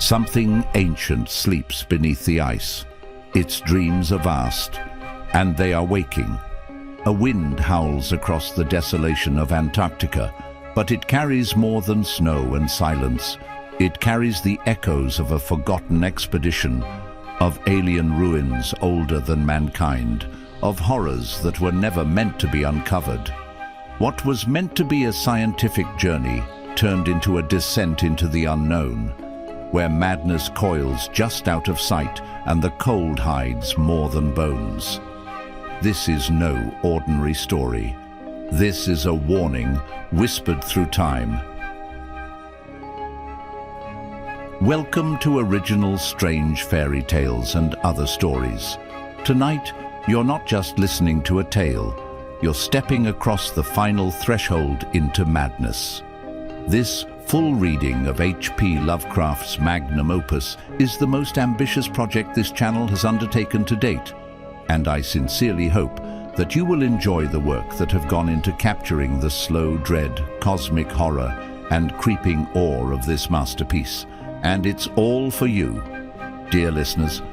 Something ancient sleeps beneath the ice. Its dreams are vast, and they are waking. A wind howls across the desolation of Antarctica, but it carries more than snow and silence. It carries the echoes of a forgotten expedition, of alien ruins older than mankind, of horrors that were never meant to be uncovered. What was meant to be a scientific journey turned into a descent into the unknown, where madness coils just out of sight and the cold hides more than bones. This is no ordinary story. This is a warning whispered through time. Welcome to Original Strange Fairy Tales and Other Stories. Tonight, you're not just listening to a tale, you're stepping across the final threshold into madness. This full reading of H.P. Lovecraft's magnum opus is the most ambitious project this channel has undertaken to date, and I sincerely hope that you will enjoy the work that have gone into capturing the slow dread, cosmic horror, and creeping awe of this masterpiece. And it's all for you, dear listeners,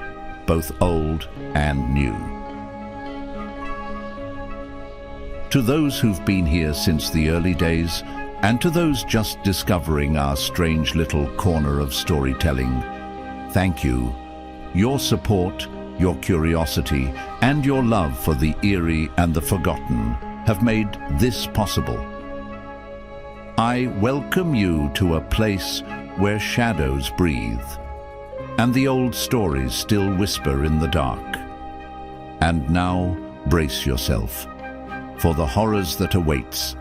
both old and new. To those who've been here since the early days, and to those just discovering our strange little corner of storytelling, thank you. Your support, your curiosity, and your love for the eerie and the forgotten have made this possible. I welcome you to a place where shadows breathe, and the old stories still whisper in the dark. And now, brace yourself for the horrors that awaits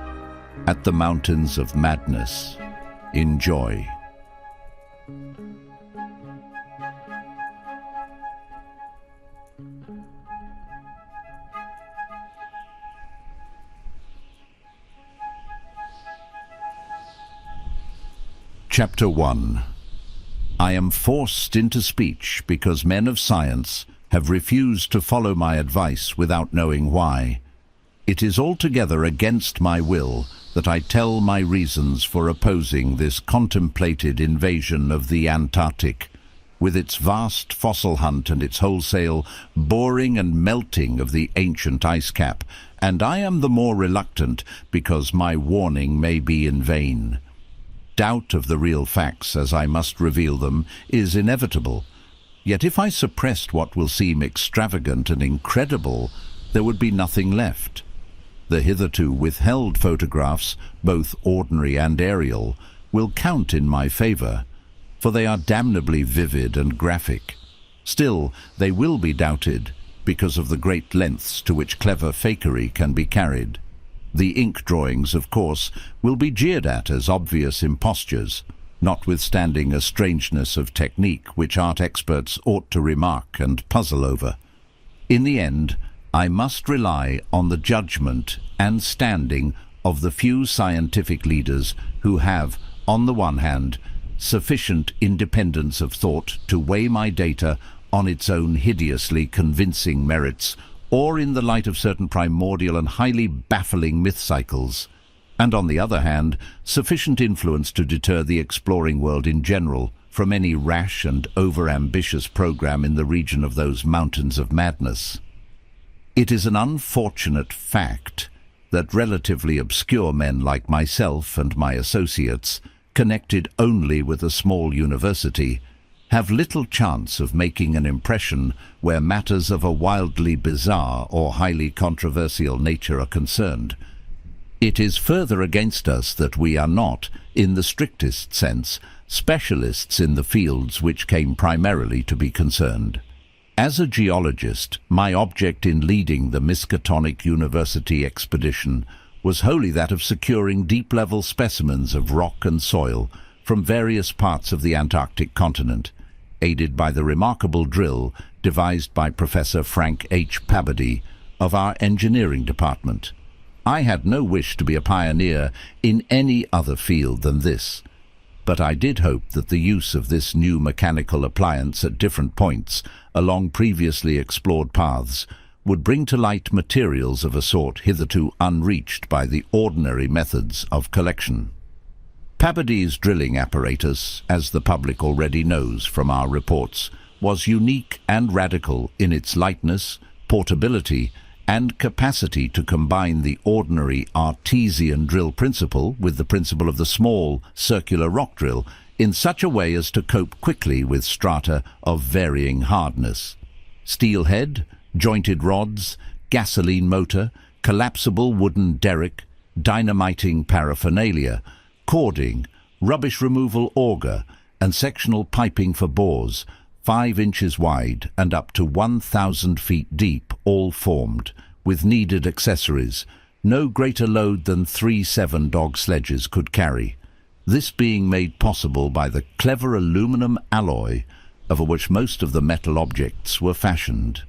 at the Mountains of Madness. Enjoy. Chapter 1. I am forced into speech because men of science have refused to follow my advice without knowing why. It is altogether against my will that I tell my reasons for opposing this contemplated invasion of the Antarctic, with its vast fossil hunt and its wholesale boring and melting of the ancient ice cap, and I am the more reluctant because my warning may be in vain. Doubt of the real facts, as I must reveal them, is inevitable. Yet if I suppressed what will seem extravagant and incredible, there would be nothing left. The hitherto withheld photographs, both ordinary and aerial, will count in my favor, for they are damnably vivid and graphic. Still, they will be doubted because of the great lengths to which clever fakery can be carried. The ink drawings, of course, will be jeered at as obvious impostures, notwithstanding a strangeness of technique which art experts ought to remark and puzzle over. In the end, I must rely on the judgment and standing of the few scientific leaders who have, on the one hand, sufficient independence of thought to weigh my data on its own hideously convincing merits, or in the light of certain primordial and highly baffling myth cycles, and on the other hand, sufficient influence to deter the exploring world in general from any rash and over-ambitious program in the region of those Mountains of Madness. It is an unfortunate fact that relatively obscure men like myself and my associates, connected only with a small university, have little chance of making an impression where matters of a wildly bizarre or highly controversial nature are concerned. It is further against us that we are not, in the strictest sense, specialists in the fields which came primarily to be concerned. As a geologist, my object in leading the Miskatonic University expedition was wholly that of securing deep-level specimens of rock and soil from various parts of the Antarctic continent, aided by the remarkable drill devised by Professor Frank H. Pabody of our engineering department. I had no wish to be a pioneer in any other field than this, but I did hope that the use of this new mechanical appliance at different points along previously explored paths would bring to light materials of a sort hitherto unreached by the ordinary methods of collection. Pabady's drilling apparatus, as the public already knows from our reports, was unique and radical in its lightness, portability, and capacity to combine the ordinary artesian drill principle with the principle of the small, circular rock drill in such a way as to cope quickly with strata of varying hardness. Steel head, jointed rods, gasoline motor, collapsible wooden derrick, dynamiting paraphernalia, cording, rubbish removal auger, and sectional piping for bores, 5 inches wide and up to 1,000 feet deep, all formed, with needed accessories, no greater load than 3 7-dog sledges could carry, this being made possible by the clever aluminum alloy over which most of the metal objects were fashioned.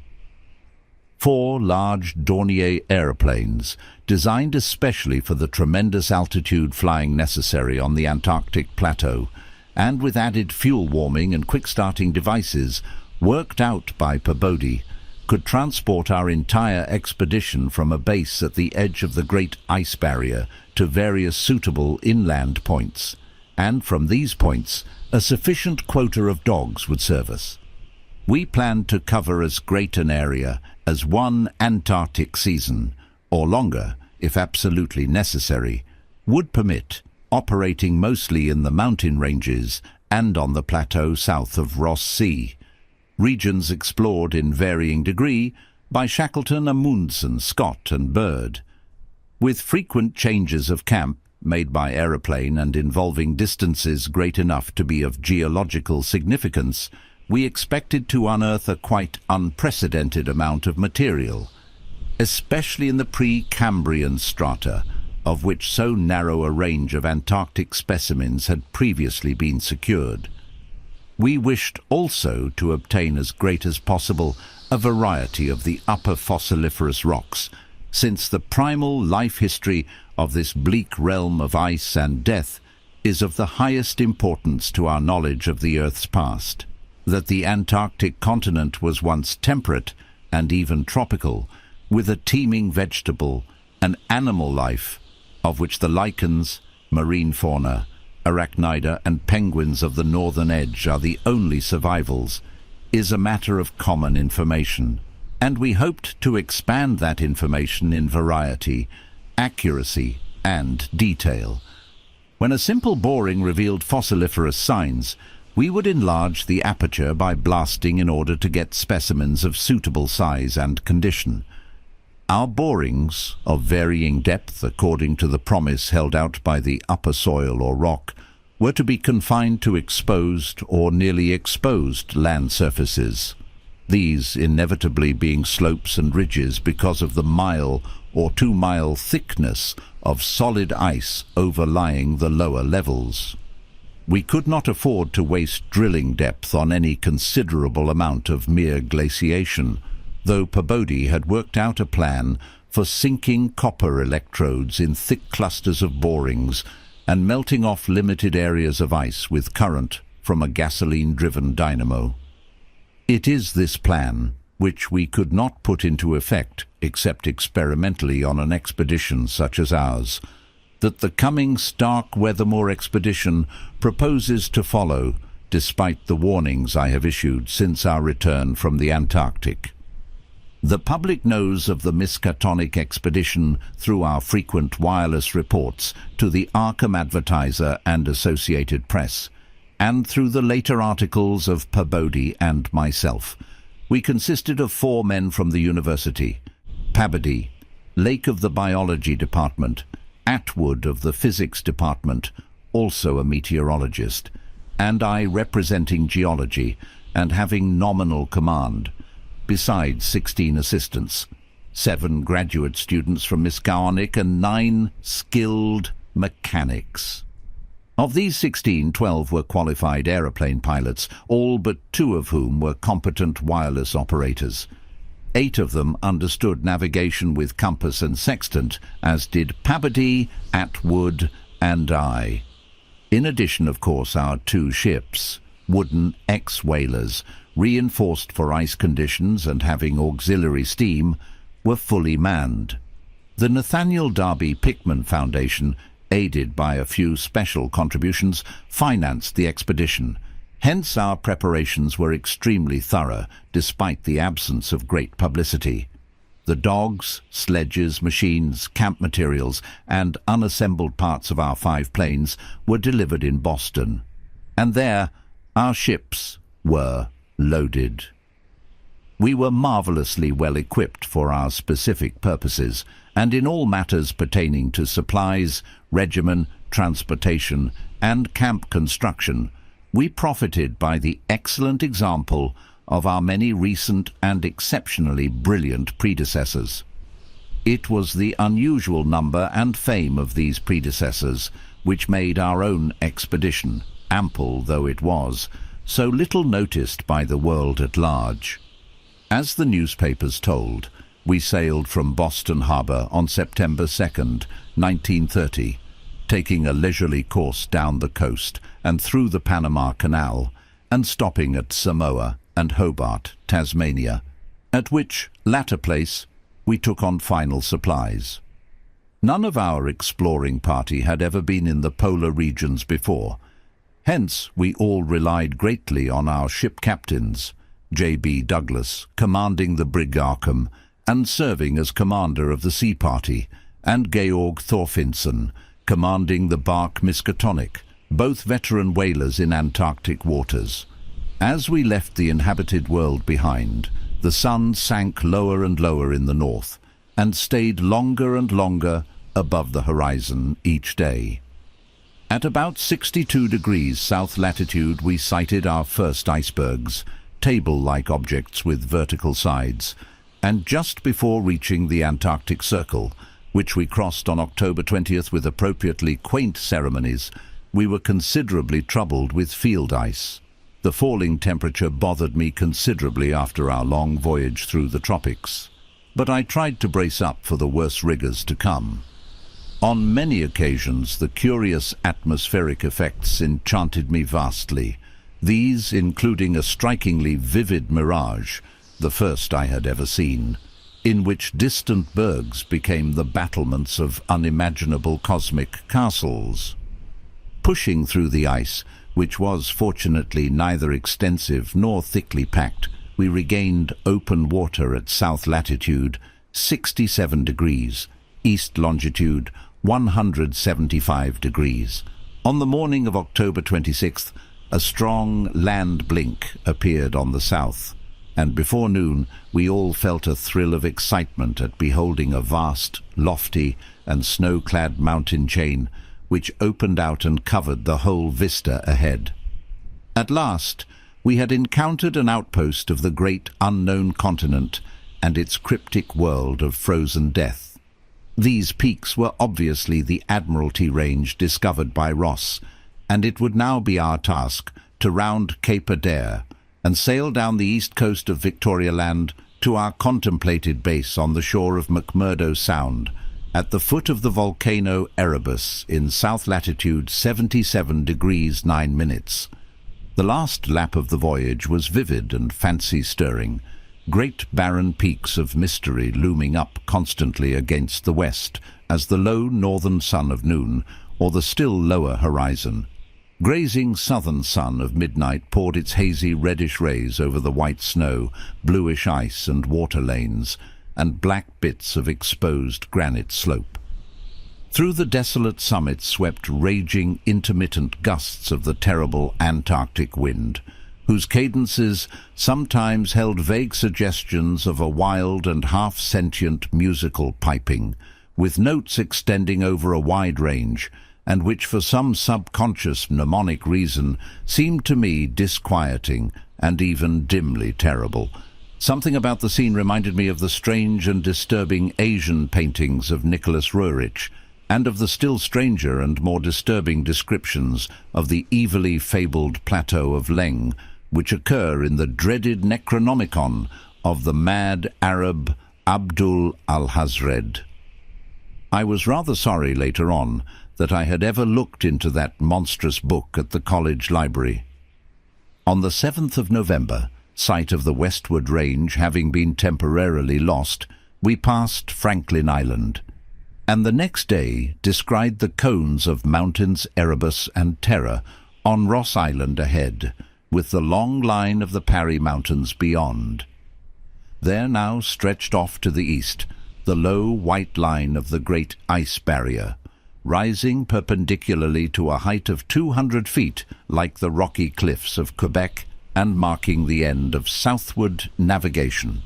4 large Dornier aeroplanes, designed especially for the tremendous altitude flying necessary on the Antarctic plateau, and with added fuel warming and quick-starting devices worked out by Peabody, could transport our entire expedition from a base at the edge of the Great Ice Barrier to various suitable inland points, and from these points a sufficient quota of dogs would serve us. We planned to cover as great an area as 1 Antarctic season, or longer, if absolutely necessary, would permit, operating mostly in the mountain ranges and on the plateau south of Ross Sea, regions explored in varying degree by Shackleton, Amundsen, Scott and Bird, with frequent changes of camp made by aeroplane and involving distances great enough to be of geological significance. We expected to unearth a quite unprecedented amount of material, especially in the pre-Cambrian strata, of which so narrow a range of Antarctic specimens had previously been secured. We wished also to obtain as great as possible a variety of the upper fossiliferous rocks, since the primal life history of this bleak realm of ice and death is of the highest importance to our knowledge of the Earth's past. That the Antarctic continent was once temperate and even tropical, with a teeming vegetable and animal life, of which the lichens, marine fauna, arachnida and penguins of the northern edge are the only survivals, is a matter of common information, and we hoped to expand that information in variety, accuracy and detail. When a simple boring revealed fossiliferous signs, we would enlarge the aperture by blasting in order to get specimens of suitable size and condition. Our borings, of varying depth according to the promise held out by the upper soil or rock, were to be confined to exposed or nearly exposed land surfaces, these inevitably being slopes and ridges because of the 1 or 2 mile thickness of solid ice overlying the lower levels. We could not afford to waste drilling depth on any considerable amount of mere glaciation, though Peabody had worked out a plan for sinking copper electrodes in thick clusters of borings and melting off limited areas of ice with current from a gasoline-driven dynamo. It is this plan, which we could not put into effect except experimentally on an expedition such as ours, that the coming Stark-Weathermore expedition proposes to follow, despite the warnings I have issued since our return from the Antarctic. The public knows of the Miskatonic expedition through our frequent wireless reports to the Arkham Advertiser and Associated Press, and through the later articles of Peabody and myself. We consisted of 4 men from the university: Peabody, Lake of the Biology Department, Atwood of the Physics Department, also a meteorologist, and I representing geology and having nominal command, besides 16 assistants, 7 graduate students from Miskatonic and 9 skilled mechanics. Of these 16, 12 were qualified aeroplane pilots, all but 2 of whom were competent wireless operators. 8 of them understood navigation with compass and sextant, as did Peabody, Atwood, and I. In addition, of course, our 2 ships, wooden ex-whalers, reinforced for ice conditions and having auxiliary steam, were fully manned. The Nathaniel Darby Pickman Foundation aided by a few special contributions, financed the expedition. Hence our preparations were extremely thorough, despite the absence of great publicity. The dogs, sledges, machines, camp materials, and unassembled parts of our 5 planes were delivered in Boston. And there, our ships were loaded. We were marvelously well equipped for our specific purposes, and in all matters pertaining to supplies, regimen, transportation, and camp construction, we profited by the excellent example of our many recent and exceptionally brilliant predecessors. It was the unusual number and fame of these predecessors which made our own expedition, ample though it was, so little noticed by the world at large. As the newspapers told, we sailed from Boston Harbor on September 2nd, 1930, taking a leisurely course down the coast and through the Panama Canal, and stopping at Samoa and Hobart, Tasmania, at which latter place we took on final supplies. None of our exploring party had ever been in the polar regions before. Hence we all relied greatly on our ship captains, J.B. Douglas, commanding the brig Arkham and serving as commander of the sea party, and Georg Thorfinson, commanding the bark Miskatonic, both veteran whalers in Antarctic waters. As we left the inhabited world behind, the sun sank lower and lower in the north, and stayed longer and longer above the horizon each day. At about 62 degrees south latitude we sighted our first icebergs, table-like objects with vertical sides, and just before reaching the Antarctic Circle, which we crossed on October 20th with appropriately quaint ceremonies, we were considerably troubled with field ice. The falling temperature bothered me considerably after our long voyage through the tropics, but I tried to brace up for the worst rigors to come. On many occasions the curious atmospheric effects enchanted me vastly, these including a strikingly vivid mirage, the first I had ever seen, in which distant bergs became the battlements of unimaginable cosmic castles. Pushing through the ice, which was fortunately neither extensive nor thickly packed, we regained open water at south latitude 67 degrees, east longitude 175 degrees. On the morning of October 26th, a strong land blink appeared on the south, and before noon we all felt a thrill of excitement at beholding a vast, lofty, and snow-clad mountain chain which opened out and covered the whole vista ahead. At last, we had encountered an outpost of the great unknown continent and its cryptic world of frozen death. These peaks were obviously the Admiralty Range discovered by Ross, and it would now be our task to round Cape Adare and sail down the east coast of Victoria Land to our contemplated base on the shore of McMurdo Sound, at the foot of the volcano Erebus in south latitude 77 degrees 9 minutes. The last lap of the voyage was vivid and fancy-stirring, great barren peaks of mystery looming up constantly against the west as the low northern sun of noon, or the still lower horizon. Grazing southern sun of midnight poured its hazy reddish rays over the white snow, bluish ice and water lanes, and black bits of exposed granite slope. Through the desolate summit swept raging, intermittent gusts of the terrible Antarctic wind, whose cadences sometimes held vague suggestions of a wild and half-sentient musical piping, with notes extending over a wide range, and which for some subconscious mnemonic reason seemed to me disquieting and even dimly terrible. Something about the scene reminded me of the strange and disturbing Asian paintings of Nicholas Roerich, and of the still stranger and more disturbing descriptions of the evilly fabled plateau of Leng, which occur in the dreaded Necronomicon of the mad Arab Abdul al-Hazred. I was rather sorry later on that I had ever looked into that monstrous book at the college library. On the 7th of November, sight of the westward range having been temporarily lost, we passed Franklin Island. and the next day descried the cones of Mountains Erebus and Terror on Ross Island ahead, with the long line of the Parry Mountains beyond. There now stretched off to the east the low white line of the Great Ice Barrier, rising perpendicularly to a height of 200 feet like the rocky cliffs of Quebec and marking the end of southward navigation.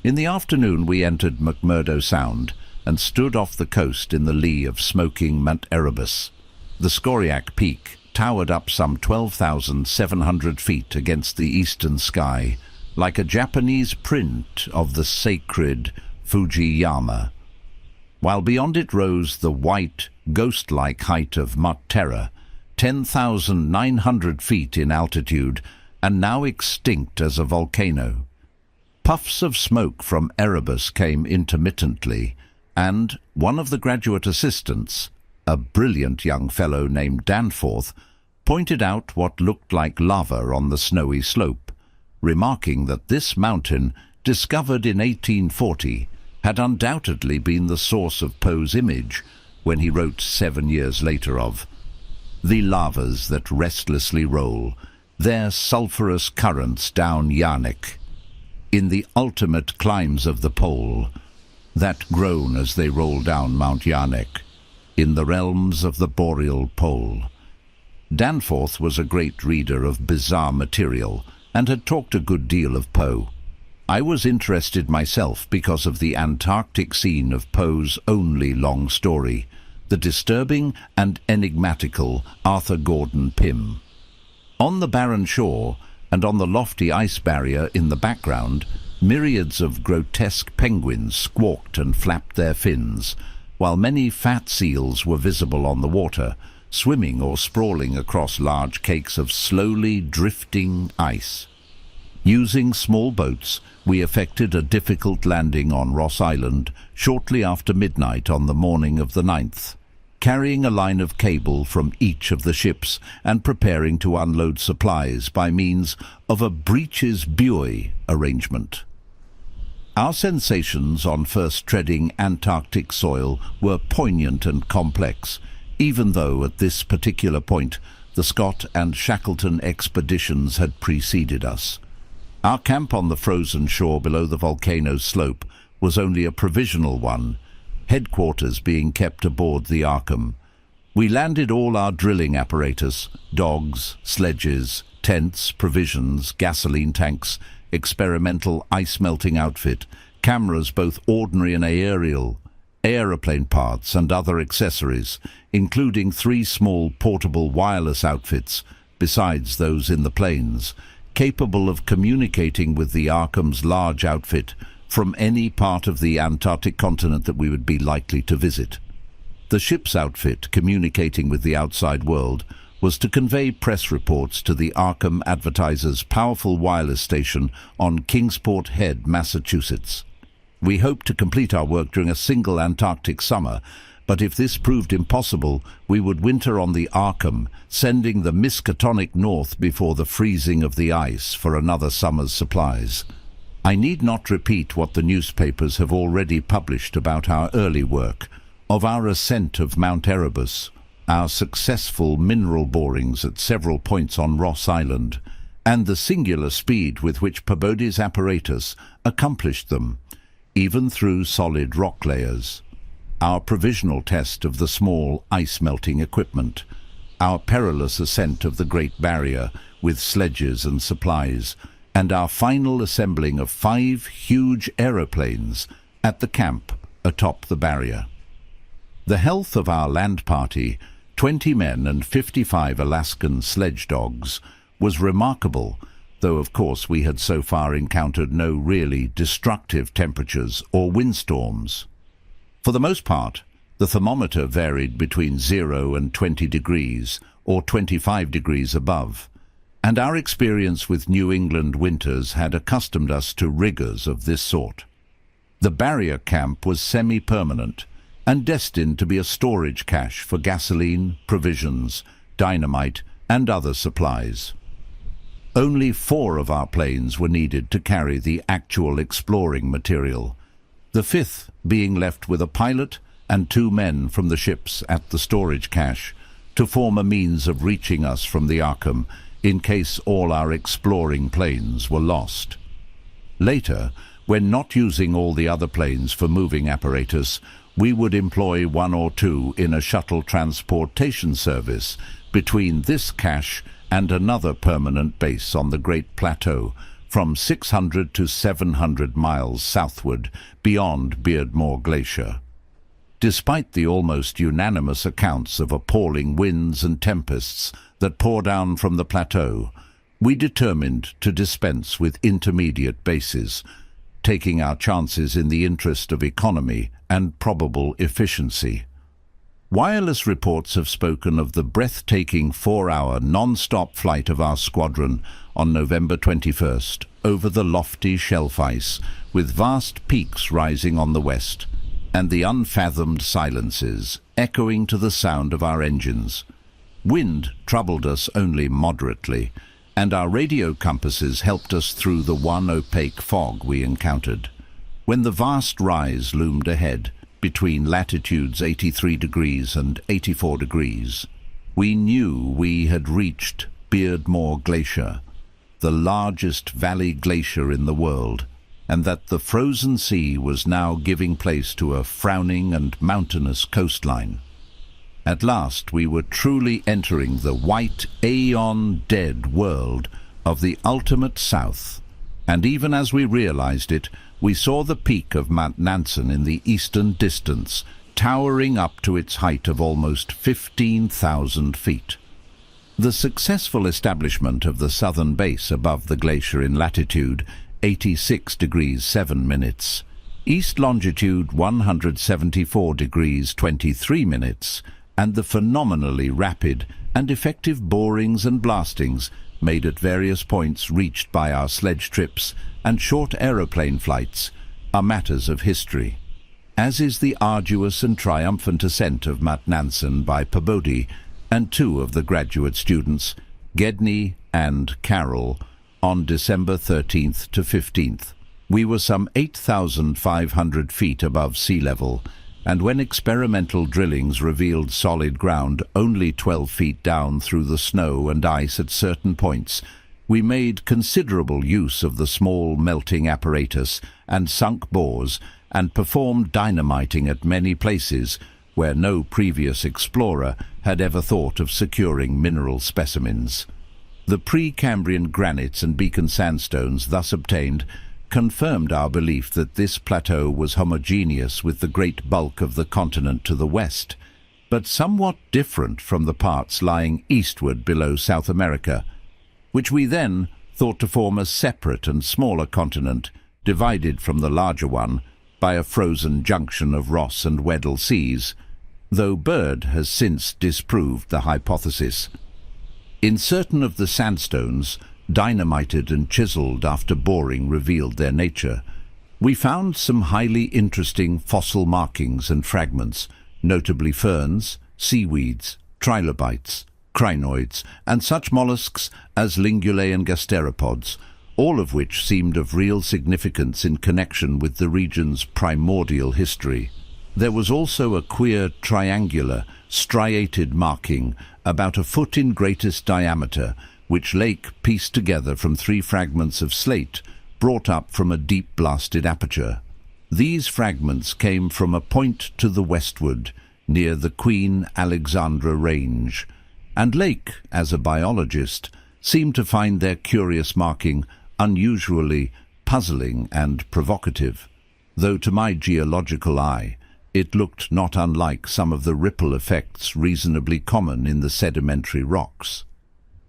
In the afternoon we entered McMurdo Sound and stood off the coast in the lee of smoking Mount Erebus. The Skoriak Peak towered up some 12,700 feet against the eastern sky, like a Japanese print of the sacred Fujiyama, while beyond it rose the white, ghost-like height of Mount Terror, 10,900 feet in altitude and now extinct as a volcano. Puffs of smoke from Erebus came intermittently, and one of the graduate assistants, a brilliant young fellow named Danforth, pointed out what looked like lava on the snowy slope, remarking that this mountain, discovered in 1840, had undoubtedly been the source of Poe's image when he wrote 7 years later of "The lavas that restlessly roll, their sulphurous currents down Yarnick, in the ultimate climes of the pole, that groan as they roll down Mount Yarnick, in the realms of the boreal pole." Danforth was a great reader of bizarre material and had talked a good deal of Poe. I was interested myself because of the Antarctic scene of Poe's only long story, the disturbing and enigmatical Arthur Gordon Pym. On the barren shore and on the lofty ice barrier in the background, myriads of grotesque penguins squawked and flapped their fins, while many fat seals were visible on the water, swimming or sprawling across large cakes of slowly drifting ice. Using small boats, we effected a difficult landing on Ross Island shortly after midnight on the morning of the 9th, carrying a line of cable from each of the ships and preparing to unload supplies by means of a breeches buoy arrangement. Our sensations on first treading Antarctic soil were poignant and complex, even though at this particular point the Scott and Shackleton expeditions had preceded us. Our camp on the frozen shore below the volcano's slope was only a provisional one, headquarters being kept aboard the Arkham. We landed all our drilling apparatus, dogs, sledges, tents, provisions, gasoline tanks, experimental ice-melting outfit, cameras both ordinary and aerial, aeroplane parts and other accessories, including 3 small portable wireless outfits, besides those in the planes, capable of communicating with the Arkham's large outfit from any part of the Antarctic continent that we would be likely to visit. The ship's outfit, communicating with the outside world, was to convey press reports to the Arkham Advertiser's powerful wireless station on Kingsport Head, Massachusetts. We hoped to complete our work during a single Antarctic summer, but if this proved impossible, we would winter on the Arkham, sending the Miskatonic north before the freezing of the ice for another summer's supplies. I need not repeat what the newspapers have already published about our early work, of our ascent of Mount Erebus, our successful mineral borings at several points on Ross Island, and the singular speed with which Peabody's apparatus accomplished them, even through solid rock layers. Our provisional test of the small ice-melting equipment, our perilous ascent of the Great Barrier with sledges and supplies, and our final assembling of 5 huge aeroplanes at the camp atop the barrier. The health of our land party, 20 men and 55 Alaskan sledge dogs, was remarkable, though of course we had so far encountered no really destructive temperatures or windstorms. For the most part, the thermometer varied between 0 and 20 degrees, or 25 degrees above, and our experience with New England winters had accustomed us to rigors of this sort. The barrier camp was semi-permanent and destined to be a storage cache for gasoline, provisions, dynamite, and other supplies. Only 4 of our planes were needed to carry the actual exploring material. the fifth being left with a pilot and 2 men from the ships at the storage cache to form a means of reaching us from the Arkham in case all our exploring planes were lost. Later, when not using all the other planes for moving apparatus, we would employ 1 or 2 in a shuttle transportation service between this cache and another permanent base on the Great Plateau, from 600 to 700 miles southward beyond Beardmore Glacier. Despite the almost unanimous accounts of appalling winds and tempests that pour down from the plateau, we determined to dispense with intermediate bases, taking our chances in the interest of economy and probable efficiency. Wireless reports have spoken of the breathtaking 4-hour non-stop flight of our squadron on November 21st over the lofty shelf ice, with vast peaks rising on the west, and the unfathomed silences echoing to the sound of our engines. Wind troubled us only moderately, and our radio compasses helped us through the one opaque fog we encountered. When the vast rise loomed ahead, between latitudes 83 degrees and 84 degrees, we knew we had reached Beardmore Glacier, the largest valley glacier in the world, and that the frozen sea was now giving place to a frowning and mountainous coastline. At last we were truly entering the white, aeon-dead world of the ultimate south, and even as we realized it, we saw the peak of Mount Nansen in the eastern distance, towering up to its height of almost 15,000 feet. The successful establishment of the southern base above the glacier in latitude 86 degrees 7 minutes, east longitude 174 degrees 23 minutes, and the phenomenally rapid and effective borings and blastings made at various points reached by our sledge trips and short aeroplane flights are matters of history, as is the arduous and triumphant ascent of Mount Nansen by Pabodie and 2 of the graduate students, Gedney and Carroll, on December 13th to 15th. We were some 8,500 feet above sea level, and when experimental drillings revealed solid ground only 12 feet down through the snow and ice at certain points, we made considerable use of the small melting apparatus and sunk bores and performed dynamiting at many places where no previous explorer had ever thought of securing mineral specimens. The pre-Cambrian granites and beacon sandstones thus obtained confirmed our belief that this plateau was homogeneous with the great bulk of the continent to the west, but somewhat different from the parts lying eastward below South America, which we then thought to form a separate and smaller continent, divided from the larger one by a frozen junction of Ross and Weddell seas, though Bird has since disproved the hypothesis. In certain of the sandstones, dynamited and chiseled after boring revealed their nature, we found some highly interesting fossil markings and fragments, notably ferns, seaweeds, trilobites, crinoids, and such mollusks as lingulae and gasteropods, all of which seemed of real significance in connection with the region's primordial history. There was also a queer triangular, striated marking about a foot in greatest diameter, which Lake pieced together from 3 fragments of slate brought up from a deep blasted aperture. These fragments came from a point to the westward, near the Queen Alexandra Range, and Lake, as a biologist, seemed to find their curious marking unusually puzzling and provocative, though to my geological eye it looked not unlike some of the ripple effects reasonably common in the sedimentary rocks.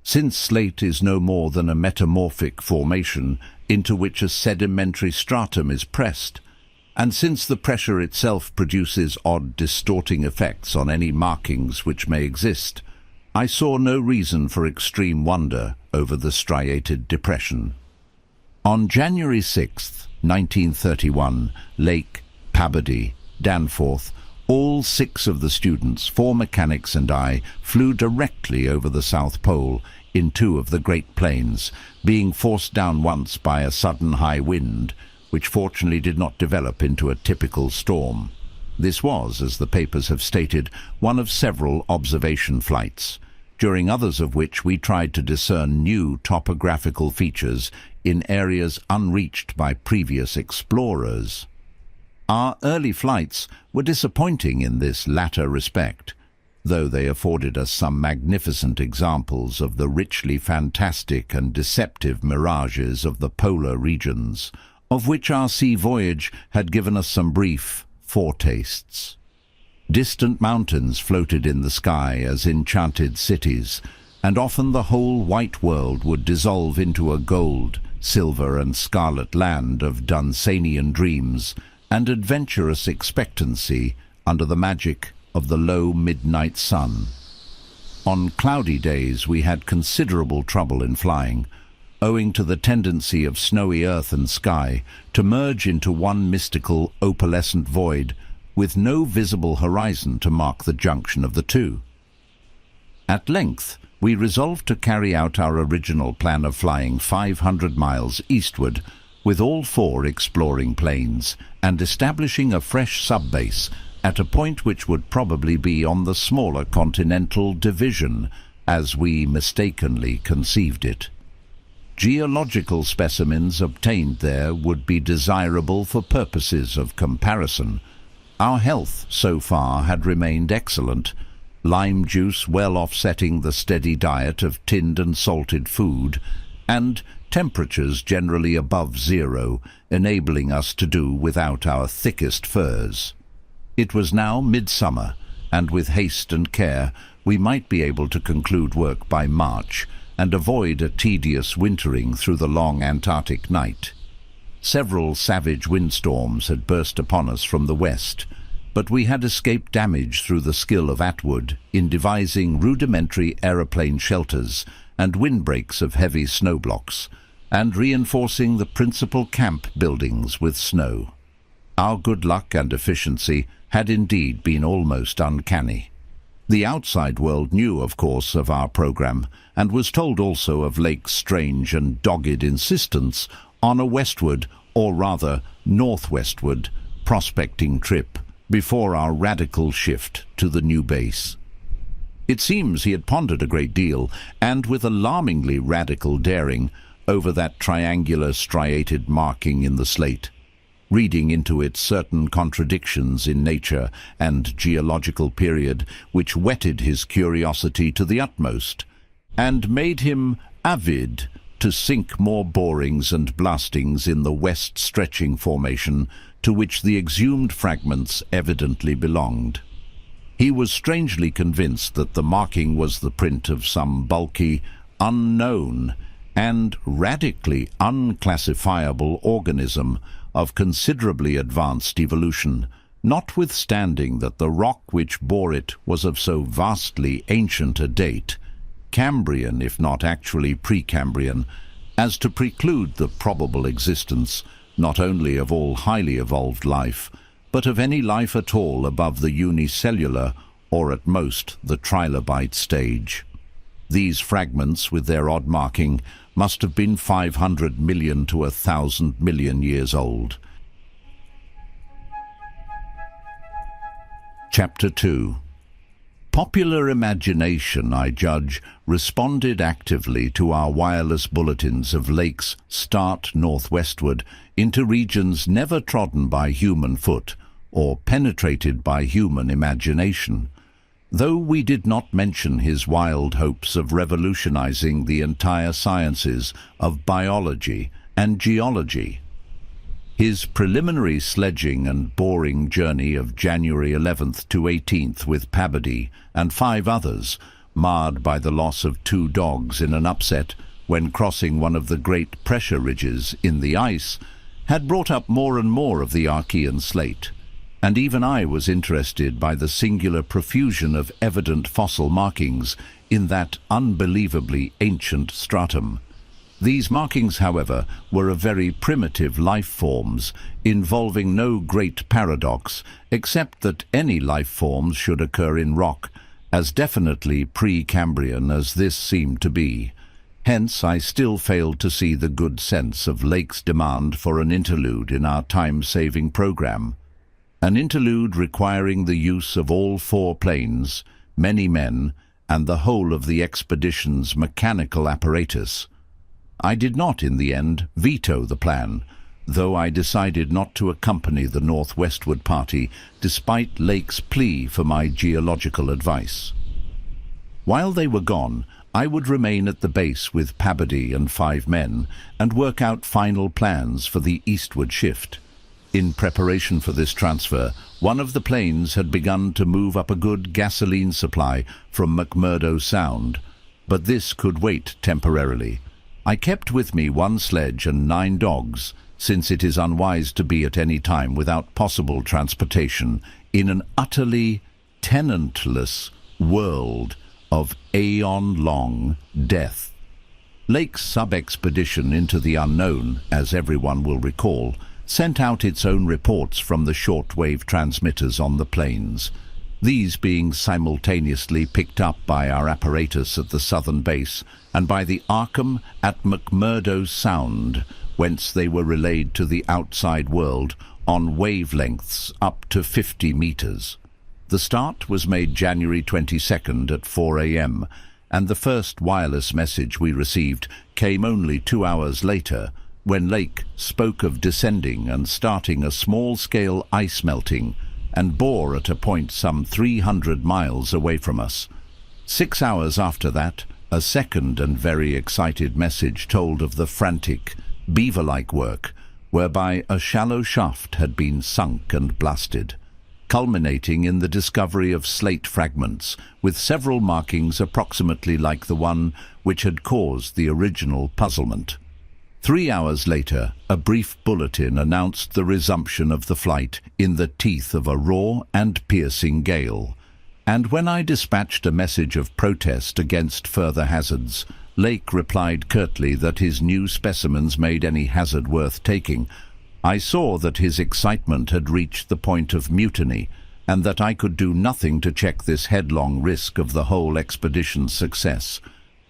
Since slate is no more than a metamorphic formation into which a sedimentary stratum is pressed, and since the pressure itself produces odd distorting effects on any markings which may exist, I saw no reason for extreme wonder over the striated depression. On January 6, 1931, Lake, Pabodie, Danforth, all 6 of the students, 4 mechanics and I, flew directly over the South Pole in 2 of the Great Plains, being forced down once by a sudden high wind, which fortunately did not develop into a typical storm. This was, as the papers have stated, one of several observation flights, during others of which we tried to discern new topographical features in areas unreached by previous explorers. Our early flights were disappointing in this latter respect, though they afforded us some magnificent examples of the richly fantastic and deceptive mirages of the polar regions, of which our sea voyage had given us some brief foretastes. Distant mountains floated in the sky as enchanted cities, and often the whole white world would dissolve into a gold, silver and scarlet land of Dunsanian dreams and adventurous expectancy under the magic of the low midnight sun. On cloudy days we had considerable trouble in flying, owing to the tendency of snowy earth and sky to merge into one mystical opalescent void with no visible horizon to mark the junction of the two. At length, we resolved to carry out our original plan of flying 500 miles eastward with all 4 exploring planes and establishing a fresh subbase at a point which would probably be on the smaller continental division, as we mistakenly conceived it. Geological specimens obtained there would be desirable for purposes of comparison. Our health so far had remained excellent, lime juice well offsetting the steady diet of tinned and salted food, and temperatures generally above 0, enabling us to do without our thickest furs. It was now midsummer, and with haste and care we might be able to conclude work by March and avoid a tedious wintering through the long Antarctic night. Several savage windstorms had burst upon us from the west, but we had escaped damage through the skill of Atwood in devising rudimentary aeroplane shelters and windbreaks of heavy snow blocks, and reinforcing the principal camp buildings with snow. Our good luck and efficiency had indeed been almost uncanny. The outside world knew, of course, of our program, and was told also of Lake's strange and dogged insistence on a westward, or rather northwestward, prospecting trip before our radical shift to the new base. It seems he had pondered a great deal, and with alarmingly radical daring, over that triangular striated marking in the slate, reading into it certain contradictions in nature and geological period which whetted his curiosity to the utmost, and made him avid to sink more borings and blastings in the west-stretching formation to which the exhumed fragments evidently belonged. He was strangely convinced that the marking was the print of some bulky, unknown, and radically unclassifiable organism of considerably advanced evolution, notwithstanding that the rock which bore it was of so vastly ancient a date, Cambrian if not actually Precambrian, as to preclude the probable existence not only of all highly evolved life, but of any life at all above the unicellular or at most the trilobite stage. These fragments, with their odd marking, must have been 500 million to 1,000 million years old. Chapter 2. Popular imagination, I judge, responded actively to our wireless bulletins of Lake's start northwestward into regions never trodden by human foot or penetrated by human imagination. Though we did not mention his wild hopes of revolutionizing the entire sciences of biology and geology. His preliminary sledging and boring journey of January 11th to 18th with Pabody and 5 others, marred by the loss of 2 dogs in an upset when crossing one of the great pressure ridges in the ice, had brought up more and more of the Archean slate, and even I was interested by the singular profusion of evident fossil markings in that unbelievably ancient stratum. These markings, however, were of very primitive life forms, involving no great paradox, except that any life forms should occur in rock, as definitely Precambrian as this seemed to be. Hence, I still failed to see the good sense of Lake's demand for an interlude in our time-saving program. An interlude requiring the use of all 4 planes, many men, and the whole of the expedition's mechanical apparatus. I did not, in the end, veto the plan, though I decided not to accompany the northwestward party despite Lake's plea for my geological advice. While they were gone, I would remain at the base with Pabody and 5 men and work out final plans for the eastward shift. In preparation for this transfer, one of the planes had begun to move up a good gasoline supply from McMurdo Sound, but this could wait temporarily. I kept with me 1 sledge and 9 dogs, since it is unwise to be at any time without possible transportation in an utterly tenantless world of aeon-long death. Lake's sub-expedition into the unknown, as everyone will recall, sent out its own reports from the shortwave transmitters on the plains, these being simultaneously picked up by our apparatus at the southern base and by the Arkham at McMurdo Sound, whence they were relayed to the outside world on wavelengths up to 50 meters. The start was made January 22nd at 4 a.m., and the first wireless message we received came only 2 hours later, when Lake spoke of descending and starting a small-scale ice melting and bore at a point some 300 miles away from us. 6 hours after that, a second and very excited message told of the frantic, beaver-like work whereby a shallow shaft had been sunk and blasted, culminating in the discovery of slate fragments with several markings approximately like the one which had caused the original puzzlement. 3 hours later, a brief bulletin announced the resumption of the flight in the teeth of a raw and piercing gale, and when I dispatched a message of protest against further hazards, Lake replied curtly that his new specimens made any hazard worth taking. I saw that his excitement had reached the point of mutiny, and that I could do nothing to check this headlong risk of the whole expedition's success.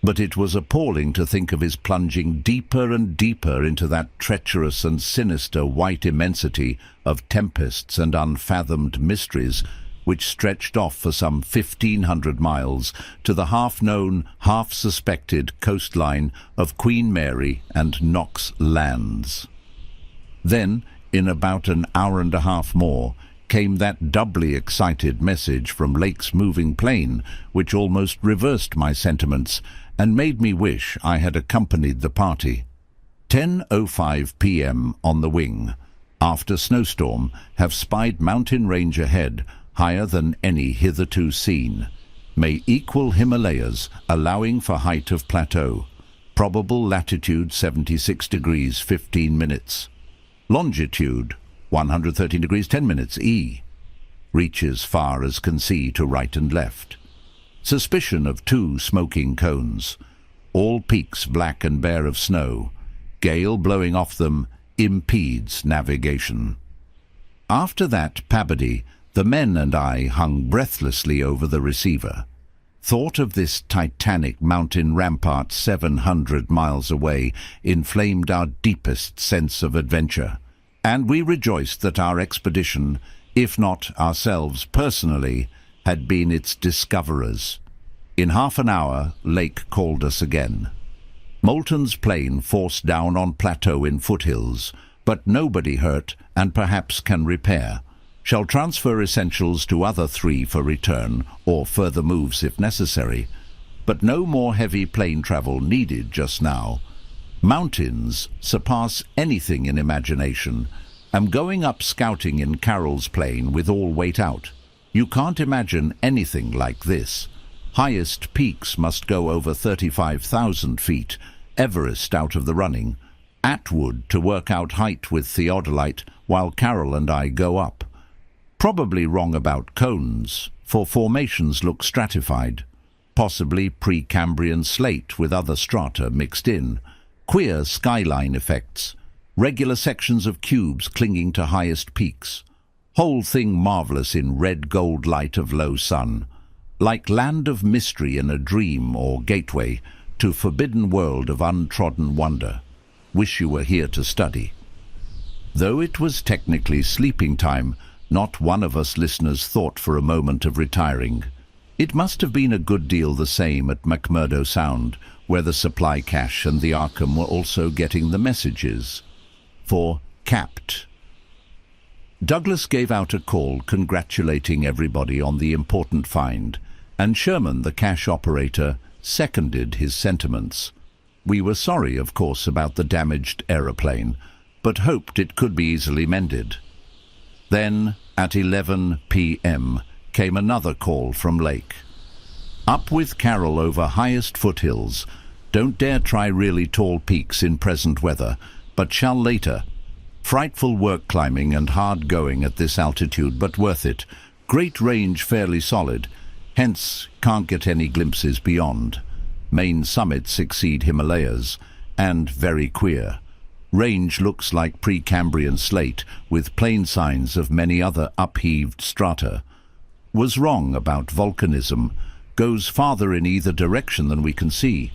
But it was appalling to think of his plunging deeper and deeper into that treacherous and sinister white immensity of tempests and unfathomed mysteries, which stretched off for some 1,500 miles to the half-known, half-suspected coastline of Queen Mary and Knox Lands. Then, in about an hour and a half more, came that doubly excited message from Lake's moving plane, which almost reversed my sentiments and made me wish I had accompanied the party. 10:05 p.m. on the wing. After snowstorm, have spied mountain range ahead, higher than any hitherto seen. May equal Himalayas, allowing for height of plateau. Probable latitude 76 degrees 15 minutes. Longitude 113 degrees 10 minutes E. Reaches far as can see to right and left. Suspicion of 2 smoking cones. All peaks black and bare of snow. Gale blowing off them impedes navigation. After that Pabody, the men and I hung breathlessly over the receiver. Thought of this titanic mountain rampart 700 miles away inflamed our deepest sense of adventure, and we rejoiced that our expedition, if not ourselves personally, had been its discoverers. In half an hour, Lake called us again. Moulton's plane forced down on plateau in foothills, but nobody hurt and perhaps can repair. Shall transfer essentials to other 3 for return, or further moves if necessary. But no more heavy plane travel needed just now. Mountains surpass anything in imagination. Am going up scouting in Carroll's plane with all weight out. You can't imagine anything like this. Highest peaks must go over 35,000 feet, Everest out of the running. Atwood to work out height with theodolite, while Carroll and I go up. Probably wrong about cones, for formations look stratified. Possibly Precambrian slate with other strata mixed in. Queer skyline effects. Regular sections of cubes clinging to highest peaks. Whole thing marvelous in red-gold light of low sun. Like land of mystery in a dream or gateway, to forbidden world of untrodden wonder. Wish you were here to study. Though it was technically sleeping time, not one of us listeners thought for a moment of retiring. It must have been a good deal the same at McMurdo Sound, where the supply cache and the Arkham were also getting the messages. For capped. Douglas gave out a call congratulating everybody on the important find, and Sherman, the cache operator, seconded his sentiments. We were sorry, of course, about the damaged aeroplane, but hoped it could be easily mended. Then, at 11 p.m., came another call from Lake. Up with Carol over highest foothills. Don't dare try really tall peaks in present weather, but shall later. Frightful work climbing and hard going at this altitude, but worth it. Great range fairly solid, hence can't get any glimpses beyond. Main summits exceed Himalayas, and very queer. Range looks like Precambrian slate, with plain signs of many other upheaved strata. Was wrong about volcanism, goes farther in either direction than we can see.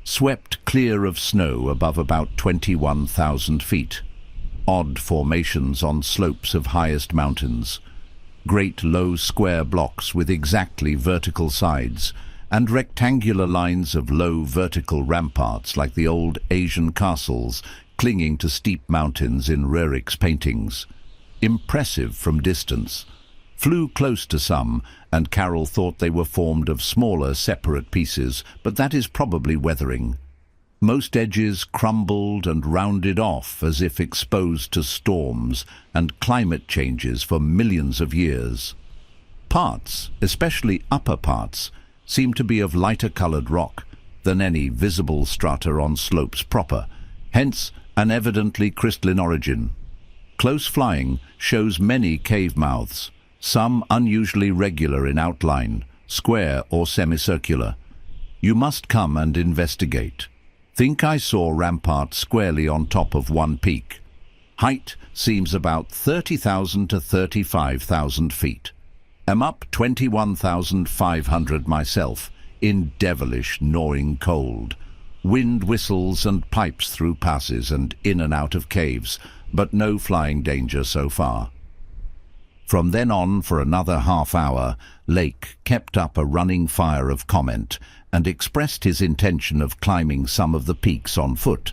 Swept clear of snow above about 21,000 feet. Odd formations on slopes of highest mountains. Great low square blocks with exactly vertical sides, and rectangular lines of low vertical ramparts like the old Asian castles clinging to steep mountains in Rurick's paintings. Impressive from distance. Flew close to some, and Carol thought they were formed of smaller separate pieces, but that is probably weathering. Most edges crumbled and rounded off as if exposed to storms and climate changes for millions of years. Parts, especially upper parts, seem to be of lighter-colored rock than any visible strata on slopes proper, hence an evidently crystalline origin. Close flying shows many cave mouths, some unusually regular in outline, square or semicircular. You must come and investigate. Think I saw ramparts squarely on top of one peak. Height seems about 30,000 to 35,000 feet. Am up 21,500 myself, in devilish gnawing cold. Wind whistles and pipes through passes and in and out of caves, but no flying danger so far. From then on, for another half hour, Lake kept up a running fire of comment and expressed his intention of climbing some of the peaks on foot.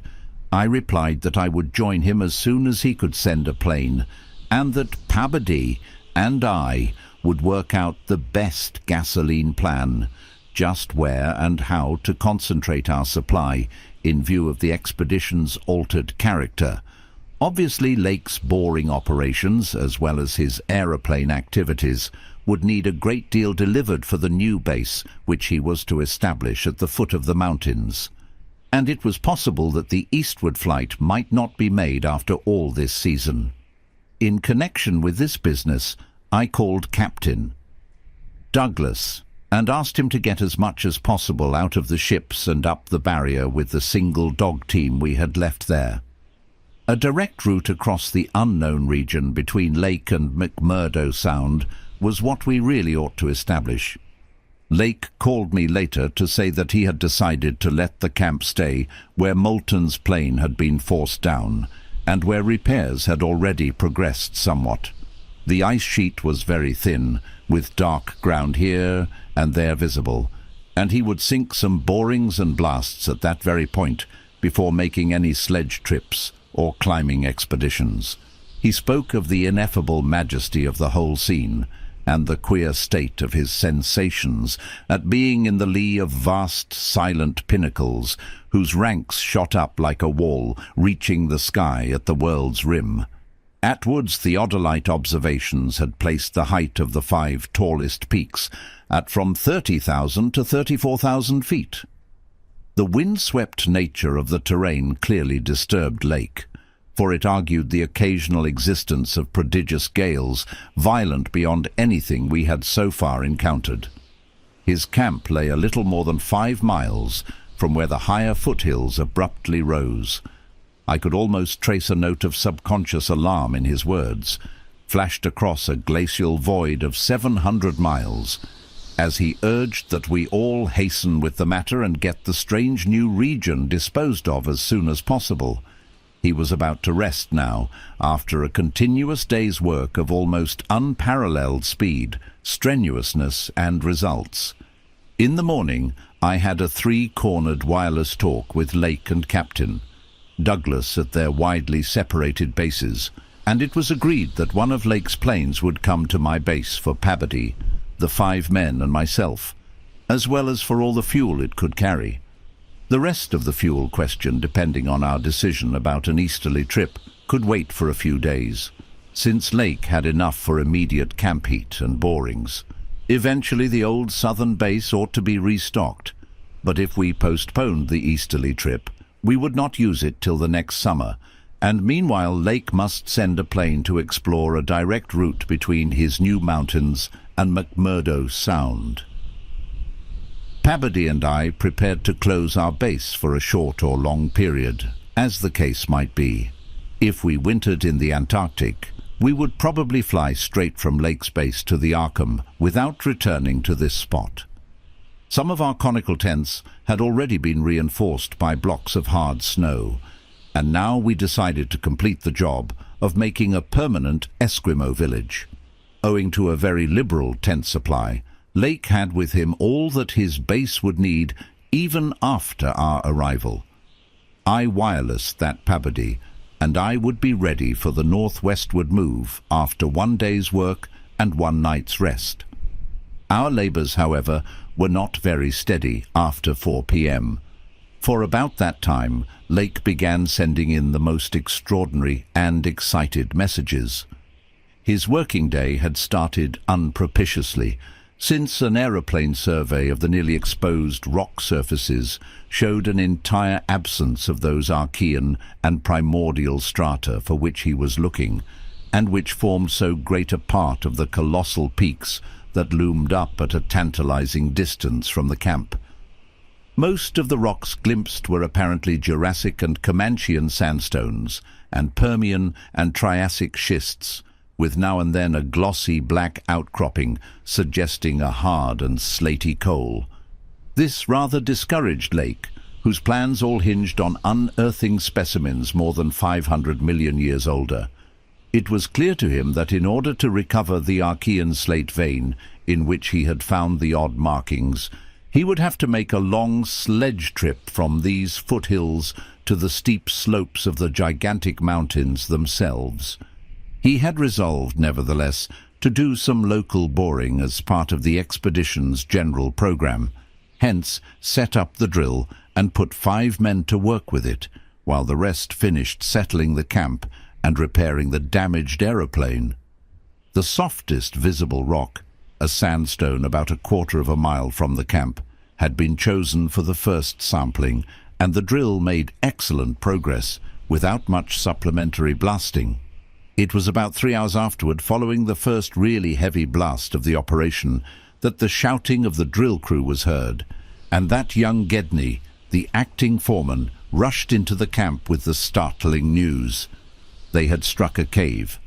I replied that I would join him as soon as he could send a plane, and that Pabadee and I would work out the best gasoline plan, just where and how to concentrate our supply in view of the expedition's altered character. Obviously, Lake's boring operations, as well as his aeroplane activities, would need a great deal delivered for the new base which he was to establish at the foot of the mountains. And it was possible that the eastward flight might not be made after all this season. In connection with this business, I called Captain Douglas and asked him to get as much as possible out of the ships and up the barrier with the single dog team we had left there. A direct route across the unknown region between Lake and McMurdo Sound was what we really ought to establish. Lake called me later to say that he had decided to let the camp stay where Moulton's plane had been forced down, and where repairs had already progressed somewhat. The ice sheet was very thin, with dark ground here and there visible, and he would sink some borings and blasts at that very point before making any sledge trips or climbing expeditions. He spoke of the ineffable majesty of the whole scene, and the queer state of his sensations at being in the lee of vast, silent pinnacles, whose ranks shot up like a wall, reaching the sky at the world's rim. Atwood's theodolite observations had placed the height of the 5 tallest peaks at from 30,000 to 34,000 feet. The wind-swept nature of the terrain clearly disturbed Lake, for it argued the occasional existence of prodigious gales, violent beyond anything we had so far encountered. His camp lay a little more than 5 miles from where the higher foothills abruptly rose. I could almost trace a note of subconscious alarm in his words, flashed across a glacial void of 700 miles. as he urged that we all hasten with the matter and get the strange new region disposed of as soon as possible. He was about to rest now, after a continuous day's work of almost unparalleled speed, strenuousness, and results. In the morning, I had a three-cornered wireless talk with Lake and Captain Douglas at their widely separated bases, and it was agreed that one of Lake's planes would come to my base for Pabody, the 5 men and myself, as well as for all the fuel it could carry. The rest of the fuel question, depending on our decision about an easterly trip, could wait for a few days, since Lake had enough for immediate camp heat and borings. Eventually the old southern base ought to be restocked, but if we postponed the easterly trip, we would not use it till the next summer, and meanwhile Lake must send a plane to explore a direct route between his new mountains and McMurdo Sound. Pabody and I prepared to close our base for a short or long period, as the case might be. If we wintered in the Antarctic, we would probably fly straight from Lake's base to the Arkham without returning to this spot. Some of our conical tents had already been reinforced by blocks of hard snow, and now we decided to complete the job of making a permanent Eskimo village. Owing to a very liberal tent supply, Lake had with him all that his base would need even after our arrival. I wirelessed that Pabody, and I would be ready for the northwestward move after 1 day's work and 1 night's rest. Our labours, however, were not very steady after 4 p.m. For about that time, Lake began sending in the most extraordinary and excited messages. His working day had started unpropitiously, since an aeroplane survey of the nearly exposed rock surfaces showed an entire absence of those Archean and primordial strata for which he was looking, and which formed so great a part of the colossal peaks that loomed up at a tantalizing distance from the camp. Most of the rocks glimpsed were apparently Jurassic and Comanchean sandstones, and Permian and Triassic schists, with now and then a glossy black outcropping suggesting a hard and slaty coal. This rather discouraged Lake, whose plans all hinged on unearthing specimens more than 500 million years older. It was clear to him that in order to recover the Archean slate vein in which he had found the odd markings, he would have to make a long sledge trip from these foothills to the steep slopes of the gigantic mountains themselves. He had resolved, nevertheless, to do some local boring as part of the expedition's general program, hence set up the drill and put 5 men to work with it, while the rest finished settling the camp and repairing the damaged aeroplane. The softest visible rock, a sandstone about 1/4 of a mile from the camp, had been chosen for the first sampling, and the drill made excellent progress without much supplementary blasting. It was about 3 hours afterward, following the first really heavy blast of the operation, that the shouting of the drill crew was heard, and that young Gedney, the acting foreman, rushed into the camp with the startling news. They had struck a cave.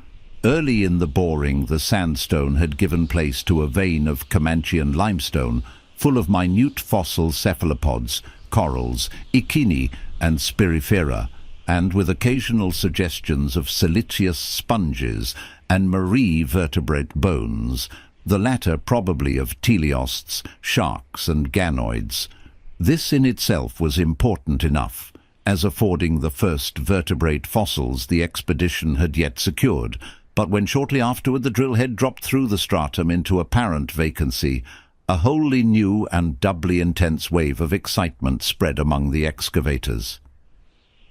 Early in the boring, the sandstone had given place to a vein of Comanchean limestone, full of minute fossil cephalopods, corals, echini, and spirifera, and with occasional suggestions of siliceous sponges and marine vertebrate bones, the latter probably of teleosts, sharks, and ganoids. This in itself was important enough, as affording the first vertebrate fossils the expedition had yet secured, but when shortly afterward the drill head dropped through the stratum into apparent vacancy, a wholly new and doubly intense wave of excitement spread among the excavators.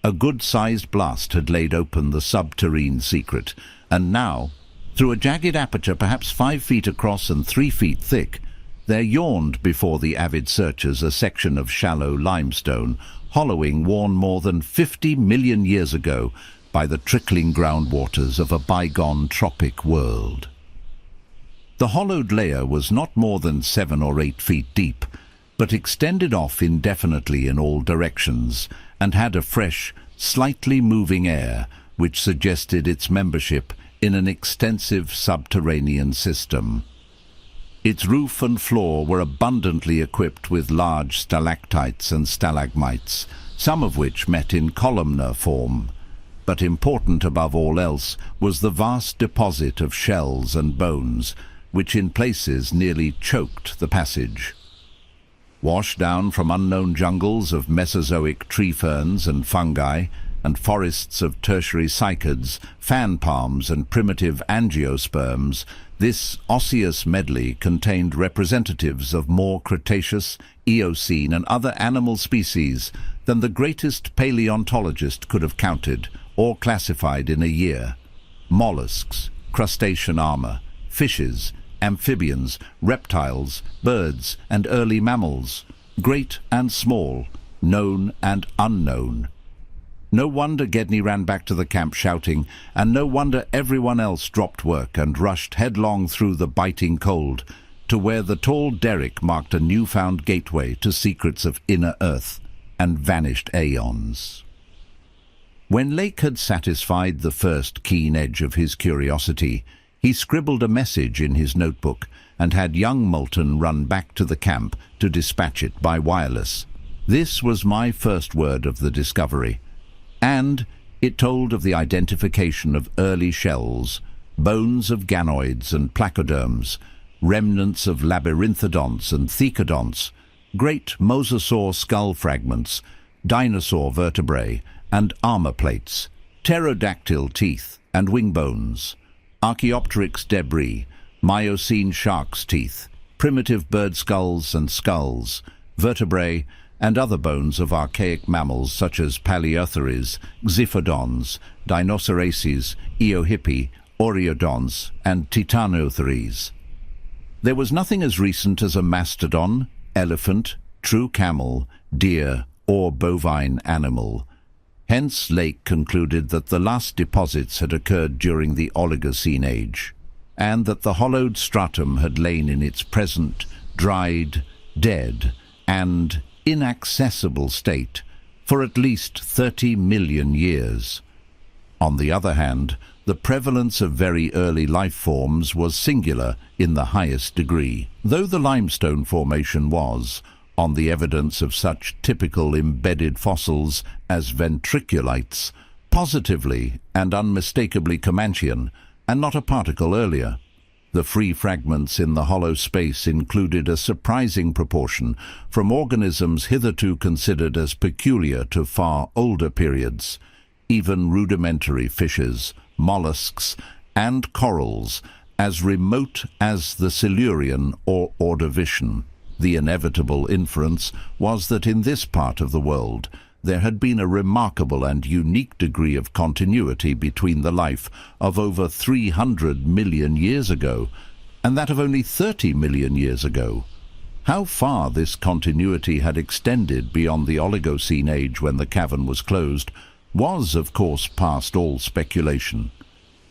A good-sized blast had laid open the subterrane secret, and now, through a jagged aperture perhaps 5 feet across and 3 feet thick, there yawned before the avid searchers a section of shallow limestone, hollowing worn more than 50 million years ago by the trickling groundwaters of a bygone tropic world. The hollowed layer was not more than 7 or 8 feet deep, but extended off indefinitely in all directions, and had a fresh, slightly moving air which suggested its membership in an extensive subterranean system. Its roof and floor were abundantly equipped with large stalactites and stalagmites, some of which met in columnar form. But important above all else was the vast deposit of shells and bones, which in places nearly choked the passage. Washed down from unknown jungles of Mesozoic tree ferns and fungi, and forests of tertiary cycads, fan palms and primitive angiosperms, this osseous medley contained representatives of more Cretaceous, Eocene and other animal species than the greatest paleontologist could have counted or classified in a year. Mollusks, crustacean armor, fishes, amphibians, reptiles, birds and early mammals, great and small, known and unknown. No wonder Gedney ran back to the camp shouting, and no wonder everyone else dropped work and rushed headlong through the biting cold to where the tall derrick marked a newfound gateway to secrets of inner earth and vanished aeons. When Lake had satisfied the first keen edge of his curiosity, he scribbled a message in his notebook and had young Moulton run back to the camp to dispatch it by wireless. This was my first word of the discovery, and it told of the identification of early shells, bones of ganoids and placoderms, remnants of labyrinthodonts and thecodonts, great mosasaur skull fragments, dinosaur vertebrae and armor plates, pterodactyl teeth and wing bones, Archaeopteryx debris, Miocene shark's teeth, primitive bird skulls and skulls, vertebrae and other bones of archaic mammals such as Paleotheres, Xiphodons, Deinoceraces, Eohippi, Oreodonts, and Titanotheres. There was nothing as recent as a mastodon, elephant, true camel, deer, or bovine animal. Hence Lake concluded that the last deposits had occurred during the Oligocene age, and that the hollowed stratum had lain in its present, dried, dead, and inaccessible state for at least 30 million years. On the other hand, the prevalence of very early life forms was singular in the highest degree, though the limestone formation was, on the evidence of such typical embedded fossils as ventriculites, positively and unmistakably Comanchean, and not a particle earlier. The free fragments in the hollow space included a surprising proportion from organisms hitherto considered as peculiar to far older periods, even rudimentary fishes, mollusks, and corals, as remote as the Silurian or Ordovician. The inevitable inference was that in this part of the world there had been a remarkable and unique degree of continuity between the life of over 300 million years ago and that of only 30 million years ago. How far this continuity had extended beyond the Oligocene age when the cavern was closed was, of course, past all speculation.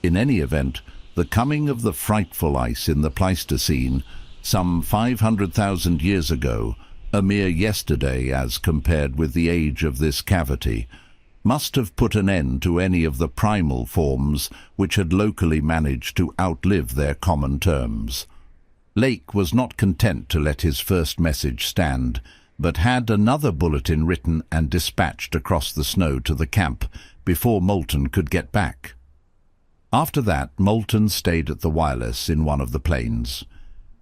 In any event, the coming of the frightful ice in the Pleistocene, some 500,000 years ago, a mere yesterday as compared with the age of this cavity, must have put an end to any of the primal forms which had locally managed to outlive their common terms. Lake was not content to let his first message stand, but had another bulletin written and dispatched across the snow to the camp before Moulton could get back. After that, Moulton stayed at the wireless in one of the planes,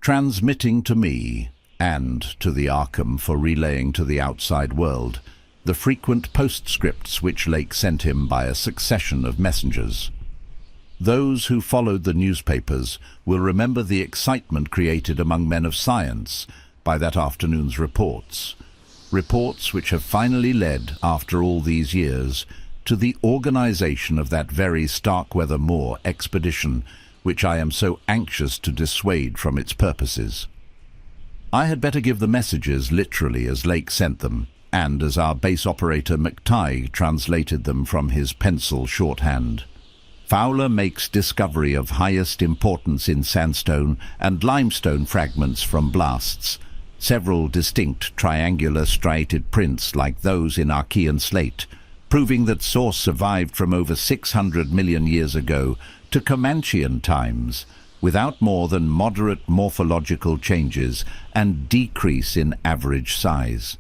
transmitting to me and to the Arkham for relaying to the outside world the frequent postscripts which Lake sent him by a succession of messengers. Those who followed the newspapers will remember the excitement created among men of science by that afternoon's reports which have finally led, after all these years, to the organization of that very Starkweather Moor expedition which I am so anxious to dissuade from its purposes. I had better give the messages literally as Lake sent them, and as our base operator McTighe translated them from his pencil shorthand. Fowler makes discovery of highest importance in sandstone and limestone fragments from blasts, several distinct triangular striated prints like those in Archean slate, proving that source survived from over 600 million years ago to Comanchean times, without more than moderate morphological changes and decrease in average size.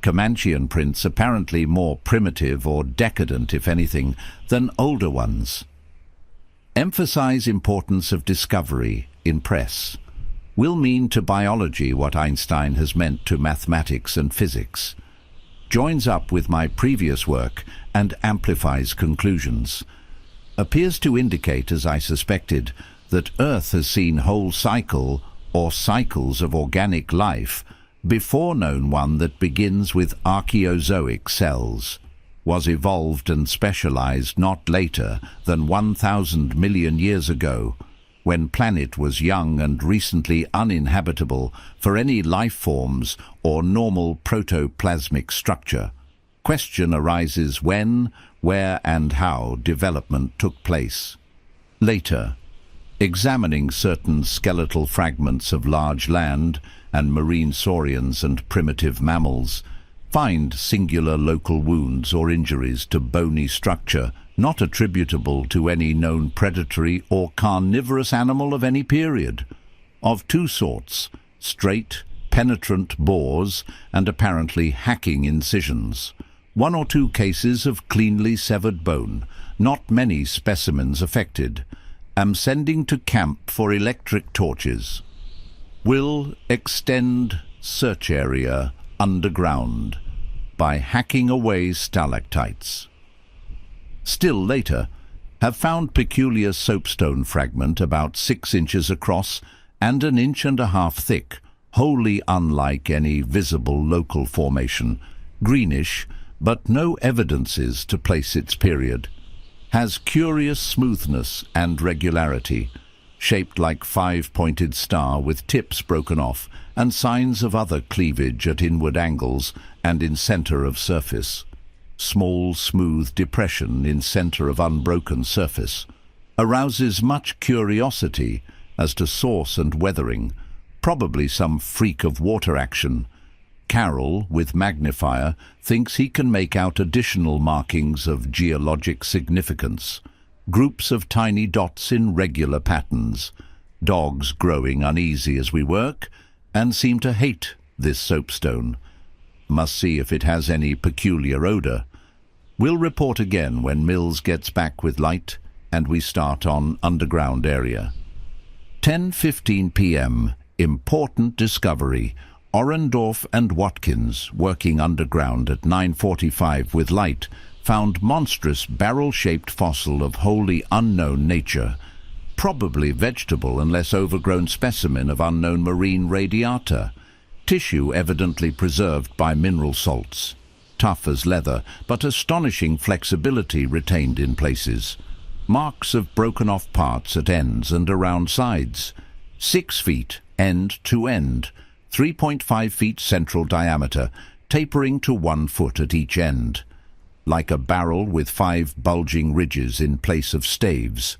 Comanchean prints apparently more primitive or decadent, if anything, than older ones. Emphasize importance of discovery in press. Will mean to biology what Einstein has meant to mathematics and physics. Joins up with my previous work and amplifies conclusions. Appears to indicate, as I suspected, that Earth has seen whole cycle or cycles of organic life before known one that begins with Archaeozoic cells, was evolved and specialized not later than 1,000 million years ago, when planet was young and recently uninhabitable for any life forms or normal protoplasmic structure. Question arises when, where and how development took place. Later, examining certain skeletal fragments of large land and marine saurians and primitive mammals, find singular local wounds or injuries to bony structure not attributable to any known predatory or carnivorous animal of any period. Of two sorts, straight, penetrant bores and apparently hacking incisions. One or two cases of cleanly severed bone, not many specimens affected. Am sending to camp for electric torches. Will extend search area underground by hacking away stalactites. Still later, have found peculiar soapstone fragment about 6 inches across and 1.5 inches thick, wholly unlike any visible local formation, greenish, but no evidences to place its period. Has curious smoothness and regularity, shaped like 5-pointed star with tips broken off and signs of other cleavage at inward angles and in center of surface. Small, smooth depression in center of unbroken surface. Arouses much curiosity as to source and weathering, probably some freak of water action. Carroll, with magnifier, thinks he can make out additional markings of geologic significance. Groups of tiny dots in regular patterns. Dogs growing uneasy as we work and seem to hate this soapstone. Must see if it has any peculiar odor. We'll report again when Mills gets back with light and we start on underground area. 10:15 p.m. Important discovery. Orendorff and Watkins, working underground at 9:45 with light, found monstrous barrel-shaped fossil of wholly unknown nature. Probably vegetable unless overgrown specimen of unknown marine radiata. Tissue evidently preserved by mineral salts. Tough as leather, but astonishing flexibility retained in places. Marks of broken-off parts at ends and around sides. 6 feet, end to end. 3.5 feet central diameter, tapering to 1 foot at each end. Like a barrel with 5 bulging ridges in place of staves.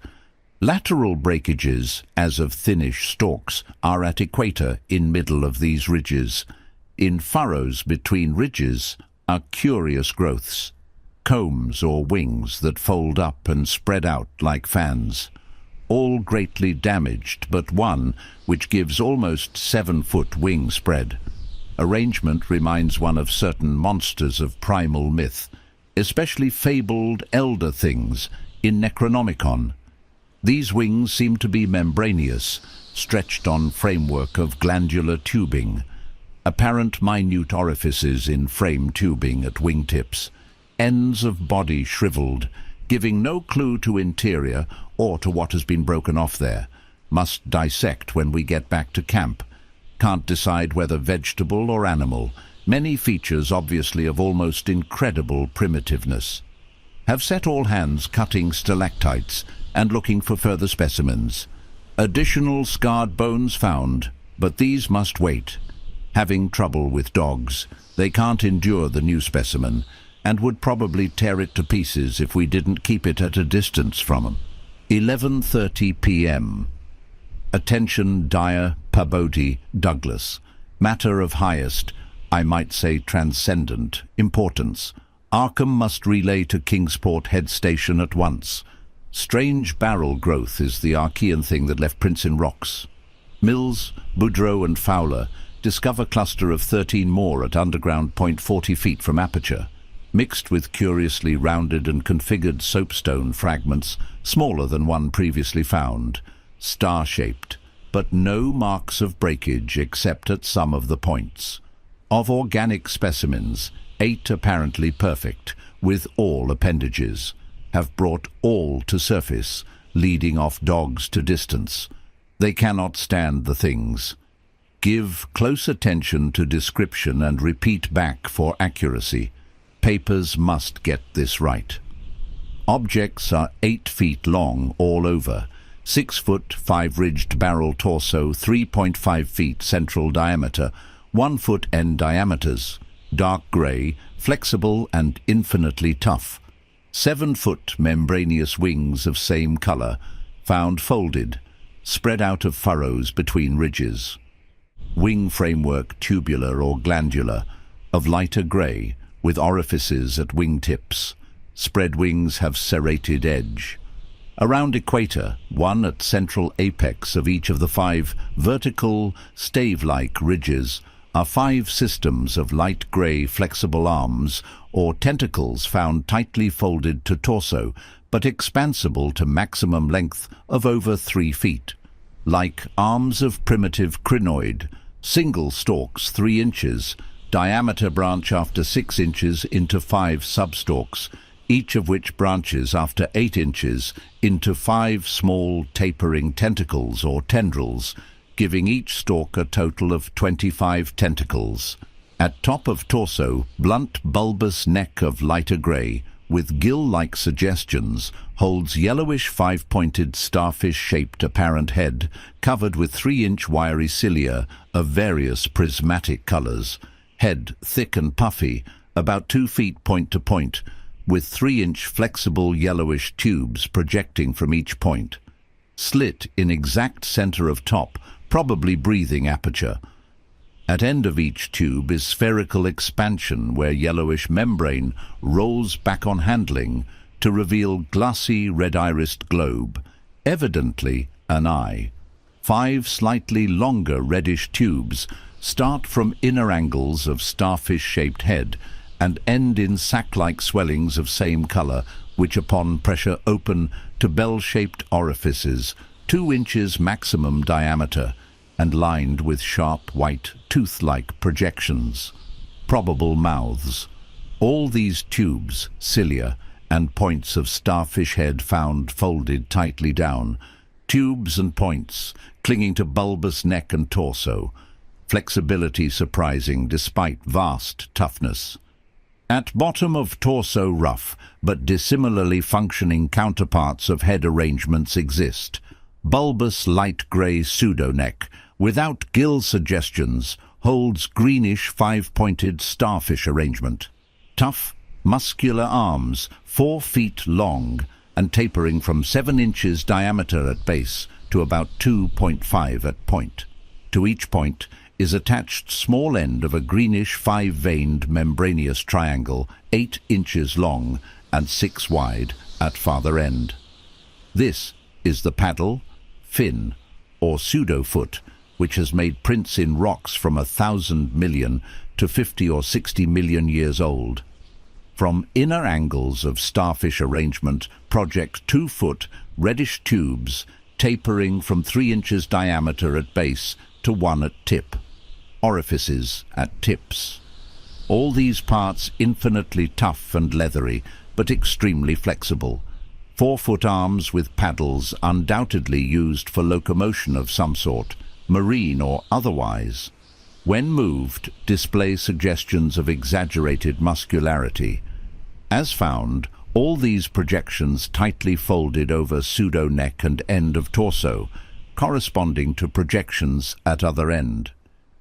Lateral breakages, as of thinnish stalks, are at equator in middle of these ridges. In furrows between ridges are curious growths, combs or wings that fold up and spread out like fans. All greatly damaged, but one which gives almost 7-foot wing spread. Arrangement reminds one of certain monsters of primal myth, especially fabled elder things in Necronomicon. These wings seem to be membraneous, stretched on framework of glandular tubing. Apparent minute orifices in frame tubing at wingtips. Ends of body shriveled, giving no clue to interior or to what has been broken off there. Must dissect when we get back to camp. Can't decide whether vegetable or animal. Many features obviously of almost incredible primitiveness. Have set all hands cutting stalactites and looking for further specimens. Additional scarred bones found, but these must wait. Having trouble with dogs, they can't endure the new specimen and would probably tear it to pieces if we didn't keep it at a distance from them. 11:30 p.m. Attention Dyer, Pabodie, Douglas. Matter of highest, I might say transcendent, importance. Arkham must relay to Kingsport Head Station at once. Strange barrel growth is the Archean thing that left prints in rocks. Mills, Boudreau and Fowler discover cluster of 13 more at underground point 40 feet from aperture, mixed with curiously rounded and configured soapstone fragments smaller than one previously found, star-shaped, but no marks of breakage except at some of the points. Of organic specimens, 8 apparently perfect, with all appendages, have brought all to surface, leading off dogs to distance. They cannot stand the things. Give close attention to description and repeat back for accuracy. Papers must get this right. Objects are 8 feet long all over, 6 foot 5-ridged barrel torso, 3.5 feet central diameter, 1 foot end diameters, dark grey, flexible and infinitely tough. 7 foot membranous wings of same colour, found folded, spread out of furrows between ridges. Wing framework tubular or glandular, of lighter grey, with orifices at wingtips. Spread wings have serrated edge. Around equator, one at central apex of each of the 5 vertical, stave-like ridges, are 5 systems of light grey flexible arms or tentacles found tightly folded to torso, but expansible to maximum length of over 3 feet. Like arms of primitive crinoid, single stalks 3 inches, diameter branch after 6 inches into 5 substalks, each of which branches after 8 inches into 5 small tapering tentacles or tendrils, giving each stalk a total of 25 tentacles. At top of torso, blunt bulbous neck of lighter grey, with gill-like suggestions, holds yellowish 5-pointed starfish-shaped apparent head, covered with 3-inch wiry cilia of various prismatic colours. Head thick and puffy, about 2 feet point to point, with 3-inch flexible yellowish tubes projecting from each point. Slit in exact centre of top, probably breathing aperture. At end of each tube is spherical expansion where yellowish membrane rolls back on handling to reveal glassy red-irised globe, evidently an eye. 5 slightly longer reddish tubes start from inner angles of starfish-shaped head and end in sac-like swellings of same colour, which upon pressure open to bell-shaped orifices, 2 inches maximum diameter, and lined with sharp white tooth-like projections. Probable mouths. All these tubes, cilia, and points of starfish head found folded tightly down, tubes and points clinging to bulbous neck and torso, flexibility surprising despite vast toughness. At bottom of torso rough but dissimilarly functioning counterparts of head arrangements exist. Bulbous light grey pseudo-neck, without gill suggestions, holds greenish 5-pointed starfish arrangement. Tough, muscular arms, 4 feet long, and tapering from 7 inches diameter at base to about 2.5 at point. To each point is attached small end of a greenish 5-veined membranous triangle, 8 inches long and 6 wide at farther end. This is the paddle, fin, or pseudo-foot, which has made prints in rocks from 1,000 million to 50 or 60 million years old. From inner angles of starfish arrangement project 2-foot reddish tubes tapering from 3 inches diameter at base to 1 at tip. Orifices at tips. All these parts infinitely tough and leathery, but extremely flexible. 4-foot arms with paddles undoubtedly used for locomotion of some sort, marine or otherwise. When moved, display suggestions of exaggerated muscularity. As found, all these projections tightly folded over pseudo-neck and end of torso, corresponding to projections at other end.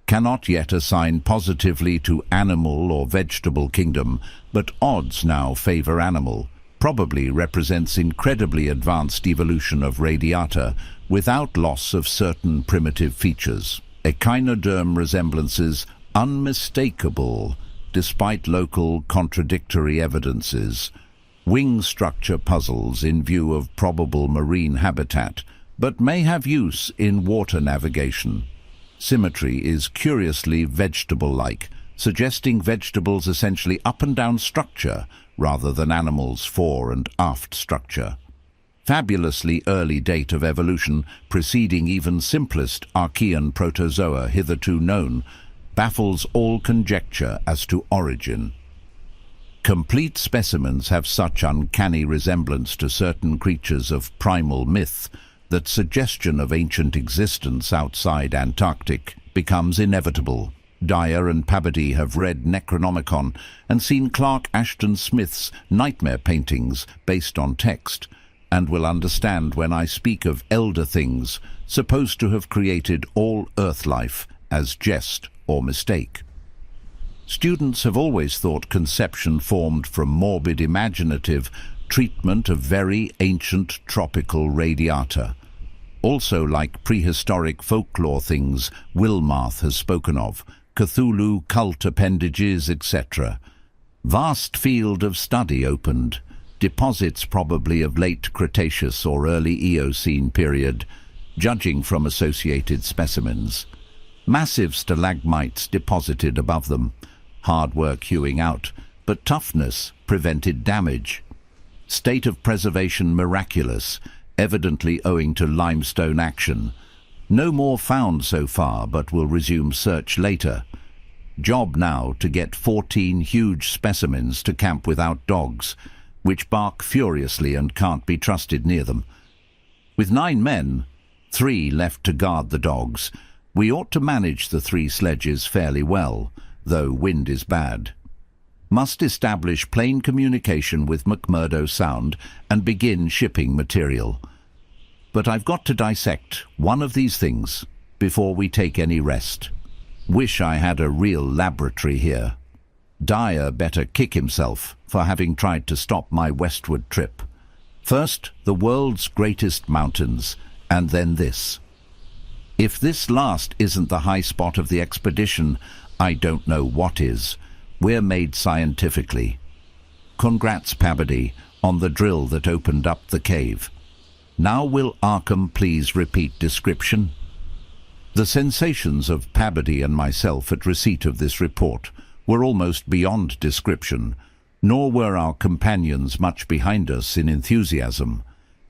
Cannot yet assign positively to animal or vegetable kingdom, but odds now favour animal. Probably represents incredibly advanced evolution of radiata without loss of certain primitive features. Echinoderm resemblances unmistakable despite local contradictory evidences. Wing structure puzzles in view of probable marine habitat, but may have use in water navigation. Symmetry is curiously vegetable-like, suggesting vegetables essentially up and down structure rather than animals' fore and aft structure. Fabulously early date of evolution, preceding even simplest Archean protozoa hitherto known, baffles all conjecture as to origin. Complete specimens have such uncanny resemblance to certain creatures of primal myth that suggestion of ancient existence outside Antarctic becomes inevitable. Dyer and Pabodie have read Necronomicon and seen Clark Ashton Smith's nightmare paintings based on text, and will understand when I speak of elder things supposed to have created all earth life as jest or mistake. Students have always thought conception formed from morbid imaginative treatment of very ancient tropical radiata, also like prehistoric folklore things Wilmarth has spoken of, Cthulhu cult appendages, etc. Vast field of study opened, deposits probably of late Cretaceous or early Eocene period, judging from associated specimens. Massive stalagmites deposited above them, hard work hewing out, but toughness prevented damage. State of preservation miraculous, evidently owing to limestone action. No more found so far, but will resume search later. Job now to get 14 huge specimens to camp without dogs, which bark furiously and can't be trusted near them. With 9 men, 3 left to guard the dogs, we ought to manage the 3 sledges fairly well, though wind is bad. Must establish plane communication with McMurdo Sound and begin shipping material. But I've got to dissect one of these things before we take any rest. Wish I had a real laboratory here. Dyer better kick himself for having tried to stop my westward trip. First, the world's greatest mountains, and then this. If this last isn't the high spot of the expedition, I don't know what is. We're made scientifically. Congrats, Pabodie, on the drill that opened up the cave. Now will Arkham please repeat description? The sensations of Pabodie and myself at receipt of this report were almost beyond description, nor were our companions much behind us in enthusiasm.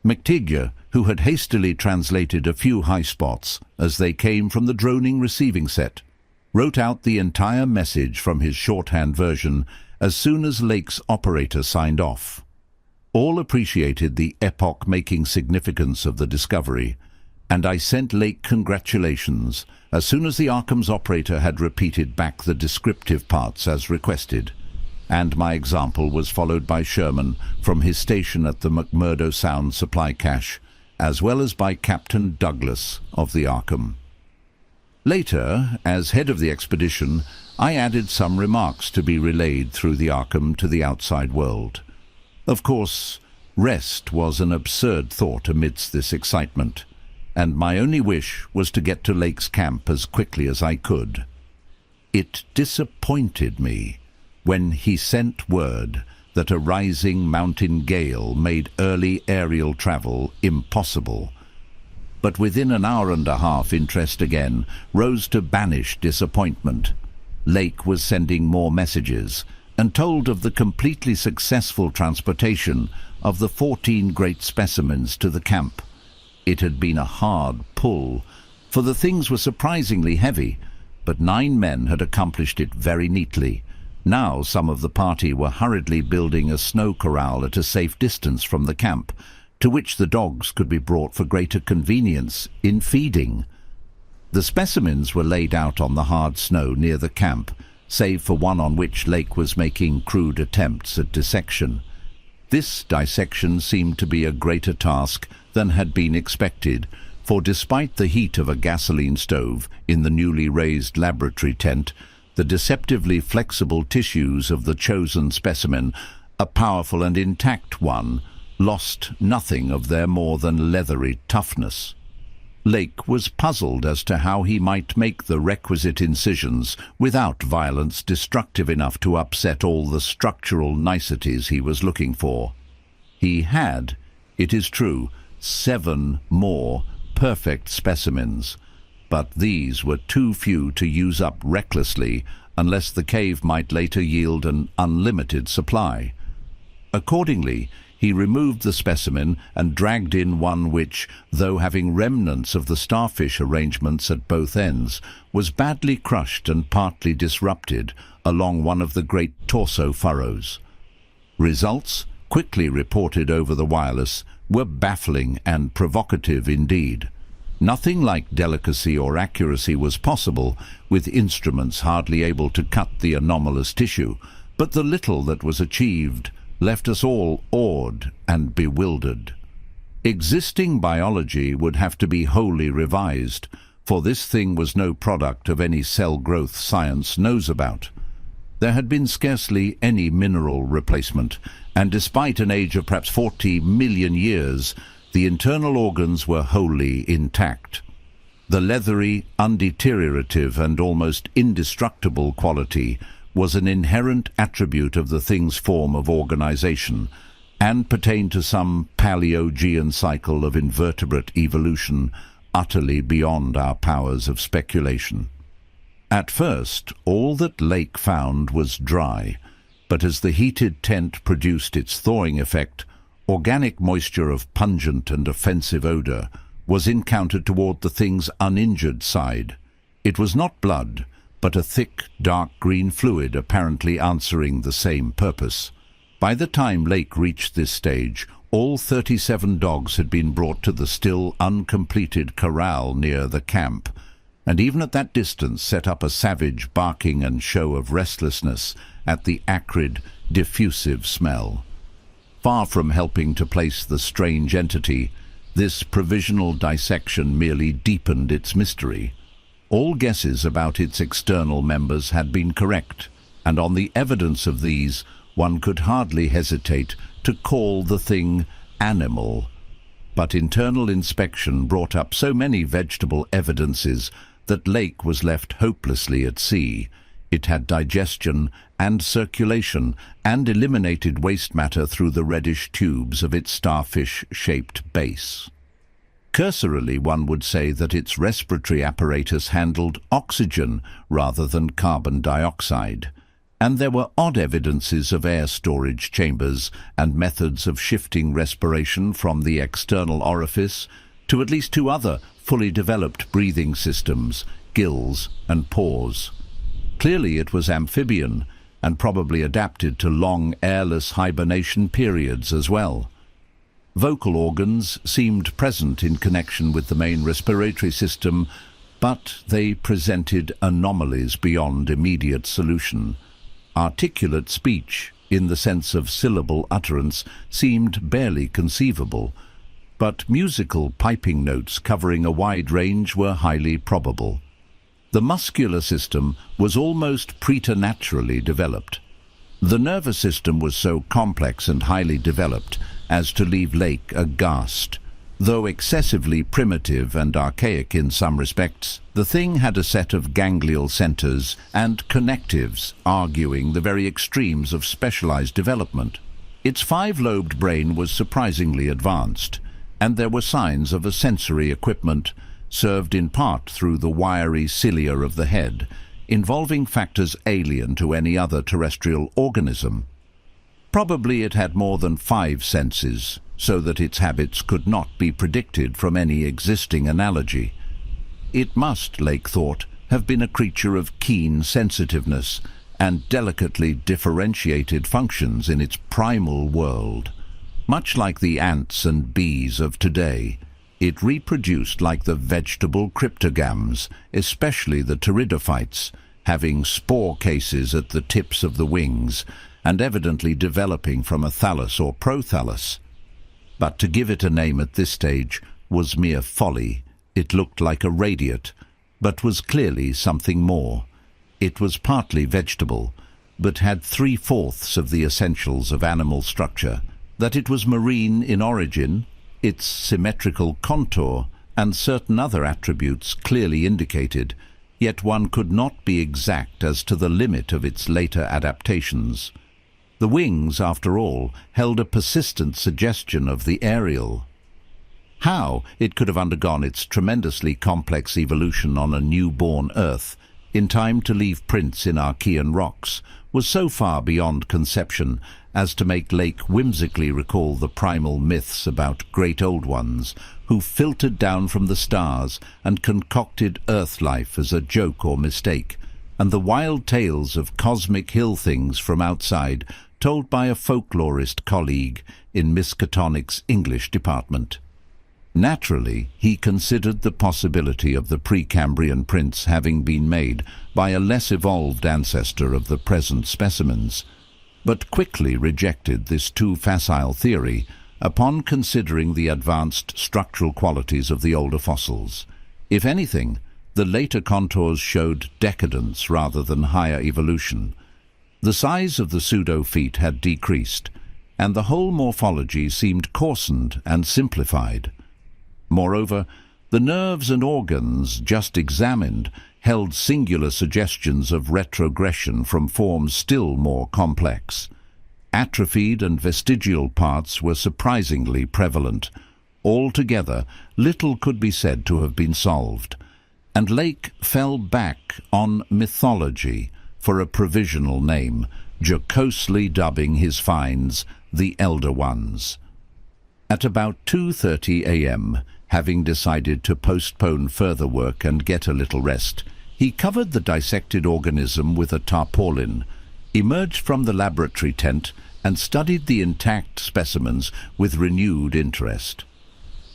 McTigger, who had hastily translated a few high spots as they came from the droning receiving set, wrote out the entire message from his shorthand version as soon as Lake's operator signed off. All appreciated the epoch-making significance of the discovery, and I sent Lake congratulations as soon as the Arkham's operator had repeated back the descriptive parts as requested, and my example was followed by Sherman from his station at the McMurdo Sound supply cache, as well as by Captain Douglas of the Arkham. Later, as head of the expedition, I added some remarks to be relayed through the Arkham to the outside world. Of course, rest was an absurd thought amidst this excitement, and my only wish was to get to Lake's camp as quickly as I could. It disappointed me when he sent word that a rising mountain gale made early aerial travel impossible. But within an hour and a half interest again rose to banish disappointment. Lake was sending more messages and told of the completely successful transportation of the 14 great specimens to the camp. It had been a hard pull, for the things were surprisingly heavy, but 9 men had accomplished it very neatly. Now some of the party were hurriedly building a snow corral at a safe distance from the camp, to which the dogs could be brought for greater convenience in feeding. The specimens were laid out on the hard snow near the camp, save for one on which Lake was making crude attempts at dissection. This dissection seemed to be a greater task than had been expected, for despite the heat of a gasoline stove in the newly raised laboratory tent, the deceptively flexible tissues of the chosen specimen, a powerful and intact one, lost nothing of their more than leathery toughness. Lake was puzzled as to how he might make the requisite incisions without violence destructive enough to upset all the structural niceties he was looking for. He had, it is true, 7 more perfect specimens, but these were too few to use up recklessly unless the cave might later yield an unlimited supply. Accordingly, he removed the specimen and dragged in one which, though having remnants of the starfish arrangements at both ends, was badly crushed and partly disrupted along one of the great torso furrows. Results, quickly reported over the wireless, were baffling and provocative indeed. Nothing like delicacy or accuracy was possible, with instruments hardly able to cut the anomalous tissue, but the little that was achieved left us all awed and bewildered. Existing biology would have to be wholly revised, for this thing was no product of any cell growth science knows about. There had been scarcely any mineral replacement, and despite an age of perhaps 40 million years, the internal organs were wholly intact. The leathery, undeteriorative and almost indestructible quality was an inherent attribute of the thing's form of organization, and pertained to some Paleogean cycle of invertebrate evolution utterly beyond our powers of speculation. At first, all that Lake found was dry, but as the heated tent produced its thawing effect, organic moisture of pungent and offensive odor was encountered toward the thing's uninjured side. It was not blood, but a thick, dark green fluid apparently answering the same purpose. By the time Lake reached this stage, all 37 dogs had been brought to the still uncompleted corral near the camp, and even at that distance set up a savage barking and show of restlessness at the acrid, diffusive smell. Far from helping to place the strange entity, this provisional dissection merely deepened its mystery. All guesses about its external members had been correct, and on the evidence of these, one could hardly hesitate to call the thing animal. But internal inspection brought up so many vegetable evidences that Lake was left hopelessly at sea. It had digestion and circulation, and eliminated waste matter through the reddish tubes of its starfish-shaped base. Cursorily, one would say that its respiratory apparatus handled oxygen rather than carbon dioxide, and there were odd evidences of air storage chambers and methods of shifting respiration from the external orifice to at least 2 other fully developed breathing systems, gills and pores. Clearly it was amphibian, and probably adapted to long airless hibernation periods as well. Vocal organs seemed present in connection with the main respiratory system, but they presented anomalies beyond immediate solution. Articulate speech, in the sense of syllable utterance, seemed barely conceivable, but musical piping notes covering a wide range were highly probable. The muscular system was almost preternaturally developed. The nervous system was so complex and highly developed as to leave Lake aghast. Though excessively primitive and archaic in some respects, the thing had a set of ganglial centers and connectives arguing the very extremes of specialized development. Its 5-lobed brain was surprisingly advanced, and there were signs of a sensory equipment served in part through the wiry cilia of the head, involving factors alien to any other terrestrial organism. Probably it had more than 5 senses, so that its habits could not be predicted from any existing analogy. It must, Lake thought, have been a creature of keen sensitiveness and delicately differentiated functions in its primal world. Much like the ants and bees of today, it reproduced like the vegetable cryptogams, especially the pteridophytes, having spore cases at the tips of the wings and evidently developing from a thallus or prothallus. But to give it a name at this stage was mere folly. It looked like a radiate, but was clearly something more. It was partly vegetable, but had 3/4 of the essentials of animal structure, that it was marine in origin, its symmetrical contour and certain other attributes clearly indicated, yet one could not be exact as to the limit of its later adaptations. The wings, after all, held a persistent suggestion of the aerial. How it could have undergone its tremendously complex evolution on a newborn Earth, in time to leave prints in Archean rocks, was so far beyond conception as to make Lake whimsically recall the primal myths about great old ones who filtered down from the stars and concocted Earth life as a joke or mistake, and the wild tales of cosmic hill things from outside told by a folklorist colleague in Miskatonic's English department. Naturally, he considered the possibility of the Precambrian prints having been made by a less evolved ancestor of the present specimens, but quickly rejected this too facile theory upon considering the advanced structural qualities of the older fossils. If anything, the later contours showed decadence rather than higher evolution. The size of the pseudo-feet had decreased, and the whole morphology seemed coarsened and simplified. Moreover, the nerves and organs just examined held singular suggestions of retrogression from forms still more complex. Atrophied and vestigial parts were surprisingly prevalent. Altogether, little could be said to have been solved, and Lake fell back on mythology for a provisional name, jocosely dubbing his finds the Elder Ones. At about 2:30 a.m., having decided to postpone further work and get a little rest, he covered the dissected organism with a tarpaulin, emerged from the laboratory tent, and studied the intact specimens with renewed interest.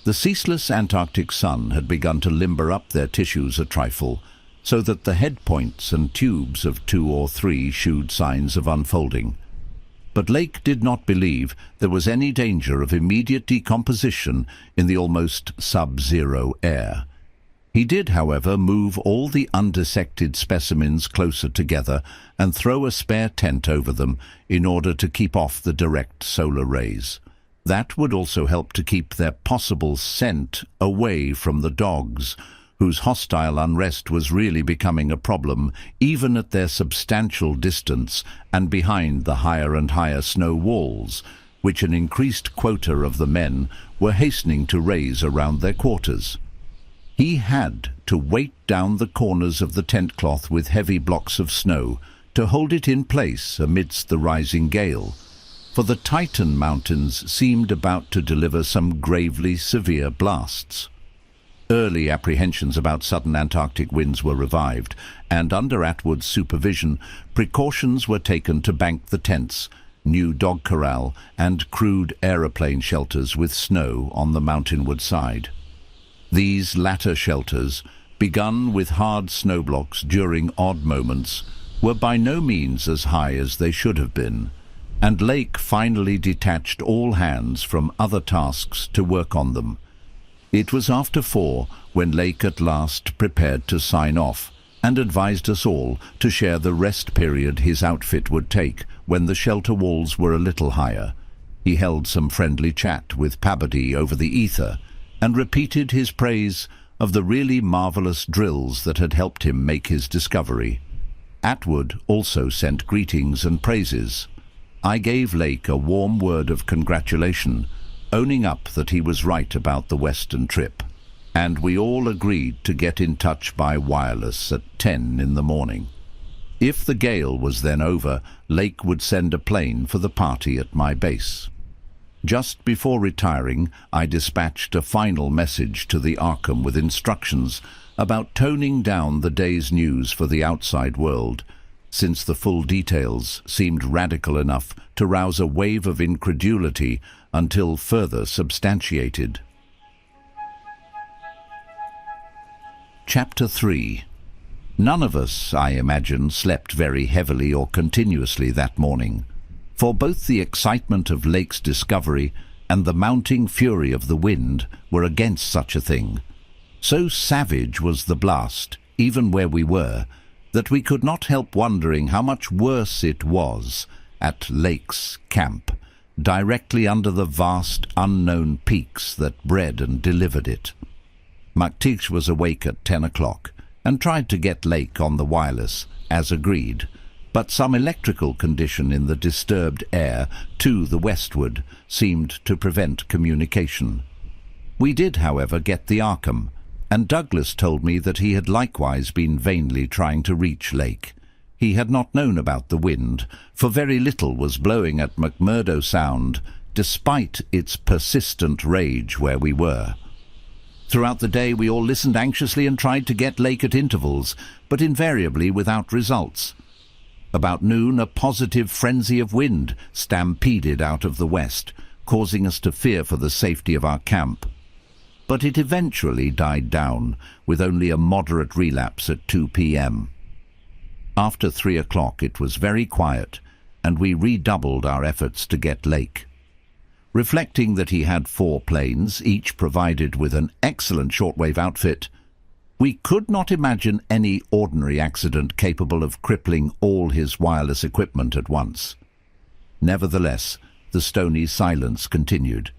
The ceaseless Antarctic sun had begun to limber up their tissues a trifle, so that the head points and tubes of 2 or 3 shewed signs of unfolding. But Lake did not believe there was any danger of immediate decomposition in the almost sub-zero air. He did, however, move all the undissected specimens closer together and throw a spare tent over them in order to keep off the direct solar rays. That would also help to keep their possible scent away from the dogs, whose hostile unrest was really becoming a problem even at their substantial distance and behind the higher and higher snow walls, which an increased quota of the men were hastening to raise around their quarters. He had to weight down the corners of the tent cloth with heavy blocks of snow to hold it in place amidst the rising gale, for the Titan Mountains seemed about to deliver some gravely severe blasts. Early apprehensions about sudden Antarctic winds were revived, and under Atwood's supervision, precautions were taken to bank the tents, new dog corral, and crude aeroplane shelters with snow on the mountainward side. These latter shelters, begun with hard snowblocks during odd moments, were by no means as high as they should have been, and Lake finally detached all hands from other tasks to work on them. It was after 4 when Lake at last prepared to sign off, and advised us all to share the rest period his outfit would take when the shelter walls were a little higher. He held some friendly chat with Pabody over the ether, and repeated his praise of the really marvelous drills that had helped him make his discovery. Atwood also sent greetings and praises. I gave Lake a warm word of congratulation, owning up that he was right about the western trip, and we all agreed to get in touch by wireless at 10 in the morning. If the gale was then over, Lake would send a plane for the party at my base. Just before retiring, I dispatched a final message to the Arkham with instructions about toning down the day's news for the outside world, since the full details seemed radical enough to rouse a wave of incredulity until further substantiated. Chapter 3. None of us, I imagine, slept very heavily or continuously that morning, for both the excitement of Lake's discovery and the mounting fury of the wind were against such a thing. So savage was the blast, even where we were, that we could not help wondering how much worse it was at Lake's camp, directly under the vast unknown peaks that bred and delivered it. McTeish was awake at 10 o'clock and tried to get Lake on the wireless, as agreed, but some electrical condition in the disturbed air to the westward seemed to prevent communication. We did, however, get the Arkham, and Douglas told me that he had likewise been vainly trying to reach Lake. He had not known about the wind, for very little was blowing at McMurdo Sound, despite its persistent rage where we were. Throughout the day we all listened anxiously and tried to get Lake at intervals, but invariably without results. About noon a positive frenzy of wind stampeded out of the west, causing us to fear for the safety of our camp. But it eventually died down, with only a moderate relapse at 2 p.m. After 3 o'clock it was very quiet, and we redoubled our efforts to get Lake. Reflecting that he had 4 planes, each provided with an excellent shortwave outfit, we could not imagine any ordinary accident capable of crippling all his wireless equipment at once. Nevertheless, the stony silence continued,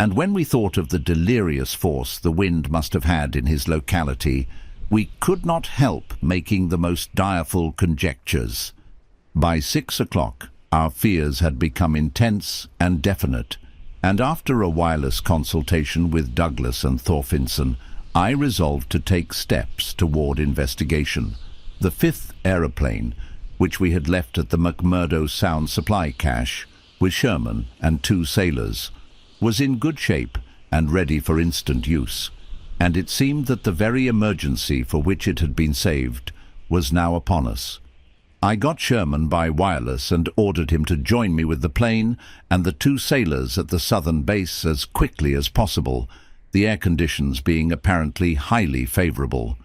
and when we thought of the delirious force the wind must have had in his locality, we could not help making the most direful conjectures. By 6 o'clock, our fears had become intense and definite, and after a wireless consultation with Douglas and Thorfinson, I resolved to take steps toward investigation. The 5th aeroplane, which we had left at the McMurdo Sound supply cache, with Sherman and 2 sailors, was in good shape and ready for instant use, and it seemed that the very emergency for which it had been saved was now upon us. I got Sherman by wireless and ordered him to join me with the plane and the 2 sailors at the southern base as quickly as possible, the air conditions being apparently highly favorable.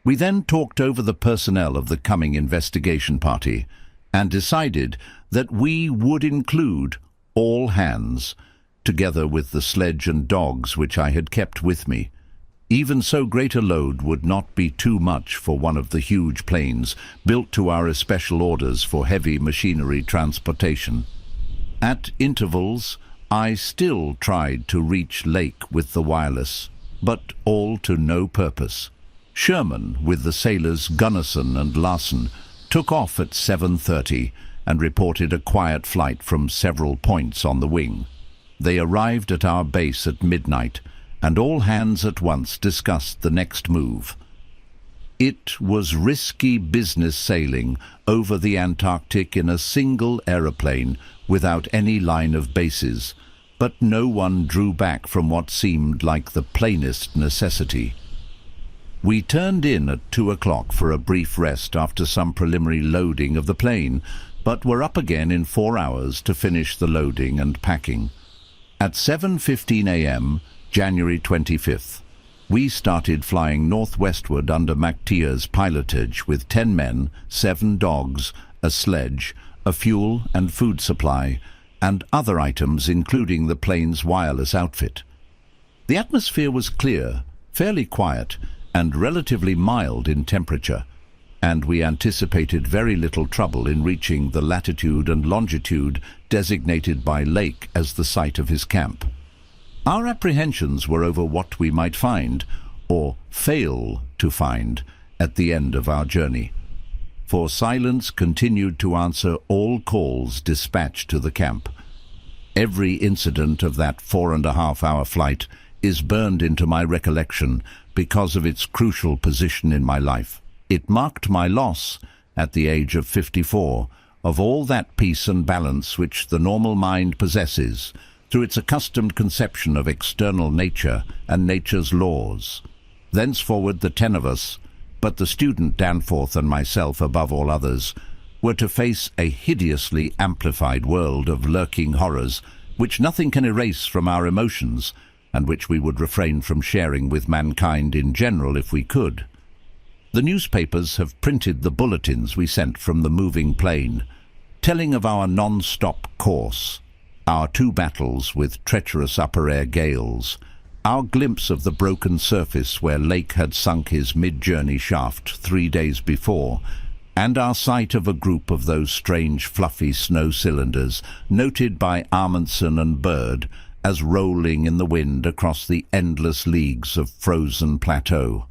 We then talked over the personnel of the coming investigation party and decided that we would include all hands, together with the sledge and dogs which I had kept with me. Even so great a load would not be too much for one of the huge planes built to our especial orders for heavy machinery transportation. At intervals, I still tried to reach Lake with the wireless, but all to no purpose. Sherman, with the sailors Gunnarson and Larson, took off at 7:30 and reported a quiet flight from several points on the wing. They arrived at our base at midnight, and all hands at once discussed the next move. It was risky business sailing over the Antarctic in a single aeroplane without any line of bases, but no one drew back from what seemed like the plainest necessity. We turned in at 2 o'clock for a brief rest after some preliminary loading of the plane, but were up again in 4 hours to finish the loading and packing. At 7:15 a.m., January 25th, we started flying northwestward under McTeer's pilotage with 10 men, 7 dogs, a sledge, a fuel and food supply, and other items including the plane's wireless outfit. The atmosphere was clear, fairly quiet, and relatively mild in temperature, and we anticipated very little trouble in reaching the latitude and longitude designated by Lake as the site of his camp. Our apprehensions were over what we might find, or fail to find, at the end of our journey, for silence continued to answer all calls dispatched to the camp. Every incident of that 4.5-hour flight is burned into my recollection because of its crucial position in my life. It marked my loss, at the age of 54, of all that peace and balance which the normal mind possesses, through its accustomed conception of external nature and nature's laws. Thenceforward the 10 of us, but the student Danforth and myself above all others, were to face a hideously amplified world of lurking horrors which nothing can erase from our emotions, and which we would refrain from sharing with mankind in general if we could. The newspapers have printed the bulletins we sent from the moving plane, telling of our non-stop course, our 2 battles with treacherous upper-air gales, our glimpse of the broken surface where Lake had sunk his mid-journey shaft 3 days before, and our sight of a group of those strange fluffy snow cylinders noted by Amundsen and Bird as rolling in the wind across the endless leagues of frozen plateau.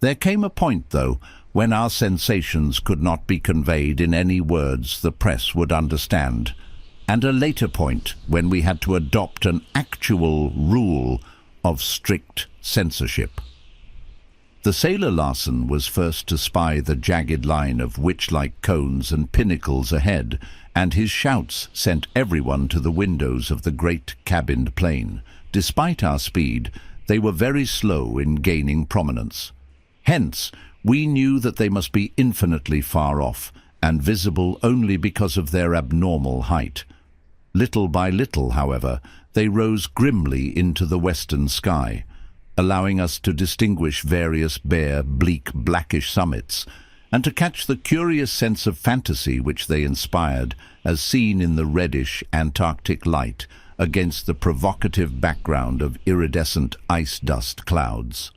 There came a point, though, when our sensations could not be conveyed in any words the press would understand, and a later point when we had to adopt an actual rule of strict censorship. The sailor Larsen was first to spy the jagged line of witch-like cones and pinnacles ahead, and his shouts sent everyone to the windows of the great cabined plane. Despite our speed, they were very slow in gaining prominence. Hence, we knew that they must be infinitely far off, and visible only because of their abnormal height. Little by little, however, they rose grimly into the western sky, allowing us to distinguish various bare, bleak, blackish summits, and to catch the curious sense of fantasy which they inspired, as seen in the reddish Antarctic light against the provocative background of iridescent ice dust clouds.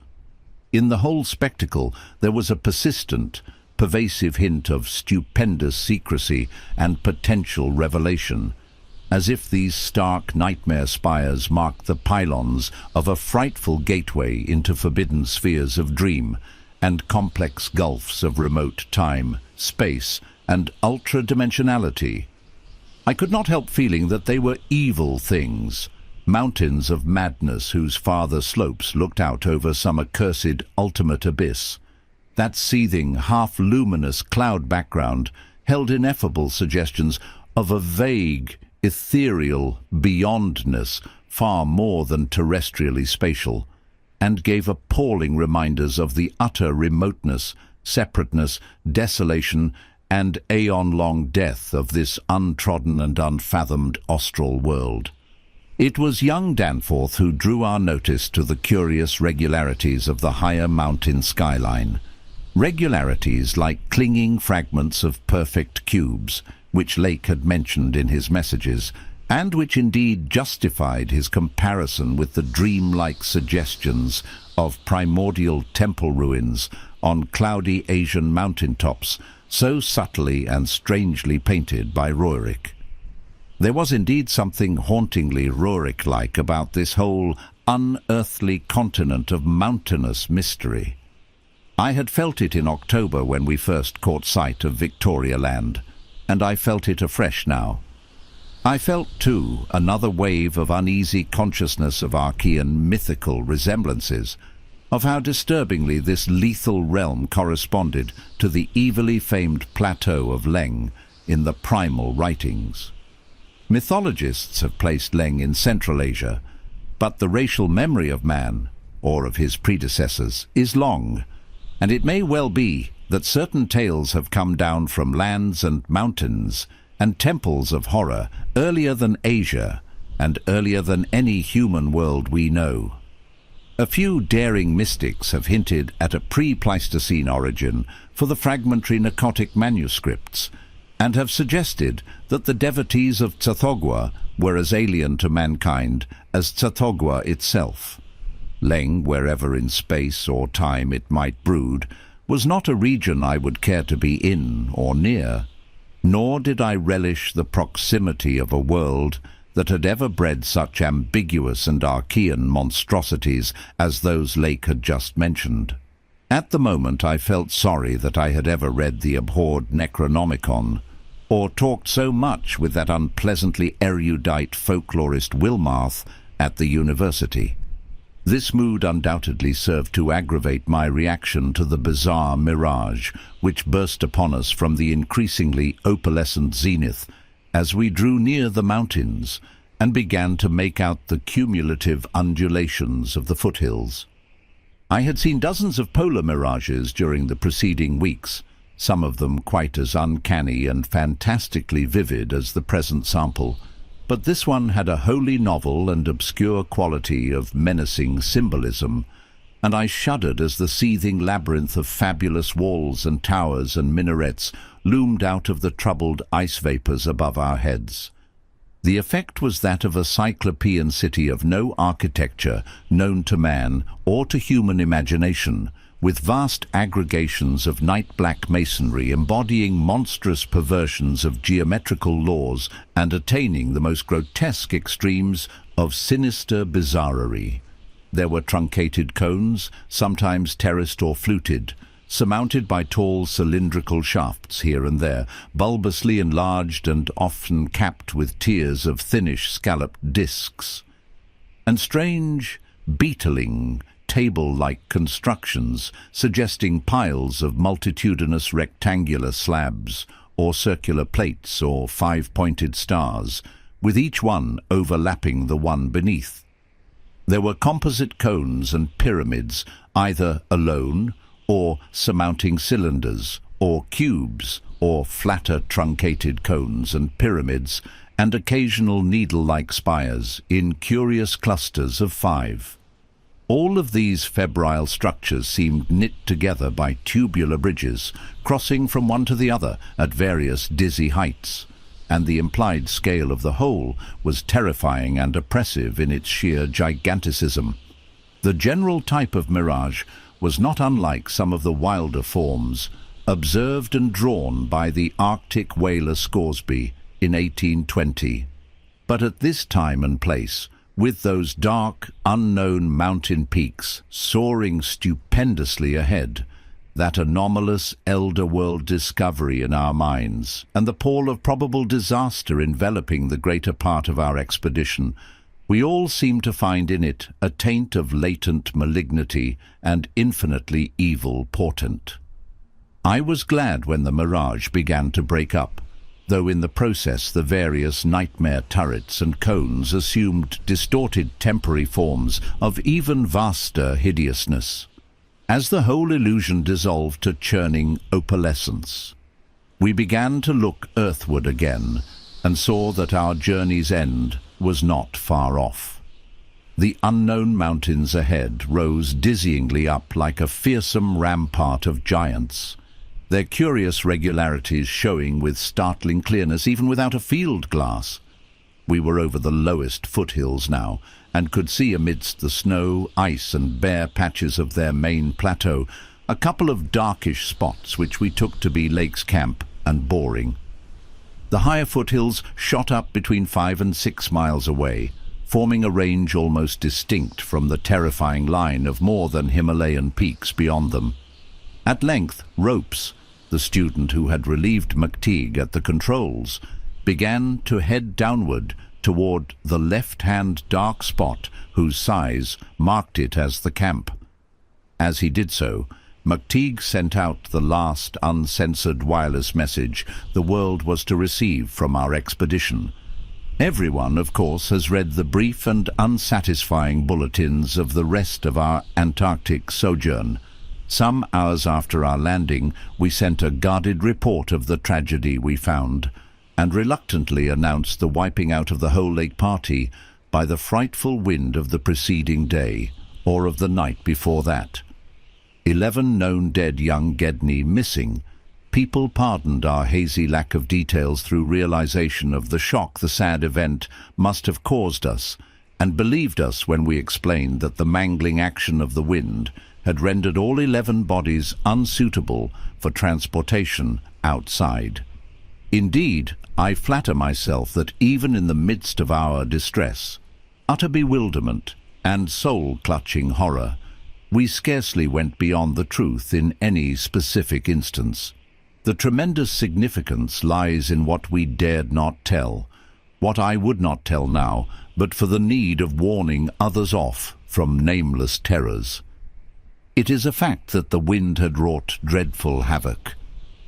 In the whole spectacle there was a persistent, pervasive hint of stupendous secrecy and potential revelation, as if these stark nightmare spires marked the pylons of a frightful gateway into forbidden spheres of dream and complex gulfs of remote time, space, and ultra-dimensionality. I could not help feeling that they were evil things, mountains of madness whose farther slopes looked out over some accursed ultimate abyss. That seething, half-luminous cloud background held ineffable suggestions of a vague, ethereal beyondness far more than terrestrially spatial, and gave appalling reminders of the utter remoteness, separateness, desolation, and aeon-long death of this untrodden and unfathomed austral world. It was young Danforth who drew our notice to the curious regularities of the higher mountain skyline. Regularities like clinging fragments of perfect cubes, which Lake had mentioned in his messages, and which indeed justified his comparison with the dreamlike suggestions of primordial temple ruins on cloudy Asian mountaintops, so subtly and strangely painted by Roerich. There was indeed something hauntingly Roerich-like about this whole unearthly continent of mountainous mystery. I had felt it in October when we first caught sight of Victoria Land, and I felt it afresh now. I felt, too, another wave of uneasy consciousness of Archean mythical resemblances, of how disturbingly this lethal realm corresponded to the evilly famed plateau of Leng in the primal writings. Mythologists have placed Leng in Central Asia, but the racial memory of man, or of his predecessors, is long, and it may well be that certain tales have come down from lands and mountains and temples of horror earlier than Asia and earlier than any human world we know. A few daring mystics have hinted at a pre-Pleistocene origin for the fragmentary Narcotic manuscripts, and have suggested that the devotees of Tsathoggua were as alien to mankind as Tsathoggua itself. Leng, wherever in space or time it might brood, was not a region I would care to be in or near, nor did I relish the proximity of a world that had ever bred such ambiguous and Archean monstrosities as those Lake had just mentioned. At the moment I felt sorry that I had ever read the abhorred Necronomicon, or talked so much with that unpleasantly erudite folklorist Wilmarth at the university. This mood undoubtedly served to aggravate my reaction to the bizarre mirage which burst upon us from the increasingly opalescent zenith as we drew near the mountains and began to make out the cumulative undulations of the foothills. I had seen dozens of polar mirages during the preceding weeks, some of them quite as uncanny and fantastically vivid as the present sample, but this one had a wholly novel and obscure quality of menacing symbolism, and I shuddered as the seething labyrinth of fabulous walls and towers and minarets loomed out of the troubled ice vapors above our heads. The effect was that of a cyclopean city of no architecture known to man or to human imagination, with vast aggregations of night-black masonry embodying monstrous perversions of geometrical laws and attaining the most grotesque extremes of sinister bizarrerie. There were truncated cones, sometimes terraced or fluted, surmounted by tall cylindrical shafts here and there, bulbously enlarged and often capped with tiers of thinnish scalloped discs, and strange, beetling, table-like constructions suggesting piles of multitudinous rectangular slabs or circular plates or five-pointed stars, with each one overlapping the one beneath. There were composite cones and pyramids, either alone or surmounting cylinders, or cubes, or flatter truncated cones and pyramids, and occasional needle-like spires in curious clusters of 5. All of these febrile structures seemed knit together by tubular bridges, crossing from one to the other at various dizzy heights, and the implied scale of the whole was terrifying and oppressive in its sheer giganticism. The general type of mirage was not unlike some of the wilder forms observed and drawn by the Arctic whaler Scoresby in 1820. But at this time and place, with those dark, unknown mountain peaks soaring stupendously ahead, that anomalous elder world discovery in our minds, and the pall of probable disaster enveloping the greater part of our expedition, we all seemed to find in it a taint of latent malignity and infinitely evil portent. I was glad when the mirage began to break up, though in the process the various nightmare turrets and cones assumed distorted temporary forms of even vaster hideousness, as the whole illusion dissolved to churning opalescence. We began to look earthward again, and saw that our journey's end was not far off. The unknown mountains ahead rose dizzyingly up like a fearsome rampart of giants, their curious regularities showing with startling clearness even without a field glass. We were over the lowest foothills now, and could see amidst the snow, ice and bare patches of their main plateau a couple of darkish spots which we took to be Lake's Camp and Boring. The higher foothills shot up between 5 and 6 miles away, forming a range almost distinct from the terrifying line of more than Himalayan peaks beyond them. At length, Ropes, the student who had relieved McTeague at the controls, began to head downward toward the left-hand dark spot whose size marked it as the camp. As he did so, McTeague sent out the last uncensored wireless message the world was to receive from our expedition. Everyone, of course, has read the brief and unsatisfying bulletins of the rest of our Antarctic sojourn. Some hours after our landing, we sent a guarded report of the tragedy we found, and reluctantly announced the wiping out of the whole lake party by the frightful wind of the preceding day, or of the night before that. 11 known dead young Gedney missing. People pardoned our hazy lack of details through realization of the shock the sad event must have caused us, and believed us when we explained that the mangling action of the wind had rendered all 11 bodies unsuitable for transportation outside. Indeed, I flatter myself that even in the midst of our distress, utter bewilderment, and soul-clutching horror, we scarcely went beyond the truth in any specific instance. The tremendous significance lies in what we dared not tell, what I would not tell now, but for the need of warning others off from nameless terrors. It is a fact that the wind had wrought dreadful havoc.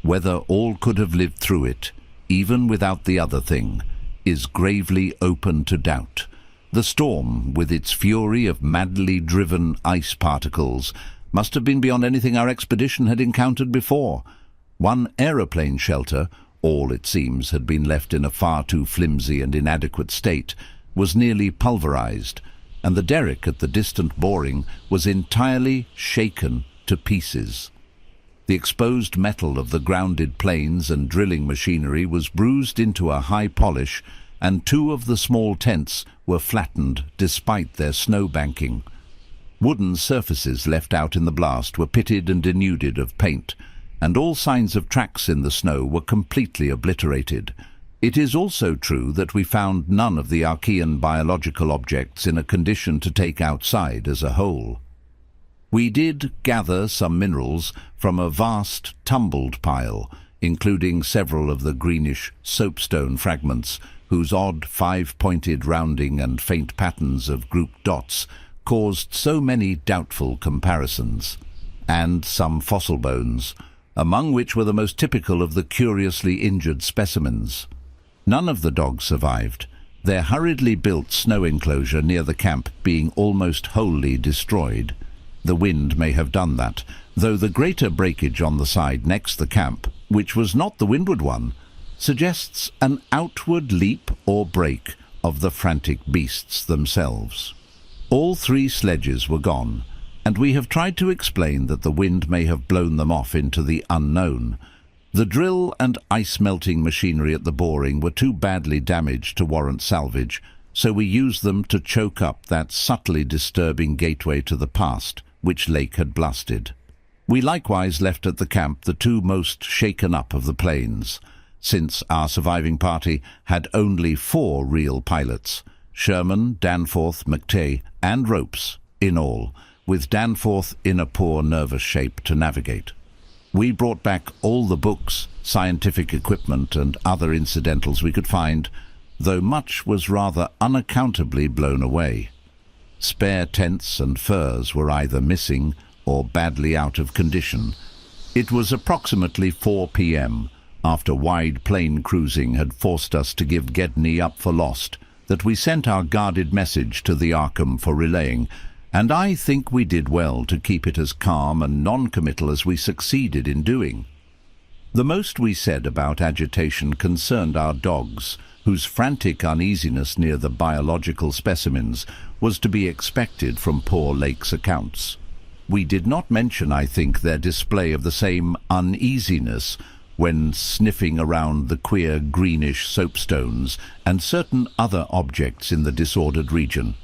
Whether all could have lived through it, even without the other thing, is gravely open to doubt. The storm, with its fury of madly driven ice particles, must have been beyond anything our expedition had encountered before. One aeroplane shelter, all it seems had been left in a far too flimsy and inadequate state, was nearly pulverized, and the derrick at the distant Boring was entirely shaken to pieces. The exposed metal of the grounded planes and drilling machinery was bruised into a high polish, and 2 of the small tents were flattened despite their snow banking. Wooden surfaces left out in the blast were pitted and denuded of paint, and all signs of tracks in the snow were completely obliterated. It is also true that we found none of the Archean biological objects in a condition to take outside as a whole. We did gather some minerals from a vast tumbled pile, including several of the greenish soapstone fragments, whose odd five-pointed rounding and faint patterns of grouped dots caused so many doubtful comparisons, and some fossil bones, among which were the most typical of the curiously injured specimens. None of the dogs survived, their hurriedly built snow enclosure near the camp being almost wholly destroyed. The wind may have done that, though the greater breakage on the side next the camp, which was not the windward one, suggests an outward leap or break of the frantic beasts themselves. All three sledges were gone, and we have tried to explain that the wind may have blown them off into the unknown. The drill and ice-melting machinery at the boring were too badly damaged to warrant salvage, so we used them to choke up that subtly disturbing gateway to the past, which Lake had blasted. We likewise left at the camp the two most shaken up of the planes, since our surviving party had only 4 real pilots, Sherman, Danforth, McTay, and Ropes in all, with Danforth in a poor nervous shape to navigate. We brought back all the books, scientific equipment, and other incidentals we could find, though much was rather unaccountably blown away. Spare tents and furs were either missing or badly out of condition. It was approximately 4 p.m., after wide plain cruising had forced us to give Gedney up for lost, that we sent our guarded message to the Arkham for relaying, and I think we did well to keep it as calm and non-committal as we succeeded in doing. The most we said about agitation concerned our dogs, whose frantic uneasiness near the biological specimens was to be expected from poor Lake's accounts. We did not mention, I think, their display of the same uneasiness when sniffing around the queer greenish soapstones and certain other objects in the disordered region.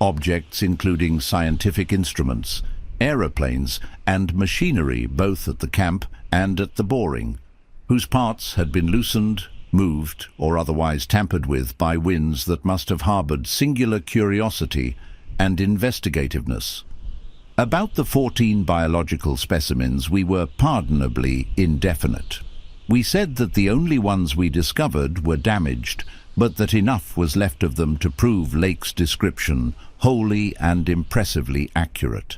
Objects including scientific instruments, aeroplanes, and machinery both at the camp and at the boring, whose parts had been loosened, moved, or otherwise tampered with by winds that must have harbored singular curiosity and investigativeness. About the 14 biological specimens we were pardonably indefinite. We said that the only ones we discovered were damaged, but that enough was left of them to prove Lake's description wholly and impressively accurate.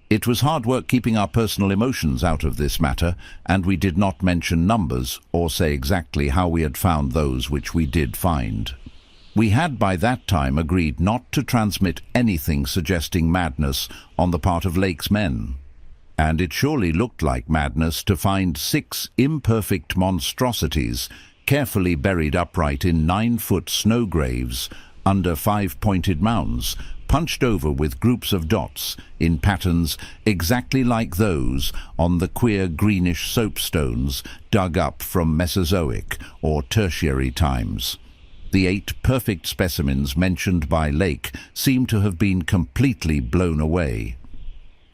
It was hard work keeping our personal emotions out of this matter, and we did not mention numbers or say exactly how we had found those which we did find. We had by that time agreed not to transmit anything suggesting madness on the part of Lake's men, and it surely looked like madness to find 6 imperfect monstrosities carefully buried upright in 9-foot snow graves under 5-pointed mounds, punched over with groups of dots in patterns exactly like those on the queer greenish soapstones dug up from Mesozoic or Tertiary times. The 8 perfect specimens mentioned by Lake seemed to have been completely blown away.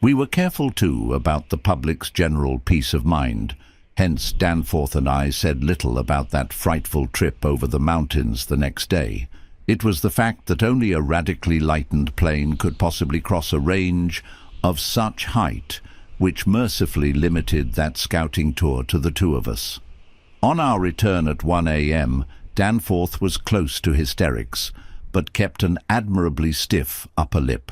We were careful, too, about the public's general peace of mind. Hence Danforth and I said little about that frightful trip over the mountains the next day. It was the fact that only a radically lightened plane could possibly cross a range of such height which mercifully limited that scouting tour to the 2 of us. On our return at 1 a.m., Danforth was close to hysterics, but kept an admirably stiff upper lip.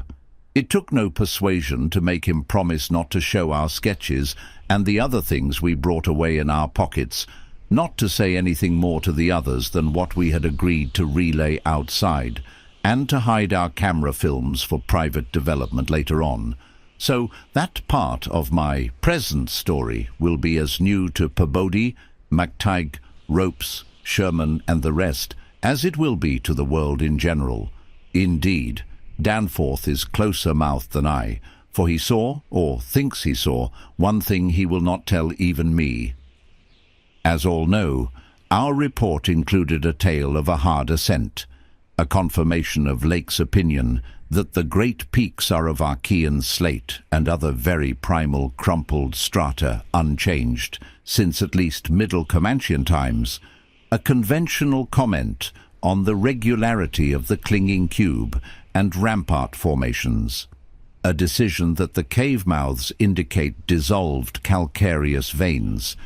It took no persuasion to make him promise not to show our sketches and the other things we brought away in our pockets, not to say anything more to the others than what we had agreed to relay outside, and to hide our camera films for private development later on. So that part of my present story will be as new to Peabody, McTighe, Ropes, Sherman, and the rest as it will be to the world in general. Indeed, Danforth is closer-mouthed than I, for he saw, or thinks he saw, one thing he will not tell even me. As all know, our report included a tale of a hard ascent, a confirmation of Lake's opinion that the great peaks are of Archean slate and other very primal crumpled strata unchanged since at least Middle Comanchean times, a conventional comment on the regularity of the clinging cube and rampart formations. a decision that the cave mouths indicate dissolved calcareous veins,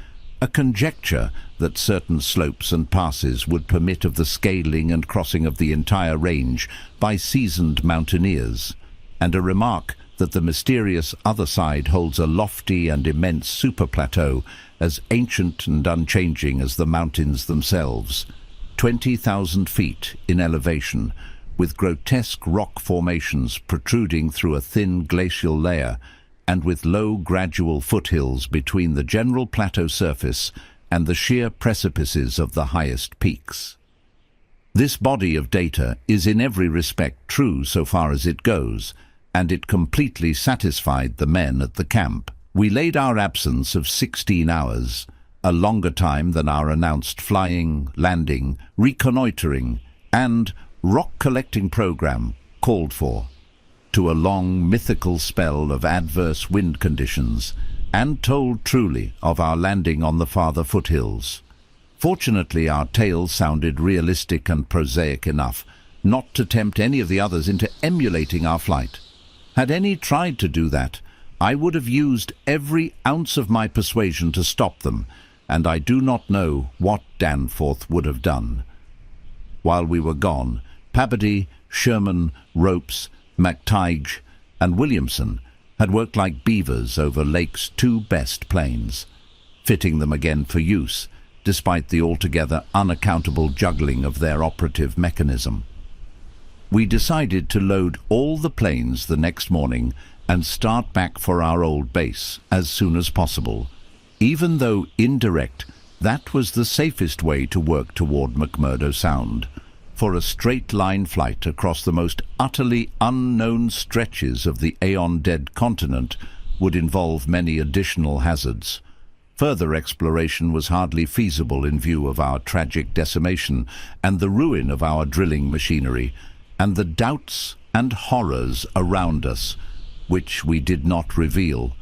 a conjecture that certain slopes and passes would permit of the scaling and crossing of the entire range by seasoned mountaineers, and a remark that the mysterious other side holds a lofty and immense superplateau as ancient and unchanging as the mountains themselves, 20,000 feet in elevation, with grotesque rock formations protruding through a thin glacial layer and with low gradual foothills between the general plateau surface and the sheer precipices of the highest peaks. This body of data is in every respect true so far as it goes, and it completely satisfied the men at the camp. We laid our absence of 16 hours, a longer time than our announced flying, landing, reconnoitering, and rock-collecting program called for, to a long mythical spell of adverse wind conditions, and told truly of our landing on the farther foothills. Fortunately, our tale sounded realistic and prosaic enough not to tempt any of the others into emulating our flight. Had any tried to do that, I would have used every ounce of my persuasion to stop them, and I do not know what Danforth would have done. While we were gone, Pabodie, Sherman, Ropes, MacTague, and Williamson had worked like beavers over Lake's two best planes, fitting them again for use, despite the altogether unaccountable juggling of their operative mechanism. We decided to load all the planes the next morning and start back for our old base as soon as possible. Even though indirect, that was the safest way to work toward McMurdo Sound, for a straight-line flight across the most utterly unknown stretches of the aeon-dead continent would involve many additional hazards. Further exploration was hardly feasible in view of our tragic decimation and the ruin of our drilling machinery, and the doubts and horrors around us, which we did not reveal,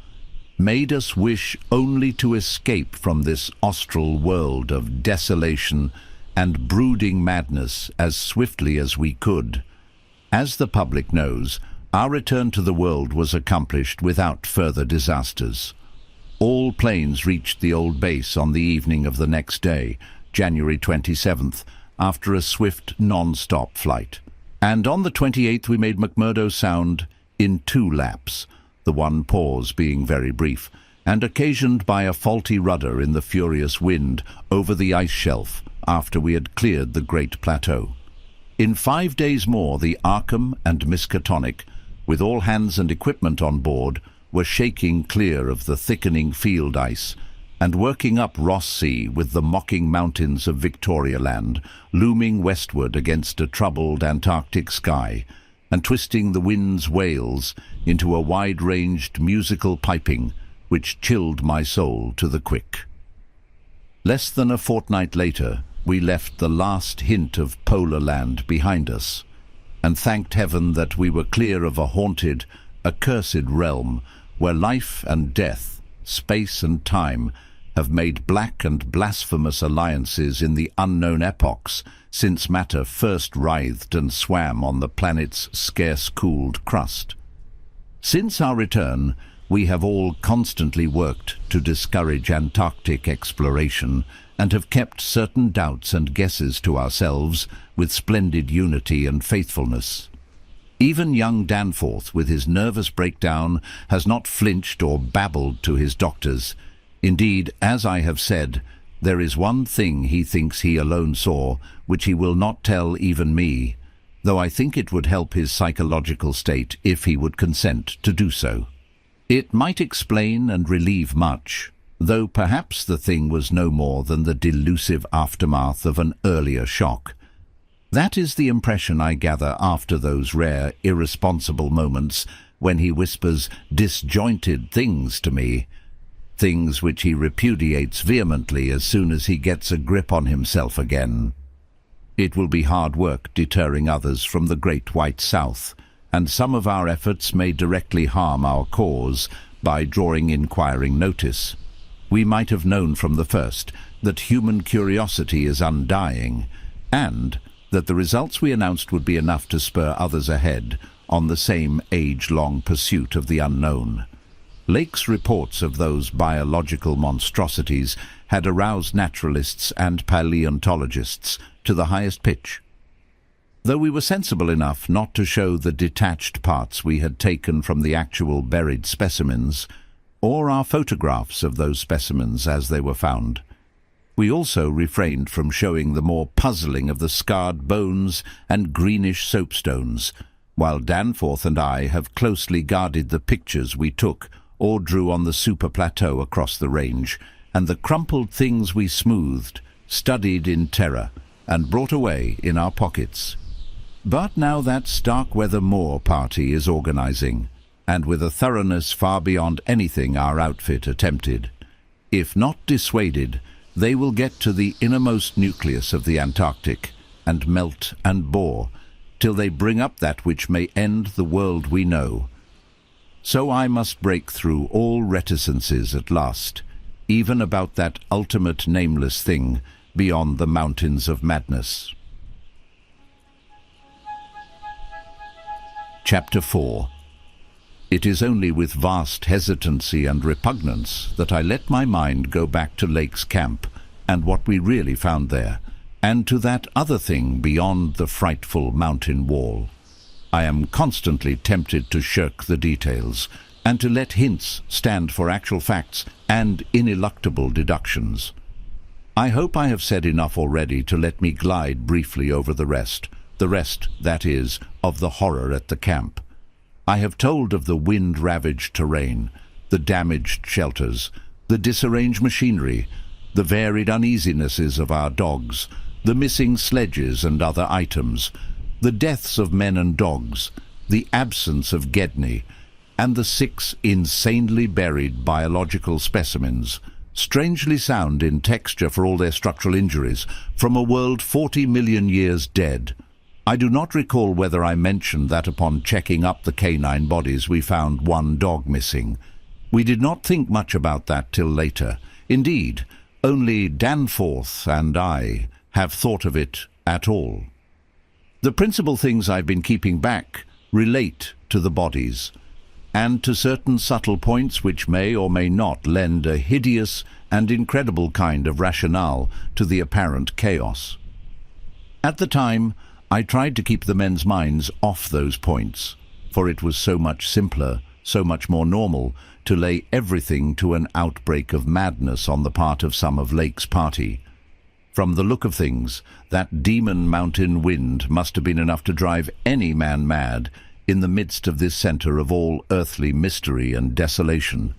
made us wish only to escape from this austral world of desolation and brooding madness as swiftly as we could. As the public knows, our return to the world was accomplished without further disasters. All planes reached the old base on the evening of the next day, January 27th, after a swift non-stop flight. And on the 28th we made McMurdo Sound in 2 laps, the one pause being very brief, and occasioned by a faulty rudder in the furious wind over the ice shelf after we had cleared the Great Plateau. In 5 days more the Arkham and Miskatonic, with all hands and equipment on board, were shaking clear of the thickening field ice and working up Ross Sea with the mocking mountains of Victoria Land looming westward against a troubled Antarctic sky and twisting the wind's wails into a wide-ranged musical piping which chilled my soul to the quick. Less than a fortnight later, we left the last hint of polar land behind us, and thanked heaven that we were clear of a haunted, accursed realm where life and death, space and time have made black and blasphemous alliances in the unknown epochs since matter first writhed and swam on the planet's scarce-cooled crust. Since our return, we have all constantly worked to discourage Antarctic exploration and have kept certain doubts and guesses to ourselves with splendid unity and faithfulness. Even young Danforth, with his nervous breakdown, has not flinched or babbled to his doctors. Indeed, as I have said, there is one thing he thinks he alone saw, which he will not tell even me, though I think it would help his psychological state if he would consent to do so. It might explain and relieve much, though perhaps the thing was no more than the delusive aftermath of an earlier shock. That is the impression I gather after those rare, irresponsible moments when he whispers disjointed things to me, things which he repudiates vehemently as soon as he gets a grip on himself again. It will be hard work deterring others from the Great White South, and some of our efforts may directly harm our cause by drawing inquiring notice. We might have known from the first that human curiosity is undying, and that the results we announced would be enough to spur others ahead on the same age-long pursuit of the unknown. Lake's reports of those biological monstrosities had aroused naturalists and paleontologists to the highest pitch. Though we were sensible enough not to show the detached parts we had taken from the actual buried specimens, or our photographs of those specimens as they were found, we also refrained from showing the more puzzling of the scarred bones and greenish soapstones, while Danforth and I have closely guarded the pictures we took or drew on the super plateau across the range, and the crumpled things we smoothed, studied in terror, and brought away in our pockets. But now that Starkweather Moor party is organizing, and with a thoroughness far beyond anything our outfit attempted. If not dissuaded, they will get to the innermost nucleus of the Antarctic, and melt and bore, till they bring up that which may end the world we know. So I must break through all reticences at last, even about that ultimate nameless thing beyond the mountains of madness. Chapter 4. It is only with vast hesitancy and repugnance that I let my mind go back to Lake's camp and what we really found there, and to that other thing beyond the frightful mountain wall. I am constantly tempted to shirk the details, and to let hints stand for actual facts and ineluctable deductions. I hope I have said enough already to let me glide briefly over the rest, that is, of the horror at the camp. I have told of the wind-ravaged terrain, the damaged shelters, the disarranged machinery, the varied uneasinesses of our dogs, the missing sledges and other items, the deaths of men and dogs, the absence of Gedney, and the 6 insanely buried biological specimens, strangely sound in texture for all their structural injuries, from a world 40 million years dead. I do not recall whether I mentioned that upon checking up the canine bodies we found 1 dog missing. We did not think much about that till later. Indeed, only Danforth and I have thought of it at all. The principal things I've been keeping back relate to the bodies, and to certain subtle points which may or may not lend a hideous and incredible kind of rationale to the apparent chaos. At the time, I tried to keep the men's minds off those points, for it was so much simpler, so much more normal, to lay everything to an outbreak of madness on the part of some of Lake's party. From the look of things, that demon mountain wind must have been enough to drive any man mad in the midst of this center of all earthly mystery and desolation.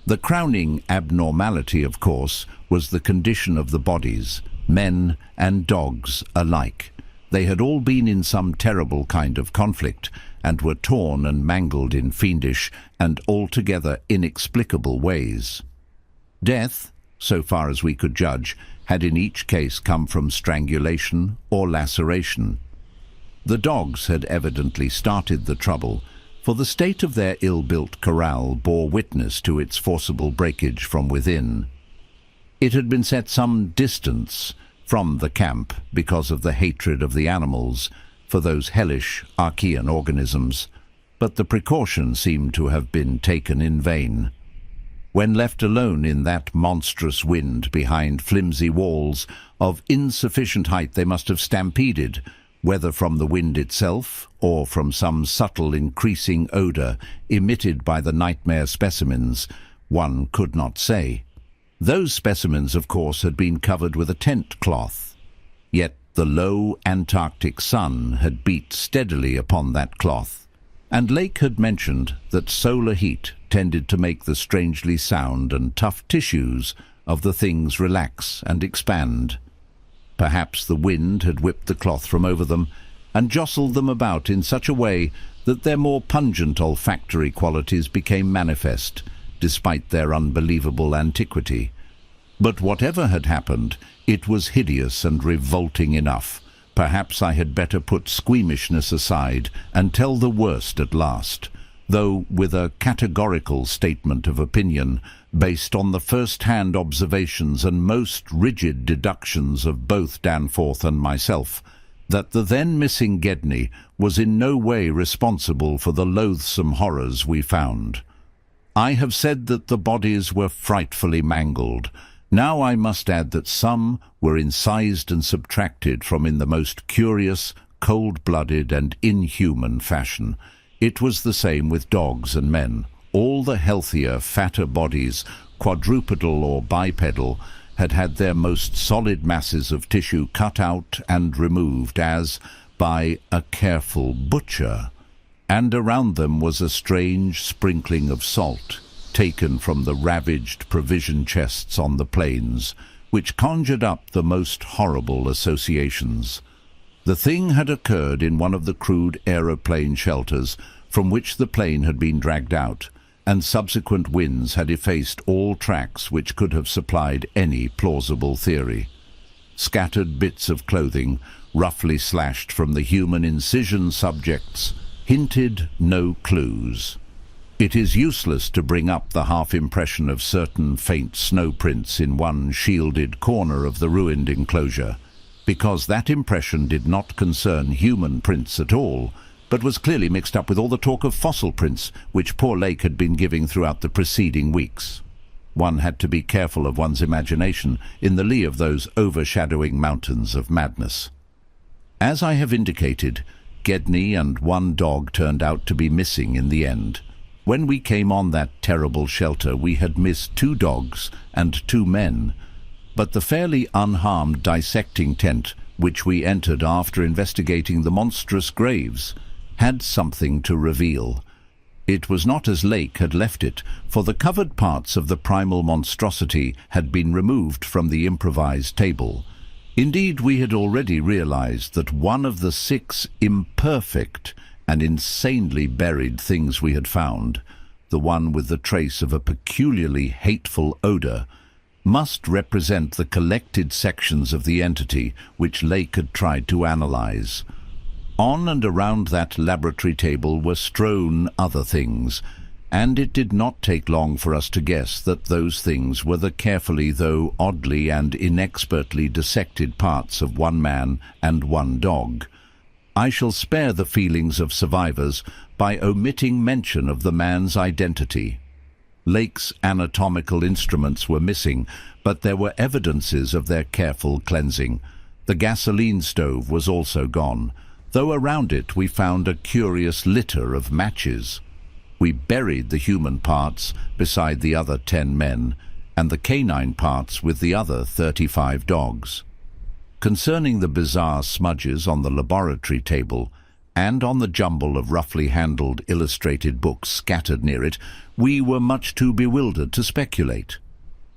The crowning abnormality, of course, was the condition of the bodies, men and dogs alike. They had all been in some terrible kind of conflict, and were torn and mangled in fiendish and altogether inexplicable ways. Death, so far as we could judge, had in each case come from strangulation or laceration. The dogs had evidently started the trouble, for the state of their ill-built corral bore witness to its forcible breakage from within. It had been set some distance from the camp because of the hatred of the animals for those hellish Archean organisms, but the precaution seemed to have been taken in vain. When left alone in that monstrous wind behind flimsy walls of insufficient height, they must have stampeded, whether from the wind itself or from some subtle increasing odor emitted by the nightmare specimens, one could not say. Those specimens, of course, had been covered with a tent cloth, yet the low Antarctic sun had beat steadily upon that cloth, and Lake had mentioned that solar heat tended to make the strangely sound and tough tissues of the things relax and expand. Perhaps the wind had whipped the cloth from over them and jostled them about in such a way that their more pungent olfactory qualities became manifest, despite their unbelievable antiquity. But whatever had happened, it was hideous and revolting enough. Perhaps I had better put squeamishness aside and tell the worst at last, though with a categorical statement of opinion based on the first-hand observations and most rigid deductions of both Danforth and myself, that the then missing Gedney was in no way responsible for the loathsome horrors we found. I have said that the bodies were frightfully mangled. Now I must add that some were incised and subtracted from in the most curious, cold-blooded and inhuman fashion. It was the same with dogs and men. All the healthier, fatter bodies, quadrupedal or bipedal, had had their most solid masses of tissue cut out and removed as by a careful butcher, and around them was a strange sprinkling of salt, taken from the ravaged provision chests on the plains, which conjured up the most horrible associations. The thing had occurred in one of the crude aeroplane shelters from which the plane had been dragged out, and subsequent winds had effaced all tracks which could have supplied any plausible theory. Scattered bits of clothing, roughly slashed from the human incision subjects, hinted no clues. It is useless to bring up the half-impression of certain faint snow prints in one shielded corner of the ruined enclosure, because that impression did not concern human prints at all, but was clearly mixed up with all the talk of fossil prints which poor Lake had been giving throughout the preceding weeks. One had to be careful of one's imagination in the lee of those overshadowing mountains of madness. As I have indicated, Gedney and one dog turned out to be missing in the end. When we came on that terrible shelter, we had missed 2 dogs and 2 men, but the fairly unharmed dissecting tent, which we entered after investigating the monstrous graves, had something to reveal. It was not as Lake had left it, for the covered parts of the primal monstrosity had been removed from the improvised table. Indeed, we had already realized that one of the 6 imperfect and insanely buried things we had found, the one with the trace of a peculiarly hateful odor, must represent the collected sections of the entity which Lake had tried to analyze. On and around that laboratory table were strewn other things, and it did not take long for us to guess that those things were the carefully, though oddly and inexpertly dissected parts of one man and one dog. I shall spare the feelings of survivors by omitting mention of the man's identity. Lake's anatomical instruments were missing, but there were evidences of their careful cleansing. The gasoline stove was also gone, though around it we found a curious litter of matches. We buried the human parts beside the other 10 men, and the canine parts with the other 35 dogs. Concerning the bizarre smudges on the laboratory table, and on the jumble of roughly handled illustrated books scattered near it, we were much too bewildered to speculate.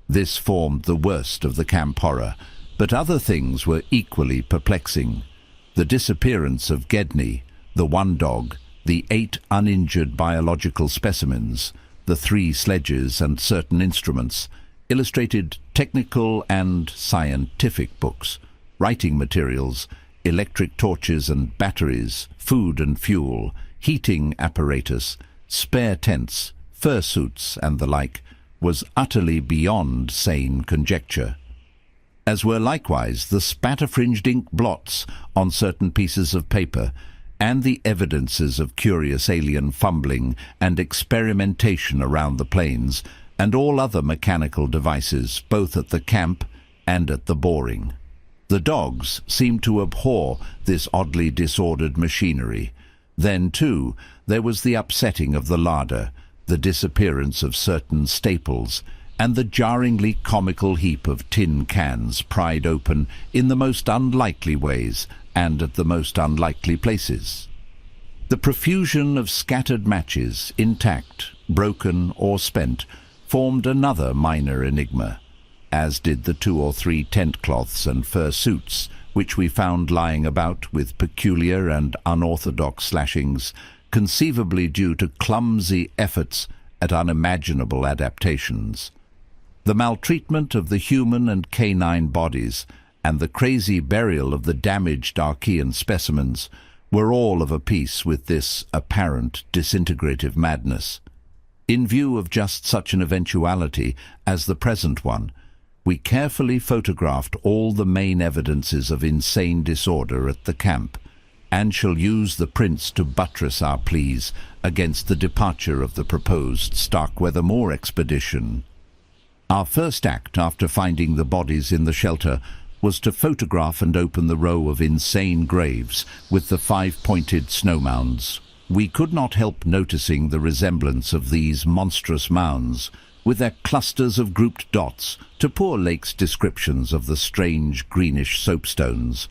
This formed the worst of the camp horror, but other things were equally perplexing. The disappearance of Gedney, the one dog, the 8 uninjured biological specimens, the 3 sledges and certain instruments, illustrated technical and scientific books, writing materials, electric torches and batteries, food and fuel, heating apparatus, spare tents, fursuits and the like, was utterly beyond sane conjecture, as were likewise the spatter-fringed ink blots on certain pieces of paper, and the evidences of curious alien fumbling and experimentation around the plains, and all other mechanical devices, both at the camp and at the boring. The dogs seemed to abhor this oddly disordered machinery. Then, too, there was the upsetting of the larder, the disappearance of certain staples, and the jarringly comical heap of tin cans pried open in the most unlikely ways and at the most unlikely places. The profusion of scattered matches, intact, broken or spent, formed another minor enigma, as did the 2 or 3 tent cloths and fur suits which we found lying about with peculiar and unorthodox slashings, conceivably due to clumsy efforts at unimaginable adaptations. The maltreatment of the human and canine bodies and the crazy burial of the damaged Archean specimens were all of a piece with this apparent disintegrative madness. In view of just such an eventuality as the present one, we carefully photographed all the main evidences of insane disorder at the camp, and shall use the prints to buttress our pleas against the departure of the proposed Starkweather Moor expedition. Our first act after finding the bodies in the shelter was to photograph and open the row of insane graves with the 5-pointed snow mounds. We could not help noticing the resemblance of these monstrous mounds, with their clusters of grouped dots, to poor Lake's descriptions of the strange greenish soapstones.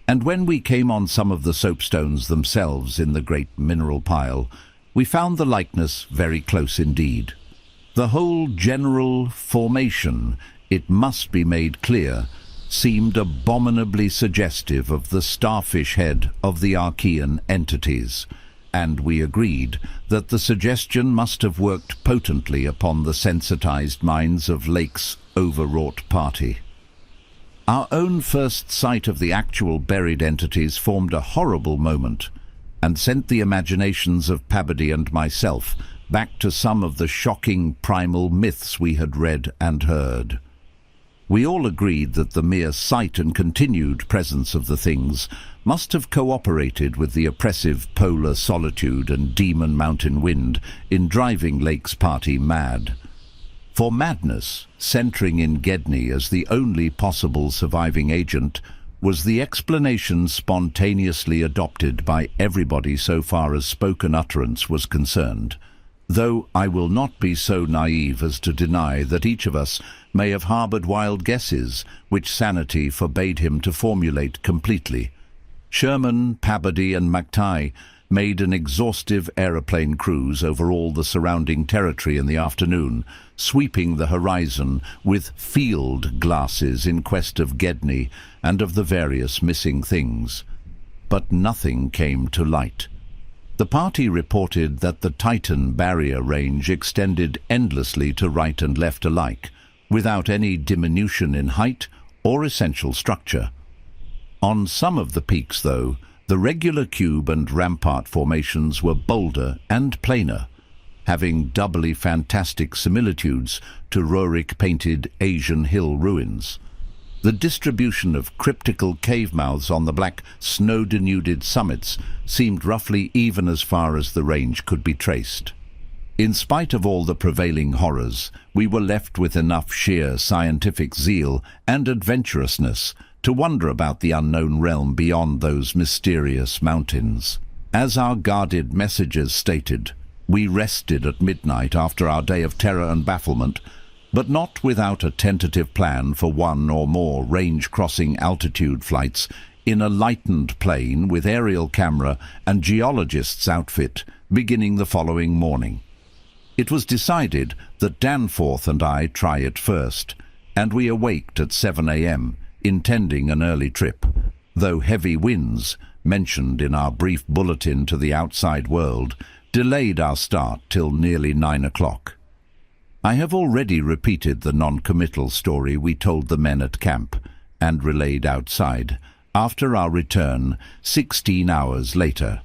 And when we came on some of the soapstones themselves in the great mineral pile, we found the likeness very close indeed. The whole general formation, it must be made clear, seemed abominably suggestive of the starfish head of the Archean entities, and we agreed that the suggestion must have worked potently upon the sensitized minds of Lake's overwrought party. Our own first sight of the actual buried entities formed a horrible moment, and sent the imaginations of Pabody and myself back to some of the shocking primal myths we had read and heard. We all agreed that the mere sight and continued presence of the things must have cooperated with the oppressive polar solitude and demon mountain wind in driving Lake's party mad. For madness, centering in Gedney as the only possible surviving agent, was the explanation spontaneously adopted by everybody so far as spoken utterance was concerned, though I will not be so naive as to deny that each of us may have harbored wild guesses which sanity forbade him to formulate completely. Sherman, Pabody and Mactai made an exhaustive aeroplane cruise over all the surrounding territory in the afternoon, sweeping the horizon with field glasses in quest of Gedney and of the various missing things. But nothing came to light. The party reported that the Titan barrier range extended endlessly to right and left alike, without any diminution in height or essential structure. On some of the peaks, though, the regular cube and rampart formations were bolder and plainer, having doubly fantastic similitudes to Rurik-painted Asian hill ruins. The distribution of cryptical cave mouths on the black, snow-denuded summits seemed roughly even as far as the range could be traced. In spite of all the prevailing horrors, we were left with enough sheer scientific zeal and adventurousness to wonder about the unknown realm beyond those mysterious mountains. As our guarded messages stated, we rested at midnight after our day of terror and bafflement, but not without a tentative plan for one or more range-crossing altitude flights in a lightened plane with aerial camera and geologist's outfit beginning the following morning. It was decided that Danforth and I try it first, and we awaked at 7 a.m., intending an early trip, though heavy winds, mentioned in our brief bulletin to the outside world, delayed our start till nearly 9 o'clock. I have already repeated the non-committal story we told the men at camp, and relayed outside, after our return 16 hours later.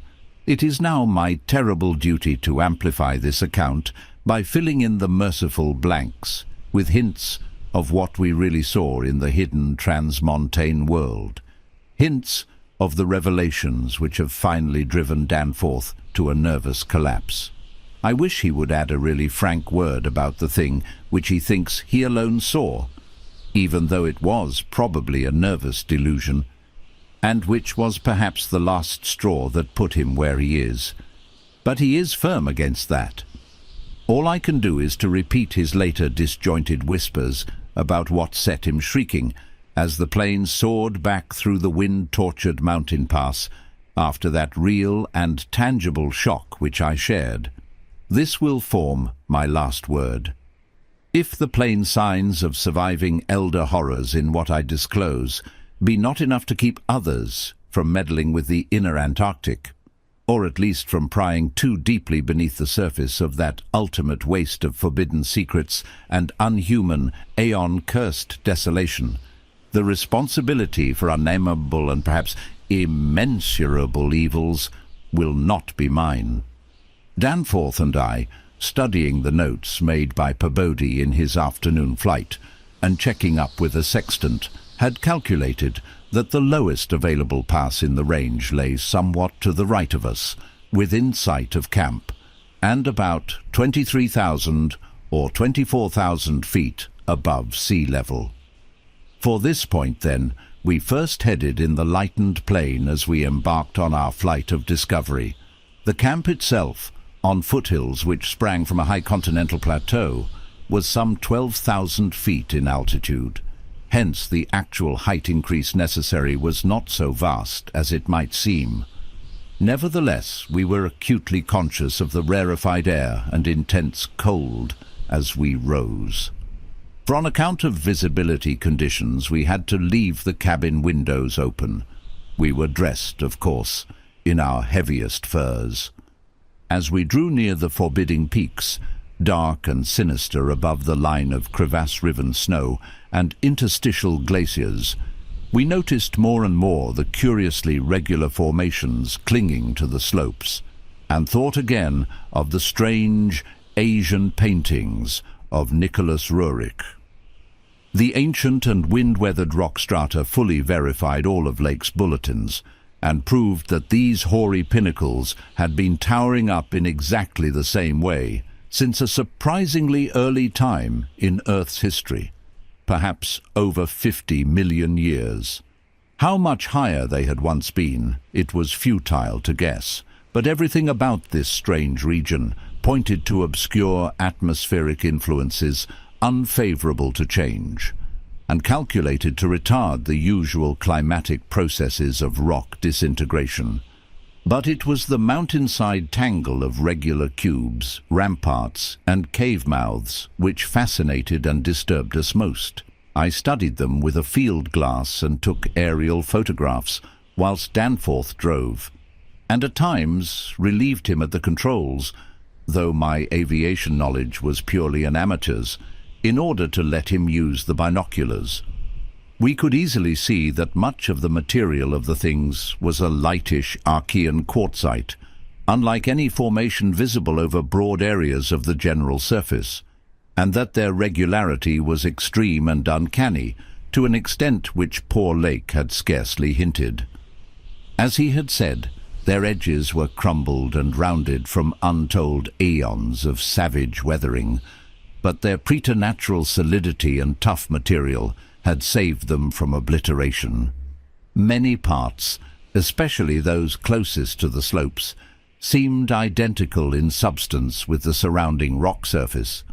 It is now my terrible duty to amplify this account by filling in the merciful blanks with hints of what we really saw in the hidden transmontane world, hints of the revelations which have finally driven Danforth to a nervous collapse. I wish he would add a really frank word about the thing which he thinks he alone saw, even though it was probably a nervous delusion, and which was perhaps the last straw that put him where he is. But he is firm against that. All I can do is to repeat his later disjointed whispers about what set him shrieking as the plane soared back through the wind-tortured mountain pass after that real and tangible shock which I shared. This will form my last word. If the plain signs of surviving elder horrors in what I disclose be not enough to keep others from meddling with the inner Antarctic, or at least from prying too deeply beneath the surface of that ultimate waste of forbidden secrets and unhuman, aeon-cursed desolation, the responsibility for unnameable and perhaps immensurable evils will not be mine. Danforth and I, studying the notes made by Pabody in his afternoon flight, and checking up with a sextant, had calculated that the lowest available pass in the range lay somewhat to the right of us, within sight of camp, and about 23,000 or 24,000 feet above sea level. For this point, then, we first headed in the lightened plain as we embarked on our flight of discovery. The camp itself, on foothills which sprang from a high continental plateau, was some 12,000 feet in altitude. Hence the actual height increase necessary was not so vast as it might seem. Nevertheless, we were acutely conscious of the rarefied air and intense cold as we rose. For on account of visibility conditions, we had to leave the cabin windows open. We were dressed, of course, in our heaviest furs. As we drew near the forbidding peaks, dark and sinister above the line of crevasse-riven snow and interstitial glaciers, we noticed more and more the curiously regular formations clinging to the slopes, and thought again of the strange Asian paintings of Nicholas Roerich. The ancient and wind-weathered rock strata fully verified all of Lake's bulletins, and proved that these hoary pinnacles had been towering up in exactly the same way since a surprisingly early time in Earth's history, perhaps over 50 million years. How much higher they had once been, it was futile to guess, but everything about this strange region pointed to obscure atmospheric influences unfavorable to change, and calculated to retard the usual climatic processes of rock disintegration. But it was the mountainside tangle of regular cubes, ramparts, and cave mouths which fascinated and disturbed us most. I studied them with a field glass and took aerial photographs whilst Danforth drove, and at times relieved him at the controls, though my aviation knowledge was purely an amateur's, in order to let him use the binoculars. We could easily see that much of the material of the things was a lightish Archean quartzite, unlike any formation visible over broad areas of the general surface, and that their regularity was extreme and uncanny, to an extent which poor Lake had scarcely hinted. As he had said, their edges were crumbled and rounded from untold aeons of savage weathering, but their preternatural solidity and tough material had saved them from obliteration. Many parts, especially those closest to the slopes, seemed identical in substance with the surrounding rock surface.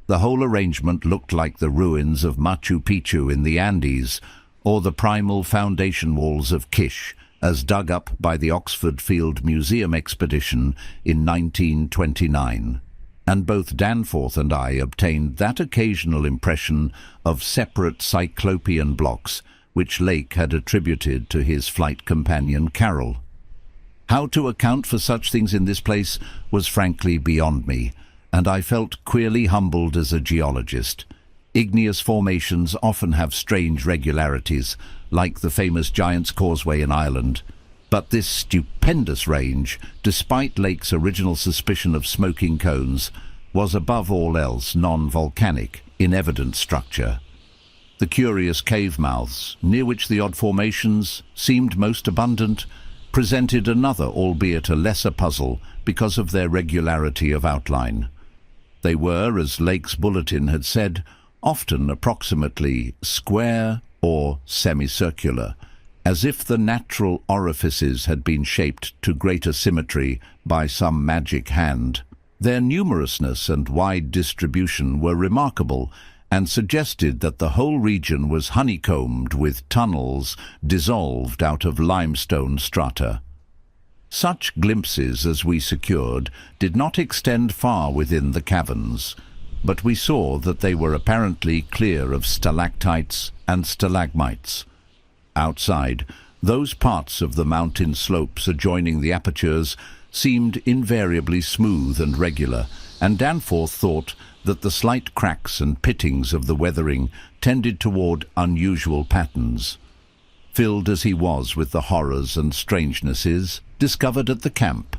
The whole arrangement looked like the ruins of Machu Picchu in the Andes, or the primal foundation walls of Kish, as dug up by the Oxford Field Museum expedition in 1929. And both Danforth and I obtained that occasional impression of separate cyclopean blocks which Lake had attributed to his flight companion Carroll. How to account for such things in this place was frankly beyond me, and I felt queerly humbled as a geologist. Igneous formations often have strange regularities, like the famous Giant's Causeway in Ireland. But this stupendous range, despite Lake's original suspicion of smoking cones, was above all else non-volcanic, in evident structure. The curious cave mouths, near which the odd formations seemed most abundant, presented another, albeit a lesser puzzle, because of their regularity of outline. They were, as Lake's bulletin had said, often approximately square or semicircular, as if the natural orifices had been shaped to greater symmetry by some magic hand. Their numerousness and wide distribution were remarkable, and suggested that the whole region was honeycombed with tunnels dissolved out of limestone strata. Such glimpses as we secured did not extend far within the caverns, but we saw that they were apparently clear of stalactites and stalagmites. Outside, those parts of the mountain slopes adjoining the apertures seemed invariably smooth and regular, and Danforth thought that the slight cracks and pittings of the weathering tended toward unusual patterns. Filled as he was with the horrors and strangenesses discovered at the camp,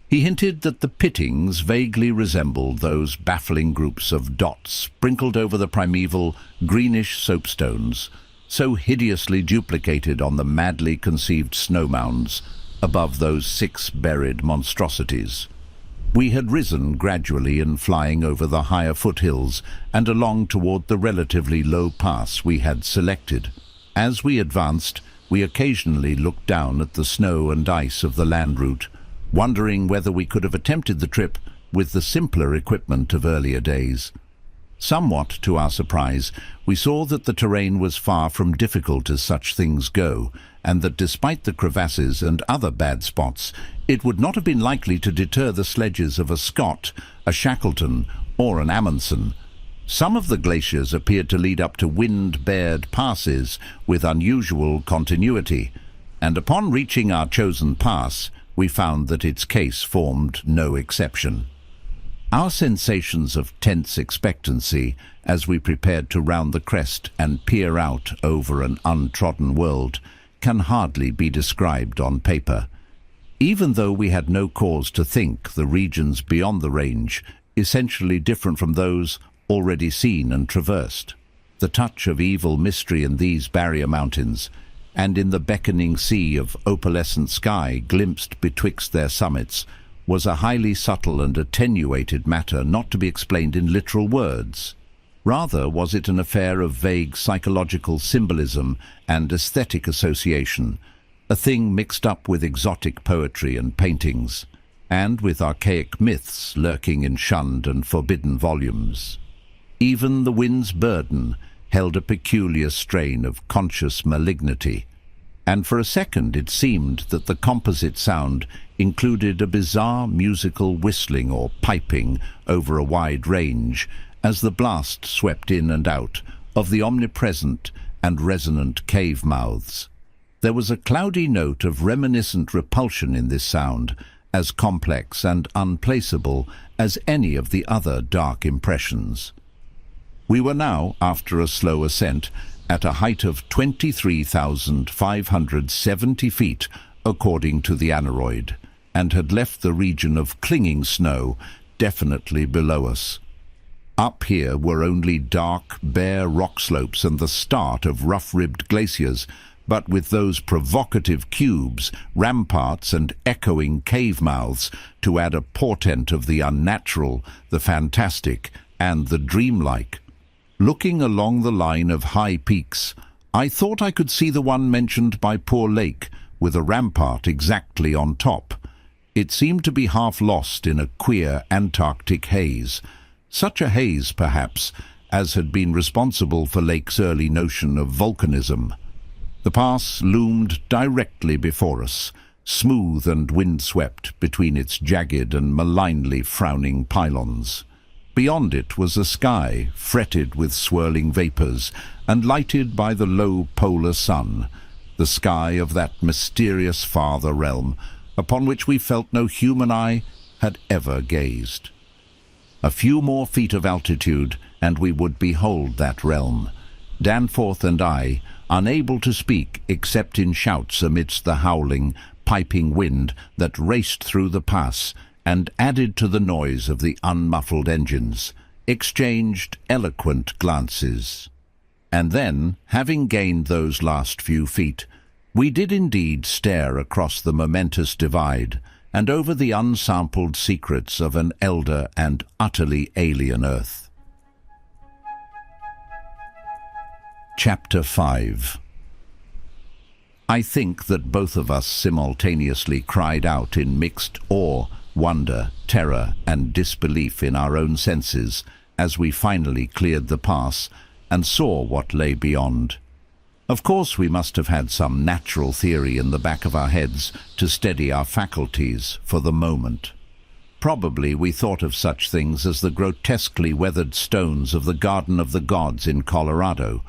He hinted that the pittings vaguely resembled those baffling groups of dots sprinkled over the primeval greenish soapstones, so hideously duplicated on the madly conceived snow mounds above those 6 buried monstrosities. We had risen gradually in flying over the higher foothills and along toward the relatively low pass we had selected. As we advanced, we occasionally looked down at the snow and ice of the land route, wondering whether we could have attempted the trip with the simpler equipment of earlier days. Somewhat to our surprise, we saw that the terrain was far from difficult as such things go, and that despite the crevasses and other bad spots, it would not have been likely to deter the sledges of a Scott, a Shackleton, or an Amundsen. Some of the glaciers appeared to lead up to wind-bared passes with unusual continuity, and upon reaching our chosen pass, we found that its case formed no exception. Our sensations of tense expectancy as we prepared to round the crest and peer out over an untrodden world can hardly be described on paper. Even though we had no cause to think the regions beyond the range essentially different from those already seen and traversed, the touch of evil mystery in these barrier mountains and in the beckoning sea of opalescent sky glimpsed betwixt their summits was a highly subtle and attenuated matter not to be explained in literal words. Rather was it an affair of vague psychological symbolism and aesthetic association, a thing mixed up with exotic poetry and paintings, and with archaic myths lurking in shunned and forbidden volumes. Even the wind's burden held a peculiar strain of conscious malignity, and for a second it seemed that the composite sound included a bizarre musical whistling or piping over a wide range as the blast swept in and out of the omnipresent and resonant cave mouths. There was a cloudy note of reminiscent repulsion in this sound, as complex and unplaceable as any of the other dark impressions. We were now, after a slow ascent, at a height of 23,570 feet, according to the aneroid, and had left the region of clinging snow definitely below us. Up here were only dark, bare rock slopes and the start of rough-ribbed glaciers, but with those provocative cubes, ramparts and echoing cave mouths to add a portent of the unnatural, the fantastic, and the dreamlike. Looking along the line of high peaks, I thought I could see the one mentioned by poor Lake, with a rampart exactly on top. It seemed to be half lost in a queer Antarctic haze, such a haze, perhaps, as had been responsible for Lake's early notion of volcanism. The pass loomed directly before us, smooth and windswept between its jagged and malignly frowning pylons. Beyond it was a sky fretted with swirling vapours and lighted by the low polar sun, the sky of that mysterious farther realm upon which we felt no human eye had ever gazed. A few more feet of altitude and we would behold that realm. Danforth and I, unable to speak except in shouts amidst the howling, piping wind that raced through the pass and added to the noise of the unmuffled engines, exchanged eloquent glances. And then, having gained those last few feet, we did indeed stare across the momentous divide and over the unsampled secrets of an elder and utterly alien Earth. Chapter 5. I think that both of us simultaneously cried out in mixed awe, wonder, terror, and disbelief in our own senses as we finally cleared the pass and saw what lay beyond. Of course we must have had some natural theory in the back of our heads to steady our faculties for the moment. Probably we thought of such things as the grotesquely weathered stones of the Garden of the Gods in Colorado,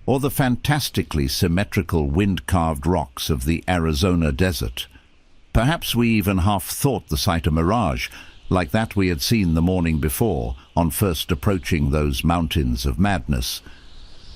or the fantastically symmetrical wind-carved rocks of the Arizona desert. Perhaps we even half thought the sight a mirage, like that we had seen the morning before on first approaching those mountains of madness.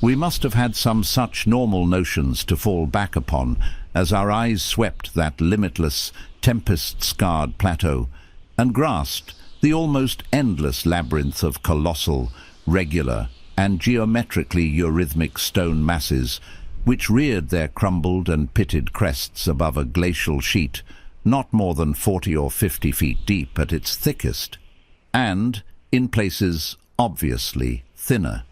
We must have had some such normal notions to fall back upon as our eyes swept that limitless, tempest-scarred plateau and grasped the almost endless labyrinth of colossal, regular, and geometrically eurythmic stone masses which reared their crumbled and pitted crests above a glacial sheet not more than 40 or 50 feet deep at its thickest, and, in places, obviously thinner.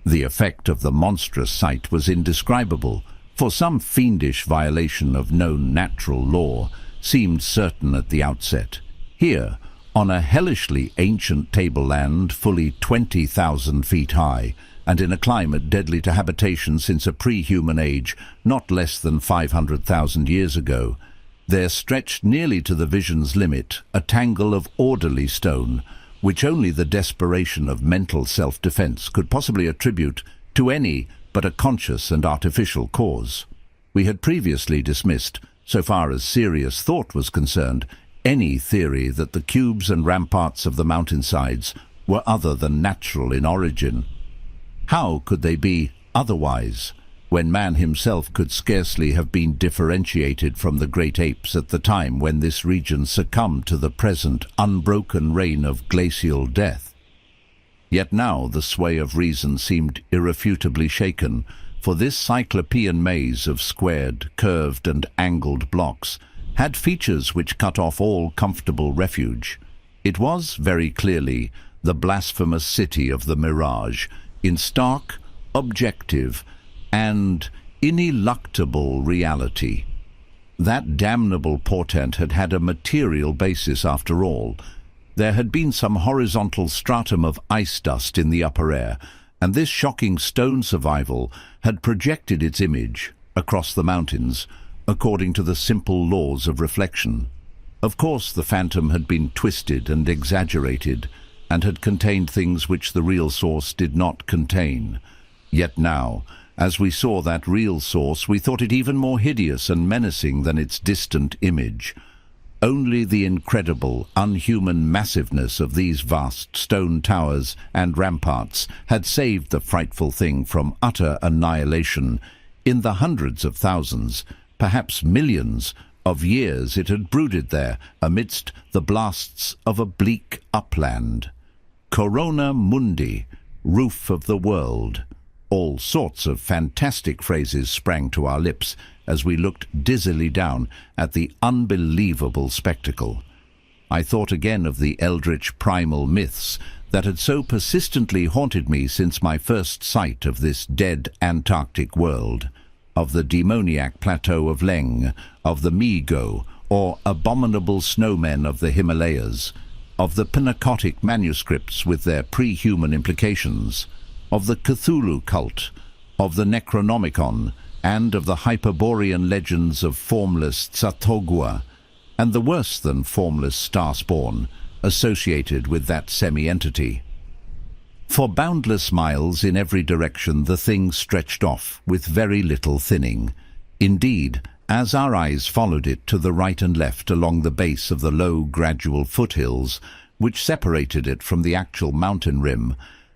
The effect of the monstrous sight was indescribable, for some fiendish violation of known natural law seemed certain at the outset. Here, on a hellishly ancient tableland fully 20,000 feet high, and in a climate deadly to habitation since a pre-human age not less than 500,000 years ago, there stretched nearly to the vision's limit a tangle of orderly stone, which only the desperation of mental self-defense could possibly attribute to any but a conscious and artificial cause. We had previously dismissed, so far as serious thought was concerned, any theory that the cubes and ramparts of the mountainsides were other than natural in origin. How could they be otherwise, when man himself could scarcely have been differentiated from the great apes at the time when this region succumbed to the present unbroken reign of glacial death? Yet now the sway of reason seemed irrefutably shaken, for this cyclopean maze of squared, curved and angled blocks had features which cut off all comfortable refuge. It was, very clearly, the blasphemous city of the mirage, in stark, objective, and ineluctable reality. That damnable portent had had a material basis after all. There had been some horizontal stratum of ice dust in the upper air, and this shocking stone survival had projected its image across the mountains, according to the simple laws of reflection. Of course, the phantom had been twisted and exaggerated, and had contained things which the real source did not contain. Yet now, as we saw that real source, we thought it even more hideous and menacing than its distant image. Only the incredible, unhuman massiveness of these vast stone towers and ramparts had saved the frightful thing from utter annihilation. In the hundreds of thousands, perhaps millions, of years it had brooded there amidst the blasts of a bleak upland. Corona mundi, roof of the world. All sorts of fantastic phrases sprang to our lips as we looked dizzily down at the unbelievable spectacle. I thought again of the eldritch primal myths that had so persistently haunted me since my first sight of this dead Antarctic world, of the demoniac plateau of Leng, of the Mi-go, or abominable snowmen of the Himalayas, of the Pinacotic manuscripts with their pre-human implications, of the Cthulhu cult, of the Necronomicon, and of the Hyperborean legends of formless Tsathoggua, and the worse than formless Starspawn, associated with that semi-entity. For boundless miles in every direction the thing stretched off with very little thinning. Indeed, as our eyes followed it to the right and left along the base of the low, gradual foothills, which separated it from the actual mountain rim,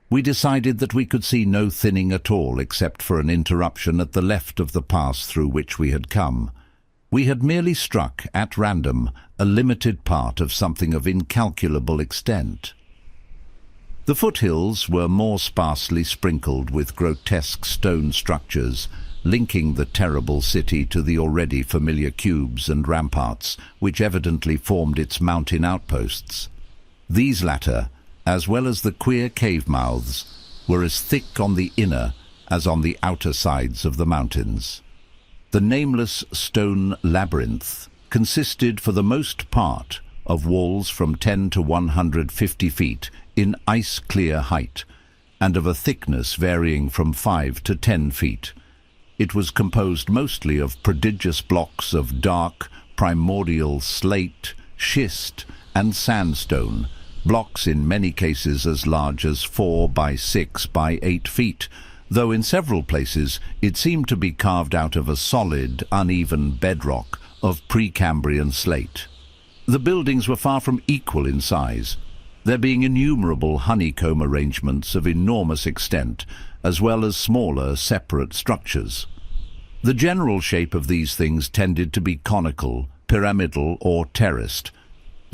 we decided that we could see no thinning at all except for an interruption at the left of the pass through which we had come. We had merely struck, at random, a limited part of something of incalculable extent. The foothills were more sparsely sprinkled with grotesque stone structures, linking the terrible city to the already familiar cubes and ramparts, which evidently formed its mountain outposts. These latter, as well as the queer cave mouths, were as thick on the inner as on the outer sides of the mountains. The nameless stone labyrinth consisted for the most part of walls from 10 to 150 feet in ice-clear height, and of a thickness varying from 5 to 10 feet. It was composed mostly of prodigious blocks of dark, primordial slate, schist, and sandstone, blocks in many cases as large as 4 by 6 by 8 feet, though in several places it seemed to be carved out of a solid, uneven bedrock of Precambrian slate. The buildings were far from equal in size, there being innumerable honeycomb arrangements of enormous extent, as well as smaller, separate structures. The general shape of these things tended to be conical, pyramidal, or terraced.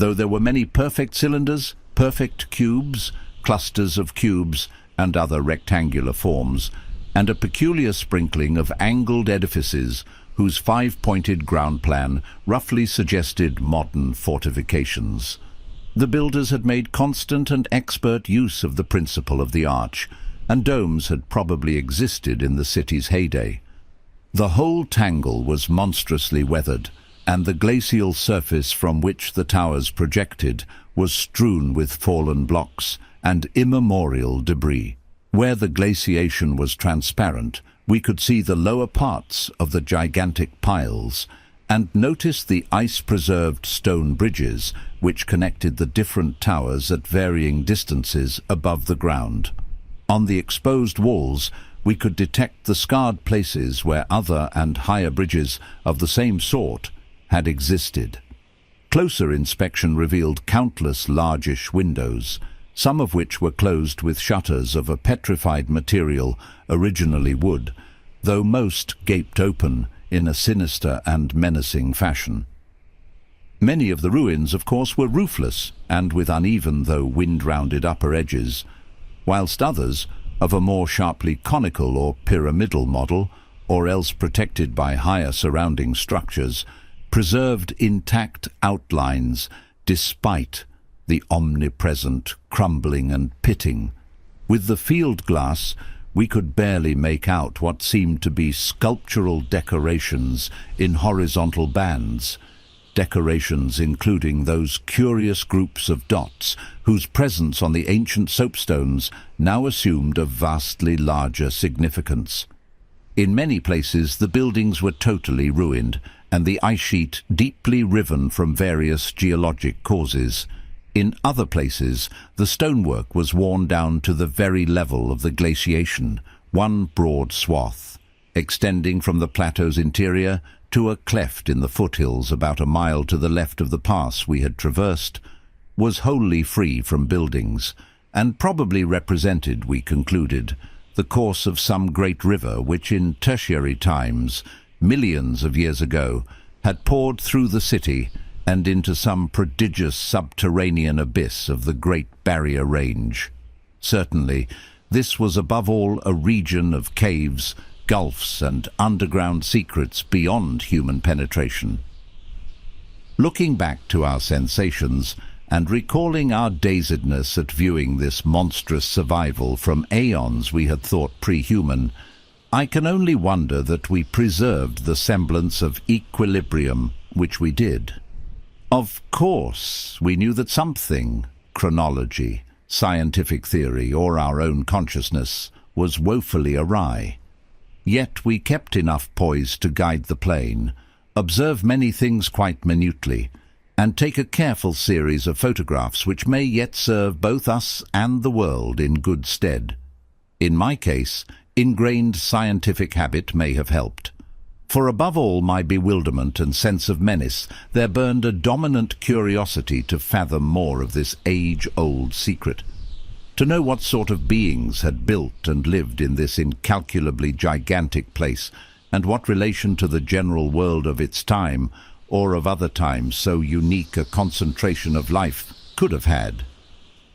though there were many perfect cylinders, perfect cubes, clusters of cubes, and other rectangular forms, and a peculiar sprinkling of angled edifices whose five-pointed ground plan roughly suggested modern fortifications. The builders had made constant and expert use of the principle of the arch, and domes had probably existed in the city's heyday. The whole tangle was monstrously weathered, and the glacial surface from which the towers projected was strewn with fallen blocks and immemorial debris. Where the glaciation was transparent, we could see the lower parts of the gigantic piles and notice the ice-preserved stone bridges which connected the different towers at varying distances above the ground. On the exposed walls, we could detect the scarred places where other and higher bridges of the same sort had existed. Closer inspection revealed countless largish windows, some of which were closed with shutters of a petrified material, originally wood, though most gaped open in a sinister and menacing fashion. Many of the ruins, of course, were roofless and with uneven though wind-rounded upper edges, whilst others, of a more sharply conical or pyramidal model, or else protected by higher surrounding structures, preserved intact outlines despite the omnipresent crumbling and pitting. With the field glass, we could barely make out what seemed to be sculptural decorations in horizontal bands, decorations including those curious groups of dots whose presence on the ancient soapstones now assumed a vastly larger significance. In many places the buildings were totally ruined, and the ice sheet deeply riven from various geologic causes. In other places, the stonework was worn down to the very level of the glaciation, one broad swath, extending from the plateau's interior to a cleft in the foothills about a mile to the left of the pass we had traversed, was wholly free from buildings, and probably represented, we concluded, the course of some great river which in tertiary times, millions of years ago, had poured through the city and into some prodigious subterranean abyss of the Great Barrier Range. Certainly, this was above all a region of caves, gulfs and underground secrets beyond human penetration. Looking back to our sensations and recalling our dazedness at viewing this monstrous survival from aeons we had thought pre-human, I can only wonder that we preserved the semblance of equilibrium which we did. Of course, we knew that something, chronology, scientific theory, or our own consciousness, was woefully awry. Yet we kept enough poise to guide the plane, observe many things quite minutely, and take a careful series of photographs which may yet serve both us and the world in good stead. In my case, ingrained scientific habit may have helped. For above all my bewilderment and sense of menace, there burned a dominant curiosity to fathom more of this age-old secret. To know what sort of beings had built and lived in this incalculably gigantic place, and what relation to the general world of its time, or of other times so unique a concentration of life, could have had.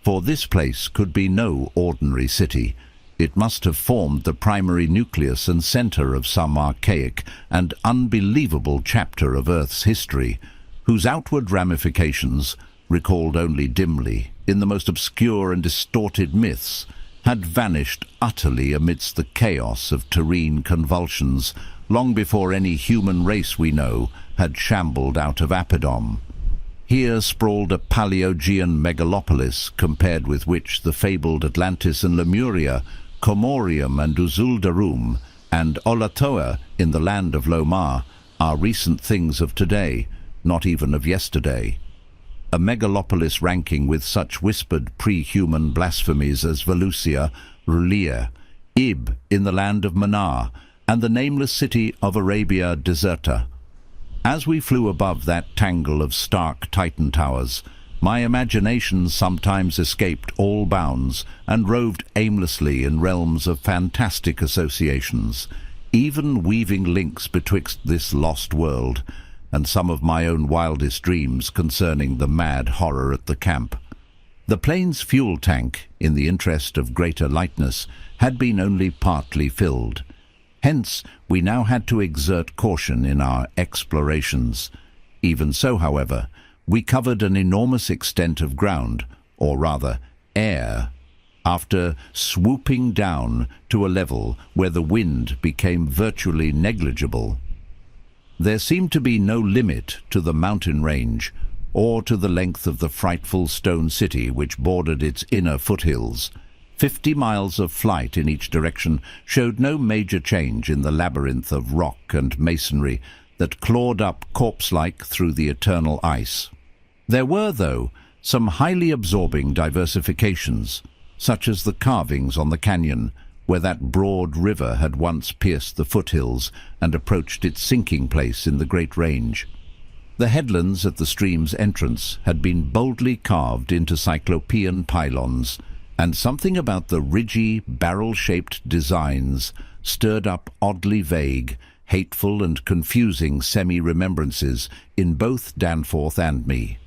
For this place could be no ordinary city. It must have formed the primary nucleus and center of some archaic and unbelievable chapter of Earth's history, whose outward ramifications, recalled only dimly in the most obscure and distorted myths, had vanished utterly amidst the chaos of terrene convulsions long before any human race we know had shambled out of Apodom. Here sprawled a Paleogean megalopolis, compared with which the fabled Atlantis and Lemuria, Comorium and Uzuldarum, and Olatoa in the land of Lomar are recent things of today, not even of yesterday. A megalopolis ranking with such whispered pre-human blasphemies as Valusia, Rulia, Ib in the land of Manar, and the nameless city of Arabia Deserta. As we flew above that tangle of stark Titan towers, my imagination sometimes escaped all bounds and roved aimlessly in realms of fantastic associations, even weaving links betwixt this lost world and some of my own wildest dreams concerning the mad horror at the camp. The plane's fuel tank, in the interest of greater lightness, had been only partly filled. Hence, we now had to exert caution in our explorations. Even so, however, we covered an enormous extent of ground, or rather, air, after swooping down to a level where the wind became virtually negligible. There seemed to be no limit to the mountain range, or to the length of the frightful stone city which bordered its inner foothills. 50 miles of flight in each direction showed no major change in the labyrinth of rock and masonry that clawed up corpse-like through the eternal ice. There were, though, some highly absorbing diversifications, such as the carvings on the canyon, where that broad river had once pierced the foothills and approached its sinking place in the Great Range. The headlands at the stream's entrance had been boldly carved into cyclopean pylons, and something about the ridgy, barrel-shaped designs stirred up oddly vague, hateful and confusing semi-remembrances in both Danforth and me.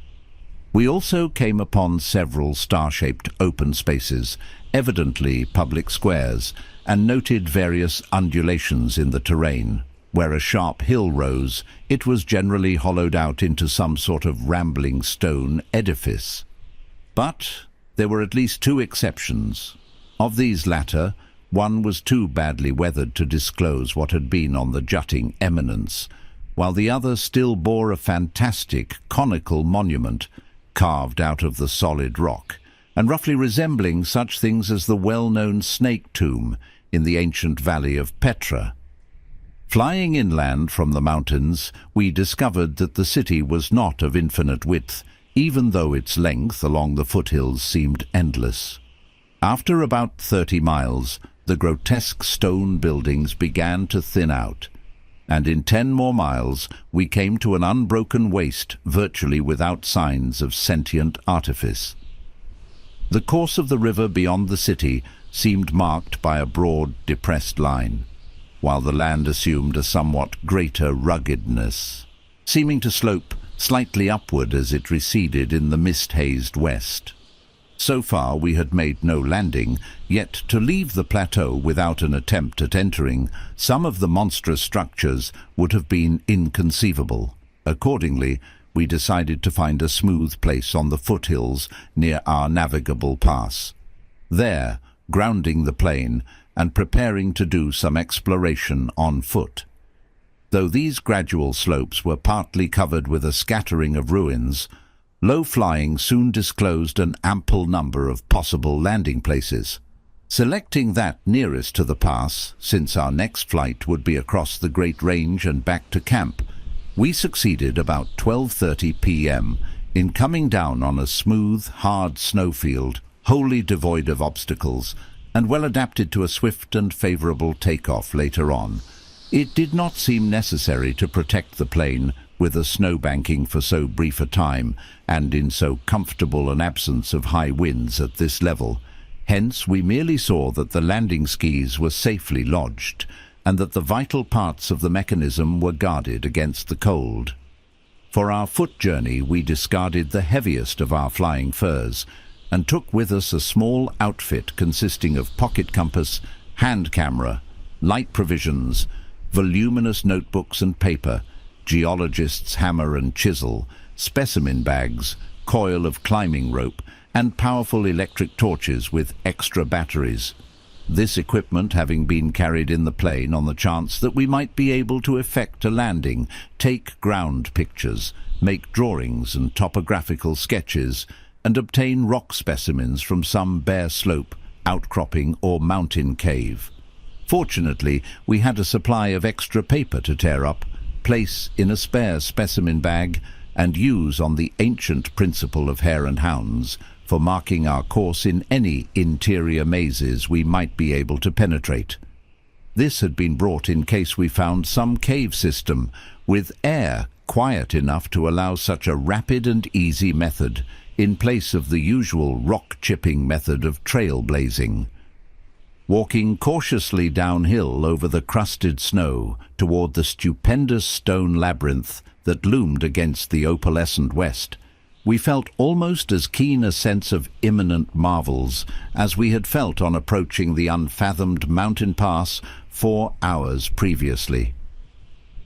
We also came upon several star-shaped open spaces, evidently public squares, and noted various undulations in the terrain. Where a sharp hill rose, it was generally hollowed out into some sort of rambling stone edifice. But there were at least 2 exceptions. Of these latter, one was too badly weathered to disclose what had been on the jutting eminence, while the other still bore a fantastic conical monument carved out of the solid rock, and roughly resembling such things as the well-known snake tomb in the ancient valley of Petra. Flying inland from the mountains, we discovered that the city was not of infinite width, even though its length along the foothills seemed endless. After about 30 miles, the grotesque stone buildings began to thin out, and in 10 more miles we came to an unbroken waste virtually without signs of sentient artifice. The course of the river beyond the city seemed marked by a broad, depressed line, while the land assumed a somewhat greater ruggedness, seeming to slope slightly upward as it receded in the mist-hazed west. So far we had made no landing, yet to leave the plateau without an attempt at entering some of the monstrous structures would have been inconceivable. Accordingly, we decided to find a smooth place on the foothills near our navigable pass. There, grounding the plane and preparing to do some exploration on foot. Though these gradual slopes were partly covered with a scattering of ruins, low flying soon disclosed an ample number of possible landing places. Selecting that nearest to the pass, since our next flight would be across the Great Range and back to camp, we succeeded about 12:30 p.m. in coming down on a smooth, hard snowfield, wholly devoid of obstacles, and well adapted to a swift and favorable takeoff later on. It did not seem necessary to protect the plane with a snowbanking for so brief a time, and in so comfortable an absence of high winds at this level. Hence, we merely saw that the landing skis were safely lodged, and that the vital parts of the mechanism were guarded against the cold. For our foot journey, we discarded the heaviest of our flying furs, and took with us a small outfit consisting of pocket compass, hand camera, light provisions, voluminous notebooks and paper, geologist's hammer and chisel, specimen bags, coil of climbing rope, and powerful electric torches with extra batteries. This equipment having been carried in the plane on the chance that we might be able to effect a landing, take ground pictures, make drawings and topographical sketches, and obtain rock specimens from some bare slope, outcropping or mountain cave. Fortunately, we had a supply of extra paper to tear up, place in a spare specimen bag, and use on the ancient principle of hare and hounds for marking our course in any interior mazes we might be able to penetrate. This had been brought in case we found some cave system with air quiet enough to allow such a rapid and easy method, in place of the usual rock-chipping method of trailblazing. walking cautiously downhill over the crusted snow toward the stupendous stone labyrinth that loomed against the opalescent west, we felt almost as keen a sense of imminent marvels as we had felt on approaching the unfathomed mountain pass 4 hours previously.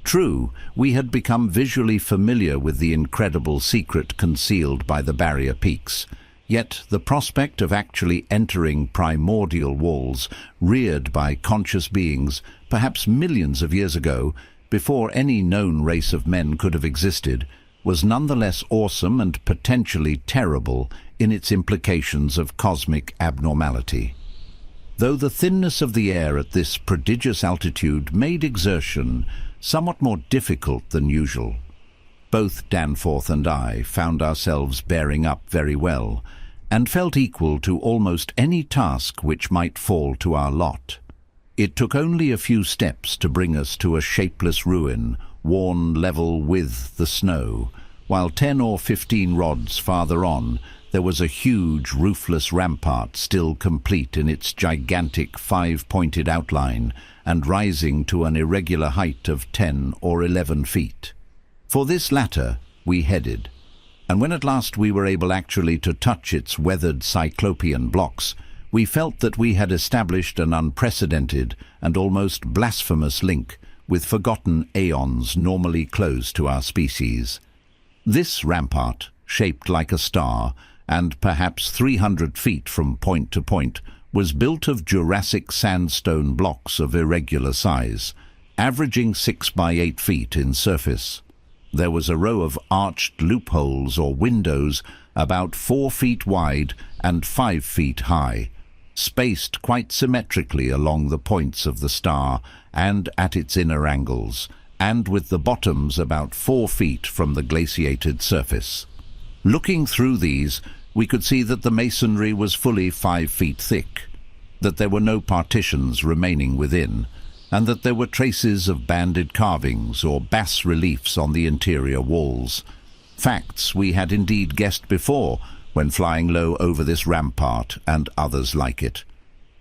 True, we had become visually familiar with the incredible secret concealed by the barrier peaks, yet the prospect of actually entering primordial walls reared by conscious beings, perhaps millions of years ago, before any known race of men could have existed, was nonetheless awesome and potentially terrible in its implications of cosmic abnormality. Though the thinness of the air at this prodigious altitude made exertion somewhat more difficult than usual, both Danforth and I found ourselves bearing up very well, and felt equal to almost any task which might fall to our lot. It took only a few steps to bring us to a shapeless ruin, worn level with the snow, while 10 or 15 rods farther on there was a huge roofless rampart still complete in its gigantic 5-pointed outline and rising to an irregular height of 10 or 11 feet. For this latter we headed, and when at last we were able actually to touch its weathered cyclopean blocks, we felt that we had established an unprecedented and almost blasphemous link with forgotten aeons normally closed to our species. This rampart, shaped like a star, and perhaps 300 feet from point to point, was built of Jurassic sandstone blocks of irregular size, averaging 6 by 8 feet in surface. There was a row of arched loopholes or windows about 4 feet wide and 5 feet high, spaced quite symmetrically along the points of the star and at its inner angles, and with the bottoms about 4 feet from the glaciated surface. Looking through these, we could see that the masonry was fully 5 feet thick, that there were no partitions remaining within, and that there were traces of banded carvings or bas-reliefs on the interior walls. Facts we had indeed guessed before when flying low over this rampart and others like it.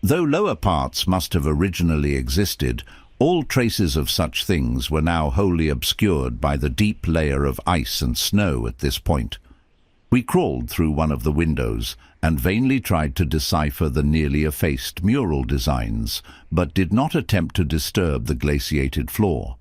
Though lower parts must have originally existed, all traces of such things were now wholly obscured by the deep layer of ice and snow at this point. We crawled through one of the windows and vainly tried to decipher the nearly effaced mural designs, but did not attempt to disturb the glaciated floor.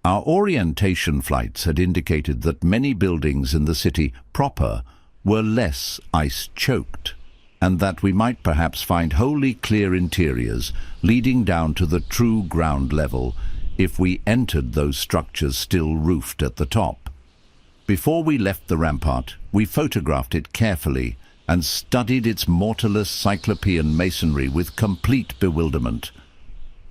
Our orientation flights had indicated that many buildings in the city proper were less ice-choked, and that we might perhaps find wholly clear interiors leading down to the true ground level if we entered those structures still roofed at the top. Before we left the rampart, we photographed it carefully and studied its mortarless cyclopean masonry with complete bewilderment.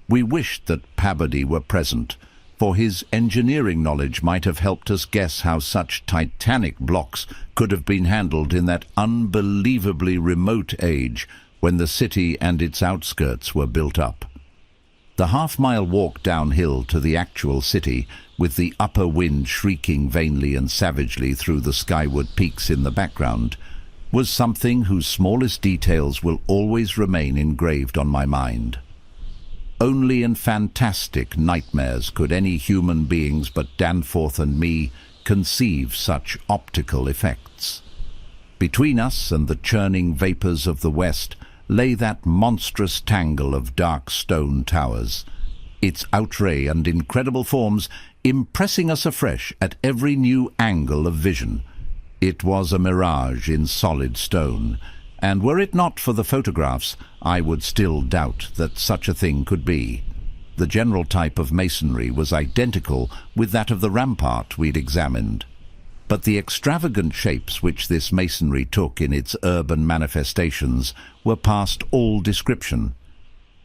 We wished that Pabody were present, for his engineering knowledge might have helped us guess how such titanic blocks could have been handled in that unbelievably remote age when the city and its outskirts were built up. The half-mile walk downhill to the actual city, with the upper wind shrieking vainly and savagely through the skyward peaks in the background, was something whose smallest details will always remain engraved on my mind. Only in fantastic nightmares could any human beings but Danforth and me conceive such optical effects. Between us and the churning vapours of the west lay that monstrous tangle of dark stone towers, its outre and incredible forms impressing us afresh at every new angle of vision. It was a mirage in solid stone, and were it not for the photographs, I would still doubt that such a thing could be. The general type of masonry was identical with that of the rampart we'd examined, but the extravagant shapes which this masonry took in its urban manifestations were past all description.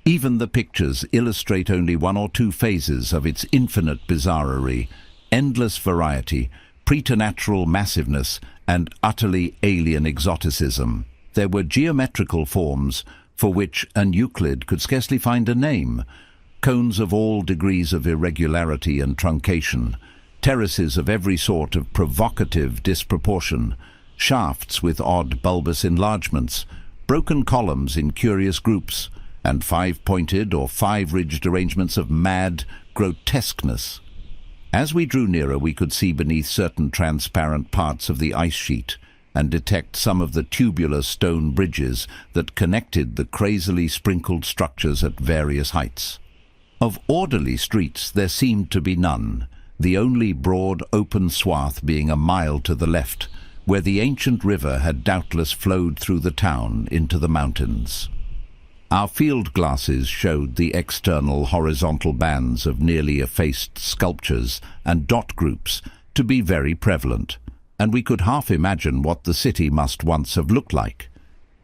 Even the pictures illustrate only 1 or 2 phases of its infinite bizarrerie, endless variety, preternatural massiveness, and utterly alien exoticism. There were geometrical forms for which an Euclid could scarcely find a name, cones of all degrees of irregularity and truncation, terraces of every sort of provocative disproportion, shafts with odd bulbous enlargements, broken columns in curious groups, and five-pointed or five-ridged arrangements of mad grotesqueness. As we drew nearer, we could see beneath certain transparent parts of the ice sheet and detect some of the tubular stone bridges that connected the crazily sprinkled structures at various heights. Of orderly streets there seemed to be none, the only broad open swath being a mile to the left, where the ancient river had doubtless flowed through the town into the mountains. Our field glasses showed the external horizontal bands of nearly effaced sculptures and dot groups to be very prevalent, and we could half imagine what the city must once have looked like,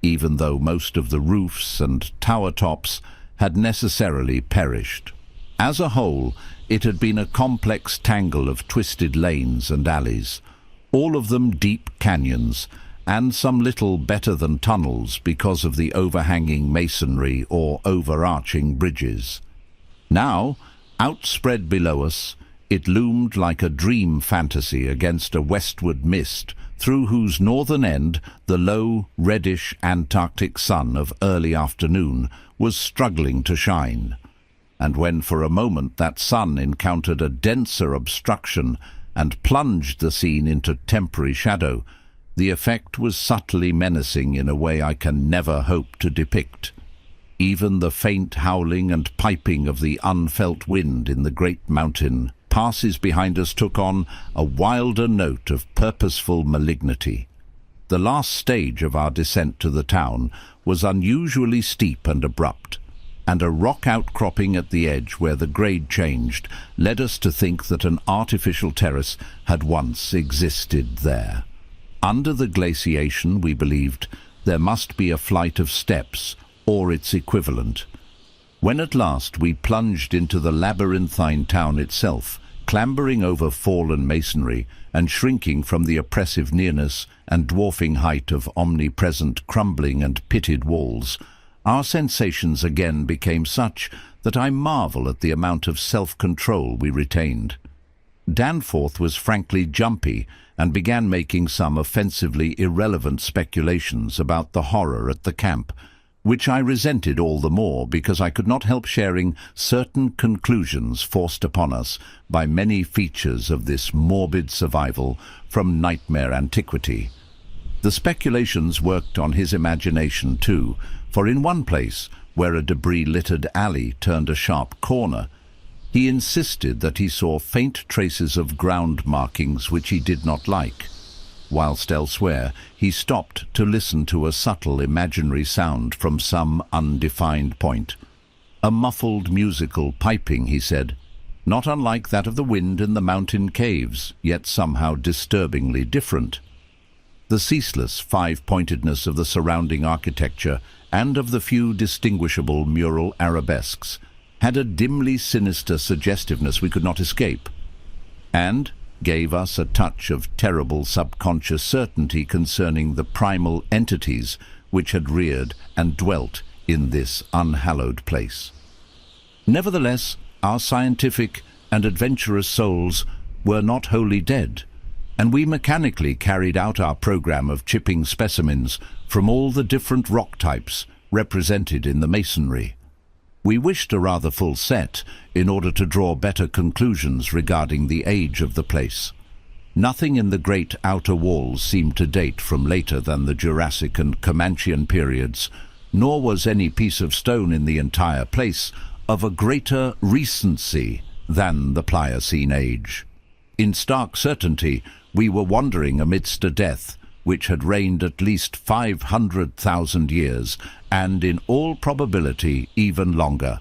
even though most of the roofs and tower tops had necessarily perished. As a whole, it had been a complex tangle of twisted lanes and alleys, all of them deep canyons, and some little better than tunnels because of the overhanging masonry or overarching bridges. Now, outspread below us, it loomed like a dream fantasy against a westward mist, through whose northern end the low, reddish Antarctic sun of early afternoon was struggling to shine. And when for a moment that sun encountered a denser obstruction and plunged the scene into temporary shadow, the effect was subtly menacing in a way I can never hope to depict. Even the faint howling and piping of the unfelt wind in the great mountain passes behind us took on a wilder note of purposeful malignity. The last stage of our descent to the town was unusually steep and abrupt, and a rock outcropping at the edge where the grade changed led us to think that an artificial terrace had once existed there. Under the glaciation, we believed, there must be a flight of steps, or its equivalent. When at last we plunged into the labyrinthine town itself, clambering over fallen masonry and shrinking from the oppressive nearness and dwarfing height of omnipresent crumbling and pitted walls, our sensations again became such that I marvel at the amount of self-control we retained. Danforth was frankly jumpy and began making some offensively irrelevant speculations about the horror at the camp, which I resented all the more because I could not help sharing certain conclusions forced upon us by many features of this morbid survival from nightmare antiquity. The speculations worked on his imagination too, for in one place, where a debris-littered alley turned a sharp corner, he insisted that he saw faint traces of ground markings which he did not like, whilst elsewhere he stopped to listen to a subtle imaginary sound from some undefined point. A muffled musical piping, he said, not unlike that of the wind in the mountain caves, yet somehow disturbingly different. The ceaseless five-pointedness of the surrounding architecture and of the few distinguishable mural arabesques had a dimly sinister suggestiveness we could not escape, and gave us a touch of terrible subconscious certainty concerning the primal entities which had reared and dwelt in this unhallowed place. Nevertheless, our scientific and adventurous souls were not wholly dead, and we mechanically carried out our program of chipping specimens from all the different rock types represented in the masonry. We wished a rather full set in order to draw better conclusions regarding the age of the place. Nothing in the great outer walls seemed to date from later than the Jurassic and Comanchean periods, nor was any piece of stone in the entire place of a greater recency than the Pliocene age. In stark certainty, we were wandering amidst a death which had reigned at least 500,000 years, and in all probability even longer.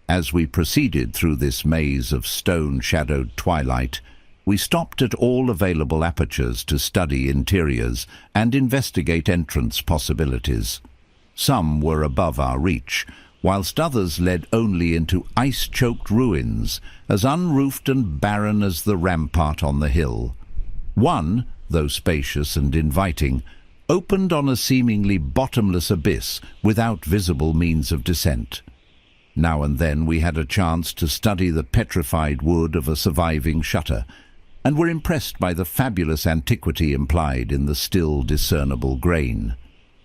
As we proceeded through this maze of stone-shadowed twilight, we stopped at all available apertures to study interiors and investigate entrance possibilities. Some were above our reach, whilst others led only into ice-choked ruins, as unroofed and barren as the rampart on the hill. One, though spacious and inviting, opened on a seemingly bottomless abyss without visible means of descent. Now and then we had a chance to study the petrified wood of a surviving shutter, and were impressed by the fabulous antiquity implied in the still discernible grain.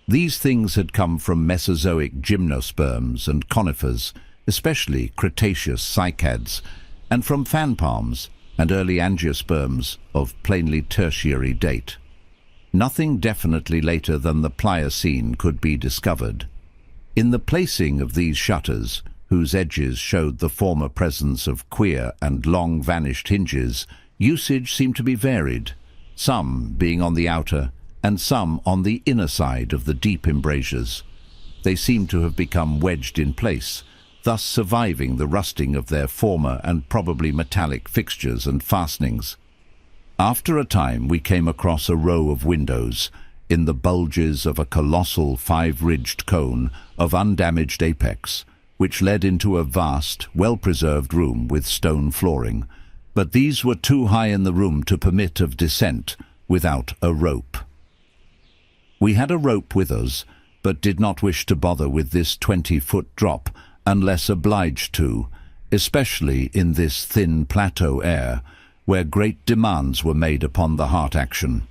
These things had come from Mesozoic gymnosperms and conifers, especially Cretaceous cycads, and from fan palms and early angiosperms of plainly tertiary date. Nothing definitely later than the Pliocene could be discovered. In the placing of these shutters, whose edges showed the former presence of queer and long-vanished hinges, usage seemed to be varied, some being on the outer and some on the inner side of the deep embrasures. They seemed to have become wedged in place, thus surviving the rusting of their former and probably metallic fixtures and fastenings. After a time we came across a row of windows in the bulges of a colossal five-ridged cone of undamaged apex, which led into a vast, well-preserved room with stone flooring, but these were too high in the room to permit of descent without a rope. We had a rope with us, but did not wish to bother with this 20-foot drop unless obliged to, especially in this thin plateau air, where great demands were made upon the heart action.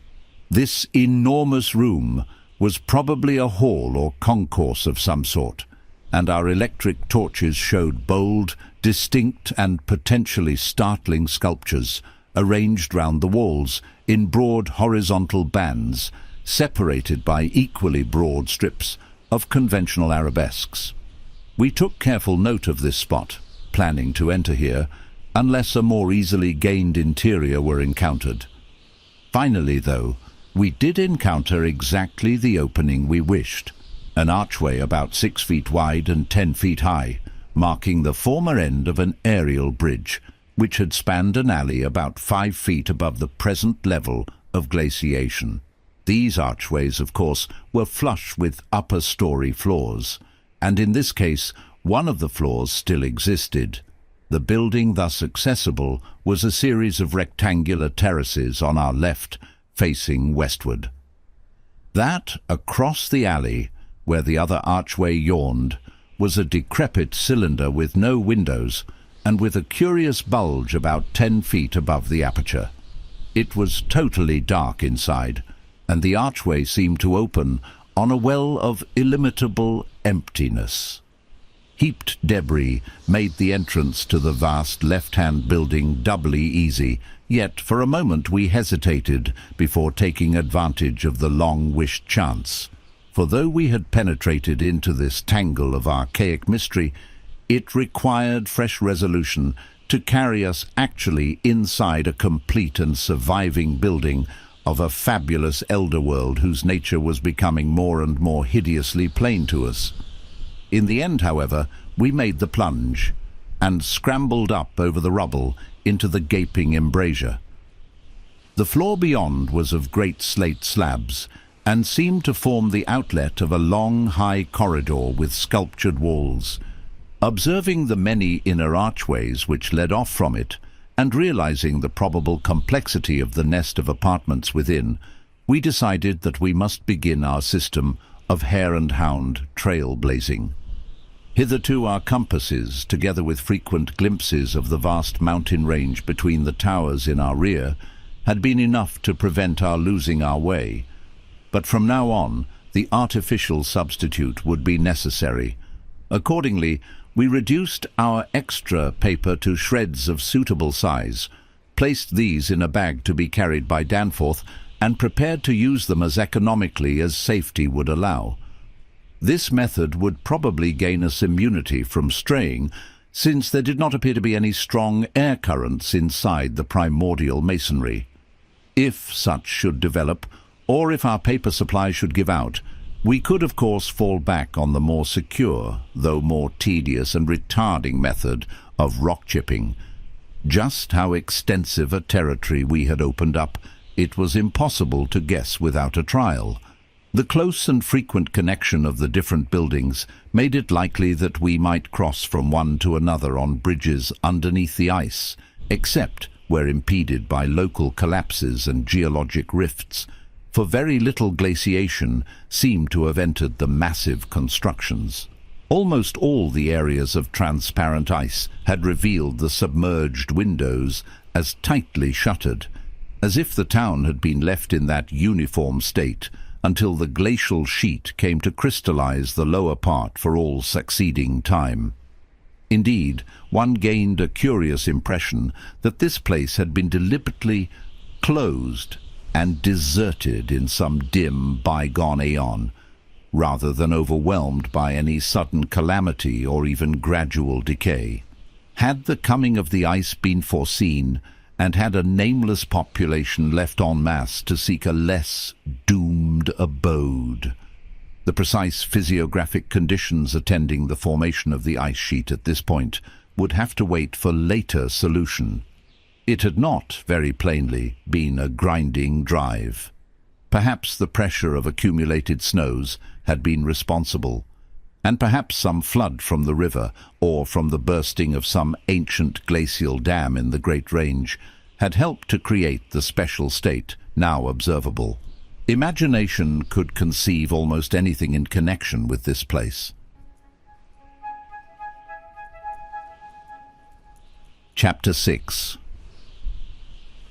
This enormous room was probably a hall or concourse of some sort, and our electric torches showed bold, distinct and potentially startling sculptures arranged round the walls in broad horizontal bands, separated by equally broad strips of conventional arabesques. We took careful note of this spot, planning to enter here, unless a more easily gained interior were encountered. Finally, though, we did encounter exactly the opening we wished, an archway about 6 feet wide and 10 feet high, marking the former end of an aerial bridge, which had spanned an alley about 5 feet above the present level of glaciation. These archways, of course, were flush with upper-story floors, and in this case, one of the floors still existed. The building thus accessible was a series of rectangular terraces on our left, facing westward. That, across the alley, where the other archway yawned, was a decrepit cylinder with no windows and with a curious bulge about 10 feet above the aperture. It was totally dark inside, and the archway seemed to open on a well of illimitable emptiness. Heaped debris made the entrance to the vast left-hand building doubly easy, yet for a moment we hesitated before taking advantage of the long-wished chance. For though we had penetrated into this tangle of archaic mystery, it required fresh resolution to carry us actually inside a complete and surviving building of a fabulous elder world whose nature was becoming more and more hideously plain to us. In the end, however, we made the plunge and scrambled up over the rubble into the gaping embrasure. The floor beyond was of great slate slabs and seemed to form the outlet of a long, high corridor with sculptured walls. Observing the many inner archways which led off from it, and realizing the probable complexity of the nest of apartments within, we decided that we must begin our system of hare and hound trail-blazing. Hitherto our compasses, together with frequent glimpses of the vast mountain range between the towers in our rear, had been enough to prevent our losing our way. But from now on, the artificial substitute would be necessary. Accordingly, we reduced our extra paper to shreds of suitable size, placed these in a bag to be carried by Danforth, and prepared to use them as economically as safety would allow. This method would probably gain us immunity from straying, since there did not appear to be any strong air currents inside the primordial masonry. If such should develop, or if our paper supply should give out, we could of course fall back on the more secure, though more tedious and retarding method of rock chipping. Just how extensive a territory we had opened up, it was impossible to guess without a trial. The close and frequent connection of the different buildings made it likely that we might cross from one to another on bridges underneath the ice, except where impeded by local collapses and geologic rifts, for very little glaciation seemed to have entered the massive constructions. Almost all the areas of transparent ice had revealed the submerged windows as tightly shuttered, as if the town had been left in that uniform state until the glacial sheet came to crystallize the lower part for all succeeding time. Indeed, one gained a curious impression that this place had been deliberately closed and deserted in some dim, bygone aeon, rather than overwhelmed by any sudden calamity or even gradual decay. Had the coming of the ice been foreseen, and had a nameless population left en masse to seek a less doomed abode? The precise physiographic conditions attending the formation of the ice sheet at this point would have to wait for later solution. It had not, very plainly, been a grinding drive. Perhaps the pressure of accumulated snows had been responsible, and perhaps some flood from the river or from the bursting of some ancient glacial dam in the Great Range had helped to create the special state now observable. Imagination could conceive almost anything in connection with this place. Chapter 6.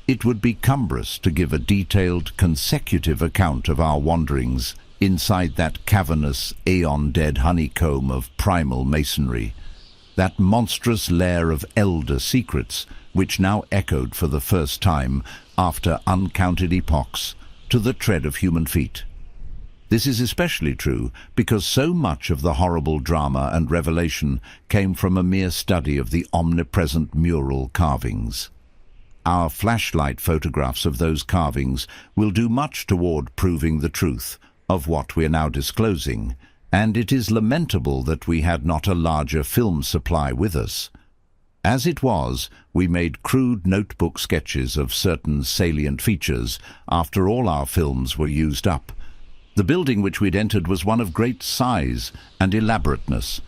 It would be cumbrous to give a detailed, consecutive account of our wanderings inside that cavernous, aeon-dead honeycomb of primal masonry, that monstrous lair of elder secrets which now echoed for the first time, after uncounted epochs, to the tread of human feet. This is especially true because so much of the horrible drama and revelation came from a mere study of the omnipresent mural carvings. Our flashlight photographs of those carvings will do much toward proving the truth of what we are now disclosing, and it is lamentable that we had not a larger film supply with us. As it was, we made crude notebook sketches of certain salient features after all our films were used up. The building which we'd entered was one of great size and elaborateness,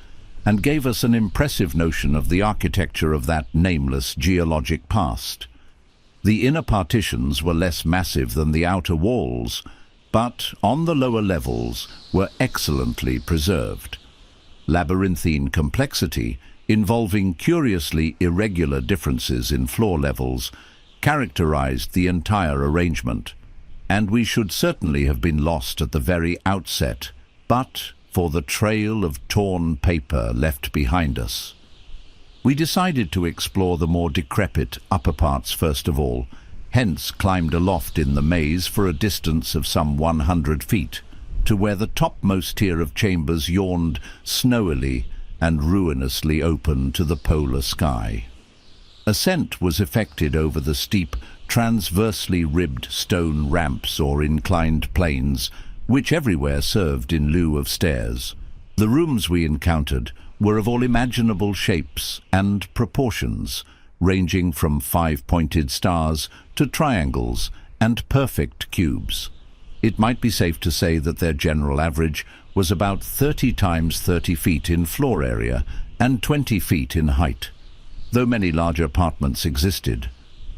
and gave us an impressive notion of the architecture of that nameless geologic past. The inner partitions were less massive than the outer walls, but on the lower levels were excellently preserved. Labyrinthine complexity, involving curiously irregular differences in floor levels, characterized the entire arrangement, and we should certainly have been lost at the very outset, but for the trail of torn paper left behind us. We decided to explore the more decrepit upper parts first of all, hence climbed aloft in the maze for a distance of some 100 feet, to where the topmost tier of chambers yawned snowily and ruinously open to the polar sky. Ascent was effected over the steep, transversely ribbed stone ramps or inclined planes, which everywhere served in lieu of stairs. The rooms we encountered were of all imaginable shapes and proportions, ranging from five-pointed stars to triangles and perfect cubes. It might be safe to say that their general average was about 30 times 30 feet in floor area and 20 feet in height, though many larger apartments existed.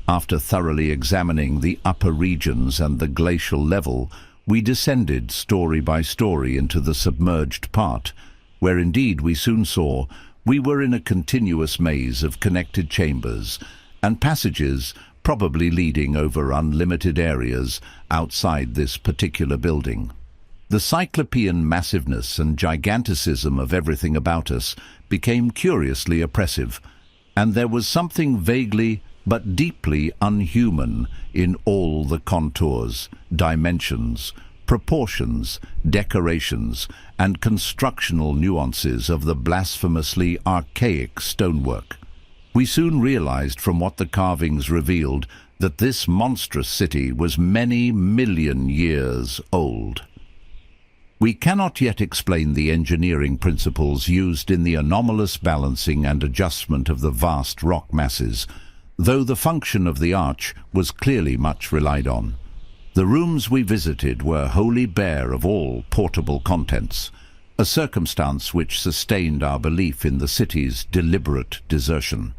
After thoroughly examining the upper regions and the glacial level, we descended story by story into the submerged part, where indeed we soon saw we were in a continuous maze of connected chambers and passages probably leading over unlimited areas outside this particular building. The cyclopean massiveness and giganticism of everything about us became curiously oppressive, and there was something vaguely but deeply unhuman in all the contours, dimensions, proportions, decorations, and constructional nuances of the blasphemously archaic stonework. We soon realized from what the carvings revealed that this monstrous city was many million years old. We cannot yet explain the engineering principles used in the anomalous balancing and adjustment of the vast rock masses, though the function of the arch was clearly much relied on. The rooms we visited were wholly bare of all portable contents, a circumstance which sustained our belief in the city's deliberate desertion.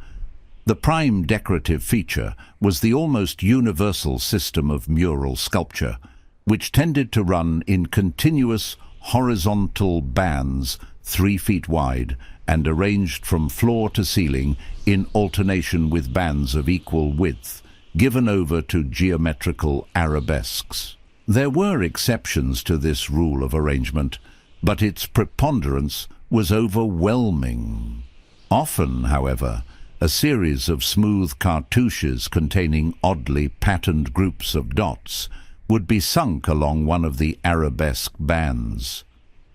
The prime decorative feature was the almost universal system of mural sculpture, which tended to run in continuous horizontal bands 3 feet wide and arranged from floor to ceiling in alternation with bands of equal width, given over to geometrical arabesques. There were exceptions to this rule of arrangement, but its preponderance was overwhelming. Often, however, a series of smooth cartouches containing oddly patterned groups of dots would be sunk along one of the arabesque bands.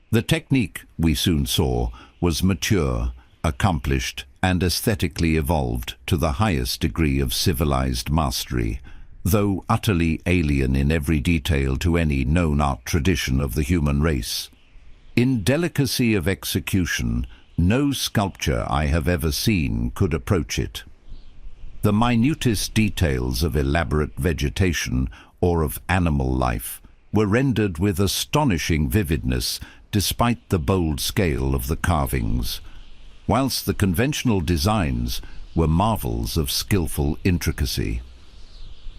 The technique, we soon saw, was mature, accomplished, and aesthetically evolved to the highest degree of civilized mastery, though utterly alien in every detail to any known art tradition of the human race. In delicacy of execution, no sculpture I have ever seen could approach it. The minutest details of elaborate vegetation or of animal life were rendered with astonishing vividness despite the bold scale of the carvings, whilst the conventional designs were marvels of skillful intricacy.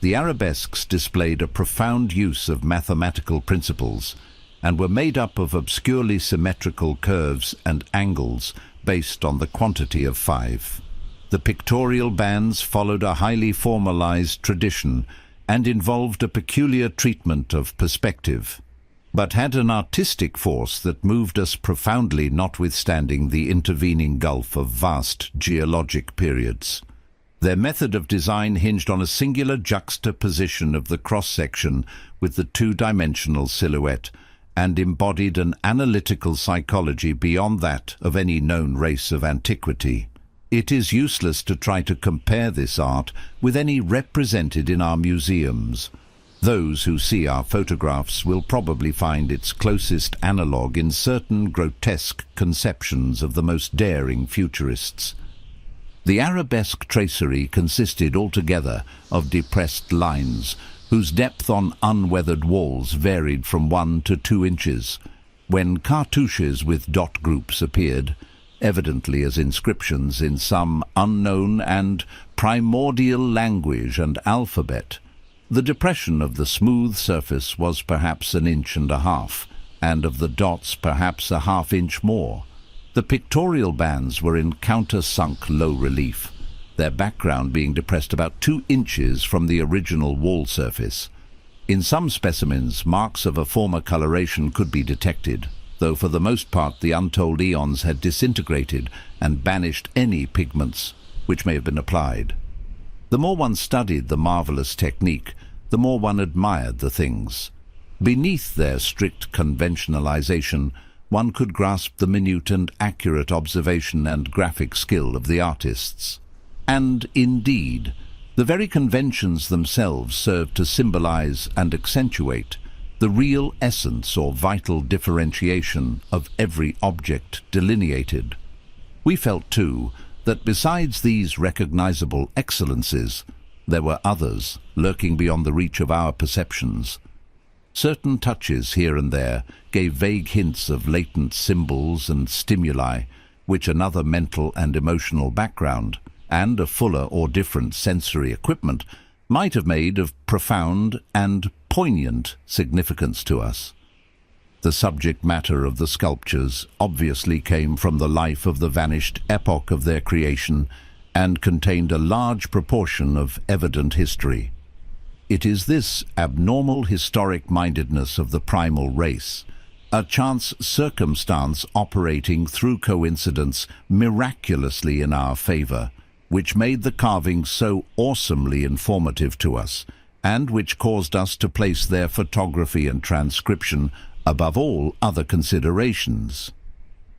The arabesques displayed a profound use of mathematical principles and were made up of obscurely symmetrical curves and angles based on the quantity of 5. The pictorial bands followed a highly formalized tradition and involved a peculiar treatment of perspective, but had an artistic force that moved us profoundly, notwithstanding the intervening gulf of vast geologic periods. Their method of design hinged on a singular juxtaposition of the cross-section with the two-dimensional silhouette, and embodied an analytical psychology beyond that of any known race of antiquity. It is useless to try to compare this art with any represented in our museums. Those who see our photographs will probably find its closest analogue in certain grotesque conceptions of the most daring futurists. The arabesque tracery consisted altogether of depressed lines, whose depth on unweathered walls varied from 1 to 2 inches. When cartouches with dot groups appeared, evidently as inscriptions in some unknown and primordial language and alphabet, the depression of the smooth surface was perhaps 1.5 inches, and of the dots perhaps 1/2 inch more. The pictorial bands were in countersunk low relief, their background being depressed about 2 inches from the original wall surface. In some specimens, marks of a former coloration could be detected, though for the most part the untold eons had disintegrated and banished any pigments which may have been applied. The more one studied the marvelous technique, the more one admired the things. Beneath their strict conventionalization, one could grasp the minute and accurate observation and graphic skill of the artists. And, indeed, the very conventions themselves served to symbolize and accentuate the real essence or vital differentiation of every object delineated. We felt, too, that besides these recognizable excellences, there were others lurking beyond the reach of our perceptions. Certain touches here and there gave vague hints of latent symbols and stimuli, which another mental and emotional background and a fuller or different sensory equipment might have made of profound and poignant significance to us. The subject matter of the sculptures obviously came from the life of the vanished epoch of their creation and contained a large proportion of evident history. It is this abnormal historic-mindedness of the primal race, a chance circumstance operating through coincidence miraculously in our favor, which made the carvings so awesomely informative to us, and which caused us to place their photography and transcription above all other considerations.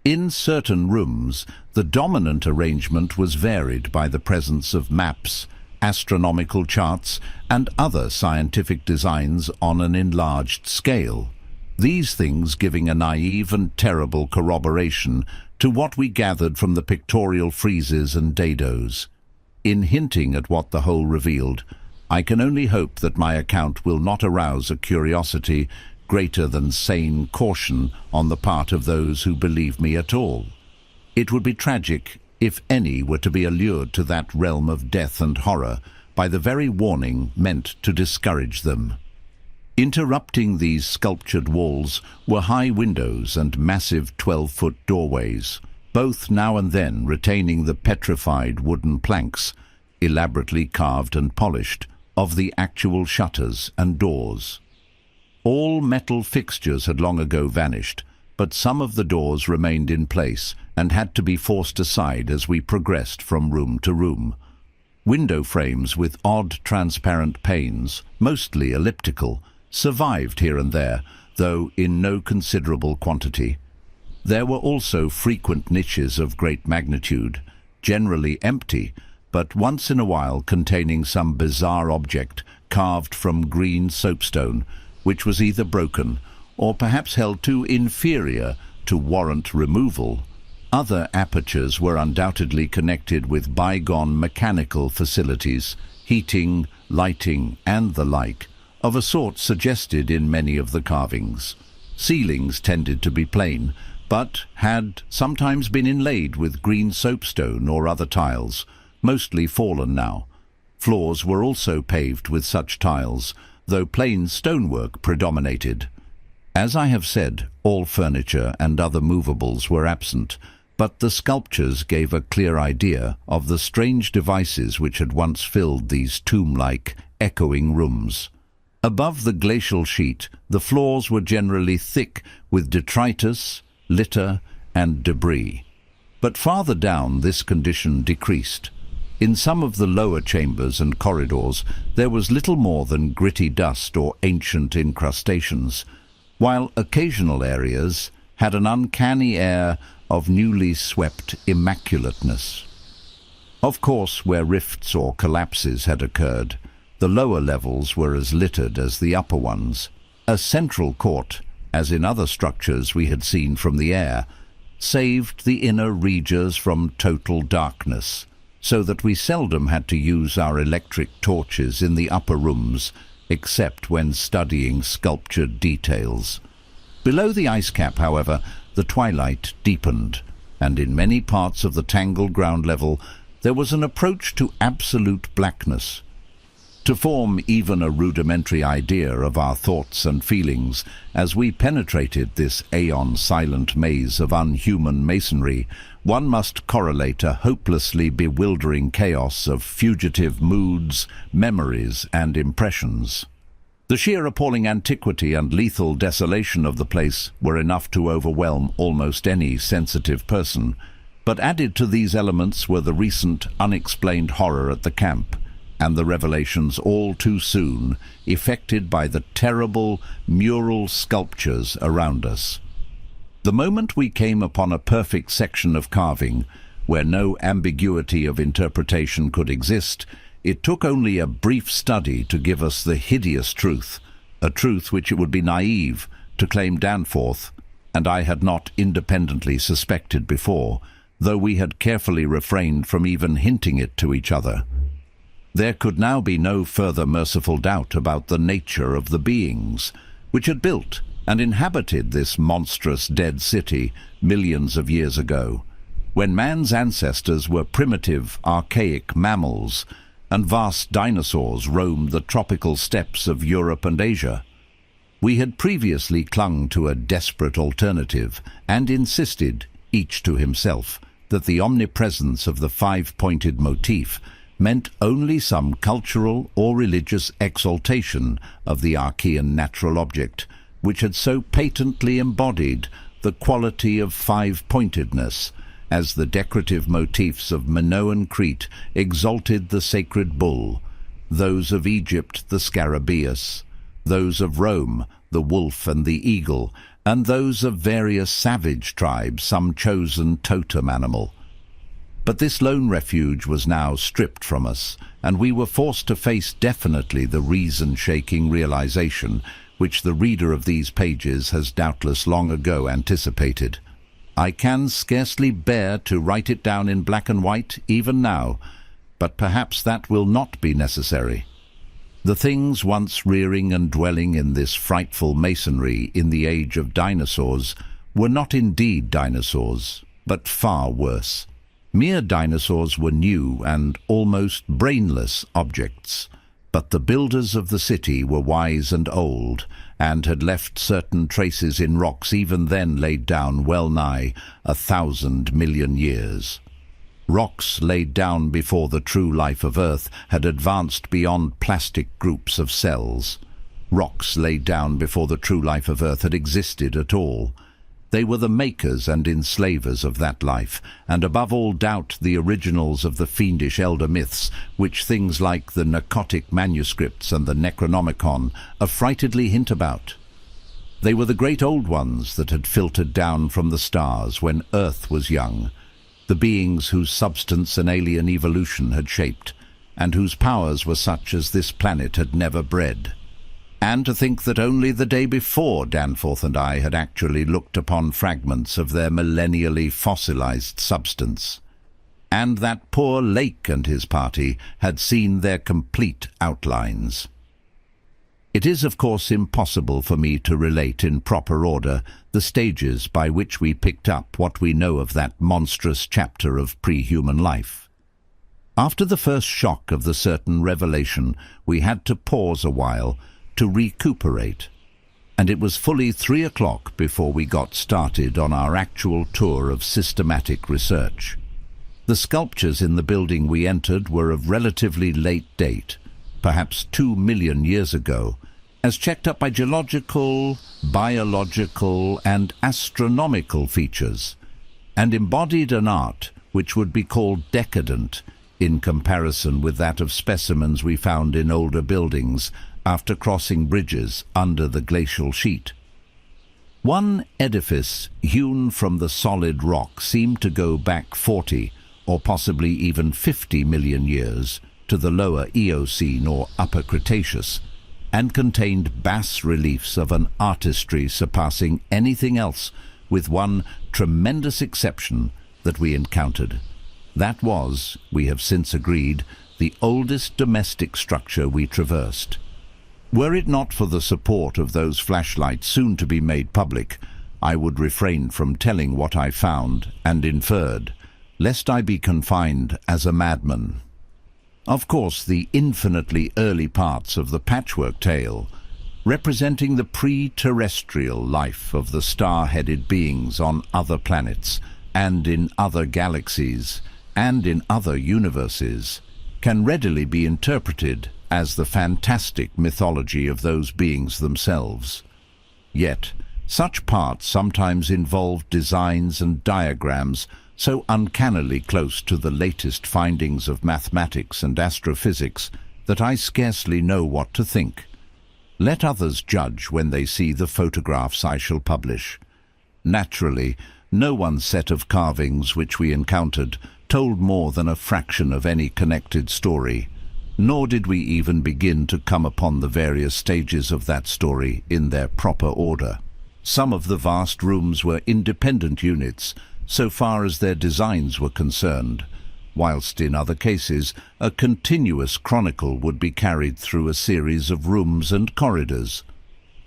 In certain rooms, the dominant arrangement was varied by the presence of maps, astronomical charts, and other scientific designs on an enlarged scale, these things giving a naive and terrible corroboration to what we gathered from the pictorial friezes and dados. In hinting at what the whole revealed, I can only hope that my account will not arouse a curiosity greater than sane caution on the part of those who believe me at all. It would be tragic if any were to be allured to that realm of death and horror by the very warning meant to discourage them. Interrupting these sculptured walls were high windows and massive 12-foot doorways, both now and then retaining the petrified wooden planks, elaborately carved and polished, of the actual shutters and doors. All metal fixtures had long ago vanished, but some of the doors remained in place and had to be forced aside as we progressed from room to room. Window frames with odd transparent panes, mostly elliptical, survived here and there, though in no considerable quantity. There were also frequent niches of great magnitude, generally empty, but once in a while containing some bizarre object carved from green soapstone, which was either broken or perhaps held too inferior to warrant removal. Other apertures were undoubtedly connected with bygone mechanical facilities, heating, lighting, and the like, of a sort suggested in many of the carvings. Ceilings tended to be plain, but had sometimes been inlaid with green soapstone or other tiles, mostly fallen now. Floors were also paved with such tiles, though plain stonework predominated. As I have said, all furniture and other movables were absent, but the sculptures gave a clear idea of the strange devices which had once filled these tomb-like, echoing rooms. Above the glacial sheet, the floors were generally thick with detritus, litter, and debris. But farther down this condition decreased. In some of the lower chambers and corridors there was little more than gritty dust or ancient incrustations, while occasional areas had an uncanny air of newly swept immaculateness. Of course, where rifts or collapses had occurred, the lower levels were as littered as the upper ones. A central court, as in other structures we had seen from the air, saved the inner regions from total darkness, so that we seldom had to use our electric torches in the upper rooms, except when studying sculptured details. Below the ice cap, however, the twilight deepened, and in many parts of the tangled ground level there was an approach to absolute blackness. To form even a rudimentary idea of our thoughts and feelings as we penetrated this aeon-silent maze of unhuman masonry, one must correlate a hopelessly bewildering chaos of fugitive moods, memories, and impressions. The sheer appalling antiquity and lethal desolation of the place were enough to overwhelm almost any sensitive person, but added to these elements were the recent unexplained horror at the camp, and the revelations all too soon effected by the terrible mural sculptures around us. The moment we came upon a perfect section of carving, where no ambiguity of interpretation could exist, it took only a brief study to give us the hideous truth, a truth which it would be naive to claim Danforth and I had not independently suspected before, though we had carefully refrained from even hinting it to each other. There could now be no further merciful doubt about the nature of the beings which had built and inhabited this monstrous dead city millions of years ago, when man's ancestors were primitive, archaic mammals, and vast dinosaurs roamed the tropical steppes of Europe and Asia. We had previously clung to a desperate alternative and insisted, each to himself, that the omnipresence of the five-pointed motif meant only some cultural or religious exaltation of the Archean natural object, which had so patently embodied the quality of five-pointedness, as the decorative motifs of Minoan Crete exalted the sacred bull, those of Egypt the scarabæus, those of Rome the wolf and the eagle, and those of various savage tribes some chosen totem animal. But this lone refuge was now stripped from us, and we were forced to face definitely the reason-shaking realization which the reader of these pages has doubtless long ago anticipated. I can scarcely bear to write it down in black and white even now, but perhaps that will not be necessary. The things once rearing and dwelling in this frightful masonry in the age of dinosaurs were not indeed dinosaurs, but far worse. Mere dinosaurs were new and almost brainless objects, but the builders of the city were wise and old, and had left certain traces in rocks even then laid down well nigh 1,000 million years. Rocks laid down before the true life of Earth had advanced beyond plastic groups of cells. rocks laid down before the true life of Earth had existed at all. They were the makers and enslavers of that life, and above all doubt the originals of the fiendish elder myths, which things like the narcotic manuscripts and the Necronomicon affrightedly hint about. They were the great old ones that had filtered down from the stars when Earth was young, the beings whose substance an alien evolution had shaped, and whose powers were such as this planet had never bred. And to think that only the day before Danforth and I had actually looked upon fragments of their millennially fossilized substance, and that poor Lake and his party had seen their complete outlines. It is, of course, impossible for me to relate in proper order the stages by which we picked up what we know of that monstrous chapter of pre-human life. After the first shock of the certain revelation, we had to pause a while to recuperate, and it was fully 3 o'clock before we got started on our actual tour of systematic research. The sculptures in the building we entered were of relatively late date, perhaps 2 million years ago, as checked up by geological, biological, and astronomical features, and embodied an art which would be called decadent in comparison with that of specimens we found in older buildings after crossing bridges under the glacial sheet. One edifice hewn from the solid rock seemed to go back 40 or possibly even 50 million years to the lower Eocene or Upper Cretaceous, and contained bas-reliefs of an artistry surpassing anything else, with one tremendous exception that we encountered. That was, we have since agreed, the oldest domestic structure we traversed. Were it not for the support of those flashlights soon to be made public, I would refrain from telling what I found and inferred, lest I be confined as a madman. Of course, the infinitely early parts of the patchwork tale, representing the pre-terrestrial life of the star-headed beings on other planets and in other galaxies and in other universes, can readily be interpreted as the fantastic mythology of those beings themselves. Yet, such parts sometimes involve designs and diagrams so uncannily close to the latest findings of mathematics and astrophysics that I scarcely know what to think. Let others judge when they see the photographs I shall publish. Naturally, no one set of carvings which we encountered told more than a fraction of any connected story, nor did we even begin to come upon the various stages of that story in their proper order. Some of the vast rooms were independent units, so far as their designs were concerned, whilst in other cases a continuous chronicle would be carried through a series of rooms and corridors.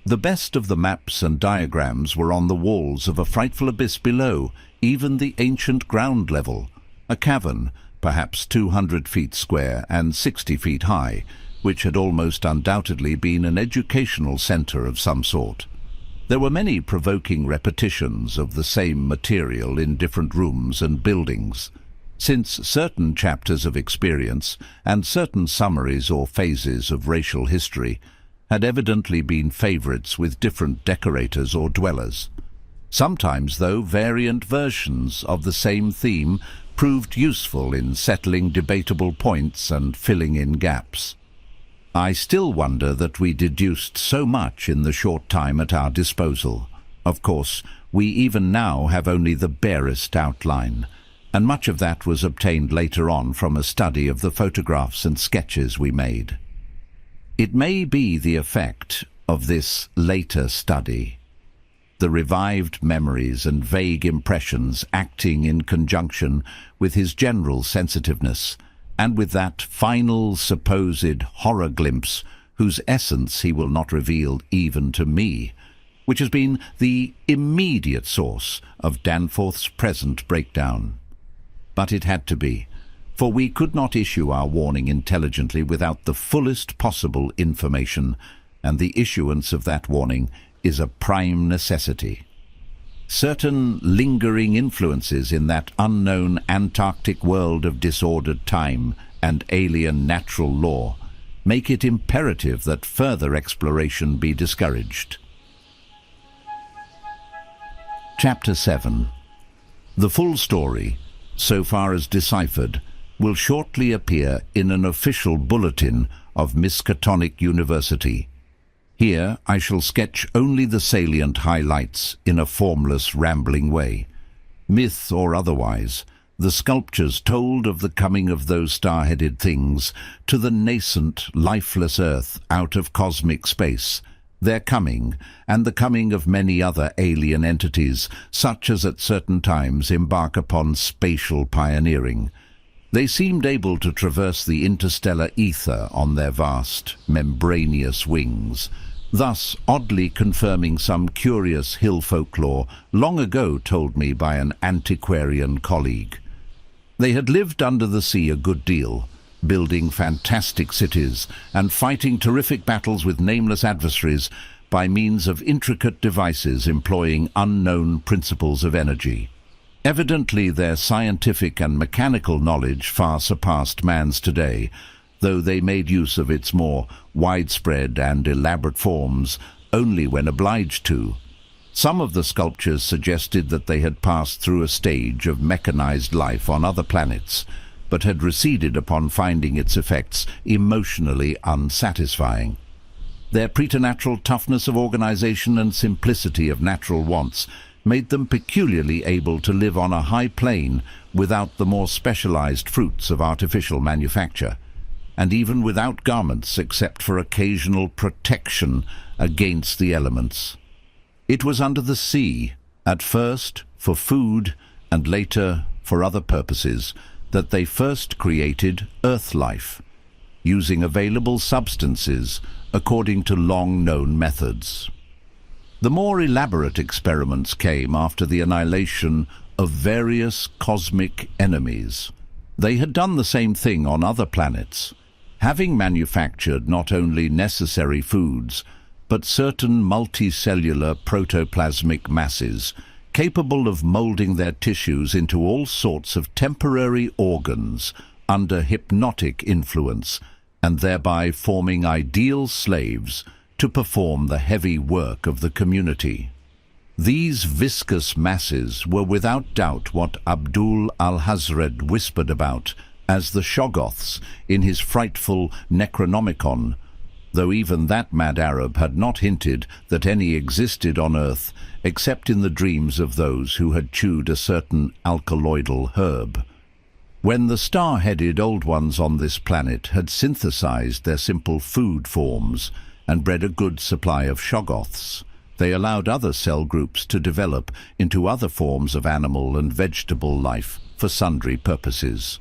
The best of the maps and diagrams were on the walls of a frightful abyss below, even the ancient ground level, a cavern, perhaps 200 feet square and 60 feet high, which had almost undoubtedly been an educational centre of some sort. There were many provoking repetitions of the same material in different rooms and buildings, since certain chapters of experience and certain summaries or phases of racial history had evidently been favourites with different decorators or dwellers. Sometimes, though, variant versions of the same theme proved useful in settling debatable points and filling in gaps. I still wonder that we deduced so much in the short time at our disposal. Of course, we even now have only the barest outline, and much of that was obtained later on from a study of the photographs and sketches we made. It may be the effect of this later study, the revived memories and vague impressions acting in conjunction with his general sensitiveness, and with that final supposed horror glimpse whose essence he will not reveal even to me, which has been the immediate source of Danforth's present breakdown. But it had to be, for we could not issue our warning intelligently without the fullest possible information, and the issuance of that warning is a prime necessity. Certain lingering influences in that unknown Antarctic world of disordered time and alien natural law make it imperative that further exploration be discouraged. Chapter 7. The full story, so far as deciphered, will shortly appear in an official bulletin of Miskatonic University. Here I shall sketch only the salient highlights in a formless, rambling way. Myth or otherwise, the sculptures told of the coming of those star-headed things to the nascent, lifeless Earth out of cosmic space, their coming, and the coming of many other alien entities, such as at certain times embark upon spatial pioneering. They seemed able to traverse the interstellar ether on their vast, membranous wings, thus oddly confirming some curious hill folklore long ago told me by an antiquarian colleague. They had lived under the sea a good deal, building fantastic cities and fighting terrific battles with nameless adversaries by means of intricate devices employing unknown principles of energy. Evidently their scientific and mechanical knowledge far surpassed man's today, though they made use of its more widespread and elaborate forms only when obliged to. Some of the sculptures suggested that they had passed through a stage of mechanized life on other planets, but had receded upon finding its effects emotionally unsatisfying. Their preternatural toughness of organization and simplicity of natural wants made them peculiarly able to live on a high plane without the more specialized fruits of artificial manufacture, and even without garments except for occasional protection against the elements. It was under the sea, at first for food and later for other purposes, that they first created Earth life, using available substances according to long-known methods. The more elaborate experiments came after the annihilation of various cosmic enemies. They had done the same thing on other planets, having manufactured not only necessary foods, but certain multicellular protoplasmic masses capable of molding their tissues into all sorts of temporary organs under hypnotic influence, and thereby forming ideal slaves to perform the heavy work of the community. These viscous masses were without doubt what Abdul al-Hazred whispered about as the shoggoths in his frightful Necronomicon, though even that mad Arab had not hinted that any existed on Earth except in the dreams of those who had chewed a certain alkaloidal herb. When the star-headed Old Ones on this planet had synthesized their simple food forms and bred a good supply of shoggoths, they allowed other cell groups to develop into other forms of animal and vegetable life for sundry purposes,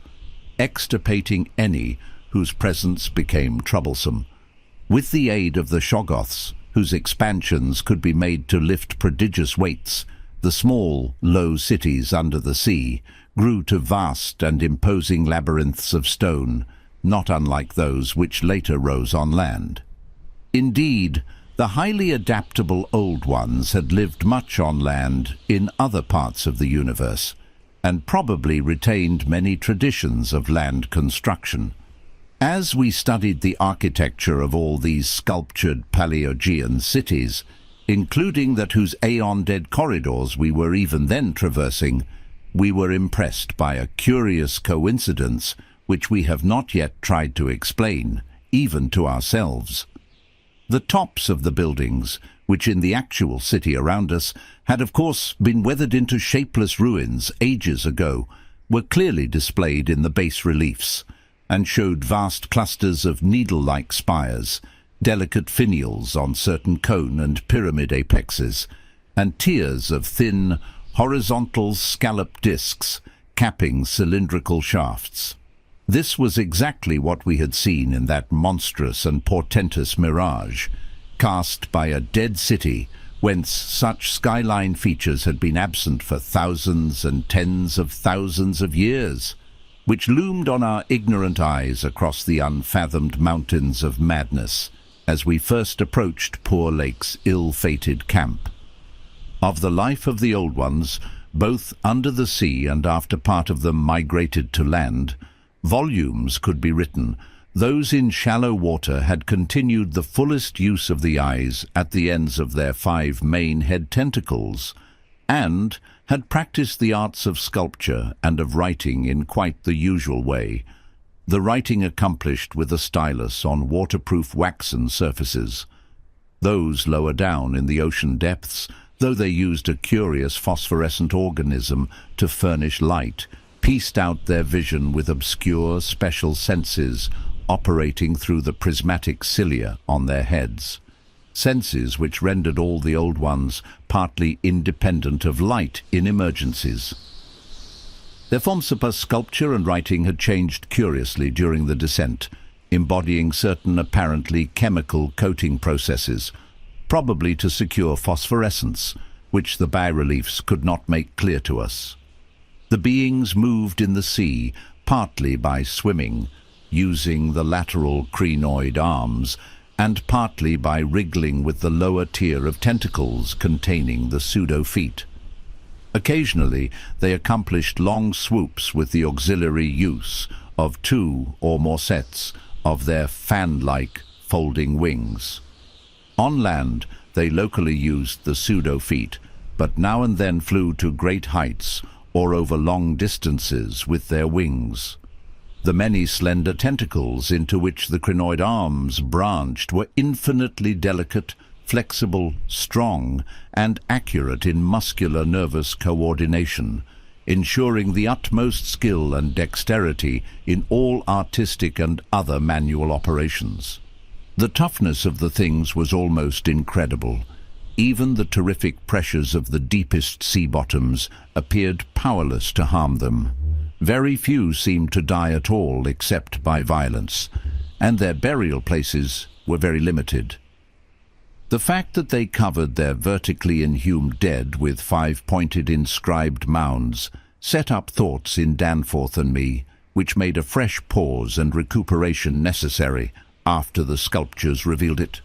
extirpating any whose presence became troublesome. With the aid of the shoggoths, whose expansions could be made to lift prodigious weights, the small, low cities under the sea grew to vast and imposing labyrinths of stone, not unlike those which later rose on land. Indeed, the highly adaptable Old Ones had lived much on land in other parts of the universe, and probably retained many traditions of land construction. As we studied the architecture of all these sculptured Paleogean cities, including that whose aeon-dead corridors we were even then traversing, we were impressed by a curious coincidence which we have not yet tried to explain, even to ourselves. The tops of the buildings, which in the actual city around us had of course been weathered into shapeless ruins ages ago, were clearly displayed in the bas-reliefs, and showed vast clusters of needle-like spires, delicate finials on certain cone and pyramid apexes, and tiers of thin, horizontal scalloped discs capping cylindrical shafts. This was exactly what we had seen in that monstrous and portentous mirage, cast by a dead city whence such skyline features had been absent for thousands and tens of thousands of years, which loomed on our ignorant eyes across the unfathomed mountains of madness as we first approached Poor Lake's ill-fated camp. Of the life of the Old Ones, both under the sea and after part of them migrated to land, volumes could be written, Those in shallow water had continued the fullest use of the eyes at the ends of their 5 main head tentacles, and had practiced the arts of sculpture and of writing in quite the usual way, the writing accomplished with a stylus on waterproof waxen surfaces. Those lower down in the ocean depths, though they used a curious phosphorescent organism to furnish light, pieced out their vision with obscure special senses operating through the prismatic cilia on their heads, senses which rendered all the old ones partly independent of light in emergencies. Their forms of sculpture and writing had changed curiously during the descent, embodying certain apparently chemical coating processes, probably to secure phosphorescence, which the bas-reliefs could not make clear to us. The beings moved in the sea, partly by swimming, using the lateral crinoid arms, and partly by wriggling with the lower tier of tentacles containing the pseudo-feet. Occasionally, they accomplished long swoops with the auxiliary use of 2 or more sets of their fan-like folding wings. On land, they locally used the pseudo-feet, but now and then flew to great heights or over long distances with their wings. The many slender tentacles into which the crinoid arms branched were infinitely delicate, flexible, strong, and accurate in muscular nervous coordination, ensuring the utmost skill and dexterity in all artistic and other manual operations. The toughness of the things was almost incredible. Even the terrific pressures of the deepest sea bottoms appeared powerless to harm them. Very few seemed to die at all except by violence, and their burial places were very limited. The fact that they covered their vertically inhumed dead with 5-pointed inscribed mounds set up thoughts in Danforth and me, which made a fresh pause and recuperation necessary after the sculptures revealed it.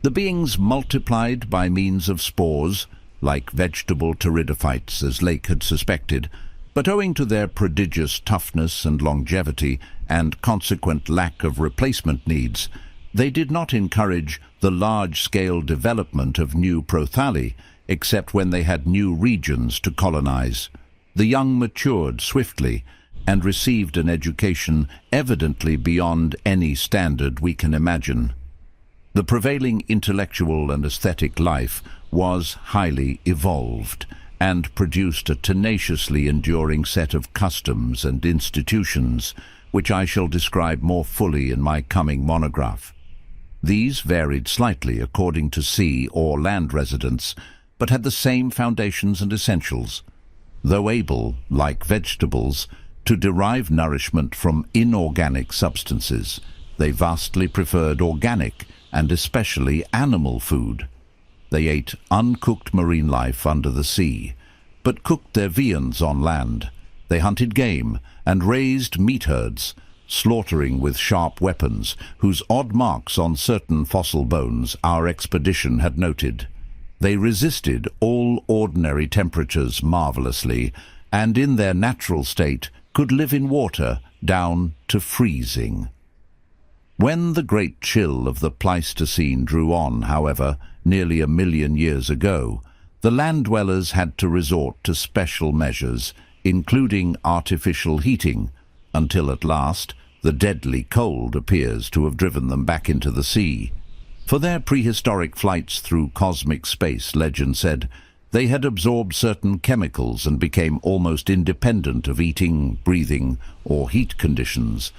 The beings multiplied by means of spores, like vegetable pteridophytes, as Lake had suspected, but owing to their prodigious toughness and longevity and consequent lack of replacement needs, they did not encourage the large-scale development of new prothali, except when they had new regions to colonize. The young matured swiftly and received an education evidently beyond any standard we can imagine. The prevailing intellectual and aesthetic life was highly evolved and produced a tenaciously enduring set of customs and institutions, which I shall describe more fully in my coming monograph. These varied slightly according to sea or land residents, but had the same foundations and essentials. Though able, like vegetables, to derive nourishment from inorganic substances, they vastly preferred organic and especially animal food. They ate uncooked marine life under the sea, but cooked their viands on land. They hunted game and raised meat herds, slaughtering with sharp weapons, whose odd marks on certain fossil bones our expedition had noted. They resisted all ordinary temperatures marvelously, and in their natural state could live in water down to freezing. When the great chill of the Pleistocene drew on, however, nearly 1 million years ago, the land-dwellers had to resort to special measures, including artificial heating, until at last the deadly cold appears to have driven them back into the sea. For their prehistoric flights through cosmic space, legend said, they had absorbed certain chemicals and became almost independent of eating, breathing, or heat conditions.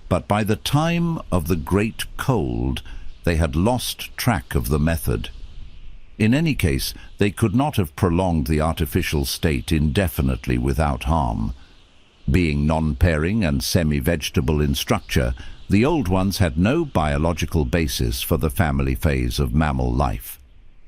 But by the time of the Great Cold, they had lost track of the method. In any case, they could not have prolonged the artificial state indefinitely without harm. Being non-pairing and semi-vegetable in structure, the old ones had no biological basis for the family phase of mammal life,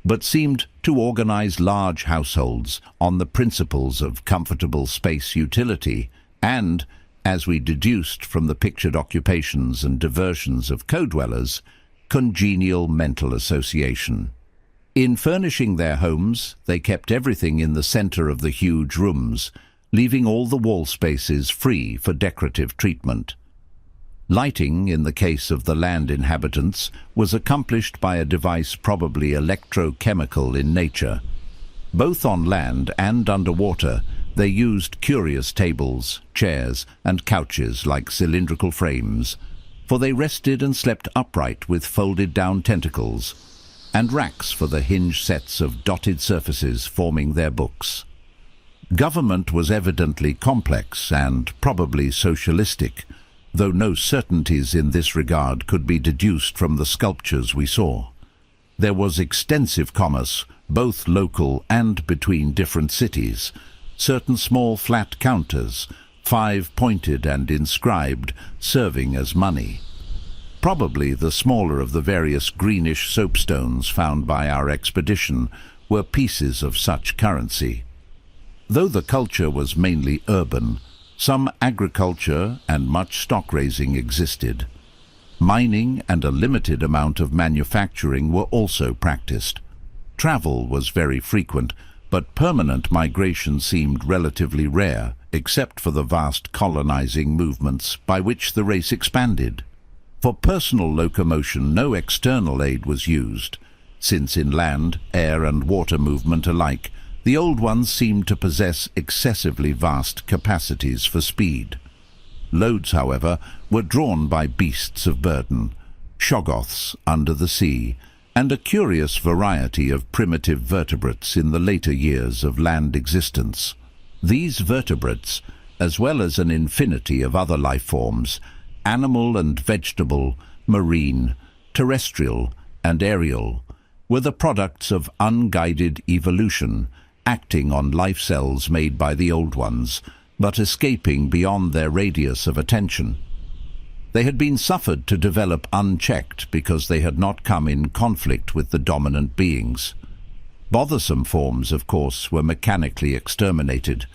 but seemed to organize large households on the principles of comfortable space utility and, as we deduced from the pictured occupations and diversions of co-dwellers, congenial mental association. In furnishing their homes, they kept everything in the center of the huge rooms, leaving all the wall spaces free for decorative treatment. Lighting, in the case of the land inhabitants, was accomplished by a device probably electrochemical in nature. Both on land and underwater, they used curious tables, chairs, and couches like cylindrical frames, for they rested and slept upright with folded-down tentacles, and racks for the hinged sets of dotted surfaces forming their books. Government was evidently complex and probably socialistic, though no certainties in this regard could be deduced from the sculptures we saw. There was extensive commerce, both local and between different cities, certain small flat counters, 5-pointed and inscribed, serving as money. Probably the smaller of the various greenish soapstones found by our expedition were pieces of such currency. Though the culture was mainly urban, some agriculture and much stock-raising existed. Mining and a limited amount of manufacturing were also practiced. Travel was very frequent, but permanent migration seemed relatively rare, except for the vast colonizing movements by which the race expanded. For personal locomotion, no external aid was used, since in land, air and water movement alike, the Old Ones seemed to possess excessively vast capacities for speed. Loads, however, were drawn by beasts of burden, shoggoths under the sea, and a curious variety of primitive vertebrates in the later years of land existence. These vertebrates, as well as an infinity of other life forms, animal and vegetable, marine, terrestrial, and aerial, were the products of unguided evolution, acting on life cells made by the Old Ones, but escaping beyond their radius of attention. They had been suffered to develop unchecked because they had not come in conflict with the dominant beings. Bothersome forms, of course, were mechanically exterminated.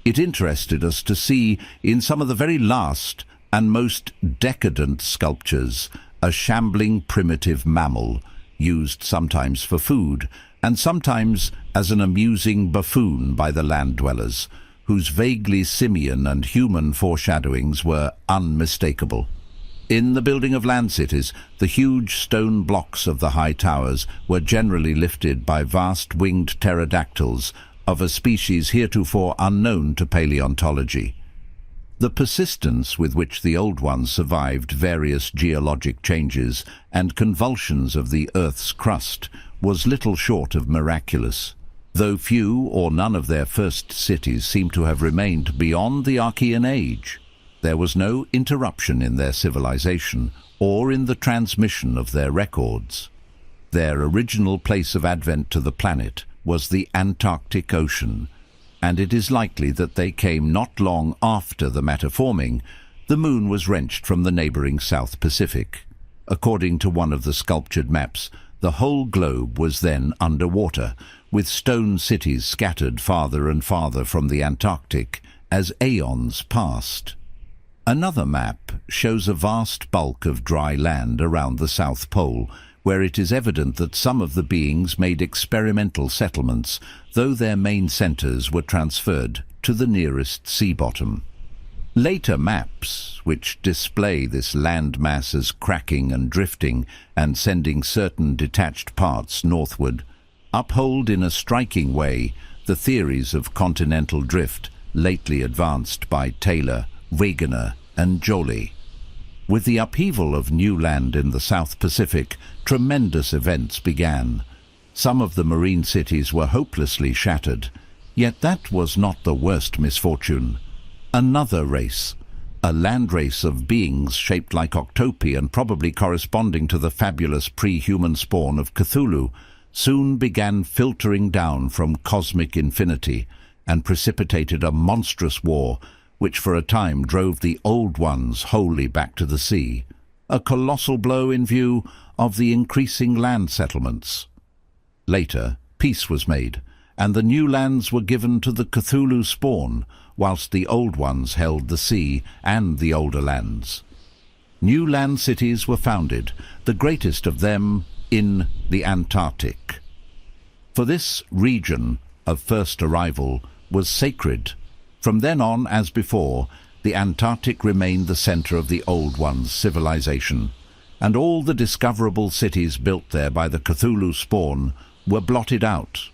It interested us to see, in some of the very last and most decadent sculptures, a shambling primitive mammal, used sometimes for food, and sometimes as an amusing buffoon by the land dwellers, whose vaguely simian and human foreshadowings were unmistakable. In the building of land cities, the huge stone blocks of the high towers were generally lifted by vast winged pterodactyls of a species heretofore unknown to paleontology. The persistence with which the Old Ones survived various geologic changes and convulsions of the Earth's crust was little short of miraculous. Though few or none of their first cities seem to have remained beyond the Archean age, there was no interruption in their civilization or in the transmission of their records. Their original place of advent to the planet was the Antarctic Ocean, and it is likely that they came not long after the metaforming. The moon was wrenched from the neighboring South Pacific. According to one of the sculptured maps, the whole globe was then underwater, with stone cities scattered farther and farther from the Antarctic as aeons passed. Another map shows a vast bulk of dry land around the South Pole, where it is evident that some of the beings made experimental settlements, though their main centers were transferred to the nearest sea bottom. Later maps, which display this landmass as cracking and drifting and sending certain detached parts northward, uphold in a striking way the theories of continental drift lately advanced by Taylor, Wegener, and Joly. With the upheaval of new land in the South Pacific, tremendous events began. Some of the marine cities were hopelessly shattered, yet that was not the worst misfortune. Another race, a land race of beings shaped like octopi and probably corresponding to the fabulous pre-human spawn of Cthulhu, soon began filtering down from cosmic infinity and precipitated a monstrous war which for a time drove the Old Ones wholly back to the sea, a colossal blow in view of the increasing land settlements. Later, peace was made, and the new lands were given to the Cthulhu spawn, whilst the Old Ones held the sea and the older lands. New land cities were founded, the greatest of them in the Antarctic. For this region of first arrival was sacred. From then on, as before, the Antarctic remained the center of the Old Ones' civilization, and all the discoverable cities built there by the Cthulhu spawn were blotted out.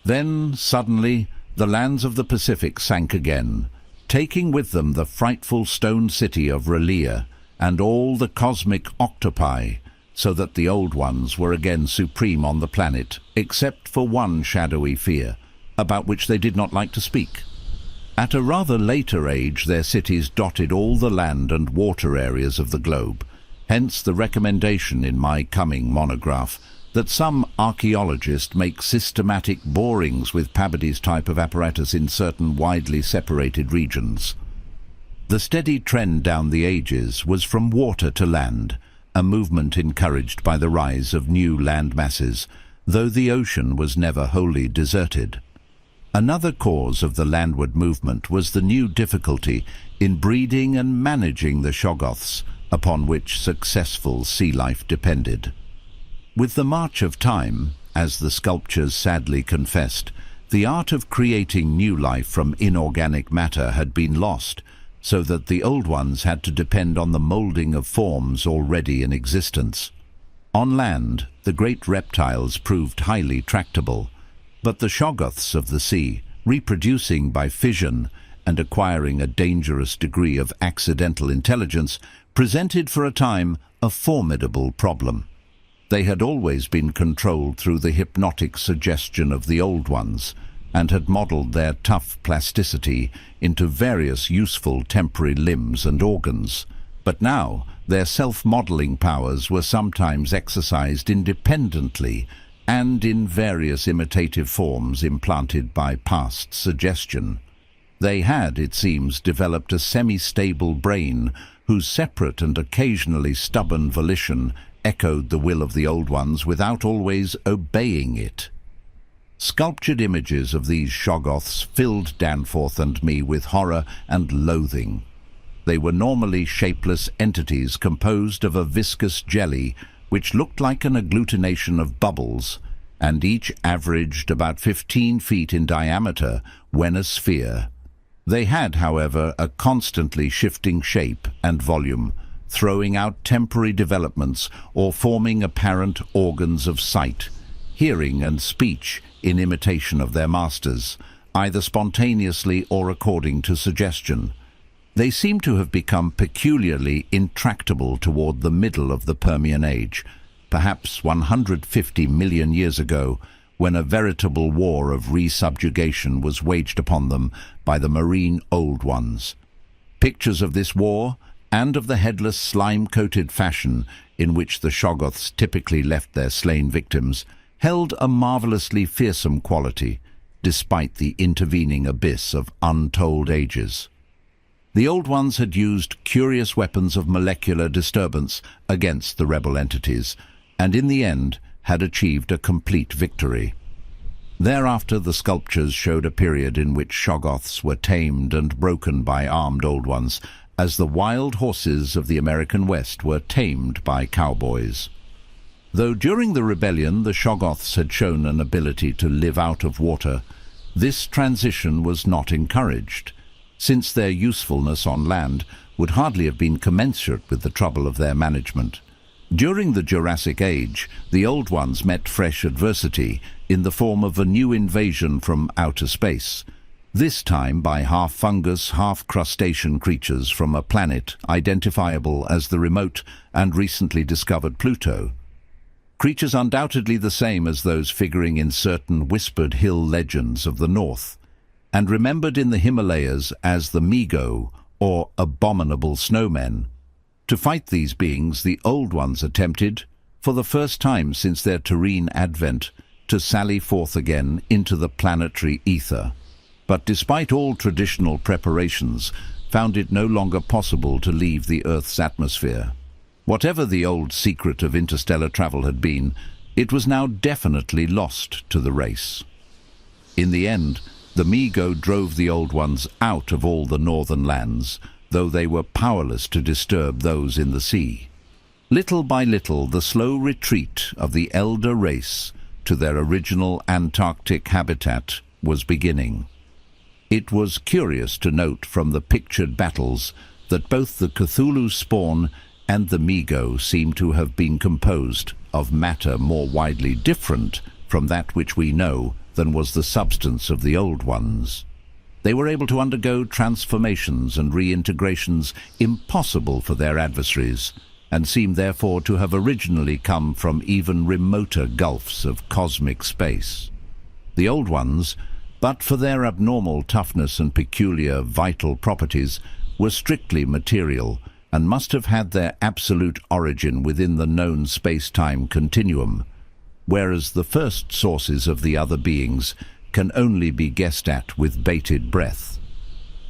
Then, suddenly, the lands of the Pacific sank again, taking with them the frightful stone city of R'lyeh and all the cosmic octopi, so that the Old Ones were again supreme on the planet, except for one shadowy fear, about which they did not like to speak. At a rather later age, their cities dotted all the land and water areas of the globe, hence the recommendation in my coming monograph that some archaeologist make systematic borings with Pabadie's type of apparatus in certain widely separated regions. The steady trend down the ages was from water to land, a movement encouraged by the rise of new land masses, though the ocean was never wholly deserted. Another cause of the landward movement was the new difficulty in breeding and managing the shoggoths, upon which successful sea life depended. With the march of time, as the sculptures sadly confessed, the art of creating new life from inorganic matter had been lost, so that the Old Ones had to depend on the moulding of forms already in existence. On land, the great reptiles proved highly tractable, but the shoggoths of the sea, reproducing by fission and acquiring a dangerous degree of accidental intelligence, presented for a time a formidable problem. They had always been controlled through the hypnotic suggestion of the Old Ones, and had modelled their tough plasticity into various useful temporary limbs and organs. But now their self-modelling powers were sometimes exercised independently and in various imitative forms implanted by past suggestion. They had, it seems, developed a semi-stable brain whose separate and occasionally stubborn volition echoed the will of the Old Ones without always obeying it. Sculptured images of these shoggoths filled Danforth and me with horror and loathing. They were normally shapeless entities composed of a viscous jelly which looked like an agglutination of bubbles, and each averaged about 15 feet in diameter when a sphere. They had, however, a constantly shifting shape and volume, throwing out temporary developments or forming apparent organs of sight, hearing and speech in imitation of their masters, either spontaneously or according to suggestion. They seem to have become peculiarly intractable toward the middle of the Permian Age, perhaps 150 million years ago, when a veritable war of resubjugation was waged upon them by the marine Old Ones. Pictures of this war, and of the headless slime-coated fashion in which the shoggoths typically left their slain victims, held a marvelously fearsome quality, despite the intervening abyss of untold ages. The Old Ones had used curious weapons of molecular disturbance against the rebel entities, and in the end had achieved a complete victory. Thereafter the sculptures showed a period in which shoggoths were tamed and broken by armed Old Ones, as the wild horses of the American West were tamed by cowboys. Though during the rebellion the shoggoths had shown an ability to live out of water, this transition was not encouraged, since their usefulness on land would hardly have been commensurate with the trouble of their management. During the Jurassic Age, the Old Ones met fresh adversity in the form of a new invasion from outer space, this time by half-fungus, half-crustacean creatures from a planet identifiable as the remote and recently discovered Pluto. Creatures undoubtedly the same as those figuring in certain whispered hill legends of the north, and remembered in the Himalayas as the Migo, or abominable snowmen. To fight these beings, the Old Ones attempted, for the first time since their terrene advent, to sally forth again into the planetary ether, but despite all traditional preparations, found it no longer possible to leave the Earth's atmosphere. Whatever the old secret of interstellar travel had been, it was now definitely lost to the race. In the end, the Migo drove the Old Ones out of all the northern lands, though they were powerless to disturb those in the sea. Little by little, the slow retreat of the elder race to their original Antarctic habitat was beginning. It was curious to note from the pictured battles that both the Cthulhu spawn and the Migo seem to have been composed of matter more widely different from that which we know than was the substance of the old ones. They were able to undergo transformations and reintegrations impossible for their adversaries, and seem therefore to have originally come from even remoter gulfs of cosmic space. The old ones, but for their abnormal toughness and peculiar vital properties, were strictly material and must have had their absolute origin within the known space-time continuum, whereas the first sources of the other beings can only be guessed at with bated breath.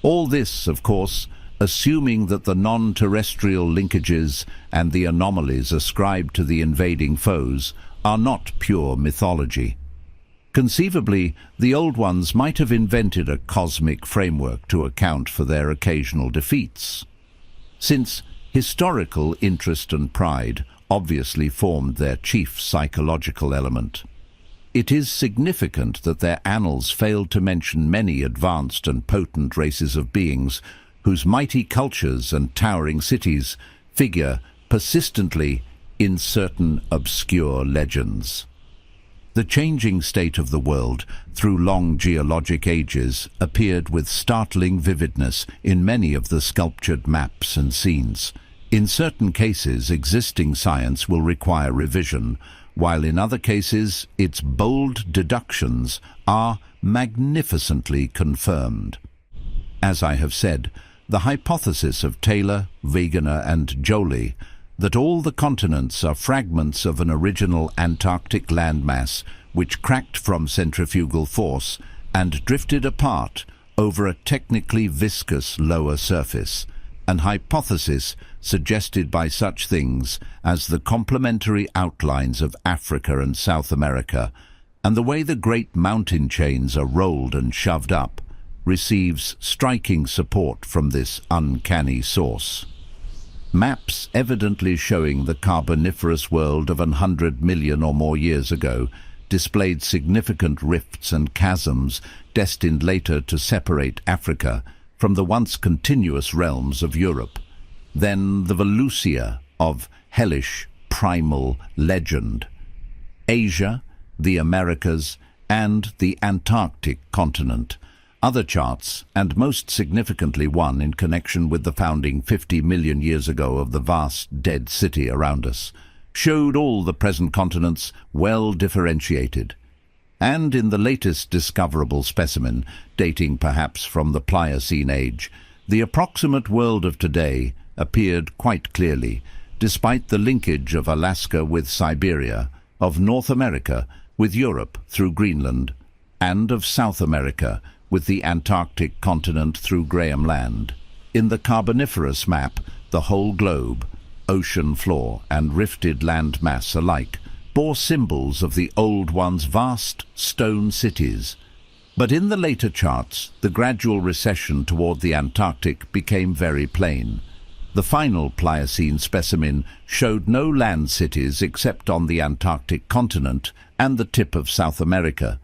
All this, of course, assuming that the non-terrestrial linkages and the anomalies ascribed to the invading foes are not pure mythology. Conceivably, the Old Ones might have invented a cosmic framework to account for their occasional defeats. Since historical interest and pride obviously formed their chief psychological element, it is significant that their annals failed to mention many advanced and potent races of beings whose mighty cultures and towering cities figure persistently in certain obscure legends. The changing state of the world through long geologic ages appeared with startling vividness in many of the sculptured maps and scenes. In certain cases, existing science will require revision, while in other cases, its bold deductions are magnificently confirmed. As I have said, the hypothesis of Taylor, Wegener and Joly that all the continents are fragments of an original Antarctic landmass which cracked from centrifugal force and drifted apart over a technically viscous lower surface, an hypothesis suggested by such things as the complementary outlines of Africa and South America and the way the great mountain chains are rolled and shoved up, receives striking support from this uncanny source. Maps evidently showing the Carboniferous world of 100 million or more years ago displayed significant rifts and chasms destined later to separate Africa from the once continuous realms of Europe. Then the Volusia of hellish primal legend, Asia, the Americas, and the Antarctic continent. Other charts, and most significantly one in connection with the founding 50 million years ago of the vast dead city around us, showed all the present continents well differentiated. And in the latest discoverable specimen, dating perhaps from the Pliocene age, the approximate world of today appeared quite clearly, despite the linkage of Alaska with Siberia, of North America with Europe through Greenland, and of South America with the Antarctic continent through Graham Land. In the Carboniferous map, the whole globe, ocean floor and rifted land mass alike, bore symbols of the Old One's vast stone cities. But in the later charts, the gradual recession toward the Antarctic became very plain. The final Pliocene specimen showed no land cities except on the Antarctic continent and the tip of South America,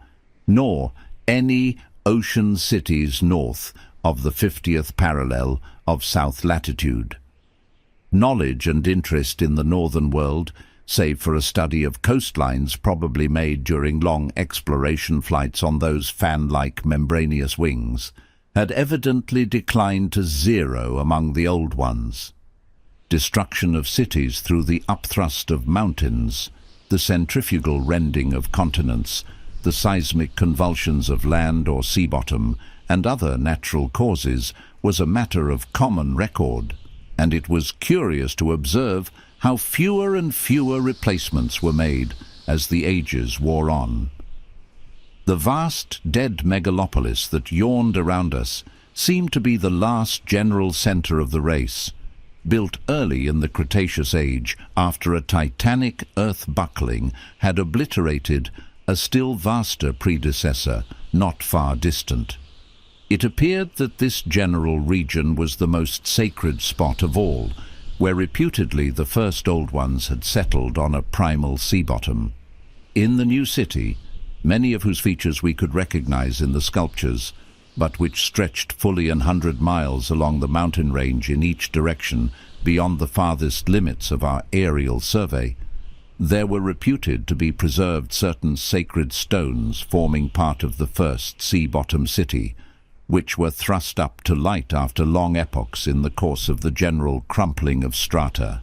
nor any ocean cities north of the 50th parallel of south latitude. Knowledge and interest in the northern world, save for a study of coastlines probably made during long exploration flights on those fan-like membranous wings, had evidently declined to zero among the Old Ones. Destruction of cities through the upthrust of mountains, the centrifugal rending of continents, the seismic convulsions of land or sea bottom, and other natural causes was a matter of common record, and it was curious to observe how fewer and fewer replacements were made as the ages wore on. The vast dead megalopolis that yawned around us seemed to be the last general center of the race, built early in the Cretaceous age after a titanic earth buckling had obliterated a still vaster predecessor not far distant. It appeared that this general region was the most sacred spot of all, where reputedly the first Old Ones had settled on a primal sea bottom. In the new city, many of whose features we could recognize in the sculptures, but which stretched fully 100 miles along the mountain range in each direction beyond the farthest limits of our aerial survey. There were reputed to be preserved certain sacred stones forming part of the first sea-bottom city, which were thrust up to light after long epochs in the course of the general crumpling of strata.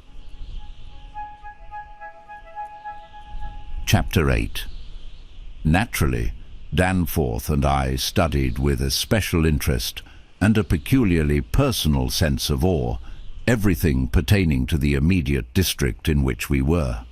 Chapter 8. Naturally, Danforth and I studied with especial interest and a peculiarly personal sense of awe everything pertaining to the immediate district in which we were.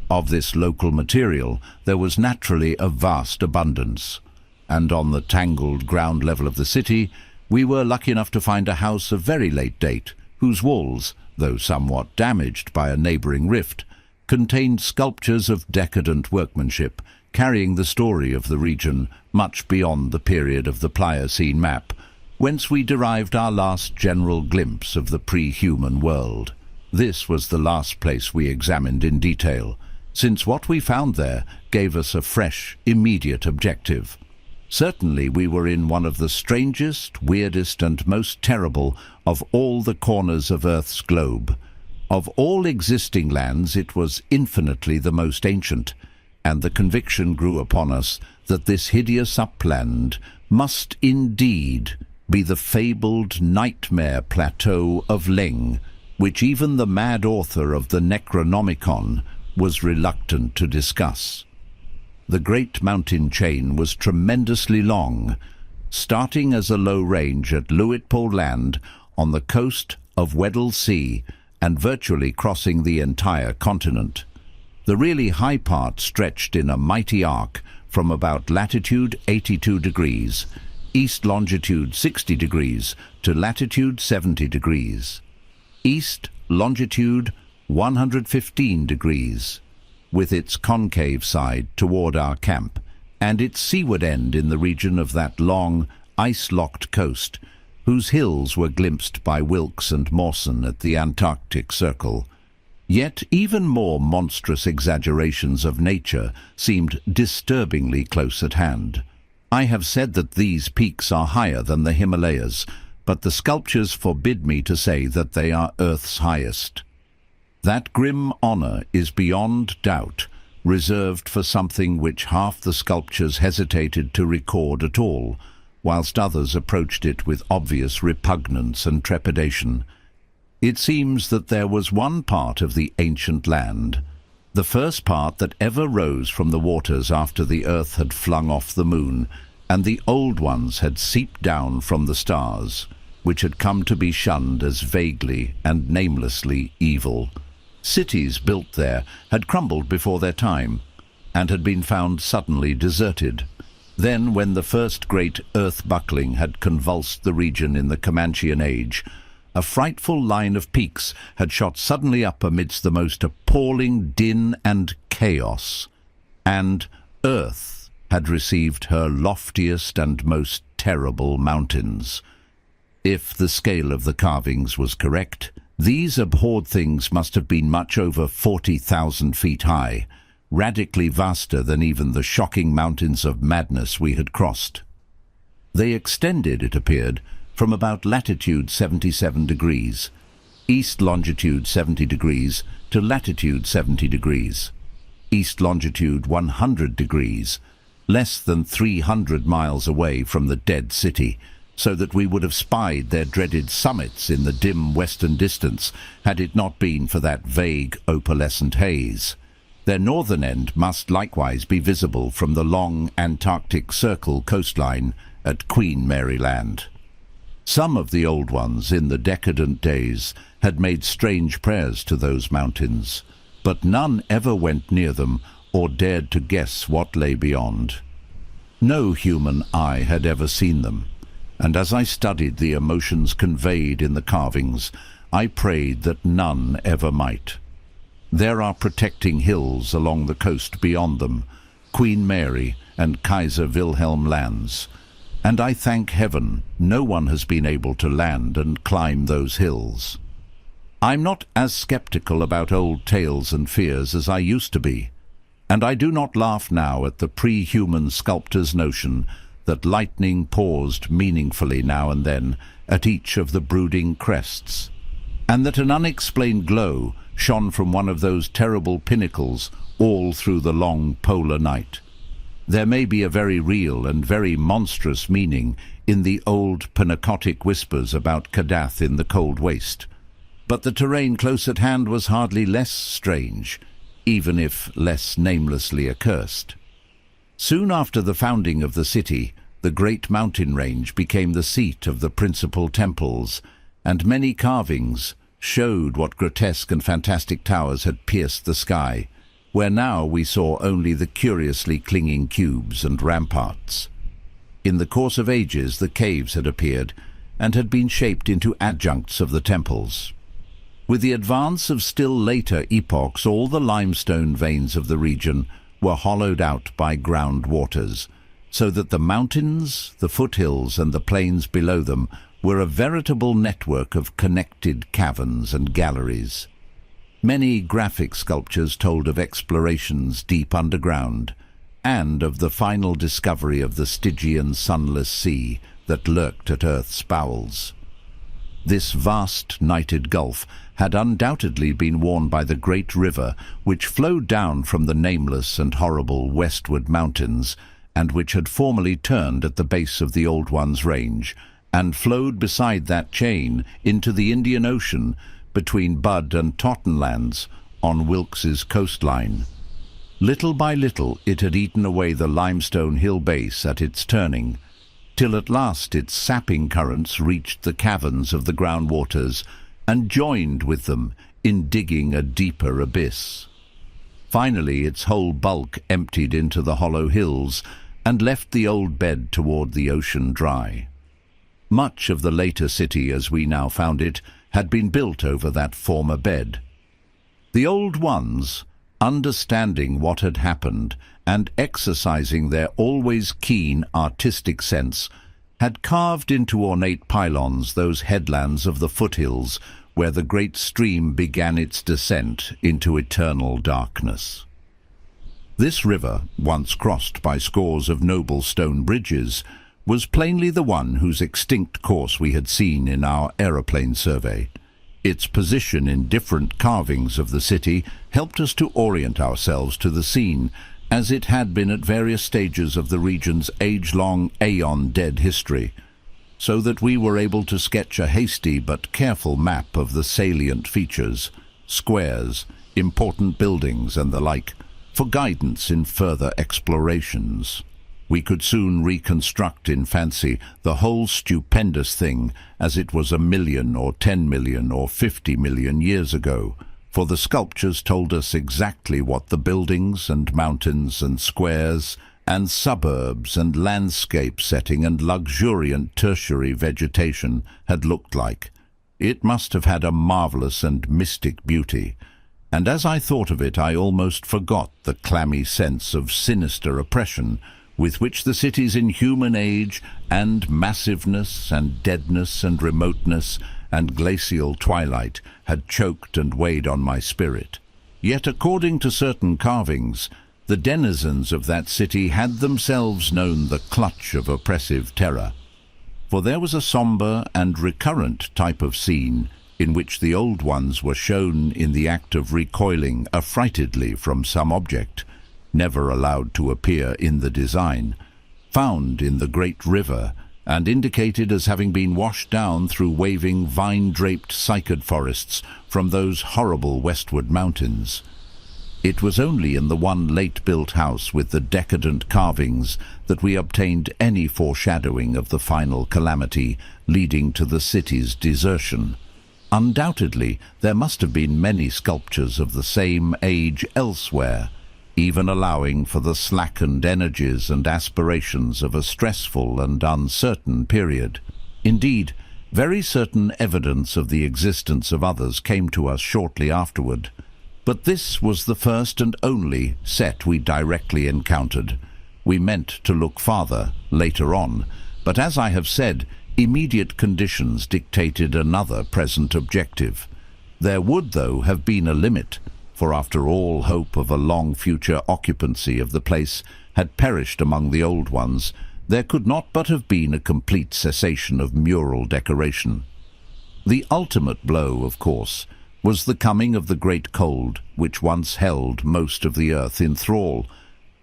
Of this local material there was naturally a vast abundance, and on the tangled ground level of the city we were lucky enough to find a house of very late date, whose walls, though somewhat damaged by a neighbouring rift, contained sculptures of decadent workmanship, carrying the story of the region much beyond the period of the Pliocene map, whence we derived our last general glimpse of the pre-human world. This was the last place we examined in detail, since what we found there gave us a fresh, immediate objective. Certainly we were in one of the strangest, weirdest, and most terrible of all the corners of Earth's globe. Of all existing lands it was infinitely the most ancient, and the conviction grew upon us that this hideous upland must indeed be the fabled nightmare plateau of Ling, which even the mad author of the Necronomicon was reluctant to discuss. The great mountain chain was tremendously long, starting as a low range at Luitpold Land on the coast of Weddell Sea and virtually crossing the entire continent. The really high part stretched in a mighty arc from about latitude 82 degrees, east longitude 60 degrees, to latitude 70 degrees, east longitude 115 degrees, with its concave side toward our camp, and its seaward end in the region of that long, ice-locked coast, whose hills were glimpsed by Wilkes and Mawson at the Antarctic Circle. Yet even more monstrous exaggerations of nature seemed disturbingly close at hand. I have said that these peaks are higher than the Himalayas, but the sculptures forbid me to say that they are Earth's highest. That grim honor is beyond doubt reserved for something which half the sculptures hesitated to record at all, whilst others approached it with obvious repugnance and trepidation. It seems that there was one part of the ancient land, the first part that ever rose from the waters after the earth had flung off the moon, and the old ones had seeped down from the stars, which had come to be shunned as vaguely and namelessly evil. Cities built there had crumbled before their time, and had been found suddenly deserted. Then, when the first great earth-buckling had convulsed the region in the Comanchean age, a frightful line of peaks had shot suddenly up amidst the most appalling din and chaos, and Earth had received her loftiest and most terrible mountains. If the scale of the carvings was correct, these abhorred things must have been much over 40,000 feet high, radically vaster than even the shocking mountains of madness we had crossed. They extended, it appeared, from about latitude 77 degrees, east longitude 70 degrees, to latitude 70 degrees, east longitude 100 degrees, less than 300 miles away from the dead city, so that we would have spied their dreaded summits in the dim western distance had it not been for that vague opalescent haze. Their northern end must likewise be visible from the long Antarctic Circle coastline at Queen Mary Land. Some of the old ones in the decadent days had made strange prayers to those mountains, but none ever went near them or dared to guess what lay beyond. No human eye had ever seen them, and as I studied the emotions conveyed in the carvings, I prayed that none ever might. There are protecting hills along the coast beyond them, Queen Mary and Kaiser Wilhelm lands, and I thank heaven no one has been able to land and climb those hills. I'm not as skeptical about old tales and fears as I used to be, and I do not laugh now at the pre-human sculptor's notion that lightning paused meaningfully now and then at each of the brooding crests, and that an unexplained glow shone from one of those terrible pinnacles all through the long polar night. There may be a very real and very monstrous meaning in the old Panacotic whispers about Kadath in the cold waste, but the terrain close at hand was hardly less strange, even if less namelessly accursed. Soon after the founding of the city, the great mountain range became the seat of the principal temples, and many carvings showed what grotesque and fantastic towers had pierced the sky, where now we saw only the curiously clinging cubes and ramparts. In the course of ages the caves had appeared and had been shaped into adjuncts of the temples. With the advance of still later epochs, all the limestone veins of the region were hollowed out by ground waters, so that the mountains, the foothills and the plains below them were a veritable network of connected caverns and galleries. Many graphic sculptures told of explorations deep underground, and of the final discovery of the Stygian sunless sea that lurked at Earth's bowels. This vast nighted gulf had undoubtedly been worn by the great river which flowed down from the nameless and horrible westward mountains, and which had formerly turned at the base of the Old One's range, and flowed beside that chain into the Indian Ocean between Bud and Totten lands on Wilkes's coastline. Little by little it had eaten away the limestone hill base at its turning, till at last its sapping currents reached the caverns of the groundwaters and joined with them in digging a deeper abyss. Finally its whole bulk emptied into the hollow hills and left the old bed toward the ocean dry. Much of the later city as we now found it had been built over that former bed. The Old Ones, understanding what had happened and exercising their always keen artistic sense, had carved into ornate pylons those headlands of the foothills where the great stream began its descent into eternal darkness. This river, once crossed by scores of noble stone bridges, was plainly the one whose extinct course we had seen in our aeroplane survey. Its position in different carvings of the city helped us to orient ourselves to the scene, as it had been at various stages of the region's age-long, aeon-dead history, so that we were able to sketch a hasty but careful map of the salient features, squares, important buildings and the like, for guidance in further explorations. We could soon reconstruct in fancy the whole stupendous thing as it was 1,000,000 or 10,000,000 or 50,000,000 years ago, for the sculptures told us exactly what the buildings and mountains and squares and suburbs and landscape setting and luxuriant tertiary vegetation had looked like. It must have had a marvelous and mystic beauty, and as I thought of it I almost forgot the clammy sense of sinister oppression with which the city's inhuman age and massiveness and deadness and remoteness and glacial twilight had choked and weighed on my spirit. Yet according to certain carvings, the denizens of that city had themselves known the clutch of oppressive terror. For there was a sombre and recurrent type of scene in which the Old Ones were shown in the act of recoiling affrightedly from some object, never allowed to appear in the design, found in the great river and indicated as having been washed down through waving vine-draped cycad forests from those horrible westward mountains. It was only in the one late-built house with the decadent carvings that we obtained any foreshadowing of the final calamity leading to the city's desertion. Undoubtedly, there must have been many sculptures of the same age elsewhere, even allowing for the slackened energies and aspirations of a stressful and uncertain period. Indeed, very certain evidence of the existence of others came to us shortly afterward, but this was the first and only set we directly encountered. We meant to look farther later on, but as I have said, immediate conditions dictated another present objective. There would, though, have been a limit, for after all hope of a long future occupancy of the place had perished among the Old Ones, there could not but have been a complete cessation of mural decoration. The ultimate blow, of course, was the coming of the great cold, which once held most of the earth in thrall,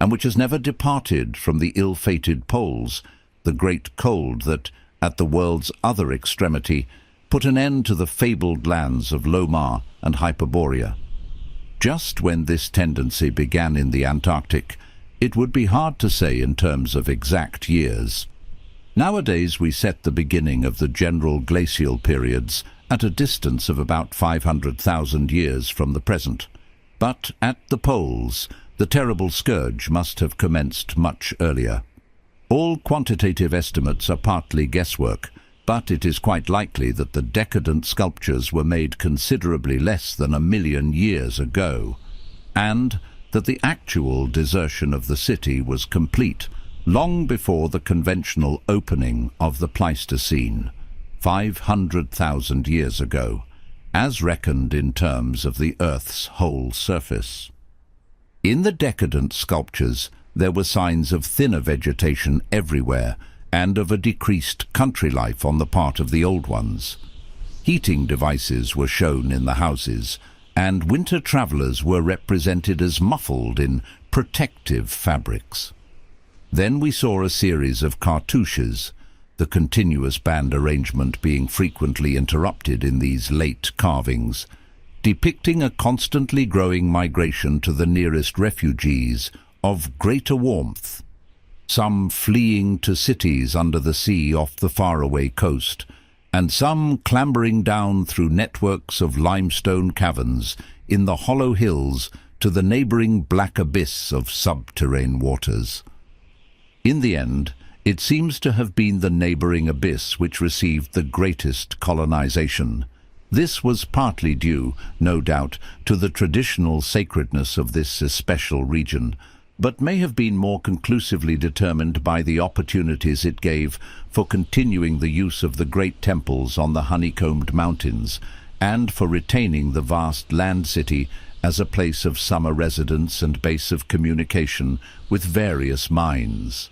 and which has never departed from the ill-fated poles, the great cold that, at the world's other extremity, put an end to the fabled lands of Lomar and Hyperborea. Just when this tendency began in the Antarctic, it would be hard to say in terms of exact years. Nowadays we set the beginning of the general glacial periods at a distance of about 500,000 years from the present. But at the poles, the terrible scourge must have commenced much earlier. All quantitative estimates are partly guesswork, but it is quite likely that the decadent sculptures were made considerably less than 1 million years ago, and that the actual desertion of the city was complete long before the conventional opening of the Pleistocene, 500,000 years ago, as reckoned in terms of the Earth's whole surface. In the decadent sculptures, there were signs of thinner vegetation everywhere and of a decreased country life on the part of the old ones. Heating devices were shown in the houses, and winter travellers were represented as muffled in protective fabrics. Then we saw a series of cartouches, the continuous band arrangement being frequently interrupted in these late carvings, depicting a constantly growing migration to the nearest refugees of greater warmth, some fleeing to cities under the sea off the faraway coast, and some clambering down through networks of limestone caverns in the hollow hills to the neighbouring black abyss of subterranean waters. In the end, it seems to have been the neighbouring abyss which received the greatest colonization. This was partly due, no doubt, to the traditional sacredness of this especial region, but may have been more conclusively determined by the opportunities it gave for continuing the use of the great temples on the honeycombed mountains, and for retaining the vast land city as a place of summer residence and base of communication with various mines.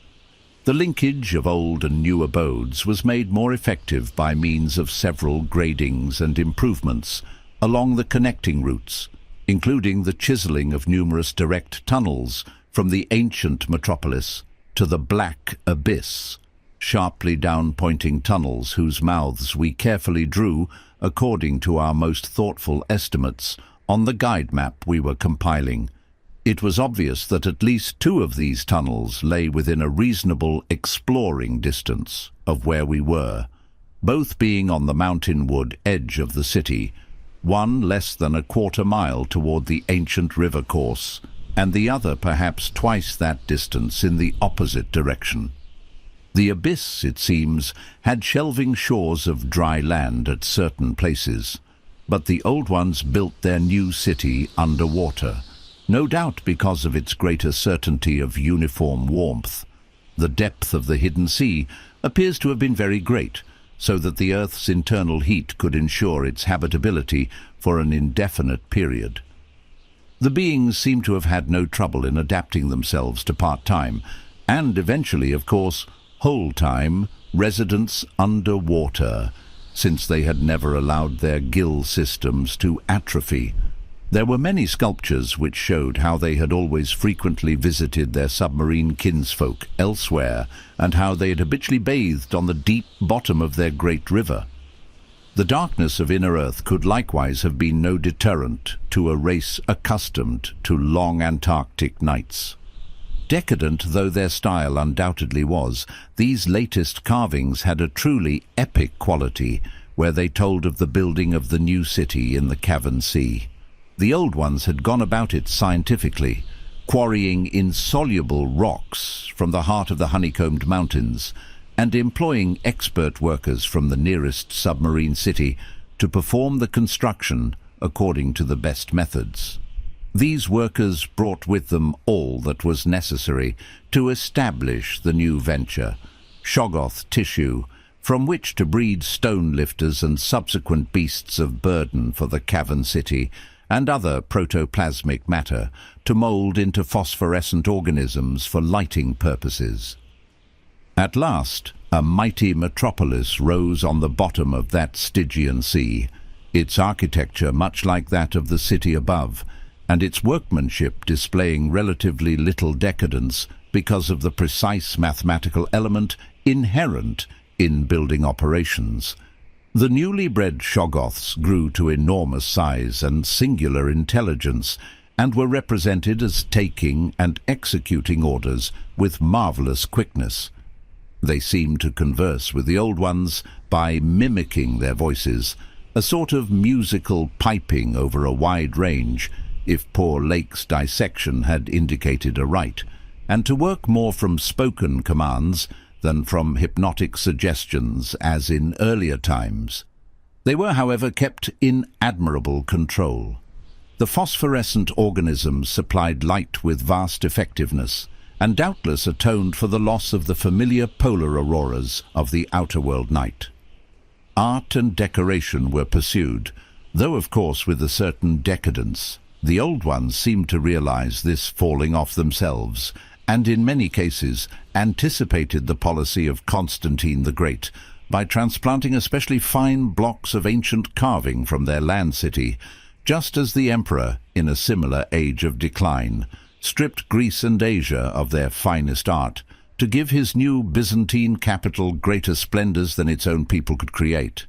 The linkage of old and new abodes was made more effective by means of several gradings and improvements along the connecting routes, including the chiselling of numerous direct tunnels from the ancient metropolis to the black abyss, sharply down-pointing tunnels whose mouths we carefully drew, according to our most thoughtful estimates, on the guide map we were compiling. It was obvious that at least 2 of these tunnels lay within a reasonable exploring distance of where we were, both being on the mountain wood edge of the city, one less than a quarter mile toward the ancient river course, and the other perhaps twice that distance in the opposite direction. The abyss, it seems, had shelving shores of dry land at certain places, but the old ones built their new city underwater, no doubt because of its greater certainty of uniform warmth. The depth of the hidden sea appears to have been very great, so that the Earth's internal heat could ensure its habitability for an indefinite period. The beings seem to have had no trouble in adapting themselves to part-time, and eventually, of course, whole-time residence underwater, since they had never allowed their gill systems to atrophy. There were many sculptures which showed how they had always frequently visited their submarine kinsfolk elsewhere, and how they had habitually bathed on the deep bottom of their great river. The darkness of inner Earth could likewise have been no deterrent to a race accustomed to long Antarctic nights. Decadent though their style undoubtedly was, these latest carvings had a truly epic quality, where they told of the building of the new city in the cavern sea. The old ones had gone about it scientifically, quarrying insoluble rocks from the heart of the honeycombed mountains, and employing expert workers from the nearest submarine city to perform the construction according to the best methods. These workers brought with them all that was necessary to establish the new venture: shoggoth tissue, from which to breed stone lifters and subsequent beasts of burden for the cavern city, and other protoplasmic matter to mould into phosphorescent organisms for lighting purposes. At last, a mighty metropolis rose on the bottom of that Stygian sea, its architecture much like that of the city above, and its workmanship displaying relatively little decadence because of the precise mathematical element inherent in building operations. The newly bred shoggoths grew to enormous size and singular intelligence, and were represented as taking and executing orders with marvelous quickness. They seemed to converse with the old ones by mimicking their voices, a sort of musical piping over a wide range, if poor Lake's dissection had indicated aright, and to work more from spoken commands than from hypnotic suggestions as in earlier times. They were, however, kept in admirable control. The phosphorescent organisms supplied light with vast effectiveness, and doubtless atoned for the loss of the familiar polar auroras of the outer world night. Art and decoration were pursued, though of course with a certain decadence. The old ones seemed to realize this falling off themselves, and in many cases anticipated the policy of Constantine the Great by transplanting especially fine blocks of ancient carving from their land city, just as the emperor, in a similar age of decline, stripped Greece and Asia of their finest art to give his new Byzantine capital greater splendors than its own people could create.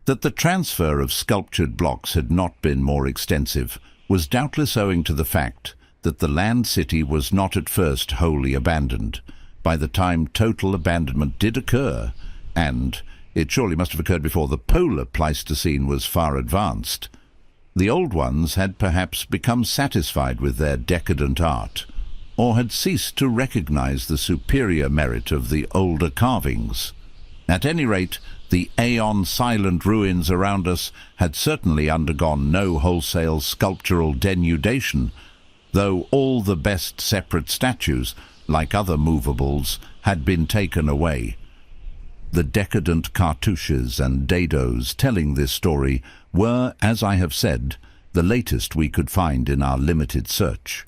That the transfer of sculptured blocks had not been more extensive was doubtless owing to the fact that the land city was not at first wholly abandoned. By the time total abandonment did occur, and it surely must have occurred before the polar Pleistocene was far advanced, the old ones had perhaps become satisfied with their decadent art, or had ceased to recognize the superior merit of the older carvings. At any rate, the aeon-silent ruins around us had certainly undergone no wholesale sculptural denudation, though all the best separate statues, like other movables, had been taken away. The decadent cartouches and dados telling this story were, as I have said, the latest we could find in our limited search.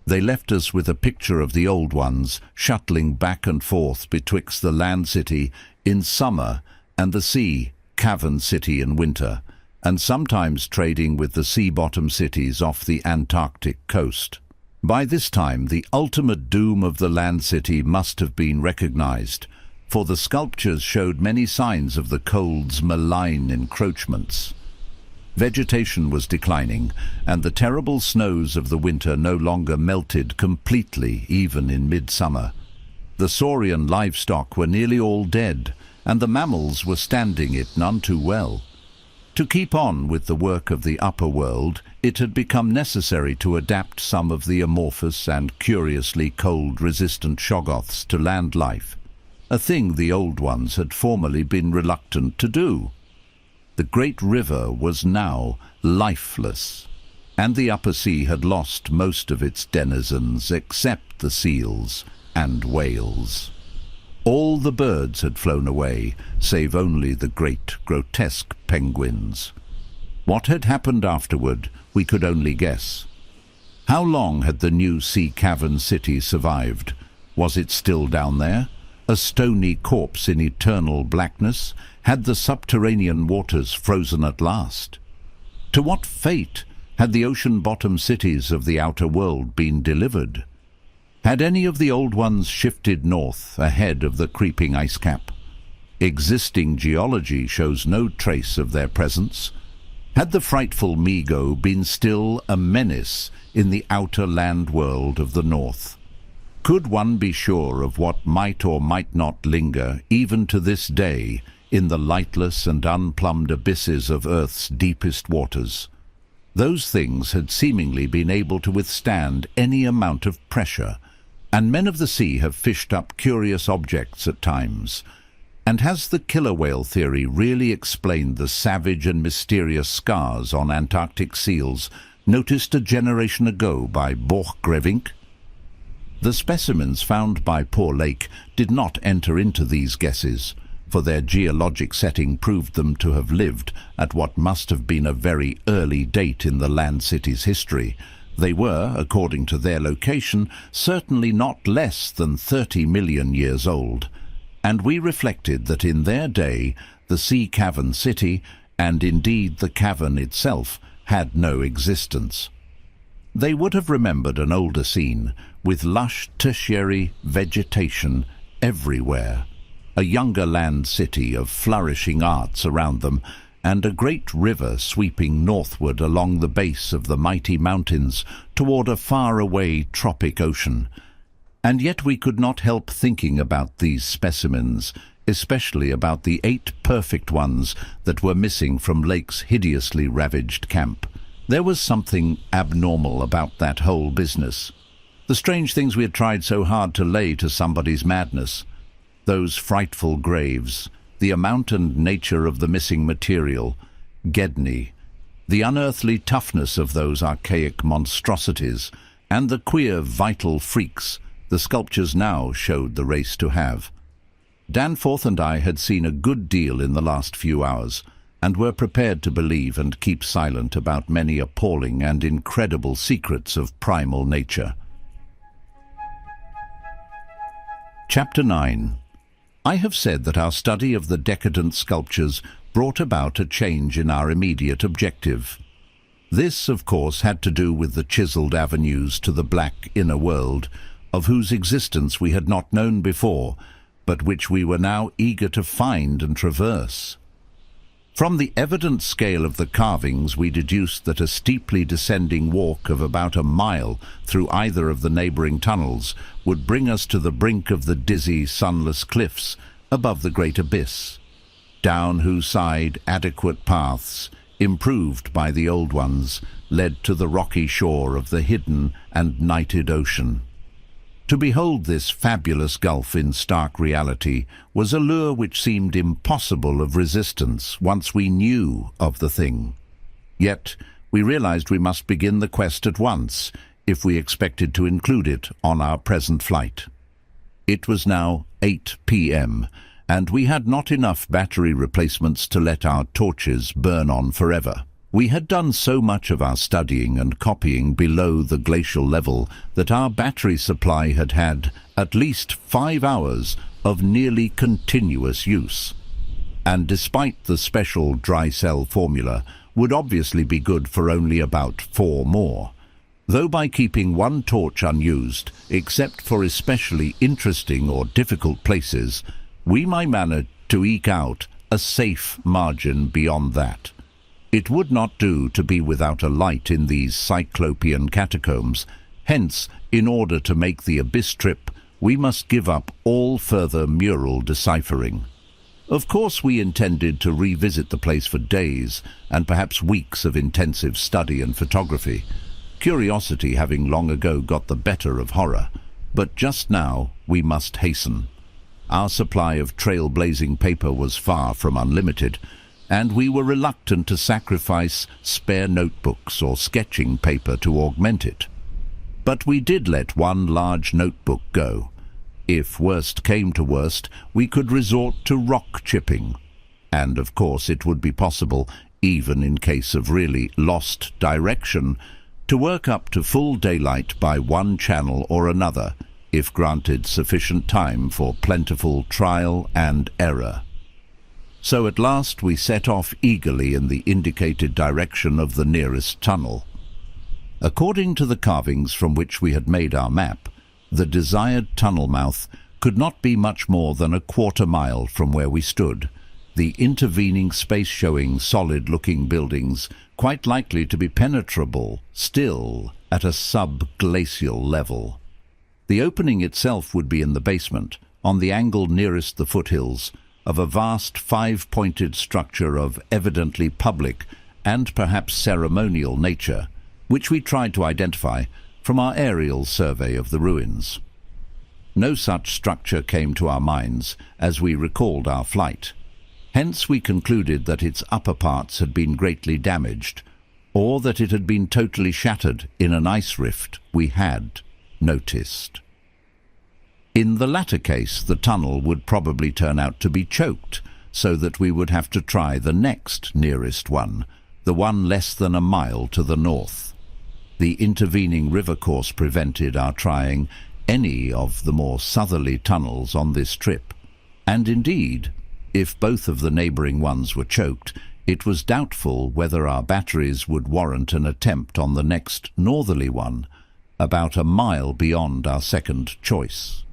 They left us with a picture of the old ones shuttling back and forth betwixt the land city in summer and the sea cavern city in winter, and sometimes trading with the sea-bottom cities off the Antarctic coast. By this time the ultimate doom of the land city must have been recognized, for the sculptures showed many signs of the cold's malign encroachments. Vegetation was declining, and the terrible snows of the winter no longer melted completely even in midsummer. The saurian livestock were nearly all dead, and the mammals were standing it none too well. To keep on with the work of the upper world, it had become necessary to adapt some of the amorphous and curiously cold-resistant shoggoths to land life, a thing the old ones had formerly been reluctant to do. The great river was now lifeless, and the upper sea had lost most of its denizens except the seals and whales. All the birds had flown away, save only the great grotesque penguins. What had happened afterward we could only guess. How long had the new sea cavern city survived? Was it still down there, a stony corpse in eternal blackness? Had the subterranean waters frozen at last? To what fate had the ocean-bottom cities of the outer world been delivered? Had any of the old ones shifted north ahead of the creeping ice cap? Existing geology shows no trace of their presence. Had the frightful Migo been still a menace in the outer land world of the north? Could one be sure of what might or might not linger, even to this day, in the lightless and unplumbed abysses of Earth's deepest waters? Those things had seemingly been able to withstand any amount of pressure, and men of the sea have fished up curious objects at times. And has the killer whale theory really explained the savage and mysterious scars on Antarctic seals noticed a generation ago by Borchgrevink? The specimens found by poor Lake did not enter into these guesses, for their geologic setting proved them to have lived at what must have been a very early date in the land city's history. They were, according to their location, certainly not less than 30 million years old. and we reflected that in their day the sea cavern city, and indeed the cavern itself, had no existence. They would have remembered an older scene, with lush tertiary vegetation everywhere, a younger land city of flourishing arts around them, and a great river sweeping northward along the base of the mighty mountains toward a far-away tropic ocean. And yet we could not help thinking about these specimens, especially about the 8 perfect ones that were missing from Lake's hideously ravaged camp. There was something abnormal about that whole business. The strange things we had tried so hard to lay to somebody's madness. Those frightful graves, the amount and nature of the missing material, Gedney, the unearthly toughness of those archaic monstrosities, and the queer vital freaks the sculptures now showed the race to have. Danforth and I had seen a good deal in the last few hours, and were prepared to believe and keep silent about many appalling and incredible secrets of primal nature. Chapter 9. I have said that our study of the Decadent sculptures brought about a change in our immediate objective. This, of course, had to do with the chiseled avenues to the black inner world, of whose existence we had not known before, but which we were now eager to find and traverse. From the evident scale of the carvings we deduced that a steeply descending walk of about a mile through either of the neighbouring tunnels would bring us to the brink of the dizzy, sunless cliffs above the great abyss, down whose side adequate paths, improved by the old ones, led to the rocky shore of the hidden and nighted ocean. To behold this fabulous gulf in stark reality was a lure which seemed impossible of resistance once we knew of the thing. Yet we realized we must begin the quest at once if we expected to include it on our present flight. It was now 8 p.m., and we had not enough battery replacements to let our torches burn on forever. We had done so much of our studying and copying below the glacial level that our battery supply had had at least 5 hours of nearly continuous use, and despite the special dry cell formula, would obviously be good for only about 4 more. Though by keeping one torch unused, except for especially interesting or difficult places, we might manage to eke out a safe margin beyond that. It would not do to be without a light in these cyclopean catacombs. Hence, in order to make the abyss trip, we must give up all further mural deciphering. Of course, we intended to revisit the place for days, and perhaps weeks of intensive study and photography, curiosity having long ago got the better of horror. But just now we must hasten. Our supply of trail-blazing paper was far from unlimited, and we were reluctant to sacrifice spare notebooks or sketching paper to augment it. But we did let one large notebook go. If worst came to worst, we could resort to rock chipping. And of course it would be possible, even in case of really lost direction, to work up to full daylight by one channel or another, if granted sufficient time for plentiful trial and error. So at last we set off eagerly in the indicated direction of the nearest tunnel. According to the carvings from which we had made our map, the desired tunnel mouth could not be much more than a quarter-mile from where we stood, the intervening space showing solid-looking buildings quite likely to be penetrable still at a sub-glacial level. The opening itself would be in the basement, on the angle nearest the foothills, of a vast 5-pointed structure of evidently public and perhaps ceremonial nature, which we tried to identify from our aerial survey of the ruins. No such structure came to our minds as we recalled our flight. Hence we concluded that its upper parts had been greatly damaged, or that it had been totally shattered in an ice rift we had noticed. In the latter case, the tunnel would probably turn out to be choked, so that we would have to try the next nearest one, the one less than a mile to the north. The intervening river course prevented our trying any of the more southerly tunnels on this trip, And indeed, if both of the neighbouring ones were choked, it was doubtful whether our batteries would warrant an attempt on the next northerly one, about a mile beyond our second choice.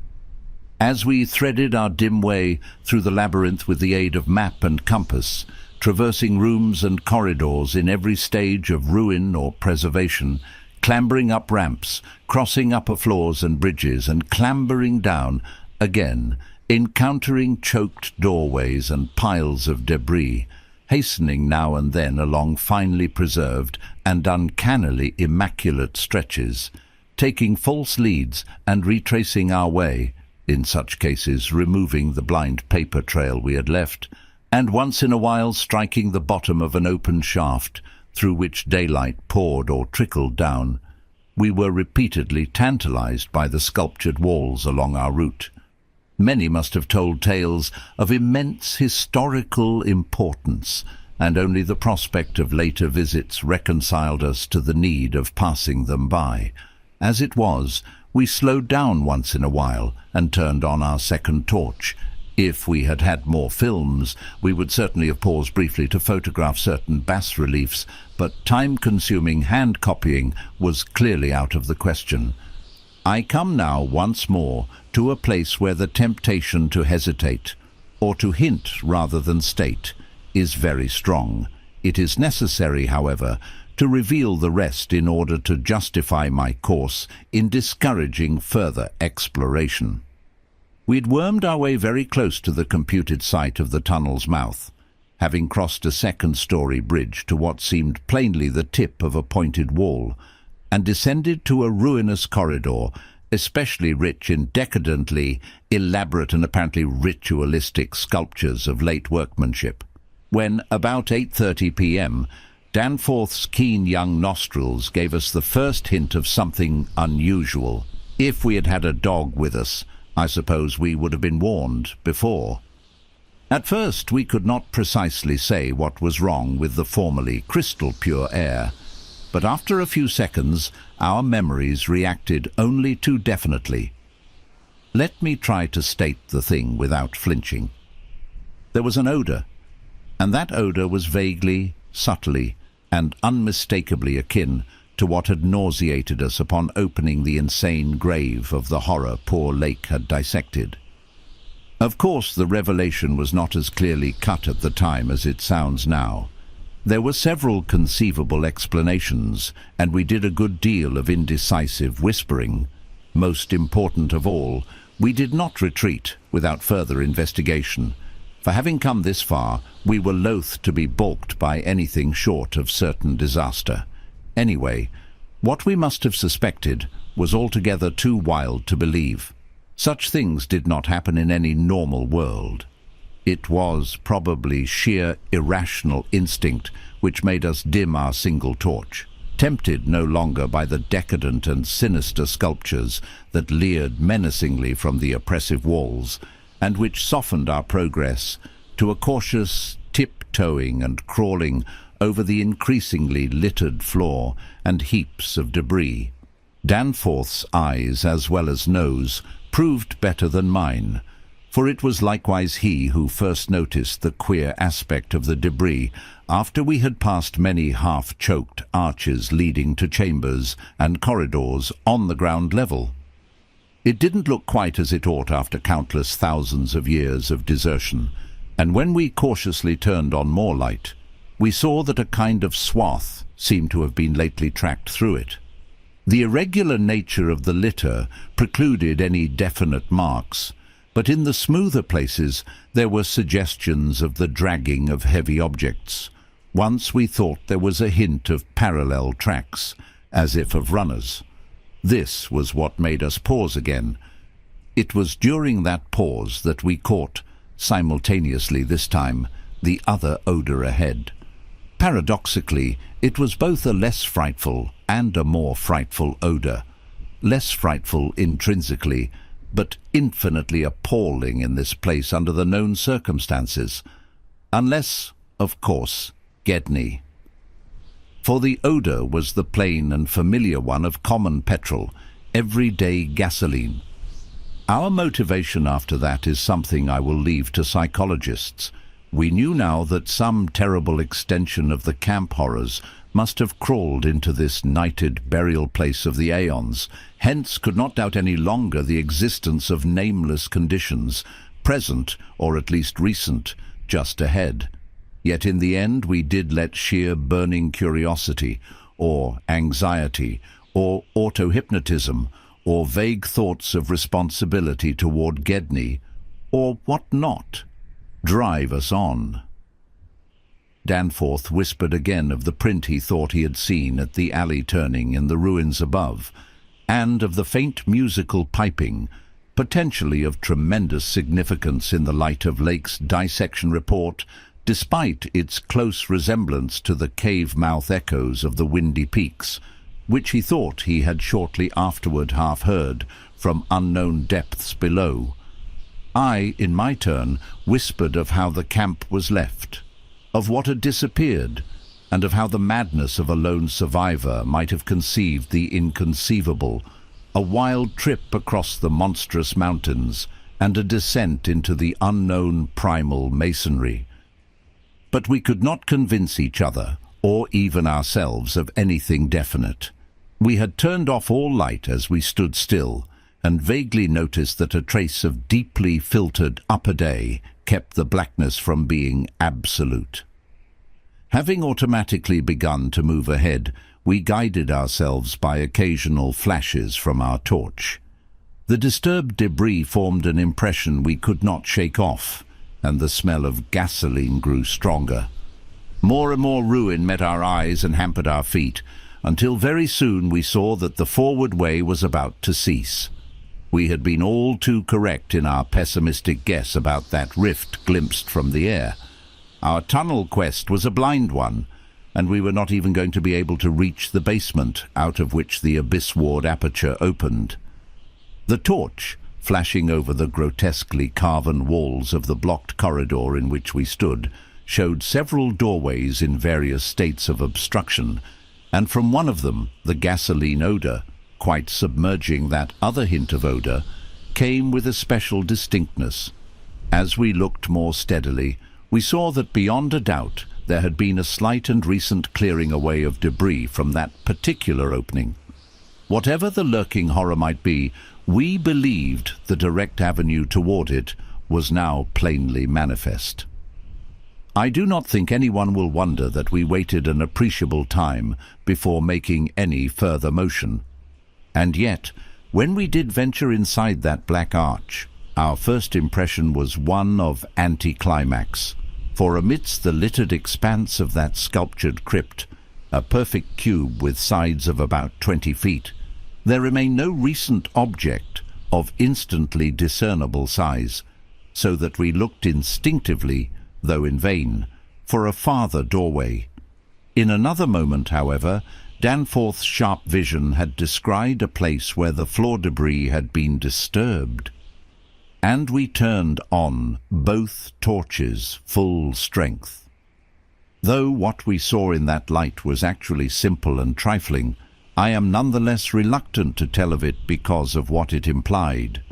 As we threaded our dim way through the labyrinth with the aid of map and compass, traversing rooms and corridors in every stage of ruin or preservation, clambering up ramps, crossing upper floors and bridges, and clambering down, again, encountering choked doorways and piles of debris, hastening now and then along finely preserved and uncannily immaculate stretches, taking false leads and retracing our way, in such cases removing the blind paper trail we had left, and once in a while striking the bottom of an open shaft through which daylight poured or trickled down. We were repeatedly tantalized by the sculptured walls along our route. Many must have told tales of immense historical importance, and only the prospect of later visits reconciled us to the need of passing them by. As it was, we slowed down once in a while and turned on our second torch. If we had had more films, we would certainly have paused briefly to photograph certain bas-reliefs, but time-consuming hand-copying was clearly out of the question. I come now once more to a place where the temptation to hesitate, or to hint rather than state, is very strong. It is necessary, however, to reveal the rest in order to justify my course in discouraging further exploration. We'd wormed our way very close to the computed site of the tunnel's mouth, having crossed a second-story bridge to what seemed plainly the tip of a pointed wall, and descended to a ruinous corridor, especially rich in decadently elaborate and apparently ritualistic sculptures of late workmanship, when, about 8:30 p.m., Danforth's keen young nostrils gave us the first hint of something unusual. If we had had a dog with us, I suppose we would have been warned before. At first we could not precisely say what was wrong with the formerly crystal-pure air, but after a few seconds our memories reacted only too definitely. Let me try to state the thing without flinching. There was an odour, and that odour was vaguely, subtly, and unmistakably akin to what had nauseated us upon opening the insane grave of the horror poor Lake had dissected. Of course, the revelation was not as clearly cut at the time as it sounds now. There were several conceivable explanations, and we did a good deal of indecisive whispering. Most important of all, we did not retreat without further investigation. For having come this far, we were loath to be balked by anything short of certain disaster. Anyway, what we must have suspected was altogether too wild to believe. Such things did not happen in any normal world. It was probably sheer irrational instinct which made us dim our single torch, tempted no longer by the decadent and sinister sculptures that leered menacingly from the oppressive walls, and which softened our progress to a cautious tiptoeing and crawling over the increasingly littered floor and heaps of debris. Danforth's eyes, as well as nose, proved better than mine, for it was likewise he who first noticed the queer aspect of the debris after we had passed many half-choked arches leading to chambers and corridors on the ground level. It didn't look quite as it ought after countless thousands of years of desertion, and when we cautiously turned on more light, we saw that a kind of swath seemed to have been lately tracked through it. The irregular nature of the litter precluded any definite marks, but in the smoother places there were suggestions of the dragging of heavy objects. Once we thought there was a hint of parallel tracks, as if of runners. This was what made us pause again. It was during that pause that we caught, simultaneously this time, the other odour ahead. Paradoxically, it was both a less frightful and a more frightful odour. Less frightful intrinsically, but infinitely appalling in this place under the known circumstances. Unless, of course, Gedney. For the odour was the plain and familiar one of common petrol, everyday gasoline. Our motivation after that is something I will leave to psychologists. We knew now that some terrible extension of the camp horrors must have crawled into this nighted burial place of the aeons, hence could not doubt any longer the existence of nameless conditions, present, or at least recent, just ahead. Yet in the end we did let sheer burning curiosity, or anxiety, or auto-hypnotism, or vague thoughts of responsibility toward Gedney, or what not, drive us on. Danforth whispered again of the print he thought he had seen at the alley turning in the ruins above, and of the faint musical piping, potentially of tremendous significance in the light of Lake's dissection report, despite its close resemblance to the cave-mouth echoes of the Windy Peaks, which he thought he had shortly afterward half heard from unknown depths below. I, in my turn, whispered of how the camp was left, of what had disappeared, and of how the madness of a lone survivor might have conceived the inconceivable, a wild trip across the monstrous mountains and a descent into the unknown primal masonry. But we could not convince each other, or even ourselves, of anything definite. We had turned off all light as we stood still, and vaguely noticed that a trace of deeply filtered upper day kept the blackness from being absolute. Having automatically begun to move ahead, we guided ourselves by occasional flashes from our torch. The disturbed debris formed an impression we could not shake off, and the smell of gasoline grew stronger. More and more ruin met our eyes and hampered our feet, until very soon we saw that the forward way was about to cease. We had been all too correct in our pessimistic guess about that rift glimpsed from the air. Our tunnel quest was a blind one, and we were not even going to be able to reach the basement out of which the abyss-ward aperture opened. The torch, flashing over the grotesquely carven walls of the blocked corridor in which we stood, showed several doorways in various states of obstruction, and from one of them the gasoline odor, quite submerging that other hint of odor, came with a special distinctness. As we looked more steadily, we saw that beyond a doubt there had been a slight and recent clearing away of debris from that particular opening. Whatever the lurking horror might be, we believed the direct avenue toward it was now plainly manifest. I do not think anyone will wonder that we waited an appreciable time before making any further motion. And yet, when we did venture inside that black arch, our first impression was one of anticlimax, for amidst the littered expanse of that sculptured crypt, a perfect cube with sides of about 20 feet, there remained no recent object of instantly discernible size, so that we looked instinctively, though in vain, for a farther doorway. In another moment, however, Danforth's sharp vision had descried a place where the floor debris had been disturbed. And we turned on both torches full strength. Though what we saw in that light was actually simple and trifling, I am nonetheless reluctant to tell of it because of what it implied.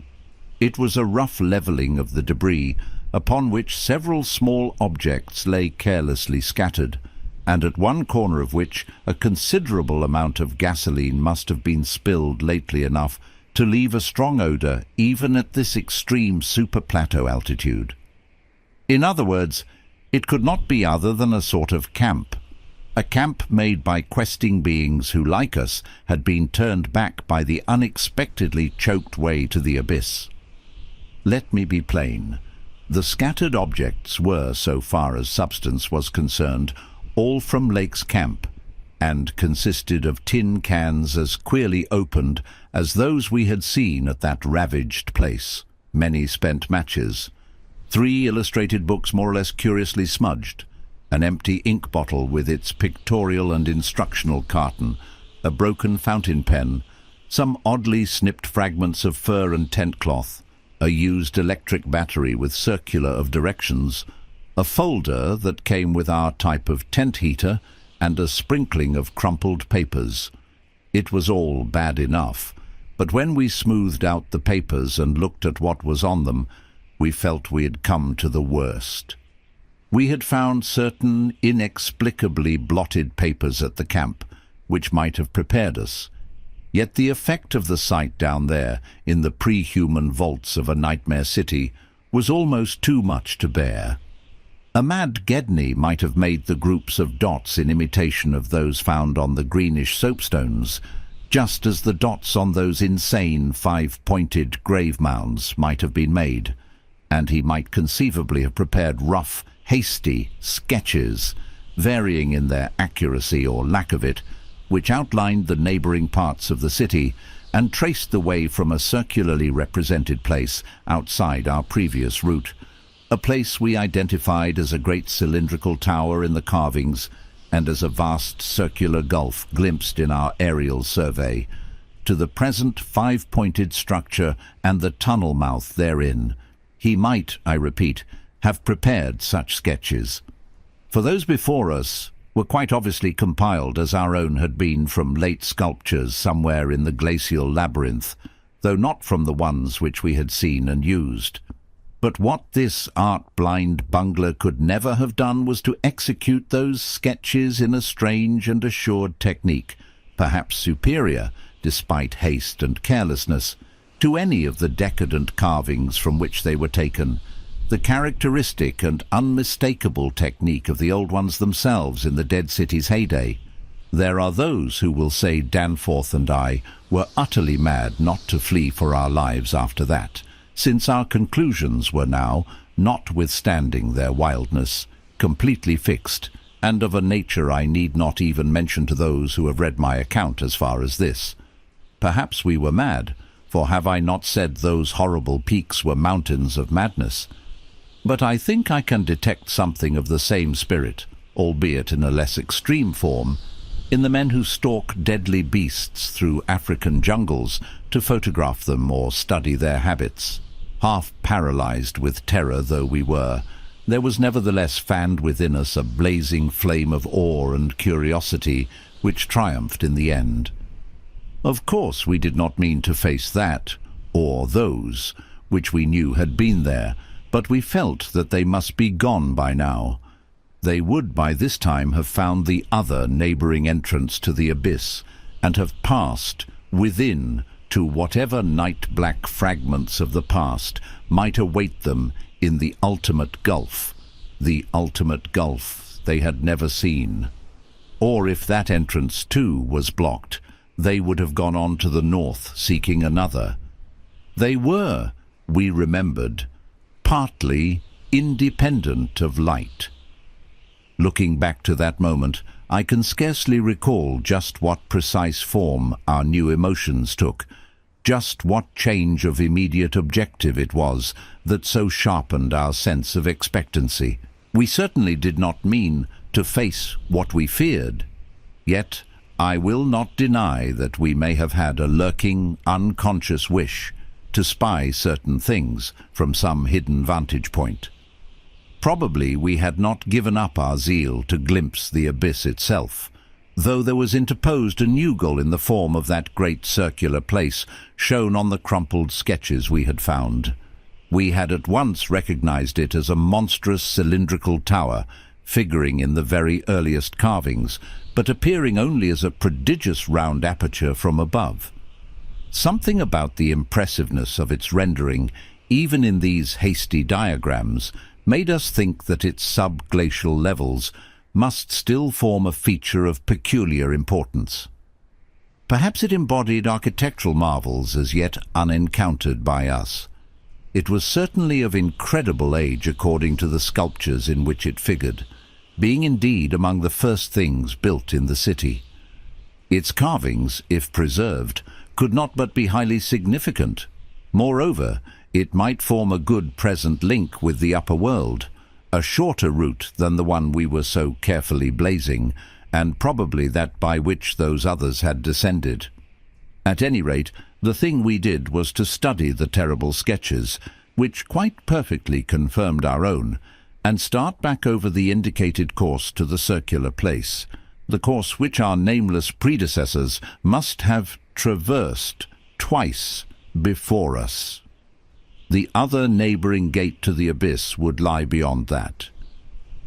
It was a rough leveling of the debris, upon which several small objects lay carelessly scattered, and at one corner of which a considerable amount of gasoline must have been spilled lately enough to leave a strong odor even at this extreme super-plateau altitude. In other words, it could not be other than a sort of camp, a camp made by questing beings who, like us, had been turned back by the unexpectedly choked way to the abyss. Let me be plain. The scattered objects were, so far as substance was concerned, all from Lake's camp, and consisted of tin cans as queerly opened as those we had seen at that ravaged place, many spent matches, 3 illustrated books more or less curiously smudged, an empty ink bottle with its pictorial and instructional carton, a broken fountain pen, some oddly snipped fragments of fur and tent cloth, a used electric battery with circular of directions, a folder that came with our type of tent heater, and a sprinkling of crumpled papers. It was all bad enough, But when we smoothed out the papers and looked at what was on them, we felt we had come to the worst. We had found certain inexplicably blotted papers at the camp, which might have prepared us. Yet the effect of the sight down there, in the pre-human vaults of a nightmare city, was almost too much to bear. A mad Gedney might have made the groups of dots in imitation of those found on the greenish soapstones, just as the dots on those insane five-pointed grave mounds might have been made, and he might conceivably have prepared rough, hasty sketches, varying in their accuracy or lack of it, which outlined the neighbouring parts of the city and traced the way from a circularly represented place outside our previous route, a place we identified as a great cylindrical tower in the carvings and as a vast circular gulf glimpsed in our aerial survey, to the present five-pointed structure and the tunnel mouth therein. He might, I repeat, have prepared such sketches. For those before us were quite obviously compiled as our own had been from late sculptures somewhere in the glacial labyrinth, though not from the ones which we had seen and used. But what this art-blind bungler could never have done was to execute those sketches in a strange and assured technique, perhaps superior, despite haste and carelessness, to any of the decadent carvings from which they were taken, the characteristic and unmistakable technique of the old ones themselves in the dead city's heyday. There are those who will say Danforth and I were utterly mad not to flee for our lives after that, since our conclusions were now, notwithstanding their wildness, completely fixed, and of a nature I need not even mention to those who have read my account as far as this. Perhaps we were mad, for have I not said those horrible peaks were mountains of madness? But I think I can detect something of the same spirit, albeit in a less extreme form, in the men who stalk deadly beasts through African jungles to photograph them or study their habits. Half paralyzed with terror though we were, there was nevertheless fanned within us a blazing flame of awe and curiosity which triumphed in the end. Of course we did not mean to face that, or those, which we knew had been there, but we felt that they must be gone by now. They would by this time have found the other neighbouring entrance to the abyss, and have passed within to whatever night-black fragments of the past might await them in the ultimate gulf they had never seen. Or if that entrance too was blocked, they would have gone on to the north seeking another. They were, we remembered, partly independent of light. Looking back to that moment, I can scarcely recall just what precise form our new emotions took, just what change of immediate objective it was that so sharpened our sense of expectancy. We certainly did not mean to face what we feared, yet I will not deny that we may have had a lurking, unconscious wish to spy certain things from some hidden vantage point. Probably we had not given up our zeal to glimpse the abyss itself, though there was interposed a new goal in the form of that great circular place shown on the crumpled sketches we had found. We had at once recognized it as a monstrous cylindrical tower, figuring in the very earliest carvings, but appearing only as a prodigious round aperture from above. Something about the impressiveness of its rendering, even in these hasty diagrams, made us think that its subglacial levels must still form a feature of peculiar importance. Perhaps it embodied architectural marvels as yet unencountered by us. It was certainly of incredible age according to the sculptures in which it figured, being indeed among the first things built in the city. Its carvings, if preserved, could not but be highly significant. Moreover, it might form a good present link with the upper world, a shorter route than the one we were so carefully blazing, and probably that by which those others had descended. At any rate, the thing we did was to study the terrible sketches, which quite perfectly confirmed our own, and start back over the indicated course to the circular place, the course which our nameless predecessors must have traversed twice before us. The other neighboring gate to the abyss would lie beyond that.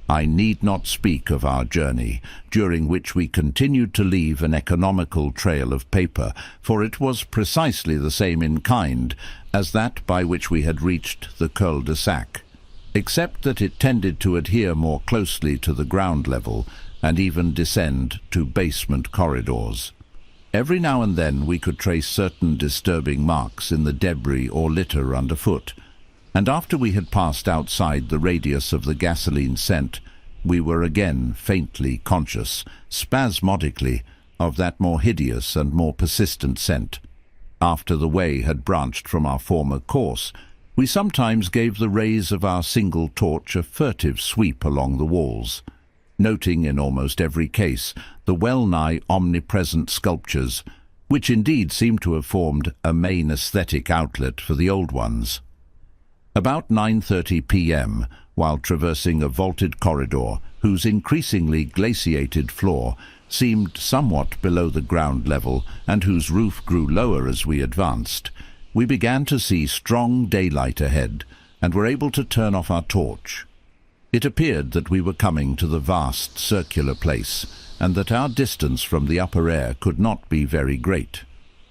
I need not speak of our journey, during which we continued to leave an economical trail of paper, for it was precisely the same in kind as that by which we had reached the cul-de-sac, except that it tended to adhere more closely to the ground level and even descend to basement corridors. Every now and then we could trace certain disturbing marks in the debris or litter underfoot, and after we had passed outside the radius of the gasoline scent, we were again faintly conscious, spasmodically, of that more hideous and more persistent scent. After the way had branched from our former course, we sometimes gave the rays of our single torch a furtive sweep along the walls, noting in almost every case the well-nigh omnipresent sculptures, which indeed seemed to have formed a main aesthetic outlet for the old ones. About 9:30 p.m., while traversing a vaulted corridor whose increasingly glaciated floor seemed somewhat below the ground level and whose roof grew lower as we advanced, we began to see strong daylight ahead and were able to turn off our torch. It appeared that we were coming to the vast circular place and that our distance from the upper air could not be very great.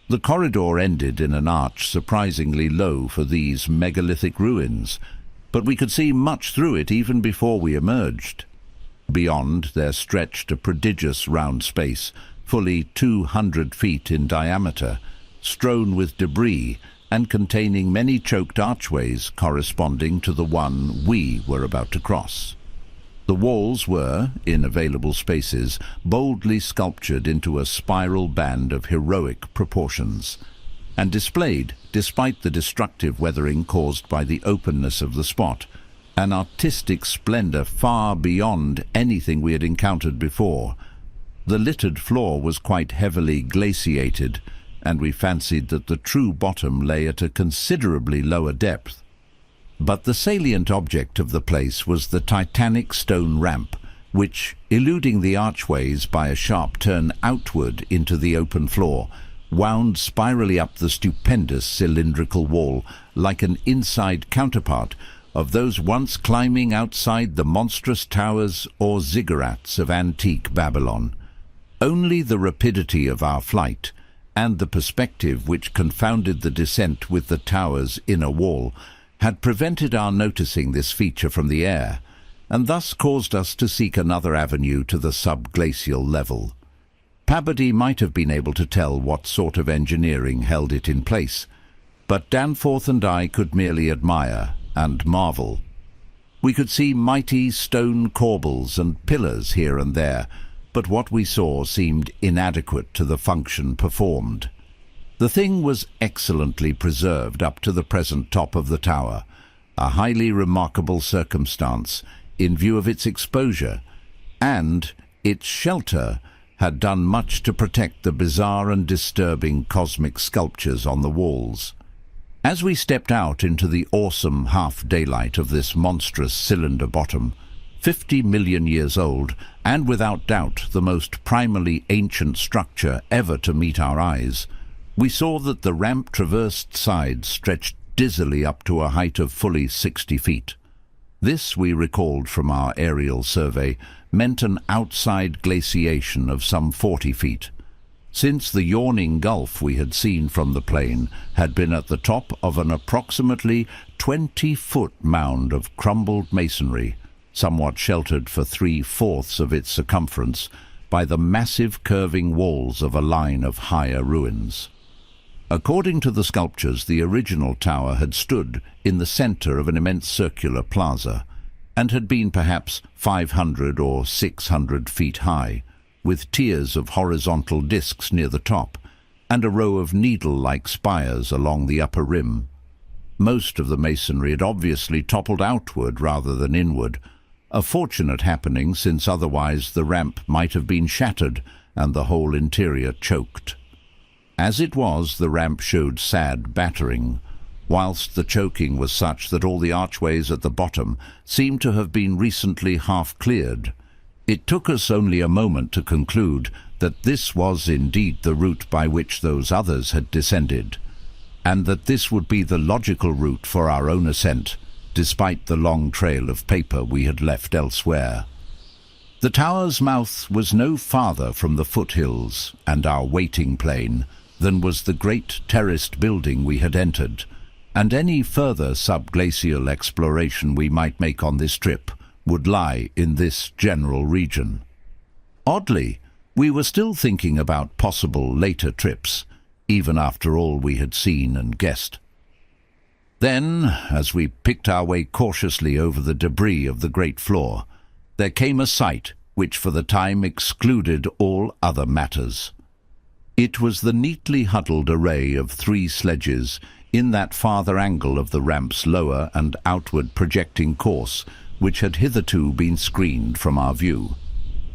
The corridor ended in an arch surprisingly low for these megalithic ruins, but we could see much through it even before we emerged. Beyond there stretched a prodigious round space, fully 200 feet in diameter, strewn with debris and containing many choked archways corresponding to the one we were about to cross. The walls were, in available spaces, boldly sculptured into a spiral band of heroic proportions, and displayed, despite the destructive weathering caused by the openness of the spot, an artistic splendor far beyond anything we had encountered before. The littered floor was quite heavily glaciated, and we fancied that the true bottom lay at a considerably lower depth. But the salient object of the place was the titanic stone ramp, which, eluding the archways by a sharp turn outward into the open floor, wound spirally up the stupendous cylindrical wall like an inside counterpart of those once climbing outside the monstrous towers or ziggurats of antique Babylon. Only the rapidity of our flight, and the perspective which confounded the descent with the tower's inner wall, had prevented our noticing this feature from the air, and thus caused us to seek another avenue to the subglacial level. Pabodie might have been able to tell what sort of engineering held it in place, but Danforth and I could merely admire and marvel. We could see mighty stone corbels and pillars here and there, but what we saw seemed inadequate to the function performed. The thing was excellently preserved up to the present top of the tower, a highly remarkable circumstance in view of its exposure, and its shelter had done much to protect the bizarre and disturbing cosmic sculptures on the walls. As we stepped out into the awesome half-daylight of this monstrous cylinder bottom, 50 million years old, and without doubt the most primally ancient structure ever to meet our eyes, we saw that the ramp-traversed sides stretched dizzily up to a height of fully 60 feet. This, we recalled from our aerial survey, meant an outside glaciation of some 40 feet, since the yawning gulf we had seen from the plain had been at the top of an approximately 20-foot mound of crumbled masonry, somewhat sheltered for 3/4 of its circumference by the massive curving walls of a line of higher ruins. According to the sculptures, the original tower had stood in the center of an immense circular plaza, and had been perhaps 500 or 600 feet high, with tiers of horizontal discs near the top, and a row of needle-like spires along the upper rim. Most of the masonry had obviously toppled outward rather than inward, a fortunate happening since otherwise the ramp might have been shattered and the whole interior choked. As it was, the ramp showed sad battering, whilst the choking was such that all the archways at the bottom seemed to have been recently half-cleared. It took us only a moment to conclude that this was indeed the route by which those others had descended, and that this would be the logical route for our own ascent, despite the long trail of paper we had left elsewhere. The tower's mouth was no farther from the foothills and our waiting plain than was the great terraced building we had entered, and any further subglacial exploration we might make on this trip would lie in this general region. Oddly, we were still thinking about possible later trips, even after all we had seen and guessed. Then, as we picked our way cautiously over the debris of the great floor, there came a sight which for the time excluded all other matters. It was the neatly huddled array of 3 sledges in that farther angle of the ramp's lower and outward projecting course which had hitherto been screened from our view.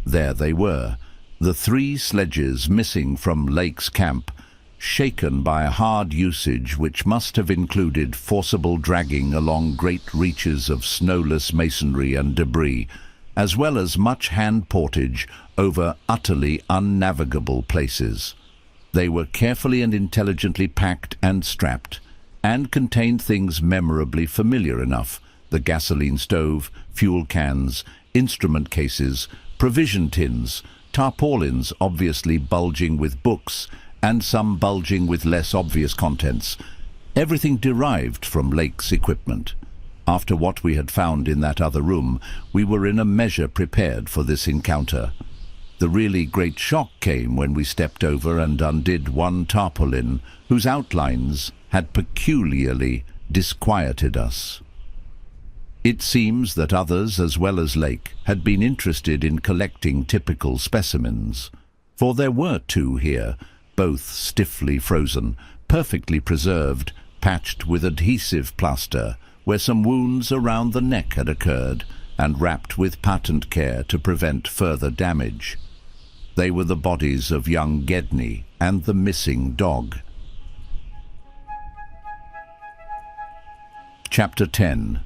There they were, the 3 sledges missing from Lake's camp, shaken by a hard usage which must have included forcible dragging along great reaches of snowless masonry and debris, as well as much hand portage over utterly unnavigable places. They were carefully and intelligently packed and strapped, and contained things memorably familiar enough: the gasoline stove, fuel cans, instrument cases, provision tins, tarpaulins obviously bulging with books, and some bulging with less obvious contents. Everything derived from Lake's equipment. After what we had found in that other room, we were in a measure prepared for this encounter. The really great shock came when we stepped over and undid one tarpaulin whose outlines had peculiarly disquieted us. It seems that others, as well as Lake, had been interested in collecting typical specimens, for there were 2 here, both stiffly frozen, perfectly preserved, patched with adhesive plaster, where some wounds around the neck had occurred, and wrapped with patent care to prevent further damage. They were the bodies of young Gedney and the missing dog. Chapter 10.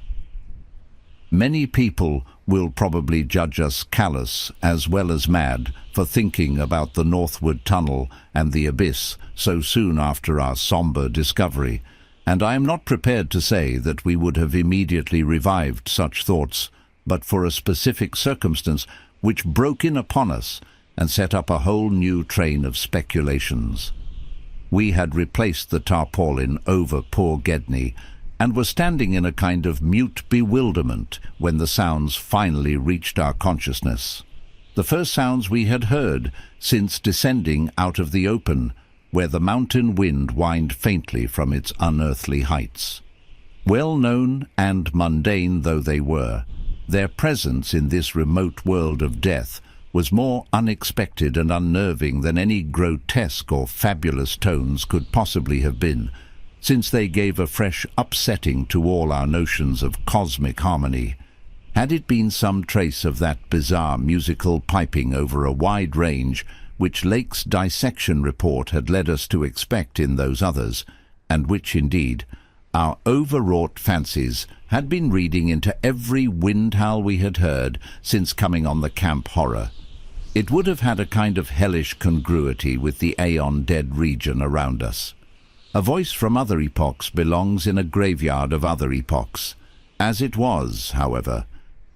Many people will probably judge us callous as well as mad for thinking about the northward tunnel and the abyss so soon after our somber discovery, and I am not prepared to say that we would have immediately revived such thoughts, but for a specific circumstance which broke in upon us and set up a whole new train of speculations. We had replaced the tarpaulin over poor Gedney, and were standing in a kind of mute bewilderment when the sounds finally reached our consciousness. The first sounds we had heard since descending out of the open, where the mountain wind whined faintly from its unearthly heights. Well known and mundane though they were, their presence in this remote world of death was more unexpected and unnerving than any grotesque or fabulous tones could possibly have been, since they gave a fresh upsetting to all our notions of cosmic harmony. Had it been some trace of that bizarre musical piping over a wide range which Lake's dissection report had led us to expect in those others, and which, indeed, our overwrought fancies had been reading into every wind howl we had heard since coming on the camp horror, it would have had a kind of hellish congruity with the aeon-dead region around us. A voice from other epochs belongs in a graveyard of other epochs. As it was, however,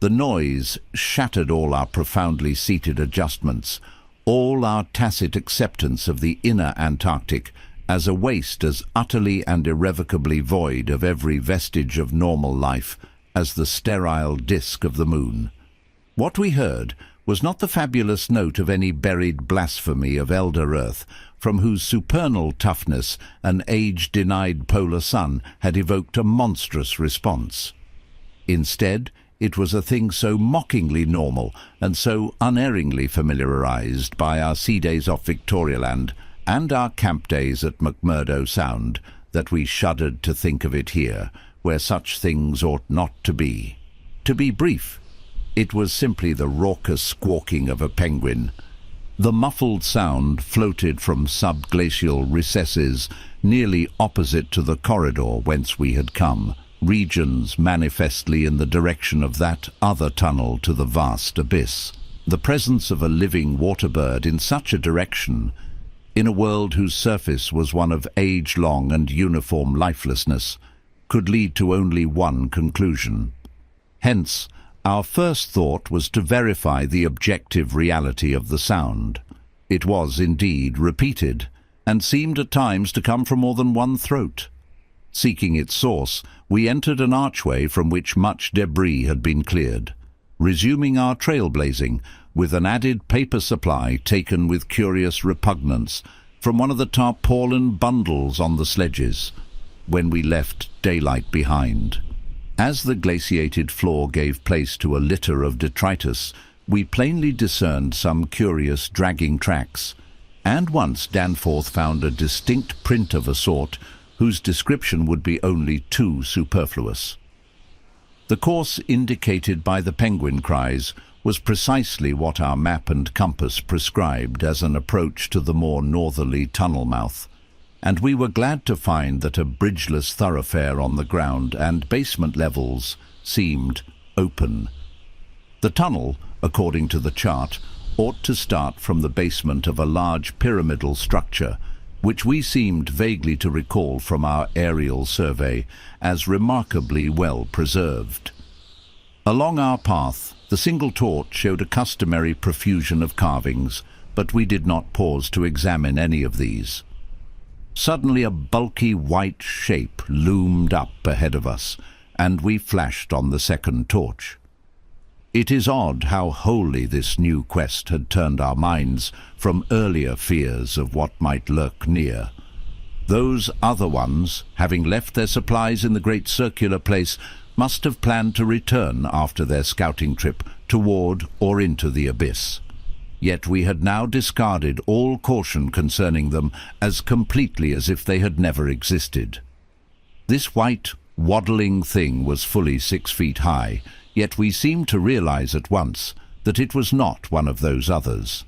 the noise shattered all our profoundly seated adjustments, all our tacit acceptance of the inner Antarctic as a waste as utterly and irrevocably void of every vestige of normal life as the sterile disk of the moon. What we heard was not the fabulous note of any buried blasphemy of elder Earth, from whose supernal toughness an age-denied polar sun had evoked a monstrous response. Instead, it was a thing so mockingly normal and so unerringly familiarized by our sea days off Victorialand and our camp days at McMurdo Sound that we shuddered to think of it here, where such things ought not to be. To be brief, it was simply the raucous squawking of a penguin. The muffled sound floated from subglacial recesses nearly opposite to the corridor whence we had come, regions manifestly in the direction of that other tunnel to the vast abyss. The presence of a living water bird in such a direction, in a world whose surface was one of age-long and uniform lifelessness, could lead to only one conclusion. Hence, our first thought was to verify the objective reality of the sound. It was indeed repeated, and seemed at times to come from more than one throat. Seeking its source, we entered an archway from which much debris had been cleared, resuming our trailblazing with an added paper supply taken with curious repugnance from one of the tarpaulin bundles on the sledges, when we left daylight behind. As the glaciated floor gave place to a litter of detritus, we plainly discerned some curious dragging tracks, and once Danforth found a distinct print of a sort whose description would be only too superfluous. The course indicated by the penguin cries was precisely what our map and compass prescribed as an approach to the more northerly tunnel mouth, and we were glad to find that a bridgeless thoroughfare on the ground and basement levels seemed open. The tunnel, according to the chart, ought to start from the basement of a large pyramidal structure, which we seemed vaguely to recall from our aerial survey as remarkably well preserved. Along our path, the single torch showed a customary profusion of carvings, but we did not pause to examine any of these. Suddenly a bulky white shape loomed up ahead of us, and we flashed on the second torch. It is odd how wholly this new quest had turned our minds from earlier fears of what might lurk near. Those other ones, having left their supplies in the great circular place, must have planned to return after their scouting trip toward or into the abyss. Yet we had now discarded all caution concerning them as completely as if they had never existed. This white, waddling thing was fully 6 feet high, yet we seemed to realize at once that it was not one of those others.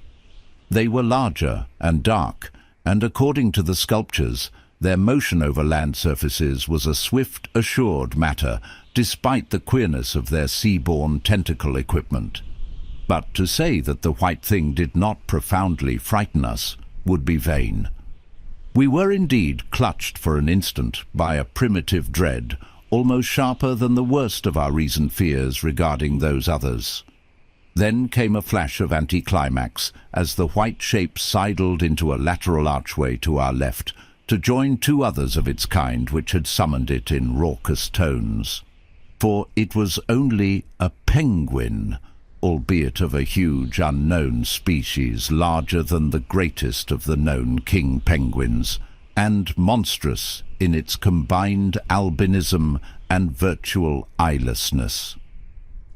They were larger and dark, and according to the sculptures, their motion over land surfaces was a swift, assured matter, despite the queerness of their sea-borne tentacle equipment. But to say that the white thing did not profoundly frighten us would be vain. We were indeed clutched for an instant by a primitive dread, almost sharper than the worst of our reasoned fears regarding those others. Then came a flash of anticlimax as the white shape sidled into a lateral archway to our left to join two others of its kind which had summoned it in raucous tones. For it was only a penguin, albeit of a huge unknown species larger than the greatest of the known king penguins, and monstrous in its combined albinism and virtual eyelessness.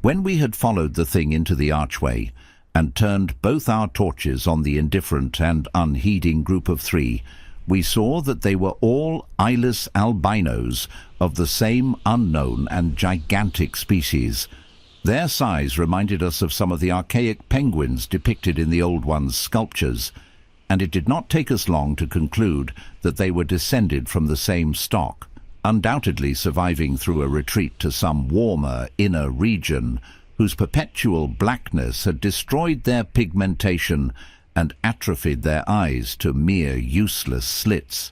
When we had followed the thing into the archway and turned both our torches on the indifferent and unheeding group of three, we saw that they were all eyeless albinos of the same unknown and gigantic species. Their size reminded us of some of the archaic penguins depicted in the Old One's sculptures, and it did not take us long to conclude that they were descended from the same stock, undoubtedly surviving through a retreat to some warmer inner region whose perpetual blackness had destroyed their pigmentation and atrophied their eyes to mere useless slits.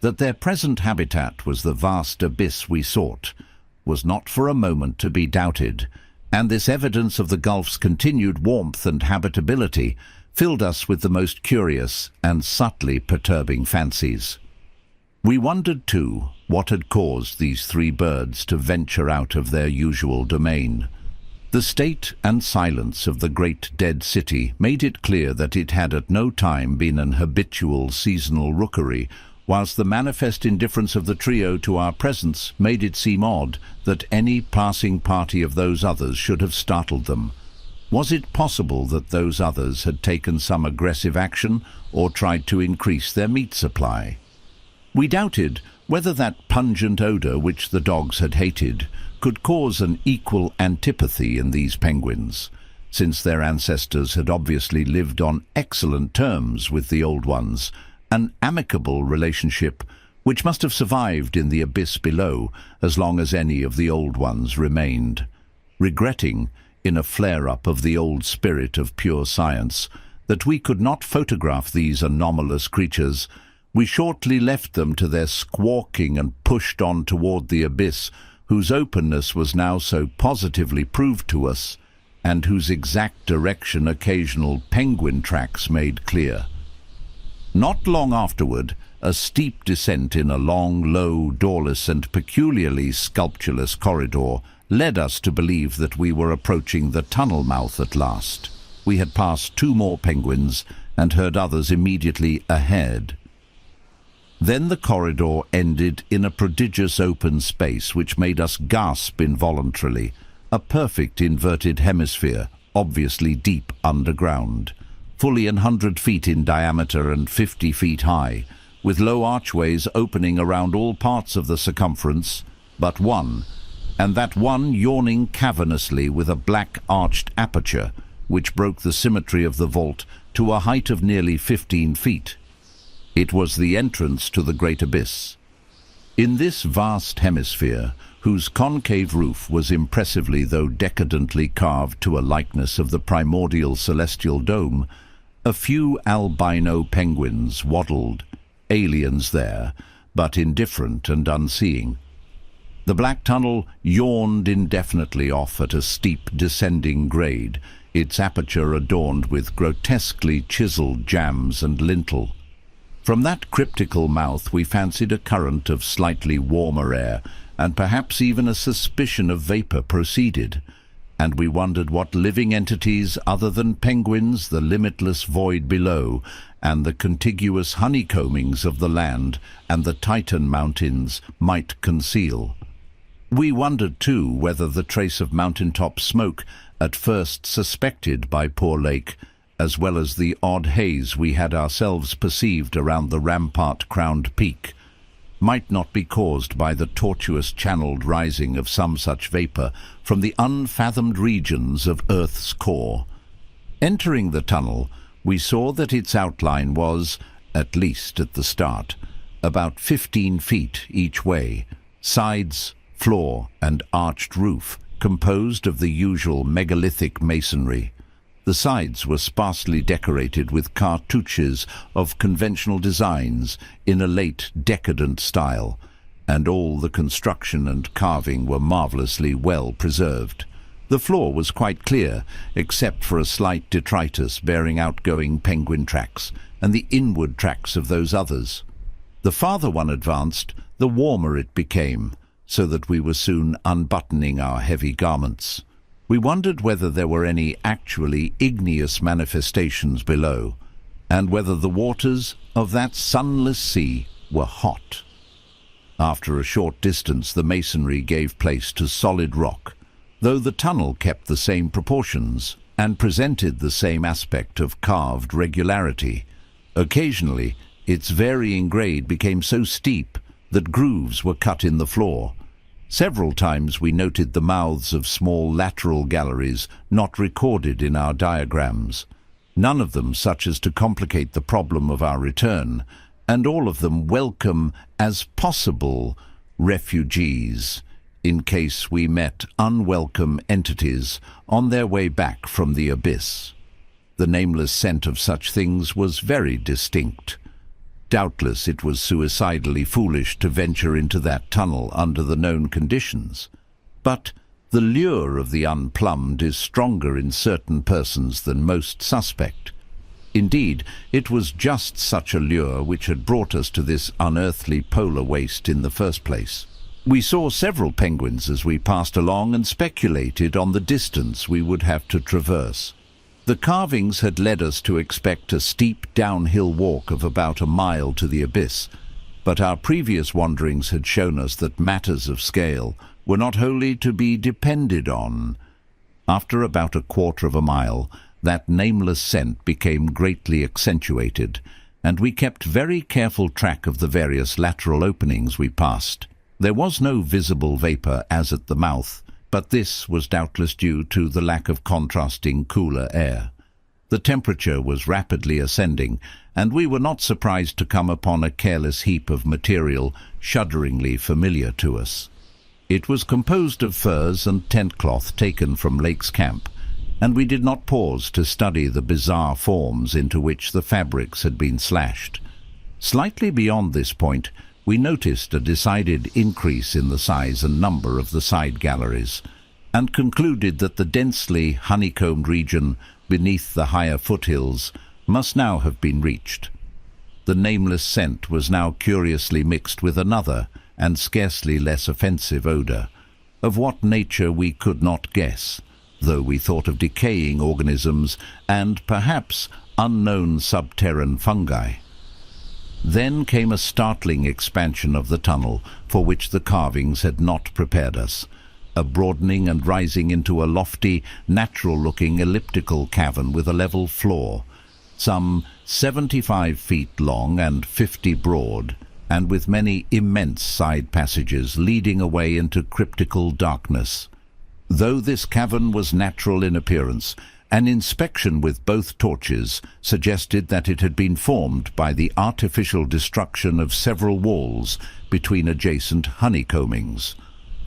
That their present habitat was the vast abyss we sought was not for a moment to be doubted, and this evidence of the gulf's continued warmth and habitability filled us with the most curious and subtly perturbing fancies. We wondered, too, what had caused these three birds to venture out of their usual domain. The state and silence of the great dead city made it clear that it had at no time been an habitual seasonal rookery, whilst the manifest indifference of the trio to our presence made it seem odd that any passing party of those others should have startled them. Was it possible that those others had taken some aggressive action or tried to increase their meat supply? We doubted whether that pungent odor which the dogs had hated could cause an equal antipathy in these penguins, since their ancestors had obviously lived on excellent terms with the Old Ones, an amicable relationship which must have survived in the abyss below as long as any of the Old Ones remained. Regretting, in a flare-up of the old spirit of pure science, that we could not photograph these anomalous creatures, we shortly left them to their squawking and pushed on toward the abyss, whose openness was now so positively proved to us, and whose exact direction occasional penguin tracks made clear. Not long afterward, a steep descent in a long, low, doorless and peculiarly sculptureless corridor led us to believe that we were approaching the tunnel mouth at last. We had passed 2 more penguins and heard others immediately ahead. Then the corridor ended in a prodigious open space which made us gasp involuntarily, a perfect inverted hemisphere, obviously deep underground, fully 100 feet in diameter and 50 feet high, with low archways opening around all parts of the circumference but one, and that one yawning cavernously with a black arched aperture which broke the symmetry of the vault to a height of nearly 15 feet. It was the entrance to the great abyss. In this vast hemisphere, whose concave roof was impressively though decadently carved to a likeness of the primordial celestial dome, a few albino penguins waddled, aliens there, but indifferent and unseeing. The black tunnel yawned indefinitely off at a steep descending grade, its aperture adorned with grotesquely chiseled jambs and lintel. From that cryptical mouth we fancied a current of slightly warmer air, and perhaps even a suspicion of vapor proceeded, and we wondered what living entities other than penguins, the limitless void below, and the contiguous honeycombings of the land and the Titan mountains might conceal. We wondered too whether the trace of mountaintop smoke, at first suspected by poor Lake, as well as the odd haze we had ourselves perceived around the rampart-crowned peak, might not be caused by the tortuous channeled rising of some such vapor from the unfathomed regions of Earth's core. Entering the tunnel, we saw that its outline was, at least at the start, about 15 feet each way, sides, floor and arched roof composed of the usual megalithic masonry. The sides were sparsely decorated with cartouches of conventional designs in a late decadent style, and all the construction and carving were marvelously well preserved. The floor was quite clear, except for a slight detritus bearing outgoing penguin tracks and the inward tracks of those others. The farther one advanced, the warmer it became, so that we were soon unbuttoning our heavy garments. We wondered whether there were any actually igneous manifestations below, and whether the waters of that sunless sea were hot. After a short distance, the masonry gave place to solid rock, though the tunnel kept the same proportions and presented the same aspect of carved regularity. Occasionally, its varying grade became so steep that grooves were cut in the floor. Several times we noted the mouths of small lateral galleries not recorded in our diagrams, none of them such as to complicate the problem of our return, and all of them welcome as possible refugees, in case we met unwelcome entities on their way back from the abyss. The nameless scent of such things was very distinct. Doubtless it was suicidally foolish to venture into that tunnel under the known conditions, but the lure of the unplumbed is stronger in certain persons than most suspect. Indeed, it was just such a lure which had brought us to this unearthly polar waste in the first place. We saw several penguins as we passed along and speculated on the distance we would have to traverse. The carvings had led us to expect a steep downhill walk of about a mile to the abyss, but our previous wanderings had shown us that matters of scale were not wholly to be depended on. After about a quarter of a mile, that nameless scent became greatly accentuated, and we kept very careful track of the various lateral openings we passed. There was no visible vapor as at the mouth, but this was doubtless due to the lack of contrasting cooler air. The temperature was rapidly ascending, and we were not surprised to come upon a careless heap of material shudderingly familiar to us. It was composed of furs and tent cloth taken from Lake's camp, and we did not pause to study the bizarre forms into which the fabrics had been slashed. Slightly beyond this point, we noticed a decided increase in the size and number of the side galleries, and concluded that the densely honeycombed region beneath the higher foothills must now have been reached. The nameless scent was now curiously mixed with another and scarcely less offensive odour, of what nature we could not guess, though we thought of decaying organisms and perhaps unknown subterranean fungi. Then came a startling expansion of the tunnel for which the carvings had not prepared us, a broadening and rising into a lofty, natural-looking elliptical cavern with a level floor, some 75 feet long and 50 broad, and with many immense side passages leading away into cryptical darkness. Though this cavern was natural in appearance, an inspection with both torches suggested that it had been formed by the artificial destruction of several walls between adjacent honeycombings.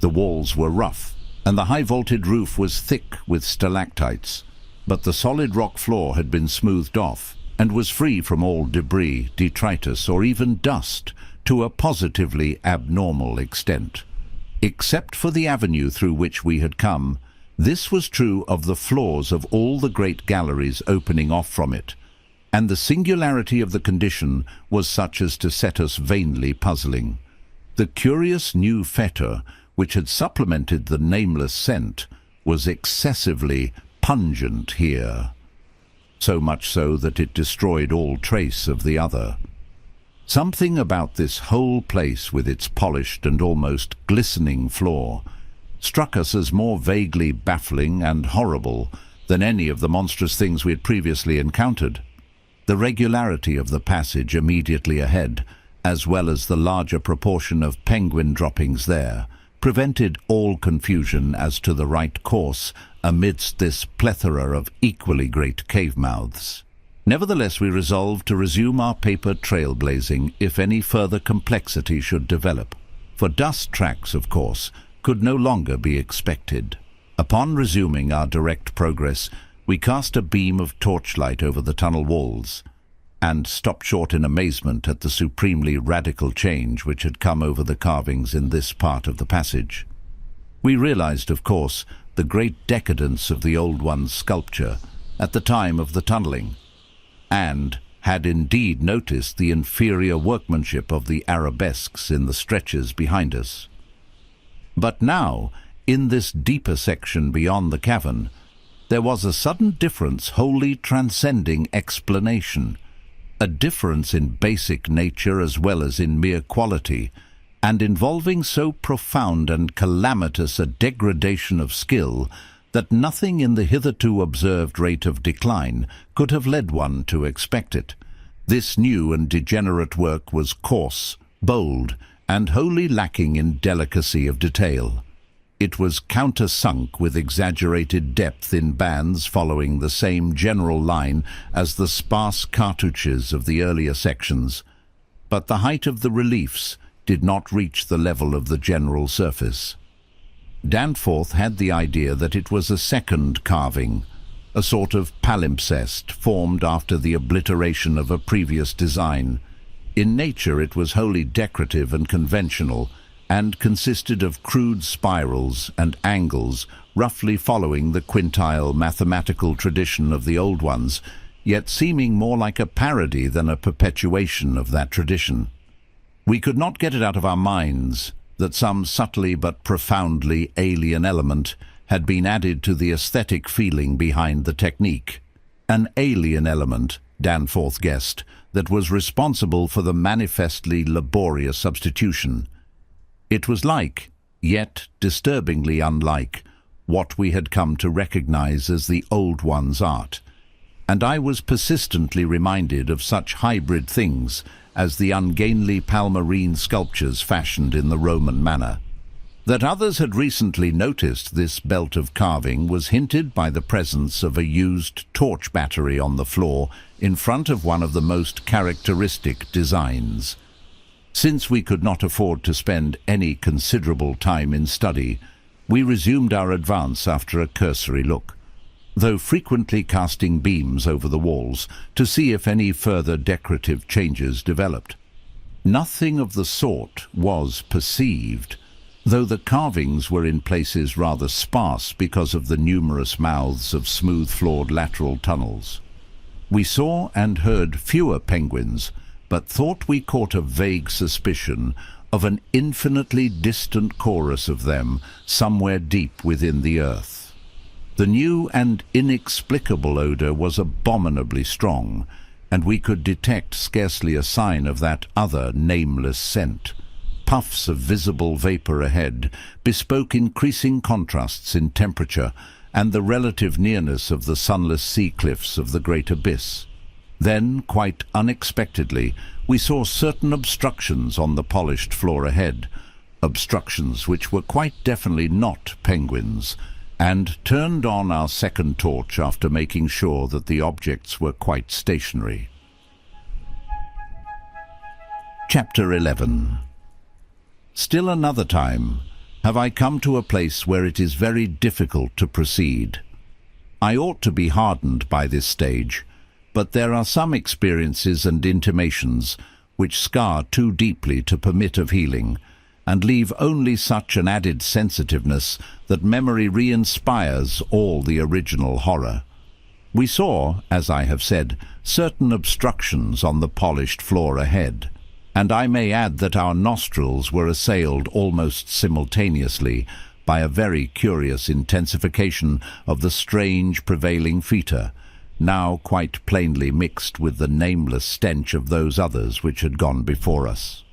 The walls were rough, and the high-vaulted roof was thick with stalactites, but the solid rock floor had been smoothed off and was free from all debris, detritus, or even dust to a positively abnormal extent. Except for the avenue through which we had come, this was true of the floors of all the great galleries opening off from it, and the singularity of the condition was such as to set us vainly puzzling. The curious new fetor, which had supplemented the nameless scent, was excessively pungent here, so much so that it destroyed all trace of the other. Something about this whole place, with its polished and almost glistening floor, struck us as more vaguely baffling and horrible than any of the monstrous things we had previously encountered. The regularity of the passage immediately ahead, as well as the larger proportion of penguin droppings there, prevented all confusion as to the right course amidst this plethora of equally great cave mouths. Nevertheless, we resolved to resume our paper trailblazing if any further complexity should develop, for dust tracks, of course, could no longer be expected. Upon resuming our direct progress, we cast a beam of torchlight over the tunnel walls, and stopped short in amazement at the supremely radical change which had come over the carvings in this part of the passage. We realized, of course, the great decadence of the Old One's sculpture at the time of the tunneling, and had indeed noticed the inferior workmanship of the arabesques in the stretches behind us. But now, in this deeper section beyond the cavern, there was a sudden difference wholly transcending explanation, a difference in basic nature as well as in mere quality, and involving so profound and calamitous a degradation of skill that nothing in the hitherto observed rate of decline could have led one to expect it. This new and degenerate work was coarse, bold, and wholly lacking in delicacy of detail. It was countersunk with exaggerated depth in bands following the same general line as the sparse cartouches of the earlier sections, but the height of the reliefs did not reach the level of the general surface. Danforth had the idea that it was a second carving, a sort of palimpsest formed after the obliteration of a previous design. In nature it was wholly decorative and conventional, and consisted of crude spirals and angles roughly following the quintile mathematical tradition of the old ones, yet seeming more like a parody than a perpetuation of that tradition. We could not get it out of our minds that some subtly but profoundly alien element had been added to the aesthetic feeling behind the technique. An alien element, Danforth guessed, that was responsible for the manifestly laborious substitution. It was like, yet disturbingly unlike, what we had come to recognize as the Old One's art, and I was persistently reminded of such hybrid things as the ungainly palmyrene sculptures fashioned in the Roman manner. That others had recently noticed this belt of carving was hinted by the presence of a used torch battery on the floor in front of one of the most characteristic designs. Since we could not afford to spend any considerable time in study, we resumed our advance after a cursory look. though frequently casting beams over the walls to see if any further decorative changes developed. Nothing of the sort was perceived, though the carvings were in places rather sparse because of the numerous mouths of smooth-floored lateral tunnels. We saw and heard fewer penguins, but thought we caught a vague suspicion of an infinitely distant chorus of them somewhere deep within the earth. The new and inexplicable odor was abominably strong, and we could detect scarcely a sign of that other nameless scent. Puffs of visible vapor ahead bespoke increasing contrasts in temperature and the relative nearness of the sunless sea cliffs of the great abyss. Then, quite unexpectedly, we saw certain obstructions on the polished floor ahead, obstructions which were quite definitely not penguins, and turned on our second torch after making sure that the objects were quite stationary. Chapter 11. Still another time have I come to a place where it is very difficult to proceed. I ought to be hardened by this stage, but there are some experiences and intimations which scar too deeply to permit of healing, and leave only such an added sensitiveness that memory re-inspires all the original horror. We saw, as I have said, certain obstructions on the polished floor ahead, and I may add that our nostrils were assailed almost simultaneously by a very curious intensification of the strange prevailing foetor, now quite plainly mixed with the nameless stench of those others which had gone before us.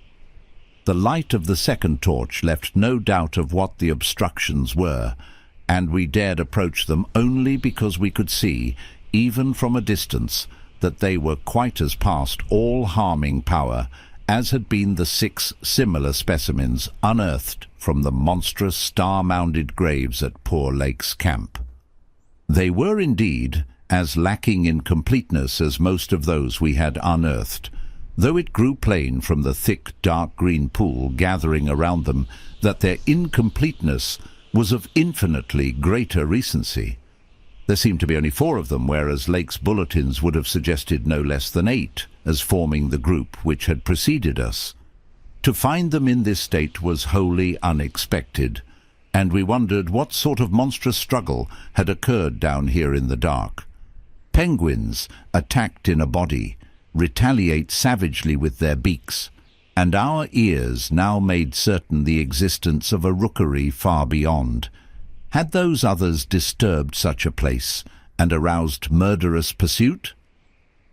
The light of the second torch left no doubt of what the obstructions were, and we dared approach them only because we could see, even from a distance, that they were quite as past all harming power as had been the 6 similar specimens unearthed from the monstrous star-mounded graves at Poor Lake's camp. They were indeed as lacking in completeness as most of those we had unearthed, though it grew plain from the thick dark green pool gathering around them that their incompleteness was of infinitely greater recency. There seemed to be only 4 of them, whereas Lake's bulletins would have suggested no less than 8 as forming the group which had preceded us. To find them in this state was wholly unexpected, and we wondered what sort of monstrous struggle had occurred down here in the dark. Penguins, attacked in a body, retaliate savagely with their beaks, and our ears now made certain the existence of a rookery far beyond. Had those others disturbed such a place and aroused murderous pursuit?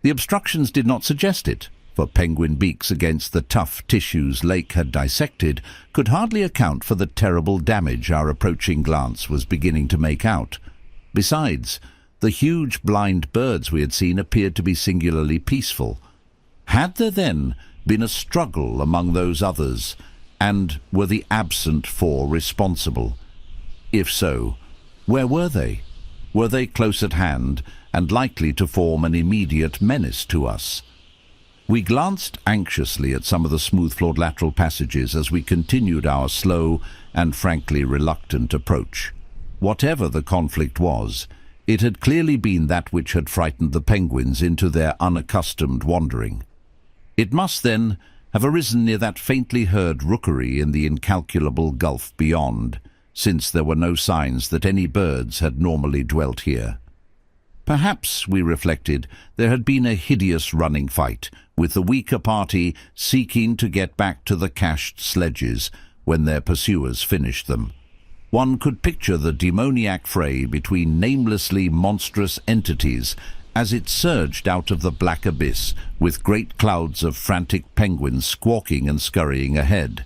The obstructions did not suggest it, for penguin beaks against the tough tissues Lake had dissected could hardly account for the terrible damage our approaching glance was beginning to make out. Besides, the huge blind birds we had seen appeared to be singularly peaceful. Had there then been a struggle among those others, and were the absent 4 responsible? If so, where were they? Were they close at hand and likely to form an immediate menace to us? We glanced anxiously at some of the smooth-floored lateral passages as we continued our slow and frankly reluctant approach. Whatever the conflict was, it had clearly been that which had frightened the penguins into their unaccustomed wandering. It must, then, have arisen near that faintly heard rookery in the incalculable gulf beyond, since there were no signs that any birds had normally dwelt here. Perhaps, we reflected, there had been a hideous running fight, with the weaker party seeking to get back to the cached sledges when their pursuers finished them. One could picture the demoniac fray between namelessly monstrous entities as it surged out of the black abyss, with great clouds of frantic penguins squawking and scurrying ahead.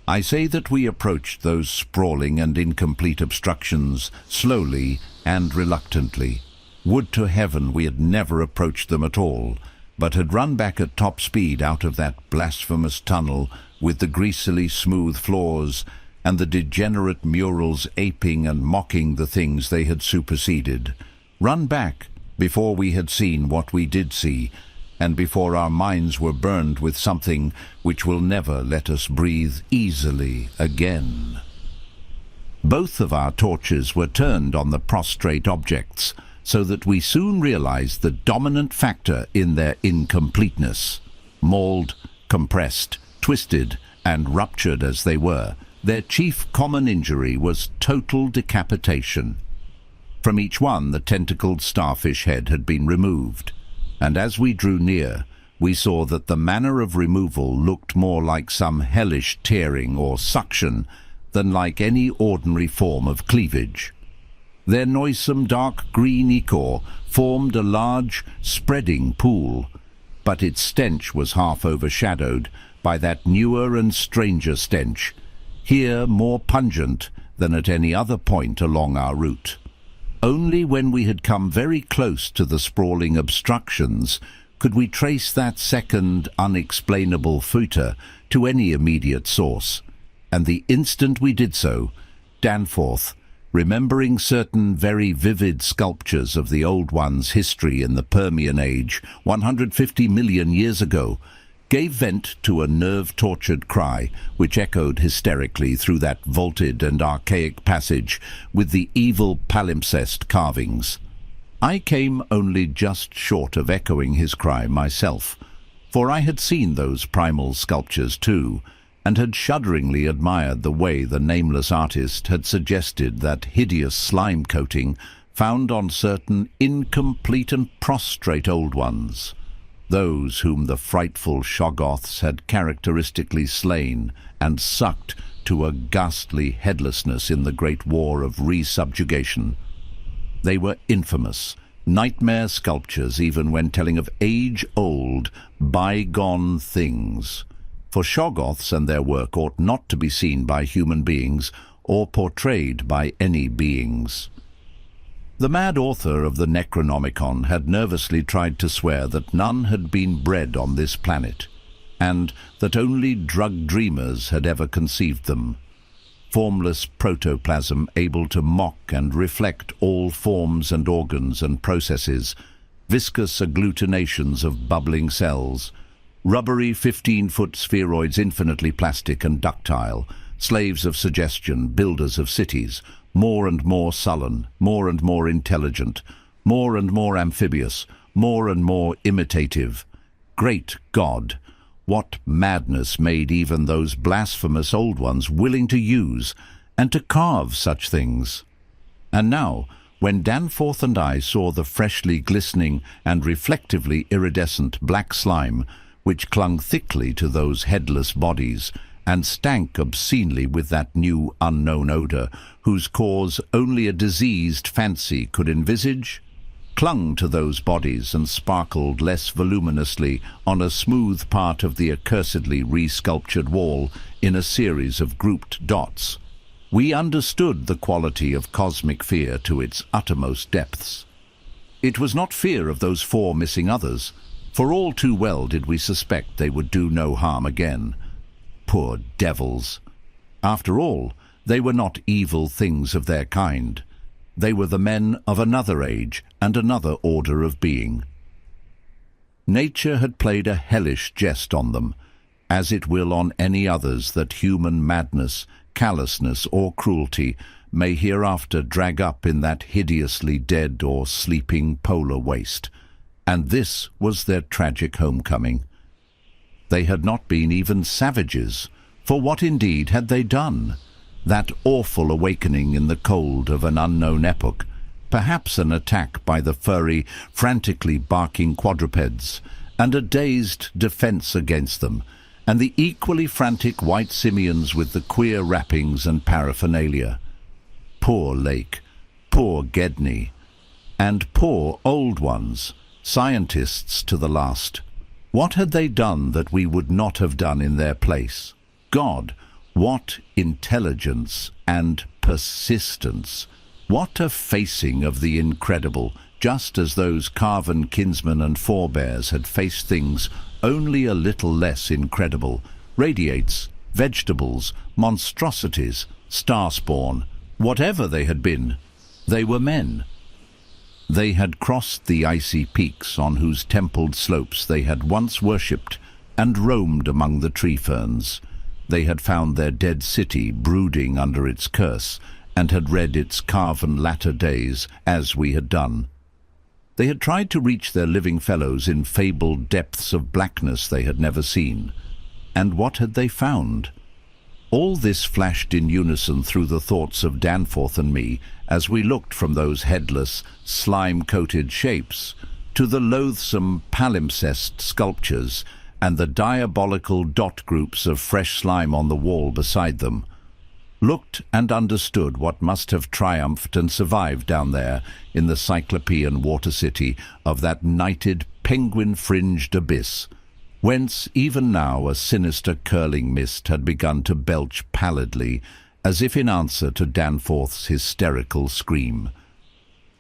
I say that we approached those sprawling and incomplete obstructions slowly and reluctantly. Would to heaven we had never approached them at all, but had run back at top speed out of that blasphemous tunnel with the greasily smooth floors and the degenerate murals aping and mocking the things they had superseded. Run back before we had seen what we did see, and before our minds were burned with something which will never let us breathe easily again. Both of our torches were turned on the prostrate objects, so that we soon realized the dominant factor in their incompleteness. Mauled, compressed, twisted, and ruptured as they were, their chief common injury was total decapitation. From each one, the tentacled starfish head had been removed, and as we drew near, we saw that the manner of removal looked more like some hellish tearing or suction than like any ordinary form of cleavage. Their noisome dark green ichor formed a large, spreading pool, but its stench was half overshadowed by that newer and stranger stench, here more pungent than at any other point along our route. Only when we had come very close to the sprawling obstructions could we trace that second unexplainable fuiter to any immediate source, and the instant we did so, Danforth, remembering certain very vivid sculptures of the Old One's history in the Permian Age 150 million years ago, gave vent to a nerve-tortured cry which echoed hysterically through that vaulted and archaic passage with the evil palimpsest carvings. I came only just short of echoing his cry myself, for I had seen those primal sculptures too, and had shudderingly admired the way the nameless artist had suggested that hideous slime coating found on certain incomplete and prostrate Old Ones, those whom the frightful shoggoths had characteristically slain and sucked to a ghastly headlessness in the great war of resubjugation. They were infamous, nightmare sculptures even when telling of age-old, bygone things. For shoggoths and their work ought not to be seen by human beings or portrayed by any beings. The mad author of the Necronomicon had nervously tried to swear that none had been bred on this planet, and that only drug dreamers had ever conceived them. Formless protoplasm able to mock and reflect all forms and organs and processes, viscous agglutinations of bubbling cells, rubbery 15-foot spheroids infinitely plastic and ductile, slaves of suggestion, builders of cities, more and more sullen, more and more intelligent, more and more amphibious, more and more imitative. Great God! What madness made even those blasphemous Old Ones willing to use and to carve such things? And now, when Danforth and I saw the freshly glistening and reflectively iridescent black slime, which clung thickly to those headless bodies, and stank obscenely with that new unknown odor, whose cause only a diseased fancy could envisage, clung to those bodies and sparkled less voluminously on a smooth part of the accursedly resculptured wall in a series of grouped dots, we understood the quality of cosmic fear to its uttermost depths. It was not fear of those 4 missing others, for all too well did we suspect they would do no harm again. Poor devils! After all, they were not evil things of their kind. They were the men of another age and another order of being. Nature had played a hellish jest on them, as it will on any others that human madness, callousness, or cruelty may hereafter drag up in that hideously dead or sleeping polar waste. And this was their tragic homecoming. They had not been even savages, for what indeed had they done? That awful awakening in the cold of an unknown epoch, perhaps an attack by the furry, frantically barking quadrupeds, and a dazed defense against them, and the equally frantic white simians with the queer wrappings and paraphernalia. Poor Lake, poor Gedney, and poor Old Ones, scientists to the last. What had they done that we would not have done in their place? God, what intelligence and persistence! What a facing of the incredible, just as those carven kinsmen and forebears had faced things only a little less incredible, radiates, vegetables, monstrosities, star-spawn, whatever they had been. They were men. They had crossed the icy peaks on whose templed slopes they had once worshipped and roamed among the tree ferns. They had found their dead city brooding under its curse and had read its carven latter days as we had done. They had tried to reach their living fellows in fabled depths of blackness they had never seen. And what had they found? All this flashed in unison through the thoughts of Danforth and me as we looked from those headless, slime-coated shapes to the loathsome palimpsest sculptures and the diabolical dot groups of fresh slime on the wall beside them. Looked and understood what must have triumphed and survived down there in the cyclopean water city of that nighted, penguin-fringed abyss, whence even now a sinister curling mist had begun to belch pallidly, as if in answer to Danforth's hysterical scream.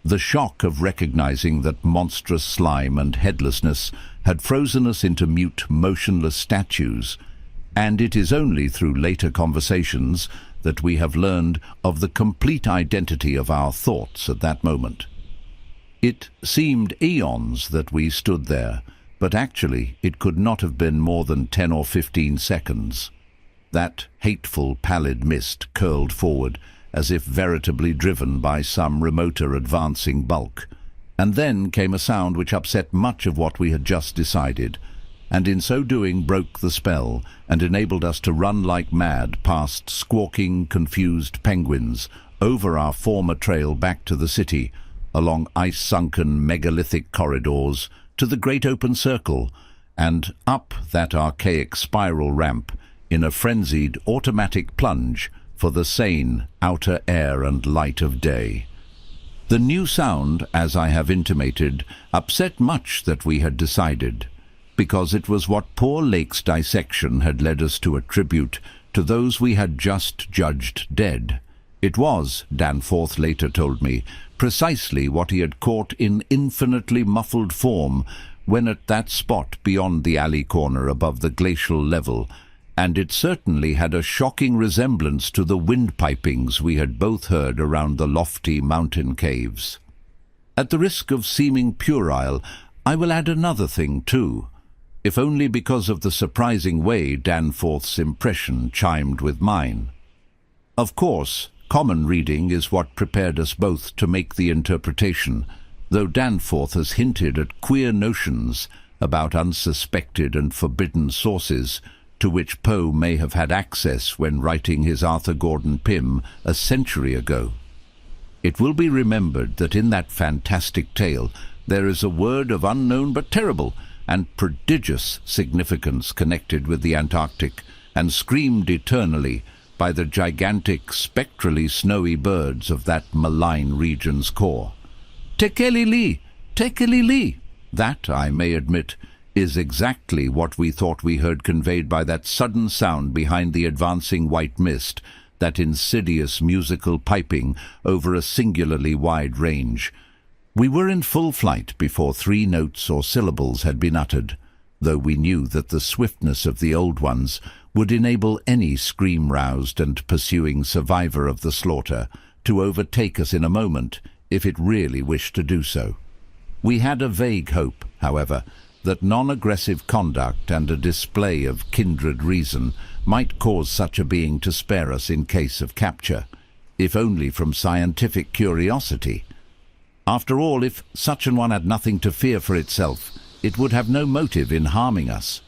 The shock of recognizing that monstrous slime and headlessness had frozen us into mute, motionless statues, and it is only through later conversations that we have learned of the complete identity of our thoughts at that moment. It seemed eons that we stood there, but actually it could not have been more than 10 or 15 seconds. That hateful pallid mist curled forward, as if veritably driven by some remoter advancing bulk. And then came a sound which upset much of what we had just decided, and in so doing broke the spell and enabled us to run like mad past squawking, confused penguins, over our former trail back to the city, along ice-sunken megalithic corridors, to the great open circle, and up that archaic spiral ramp in a frenzied automatic plunge for the sane outer air and light of day. The new sound, as I have intimated, upset much that we had decided, because it was what poor Lake's dissection had led us to attribute to those we had just judged dead. It was, Danforth later told me, precisely what he had caught in infinitely muffled form when at that spot beyond the alley corner above the glacial level, and it certainly had a shocking resemblance to the windpipings we had both heard around the lofty mountain caves. At the risk of seeming puerile, I will add another thing too, if only because of the surprising way Danforth's impression chimed with mine. Of course, common reading is what prepared us both to make the interpretation, though Danforth has hinted at queer notions about unsuspected and forbidden sources to which Poe may have had access when writing his Arthur Gordon Pym a century ago. It will be remembered that in that fantastic tale there is a word of unknown but terrible and prodigious significance connected with the Antarctic, and screamed eternally by the gigantic, spectrally snowy birds of that malign region's core. Tekeli-li! Tekeli-li! That, I may admit, is exactly what we thought we heard conveyed by that sudden sound behind the advancing white mist, that insidious musical piping over a singularly wide range. We were in full flight before 3 notes or syllables had been uttered, though we knew that the swiftness of the old ones would enable any scream-roused and pursuing survivor of the slaughter to overtake us in a moment if it really wished to do so. We had a vague hope, however, that non-aggressive conduct and a display of kindred reason might cause such a being to spare us in case of capture, if only from scientific curiosity. After all, if such an one had nothing to fear for itself, it would have no motive in harming us.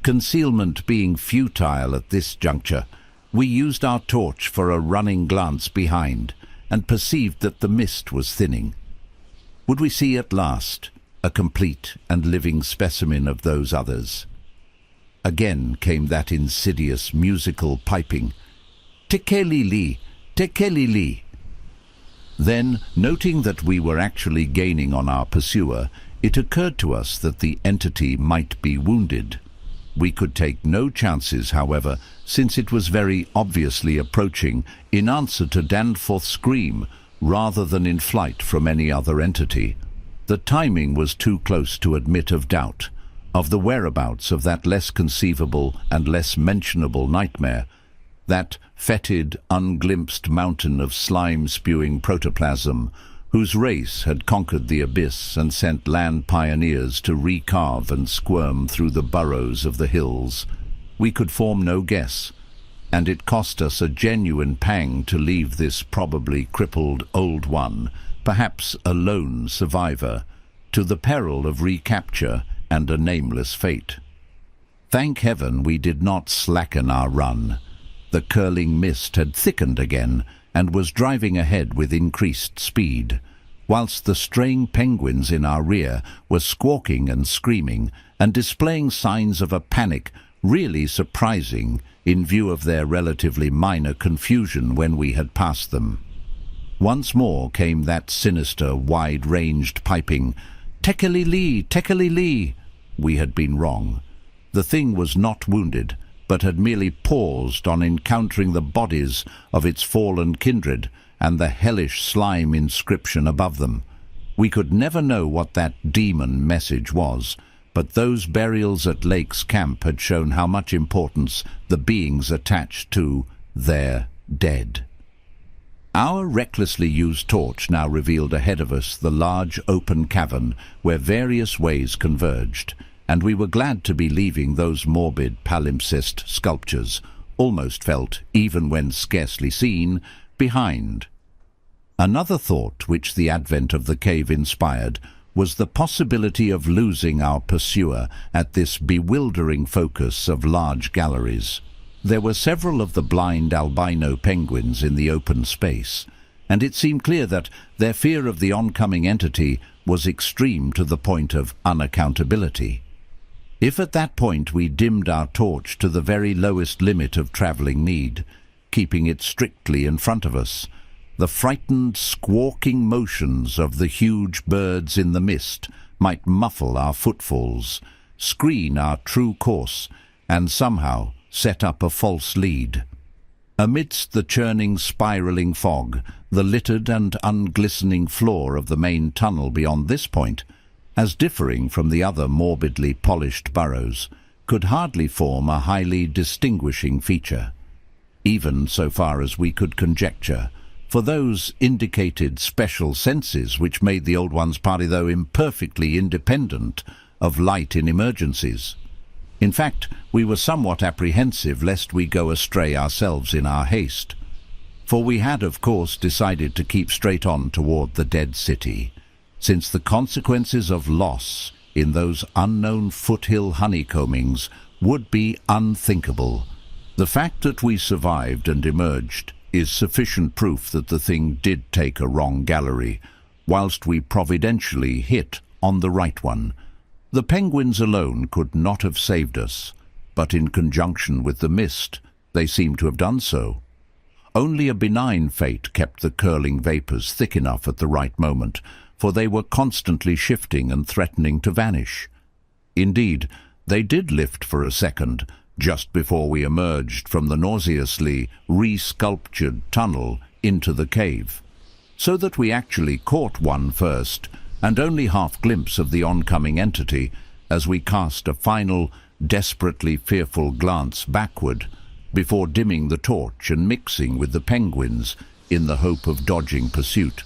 Concealment being futile at this juncture, we used our torch for a running glance behind, and perceived that the mist was thinning. Would we see at last a complete and living specimen of those others? Again came that insidious musical piping. Tekeli-li! Tekeli-li! Then, noting that we were actually gaining on our pursuer, it occurred to us that the entity might be wounded. We could take no chances, however, since it was very obviously approaching in answer to Danforth's scream, rather than in flight from any other entity. The timing was too close to admit of doubt, of the whereabouts of that less conceivable and less mentionable nightmare, that fetid, unglimpsed mountain of slime-spewing protoplasm, whose race had conquered the abyss and sent land pioneers to recarve and squirm through the burrows of the hills. We could form no guess, and it cost us a genuine pang to leave this probably crippled old one, perhaps a lone survivor, to the peril of recapture and a nameless fate. Thank heaven we did not slacken our run. The curling mist had thickened again and was driving ahead with increased speed, whilst the straying penguins in our rear were squawking and screaming and displaying signs of a panic really surprising in view of their relatively minor confusion when we had passed them. Once more came that sinister, wide-ranged piping, "Tekeli-lee, Tekeli-lee!" We had been wrong. The thing was not wounded, but had merely paused on encountering the bodies of its fallen kindred and the hellish slime inscription above them. We could never know what that demon message was, but those burials at Lake's camp had shown how much importance the beings attached to their dead. Our recklessly used torch now revealed ahead of us the large open cavern where various ways converged, and we were glad to be leaving those morbid palimpsest sculptures, almost felt, even when scarcely seen, behind. Another thought which the advent of the cave inspired was the possibility of losing our pursuer at this bewildering focus of large galleries. There were several of the blind albino penguins in the open space, and it seemed clear that their fear of the oncoming entity was extreme to the point of unaccountability. If at that point we dimmed our torch to the very lowest limit of travelling need, keeping it strictly in front of us, the frightened, squawking motions of the huge birds in the mist might muffle our footfalls, screen our true course, and somehow set up a false lead. Amidst the churning, spiralling fog, the littered and unglistening floor of the main tunnel beyond this point, as differing from the other morbidly polished burrows, could hardly form a highly distinguishing feature, even so far as we could conjecture, for those indicated special senses which made the Old One's party, though imperfectly independent of light in emergencies. In fact, we were somewhat apprehensive lest we go astray ourselves in our haste, for we had, of course, decided to keep straight on toward the dead city, since the consequences of loss in those unknown foothill honeycombings would be unthinkable. The fact that we survived and emerged is sufficient proof that the thing did take a wrong gallery, whilst we providentially hit on the right one. The penguins alone could not have saved us, but in conjunction with the mist, they seemed to have done so. Only a benign fate kept the curling vapours thick enough at the right moment, for they were constantly shifting and threatening to vanish. Indeed, they did lift for a second, just before we emerged from the nauseously re-sculptured tunnel into the cave, so that we actually caught one first, and only half glimpse of the oncoming entity as we cast a final, desperately fearful glance backward, before dimming the torch and mixing with the penguins in the hope of dodging pursuit.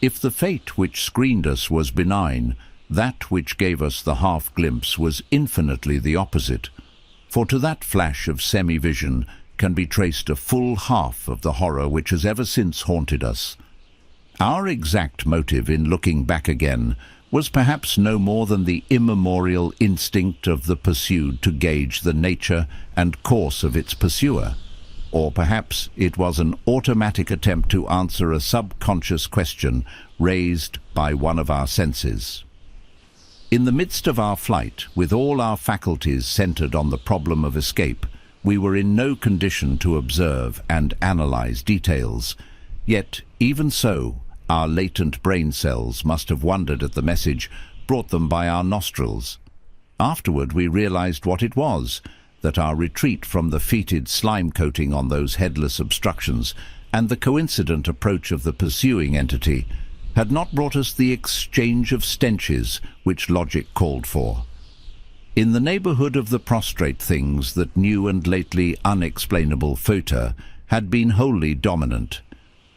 If the fate which screened us was benign, that which gave us the half-glimpse was infinitely the opposite, for to that flash of semi-vision can be traced a full half of the horror which has ever since haunted us. Our exact motive in looking back again was perhaps no more than the immemorial instinct of the pursued to gauge the nature and course of its pursuer, or perhaps it was an automatic attempt to answer a subconscious question raised by one of our senses. In the midst of our flight, with all our faculties centered on the problem of escape, we were in no condition to observe and analyze details. Yet, even so, our latent brain cells must have wondered at the message brought them by our nostrils. Afterward we realized what it was, that our retreat from the fetid slime coating on those headless obstructions and the coincident approach of the pursuing entity had not brought us the exchange of stenches which logic called for. In the neighbourhood of the prostrate things, that new and lately unexplainable photo had been wholly dominant,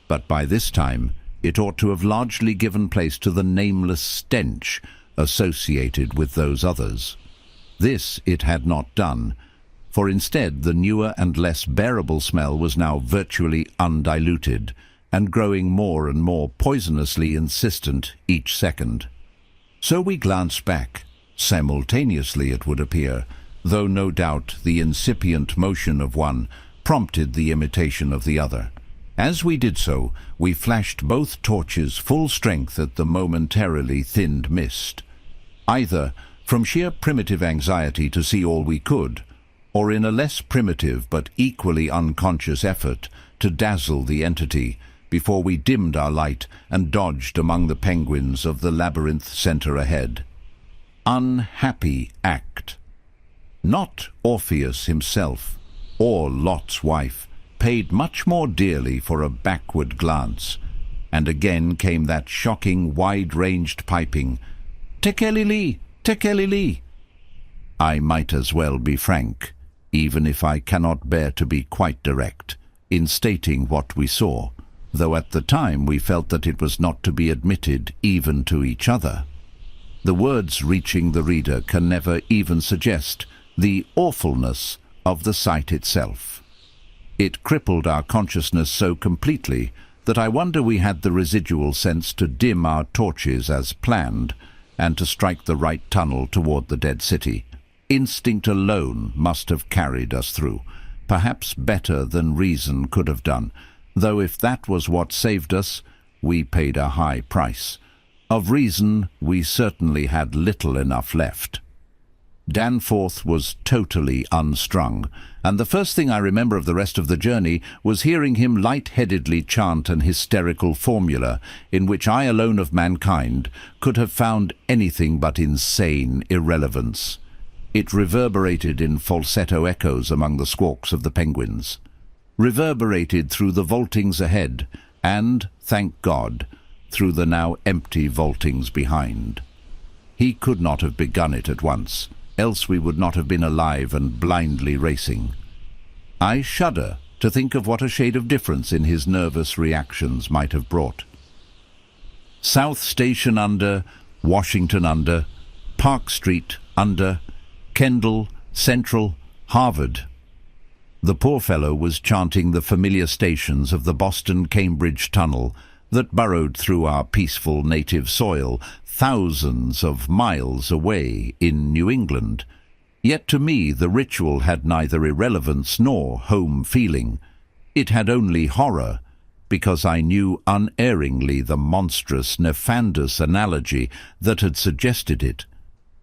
but by this time it ought to have largely given place to the nameless stench associated with those others. This it had not done, for instead the newer and less bearable smell was now virtually undiluted, and growing more and more poisonously insistent each second. So we glanced back, simultaneously it would appear, though no doubt the incipient motion of one prompted the imitation of the other. As we did so, we flashed both torches full strength at the momentarily thinned mist, either from sheer primitive anxiety to see all we could, or in a less primitive but equally unconscious effort to dazzle the entity before we dimmed our light and dodged among the penguins of the labyrinth center ahead. Unhappy act. Not Orpheus himself, or Lot's wife, paid much more dearly for a backward glance, and again came that shocking, wide-ranged piping, "Tekelili! Tekelili!" I might as well be frank, even if I cannot bear to be quite direct, in stating what we saw, though at the time we felt that it was not to be admitted even to each other. The words reaching the reader can never even suggest the awfulness of the sight itself. It crippled our consciousness so completely that I wonder we had the residual sense to dim our torches as planned and to strike the right tunnel toward the dead city. Instinct alone must have carried us through, perhaps better than reason could have done, though if that was what saved us, we paid a high price. Of reason, we certainly had little enough left. Danforth was totally unstrung, and the first thing I remember of the rest of the journey was hearing him light-headedly chant an hysterical formula in which I alone of mankind could have found anything but insane irrelevance. It reverberated in falsetto echoes among the squawks of the penguins, reverberated through the vaultings ahead, and, thank God, through the now empty vaultings behind. He could not have begun it at once, else we would not have been alive and blindly racing. I shudder to think of what a shade of difference in his nervous reactions might have brought. South Station under, Washington under, Park Street under, Kendall, Central, Harvard. The poor fellow was chanting the familiar stations of the Boston-Cambridge tunnel that burrowed through our peaceful native soil thousands of miles away in New England. Yet to me the ritual had neither irrelevance nor home feeling. It had only horror, because I knew unerringly the monstrous, nefandous analogy that had suggested it.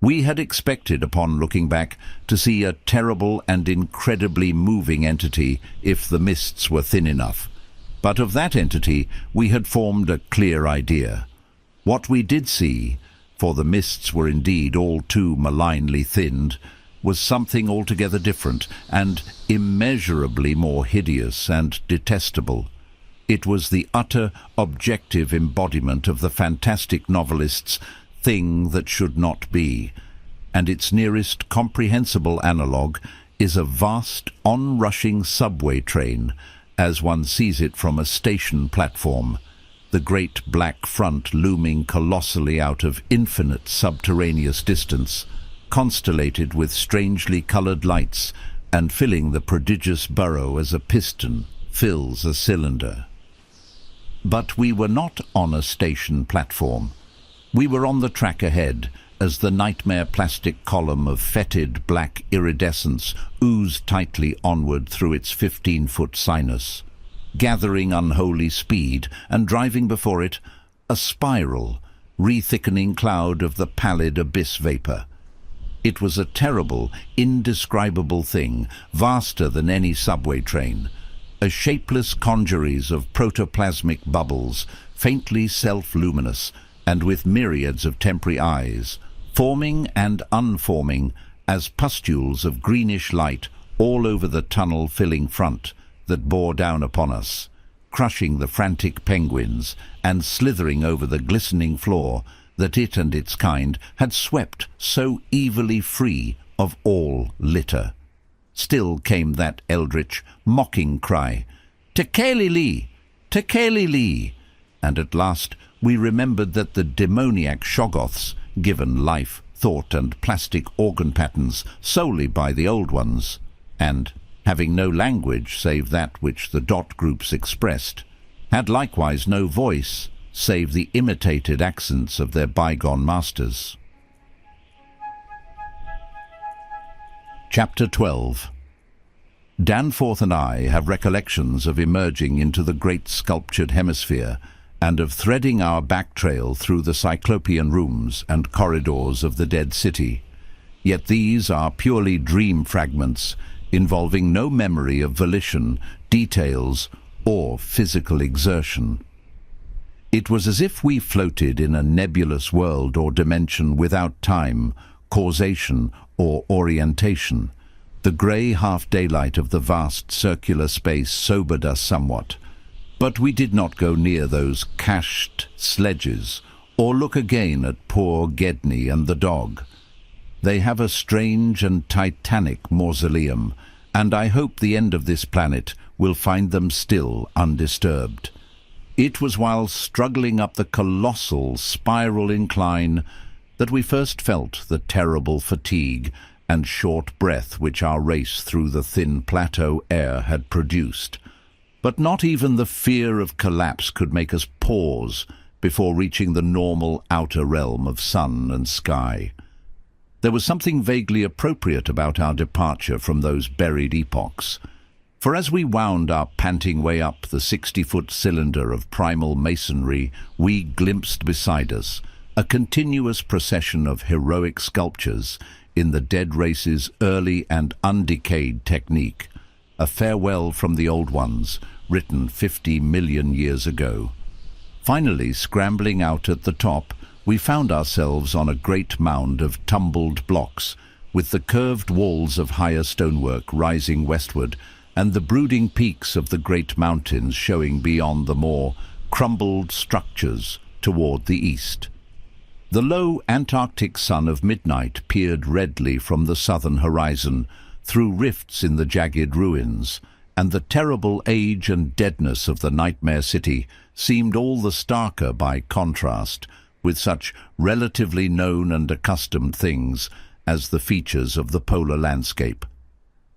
We had expected, upon looking back, to see a terrible and incredibly moving entity if the mists were thin enough. But of that entity we had formed a clear idea. What we did see, for the mists were indeed all too malignly thinned, was something altogether different and immeasurably more hideous and detestable. It was the utter objective embodiment of the fantastic novelist's thing that should not be, and its nearest comprehensible analogue is a vast, onrushing subway train, as one sees it from a station platform, the great black front looming colossally out of infinite subterraneous distance, constellated with strangely coloured lights, and filling the prodigious burrow as a piston fills a cylinder. But we were not on a station platform. We were on the track ahead, as the nightmare plastic column of fetid black iridescence oozed tightly onward through its 15-foot sinus, gathering unholy speed and driving before it a spiral, re-thickening cloud of the pallid abyss vapour. It was a terrible, indescribable thing, vaster than any subway train, a shapeless congeries of protoplasmic bubbles, faintly self-luminous, and with myriads of temporary eyes, forming and unforming as pustules of greenish light all over the tunnel-filling front that bore down upon us, crushing the frantic penguins and slithering over the glistening floor that it and its kind had swept so evilly free of all litter. Still came that eldritch, mocking cry, "Tekelili! Tekelili!" And at last we remembered that the demoniac shoggoths, given life, thought, and plastic organ patterns solely by the old ones, and, having no language save that which the dot groups expressed, had likewise no voice, save the imitated accents of their bygone masters. Chapter 12. Danforth and I have recollections of emerging into the great sculptured hemisphere and of threading our back trail through the cyclopean rooms and corridors of the dead city. Yet these are purely dream fragments, involving no memory of volition, details, or physical exertion. It was as if we floated in a nebulous world or dimension without time, causation, or orientation. The grey half-daylight of the vast circular space sobered us somewhat, but we did not go near those cached sledges or look again at poor Gedney and the dog. They have a strange and titanic mausoleum, and I hope the end of this planet will find them still undisturbed. It was while struggling up the colossal spiral incline that we first felt the terrible fatigue and short breath which our race through the thin plateau air had produced. But not even the fear of collapse could make us pause before reaching the normal outer realm of sun and sky. There was something vaguely appropriate about our departure from those buried epochs, for as we wound our panting way up the 60-foot cylinder of primal masonry, we glimpsed beside us a continuous procession of heroic sculptures in the dead race's early and undecayed technique, a farewell from the old ones, written 50 million years ago. Finally, scrambling out at the top, we found ourselves on a great mound of tumbled blocks, with the curved walls of higher stonework rising westward, and the brooding peaks of the great mountains showing beyond the more crumbled structures toward the east. The low Antarctic sun of midnight peered redly from the southern horizon through rifts in the jagged ruins, and the terrible age and deadness of the nightmare city seemed all the starker by contrast with such relatively known and accustomed things as the features of the polar landscape.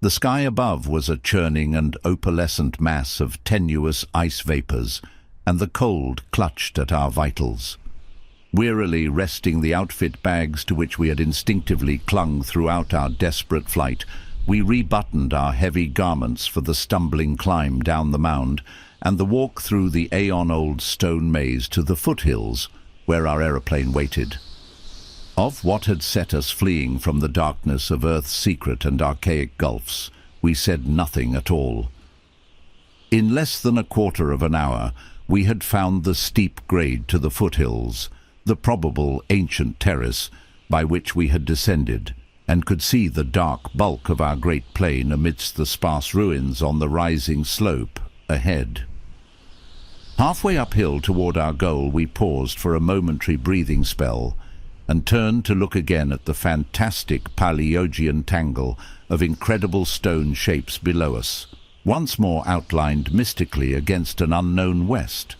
The sky above was a churning and opalescent mass of tenuous ice vapors, and the cold clutched at our vitals. Wearily resting the outfit bags to which we had instinctively clung throughout our desperate flight, we rebuttoned our heavy garments for the stumbling climb down the mound and the walk through the aeon-old stone maze to the foothills where our aeroplane waited. Of what had set us fleeing from the darkness of Earth's secret and archaic gulfs, we said nothing at all. In less than a quarter of an hour, we had found the steep grade to the foothills, the probable ancient terrace by which we had descended, and could see the dark bulk of our great plain amidst the sparse ruins on the rising slope ahead. Halfway uphill toward our goal, we paused for a momentary breathing spell and turned to look again at the fantastic Paleogean tangle of incredible stone shapes below us, once more outlined mystically against an unknown west.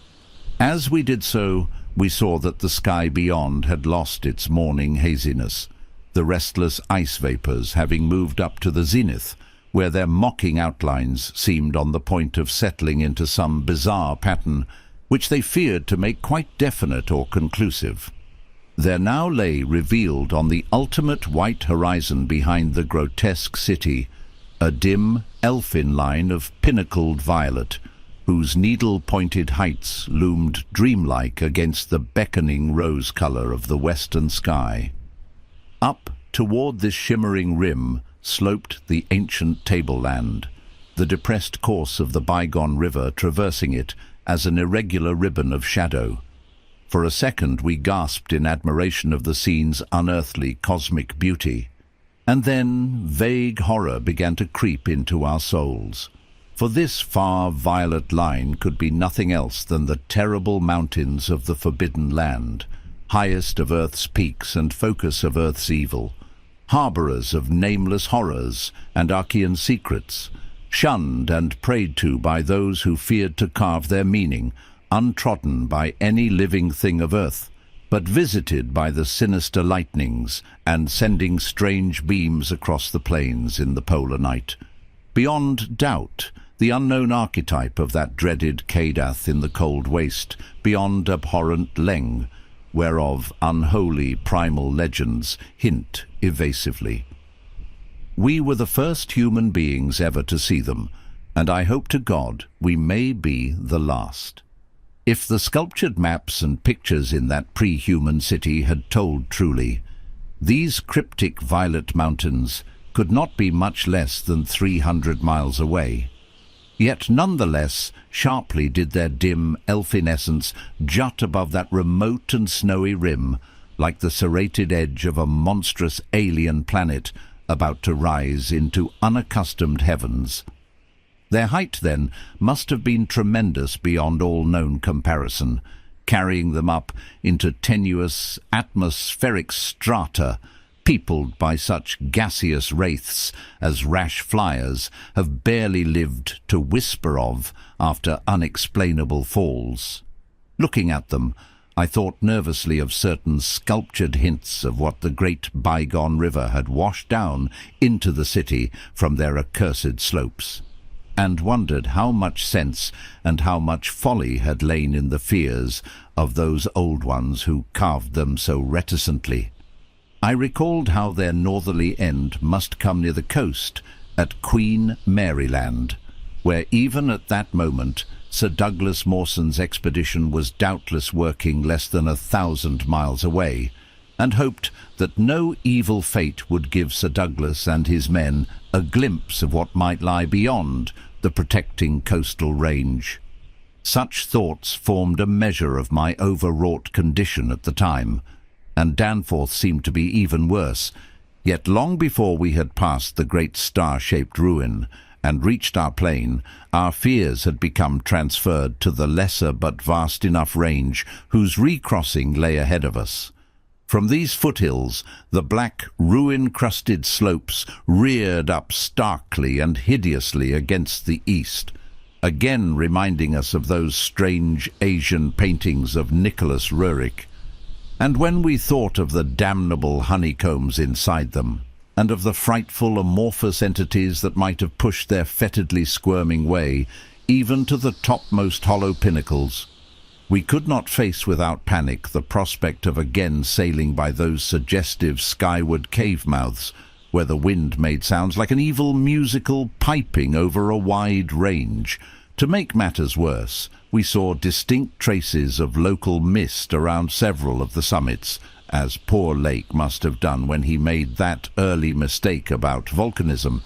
As we did so, we saw that the sky beyond had lost its morning haziness, the restless ice vapors having moved up to the zenith, where their mocking outlines seemed on the point of settling into some bizarre pattern which they feared to make quite definite or conclusive. There now lay revealed on the ultimate white horizon behind the grotesque city a dim, elfin line of pinnacled violet, whose needle-pointed heights loomed dreamlike against the beckoning rose color of the western sky. Up toward this shimmering rim sloped the ancient tableland, the depressed course of the bygone river traversing it as an irregular ribbon of shadow. For a second we gasped in admiration of the scene's unearthly cosmic beauty, and then vague horror began to creep into our souls. For this far violet line could be nothing else than the terrible mountains of the Forbidden Land, highest of Earth's peaks and focus of Earth's evil, harborers of nameless horrors and Archean secrets, shunned and prayed to by those who feared to carve their meaning, untrodden by any living thing of Earth, but visited by the sinister lightnings and sending strange beams across the plains in the polar night. Beyond doubt, the unknown archetype of that dreaded Decadent in the cold waste, beyond abhorrent Leng, whereof unholy primal legends hint evasively. We were the first human beings ever to see them, and I hope to God we may be the last. If the sculptured maps and pictures in that pre-human city had told truly, these cryptic violet mountains could not be much less than 300 miles away. Yet nonetheless, sharply did their dim elfin essence jut above that remote and snowy rim, like the serrated edge of a monstrous alien planet about to rise into unaccustomed heavens. Their height, then, must have been tremendous beyond all known comparison, carrying them up into tenuous atmospheric strata, peopled by such gaseous wraiths as rash flyers have barely lived to whisper of after unexplainable falls. Looking at them, I thought nervously of certain sculptured hints of what the great bygone river had washed down into the city from their accursed slopes, and wondered how much sense and how much folly had lain in the fears of those old ones who carved them so reticently. I recalled how their northerly end must come near the coast at Queen Maryland, where even at that moment Sir Douglas Mawson's expedition was doubtless working less than 1,000 miles away, and hoped that no evil fate would give Sir Douglas and his men a glimpse of what might lie beyond the protecting coastal range. Such thoughts formed a measure of my overwrought condition at the time, and Danforth seemed to be even worse. Yet long before we had passed the great star-shaped ruin and reached our plain, our fears had become transferred to the lesser but vast enough range whose recrossing lay ahead of us. From these foothills, the black, ruin-crusted slopes reared up starkly and hideously against the east, again reminding us of those strange Asian paintings of Nicholas Roerich. And when we thought of the damnable honeycombs inside them, and of the frightful amorphous entities that might have pushed their fetidly squirming way even to the topmost hollow pinnacles, we could not face without panic the prospect of again sailing by those suggestive skyward cave mouths, where the wind made sounds like an evil musical piping over a wide range. To make matters worse, we saw distinct traces of local mist around several of the summits, as poor Lake must have done when he made that early mistake about volcanism,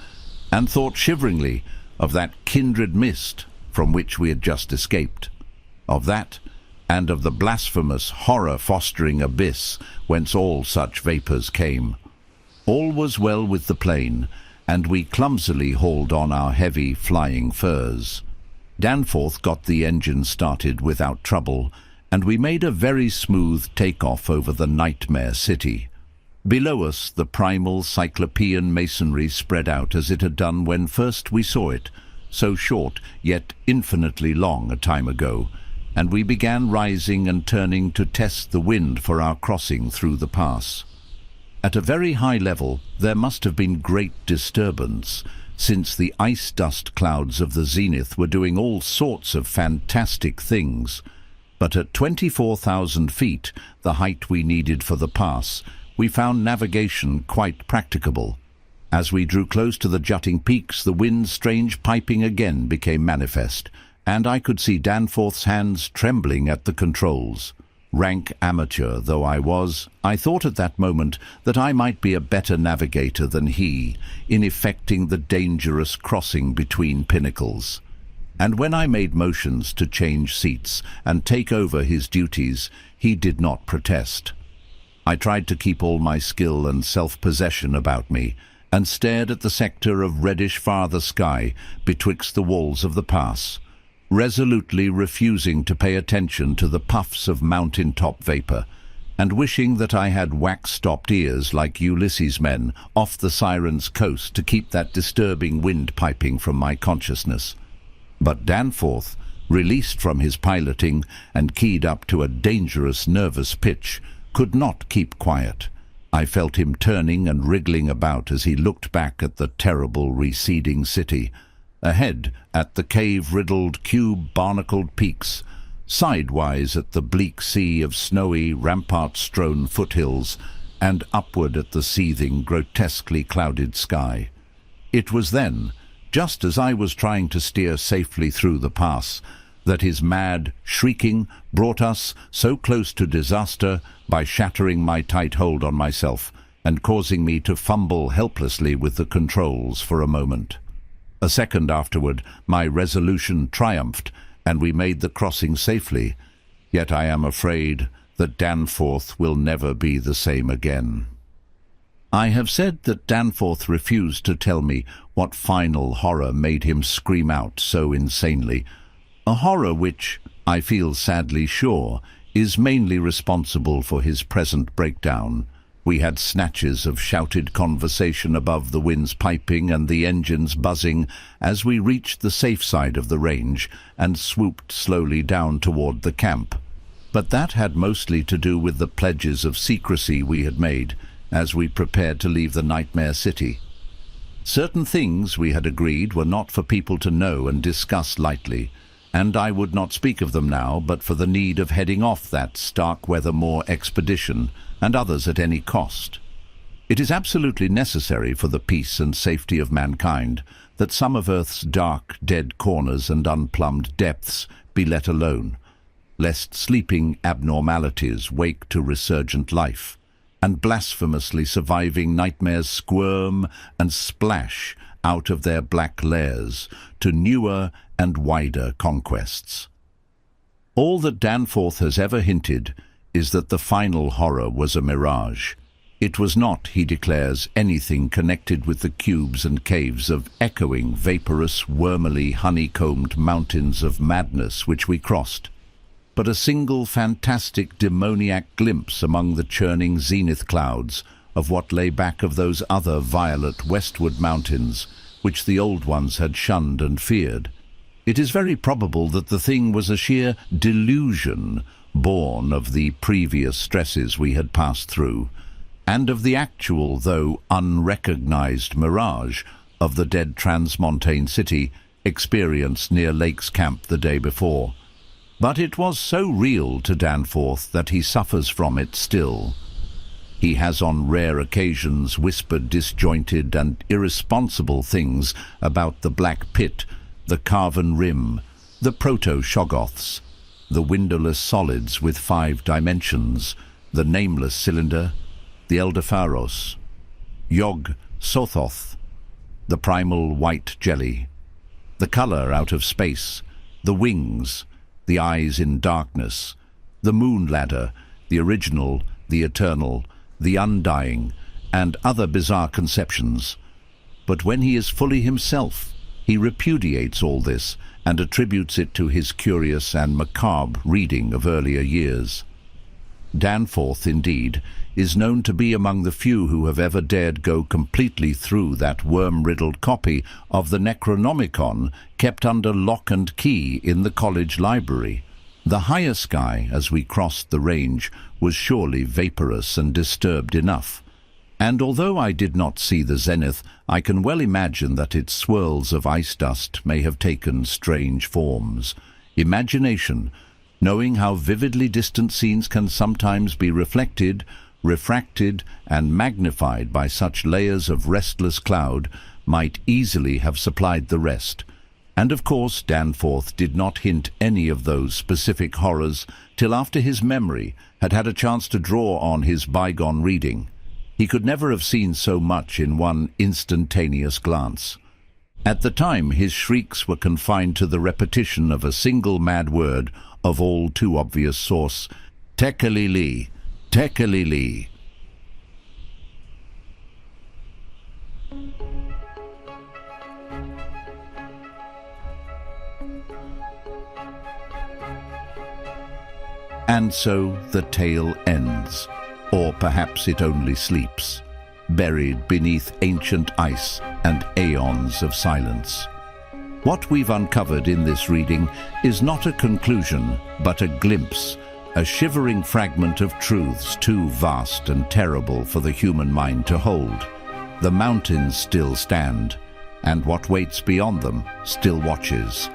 and thought shiveringly of that kindred mist from which we had just escaped. Of that, and of the blasphemous, horror-fostering abyss whence all such vapours came. All was well with the plane, and we clumsily hauled on our heavy flying furs. Danforth got the engine started without trouble, and we made a very smooth take-off over the nightmare city. Below us, the primal cyclopean masonry spread out as it had done when first we saw it, so short yet infinitely long a time ago, and we began rising and turning to test the wind for our crossing through the pass. At a very high level, there must have been great disturbance, since the ice-dust clouds of the zenith were doing all sorts of fantastic things. But at 24,000 feet, the height we needed for the pass, we found navigation quite practicable. As we drew close to the jutting peaks, the wind's strange piping again became manifest, and I could see Danforth's hands trembling at the controls. Rank amateur though I was, I thought at that moment that I might be a better navigator than he in effecting the dangerous crossing between pinnacles. And when I made motions to change seats and take over his duties, he did not protest. I tried to keep all my skill and self-possession about me, and stared at the sector of reddish farther sky betwixt the walls of the pass, resolutely refusing to pay attention to the puffs of mountain-top vapour, and wishing that I had wax-stopped ears like Ulysses' men off the Siren's coast to keep that disturbing wind piping from my consciousness. But Danforth, released from his piloting and keyed up to a dangerous nervous pitch, could not keep quiet. I felt him turning and wriggling about as he looked back at the terrible receding city, ahead at the cave-riddled, cube-barnacled peaks, sidewise at the bleak sea of snowy, rampart-strewn foothills, and upward at the seething, grotesquely clouded sky. It was then, just as I was trying to steer safely through the pass, that his mad shrieking brought us so close to disaster by shattering my tight hold on myself and causing me to fumble helplessly with the controls for a moment. A second afterward, my resolution triumphed, and we made the crossing safely, yet I am afraid that Danforth will never be the same again. I have said that Danforth refused to tell me what final horror made him scream out so insanely, a horror which, I feel sadly sure, is mainly responsible for his present breakdown. We had snatches of shouted conversation above the wind's piping and the engines buzzing as we reached the safe side of the range and swooped slowly down toward the camp. But that had mostly to do with the pledges of secrecy we had made as we prepared to leave the nightmare city. Certain things, we had agreed, were not for people to know and discuss lightly, and I would not speak of them now but for the need of heading off that Starkweather Moor expedition and others at any cost. It is absolutely necessary for the peace and safety of mankind that some of Earth's dark, dead corners and unplumbed depths be let alone, lest sleeping abnormalities wake to resurgent life, and blasphemously surviving nightmares squirm and splash out of their black lairs to newer and wider conquests. All that Danforth has ever hinted is that the final horror was a mirage. It was not, he declares, anything connected with the cubes and caves of echoing, vaporous, wormily honeycombed mountains of madness which we crossed, but a single fantastic demoniac glimpse among the churning zenith clouds of what lay back of those other violet westward mountains which the old ones had shunned and feared. It is very probable that the thing was a sheer delusion born of the previous stresses we had passed through, and of the actual, though unrecognized, mirage of the dead transmontane city experienced near Lake's Camp the day before. But it was so real to Danforth that he suffers from it still. He has on rare occasions whispered disjointed and irresponsible things about the Black Pit, the carven rim, the proto-shoggoths, the windowless solids with 5 dimensions, the nameless cylinder, the Eldopharos, Yog-Sothoth, the primal white jelly, the color out of space, the wings, the eyes in darkness, the moon ladder, the original, the eternal, the undying, and other bizarre conceptions. But when he is fully himself, he repudiates all this and attributes it to his curious and macabre reading of earlier years. Danforth, indeed, is known to be among the few who have ever dared go completely through that worm-riddled copy of the Necronomicon kept under lock and key in the college library. The higher sky, as we crossed the range, was surely vaporous and disturbed enough. And although I did not see the zenith, I can well imagine that its swirls of ice dust may have taken strange forms. Imagination, knowing how vividly distant scenes can sometimes be reflected, refracted, and magnified by such layers of restless cloud, might easily have supplied the rest. And of course Danforth did not hint any of those specific horrors till after his memory had had a chance to draw on his bygone reading. He could never have seen so much in one instantaneous glance. At the time, his shrieks were confined to the repetition of a single mad word of all too obvious source: Tekelili, Tekelili. And so the tale ends. Or perhaps it only sleeps, buried beneath ancient ice and aeons of silence. What we've uncovered in this reading is not a conclusion, but a glimpse, a shivering fragment of truths too vast and terrible for the human mind to hold. The mountains still stand, and what waits beyond them still watches.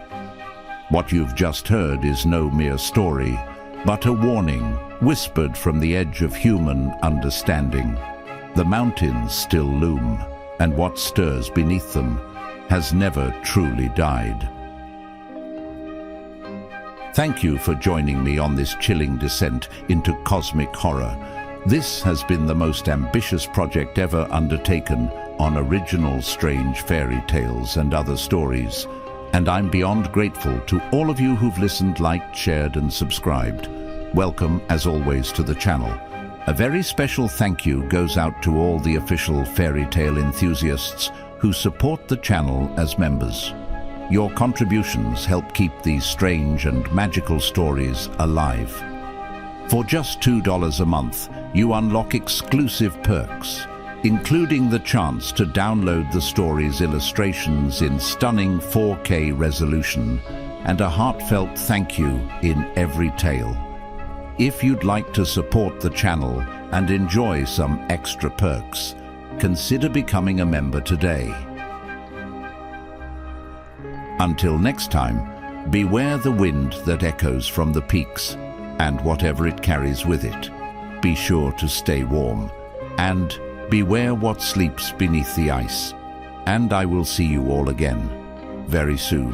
What you've just heard is no mere story, but a warning whispered from the edge of human understanding. The mountains still loom, and what stirs beneath them has never truly died. Thank you for joining me on this chilling descent into cosmic horror. This has been the most ambitious project ever undertaken on original strange fairy tales and other stories. And I'm beyond grateful to all of you who've listened, liked, shared, and subscribed. Welcome, as always, to the channel. A very special thank you goes out to all the official fairy tale enthusiasts who support the channel as members. Your contributions help keep these strange and magical stories alive. For just $2 a month, you unlock exclusive perks, including the chance to download the story's illustrations in stunning 4K resolution and a heartfelt thank you in every tale. If you'd like to support the channel and enjoy some extra perks, consider becoming a member today. Until next time, beware the wind that echoes from the peaks and whatever it carries with it. Be sure to stay warm, and beware what sleeps beneath the ice. And I will see you all again very soon.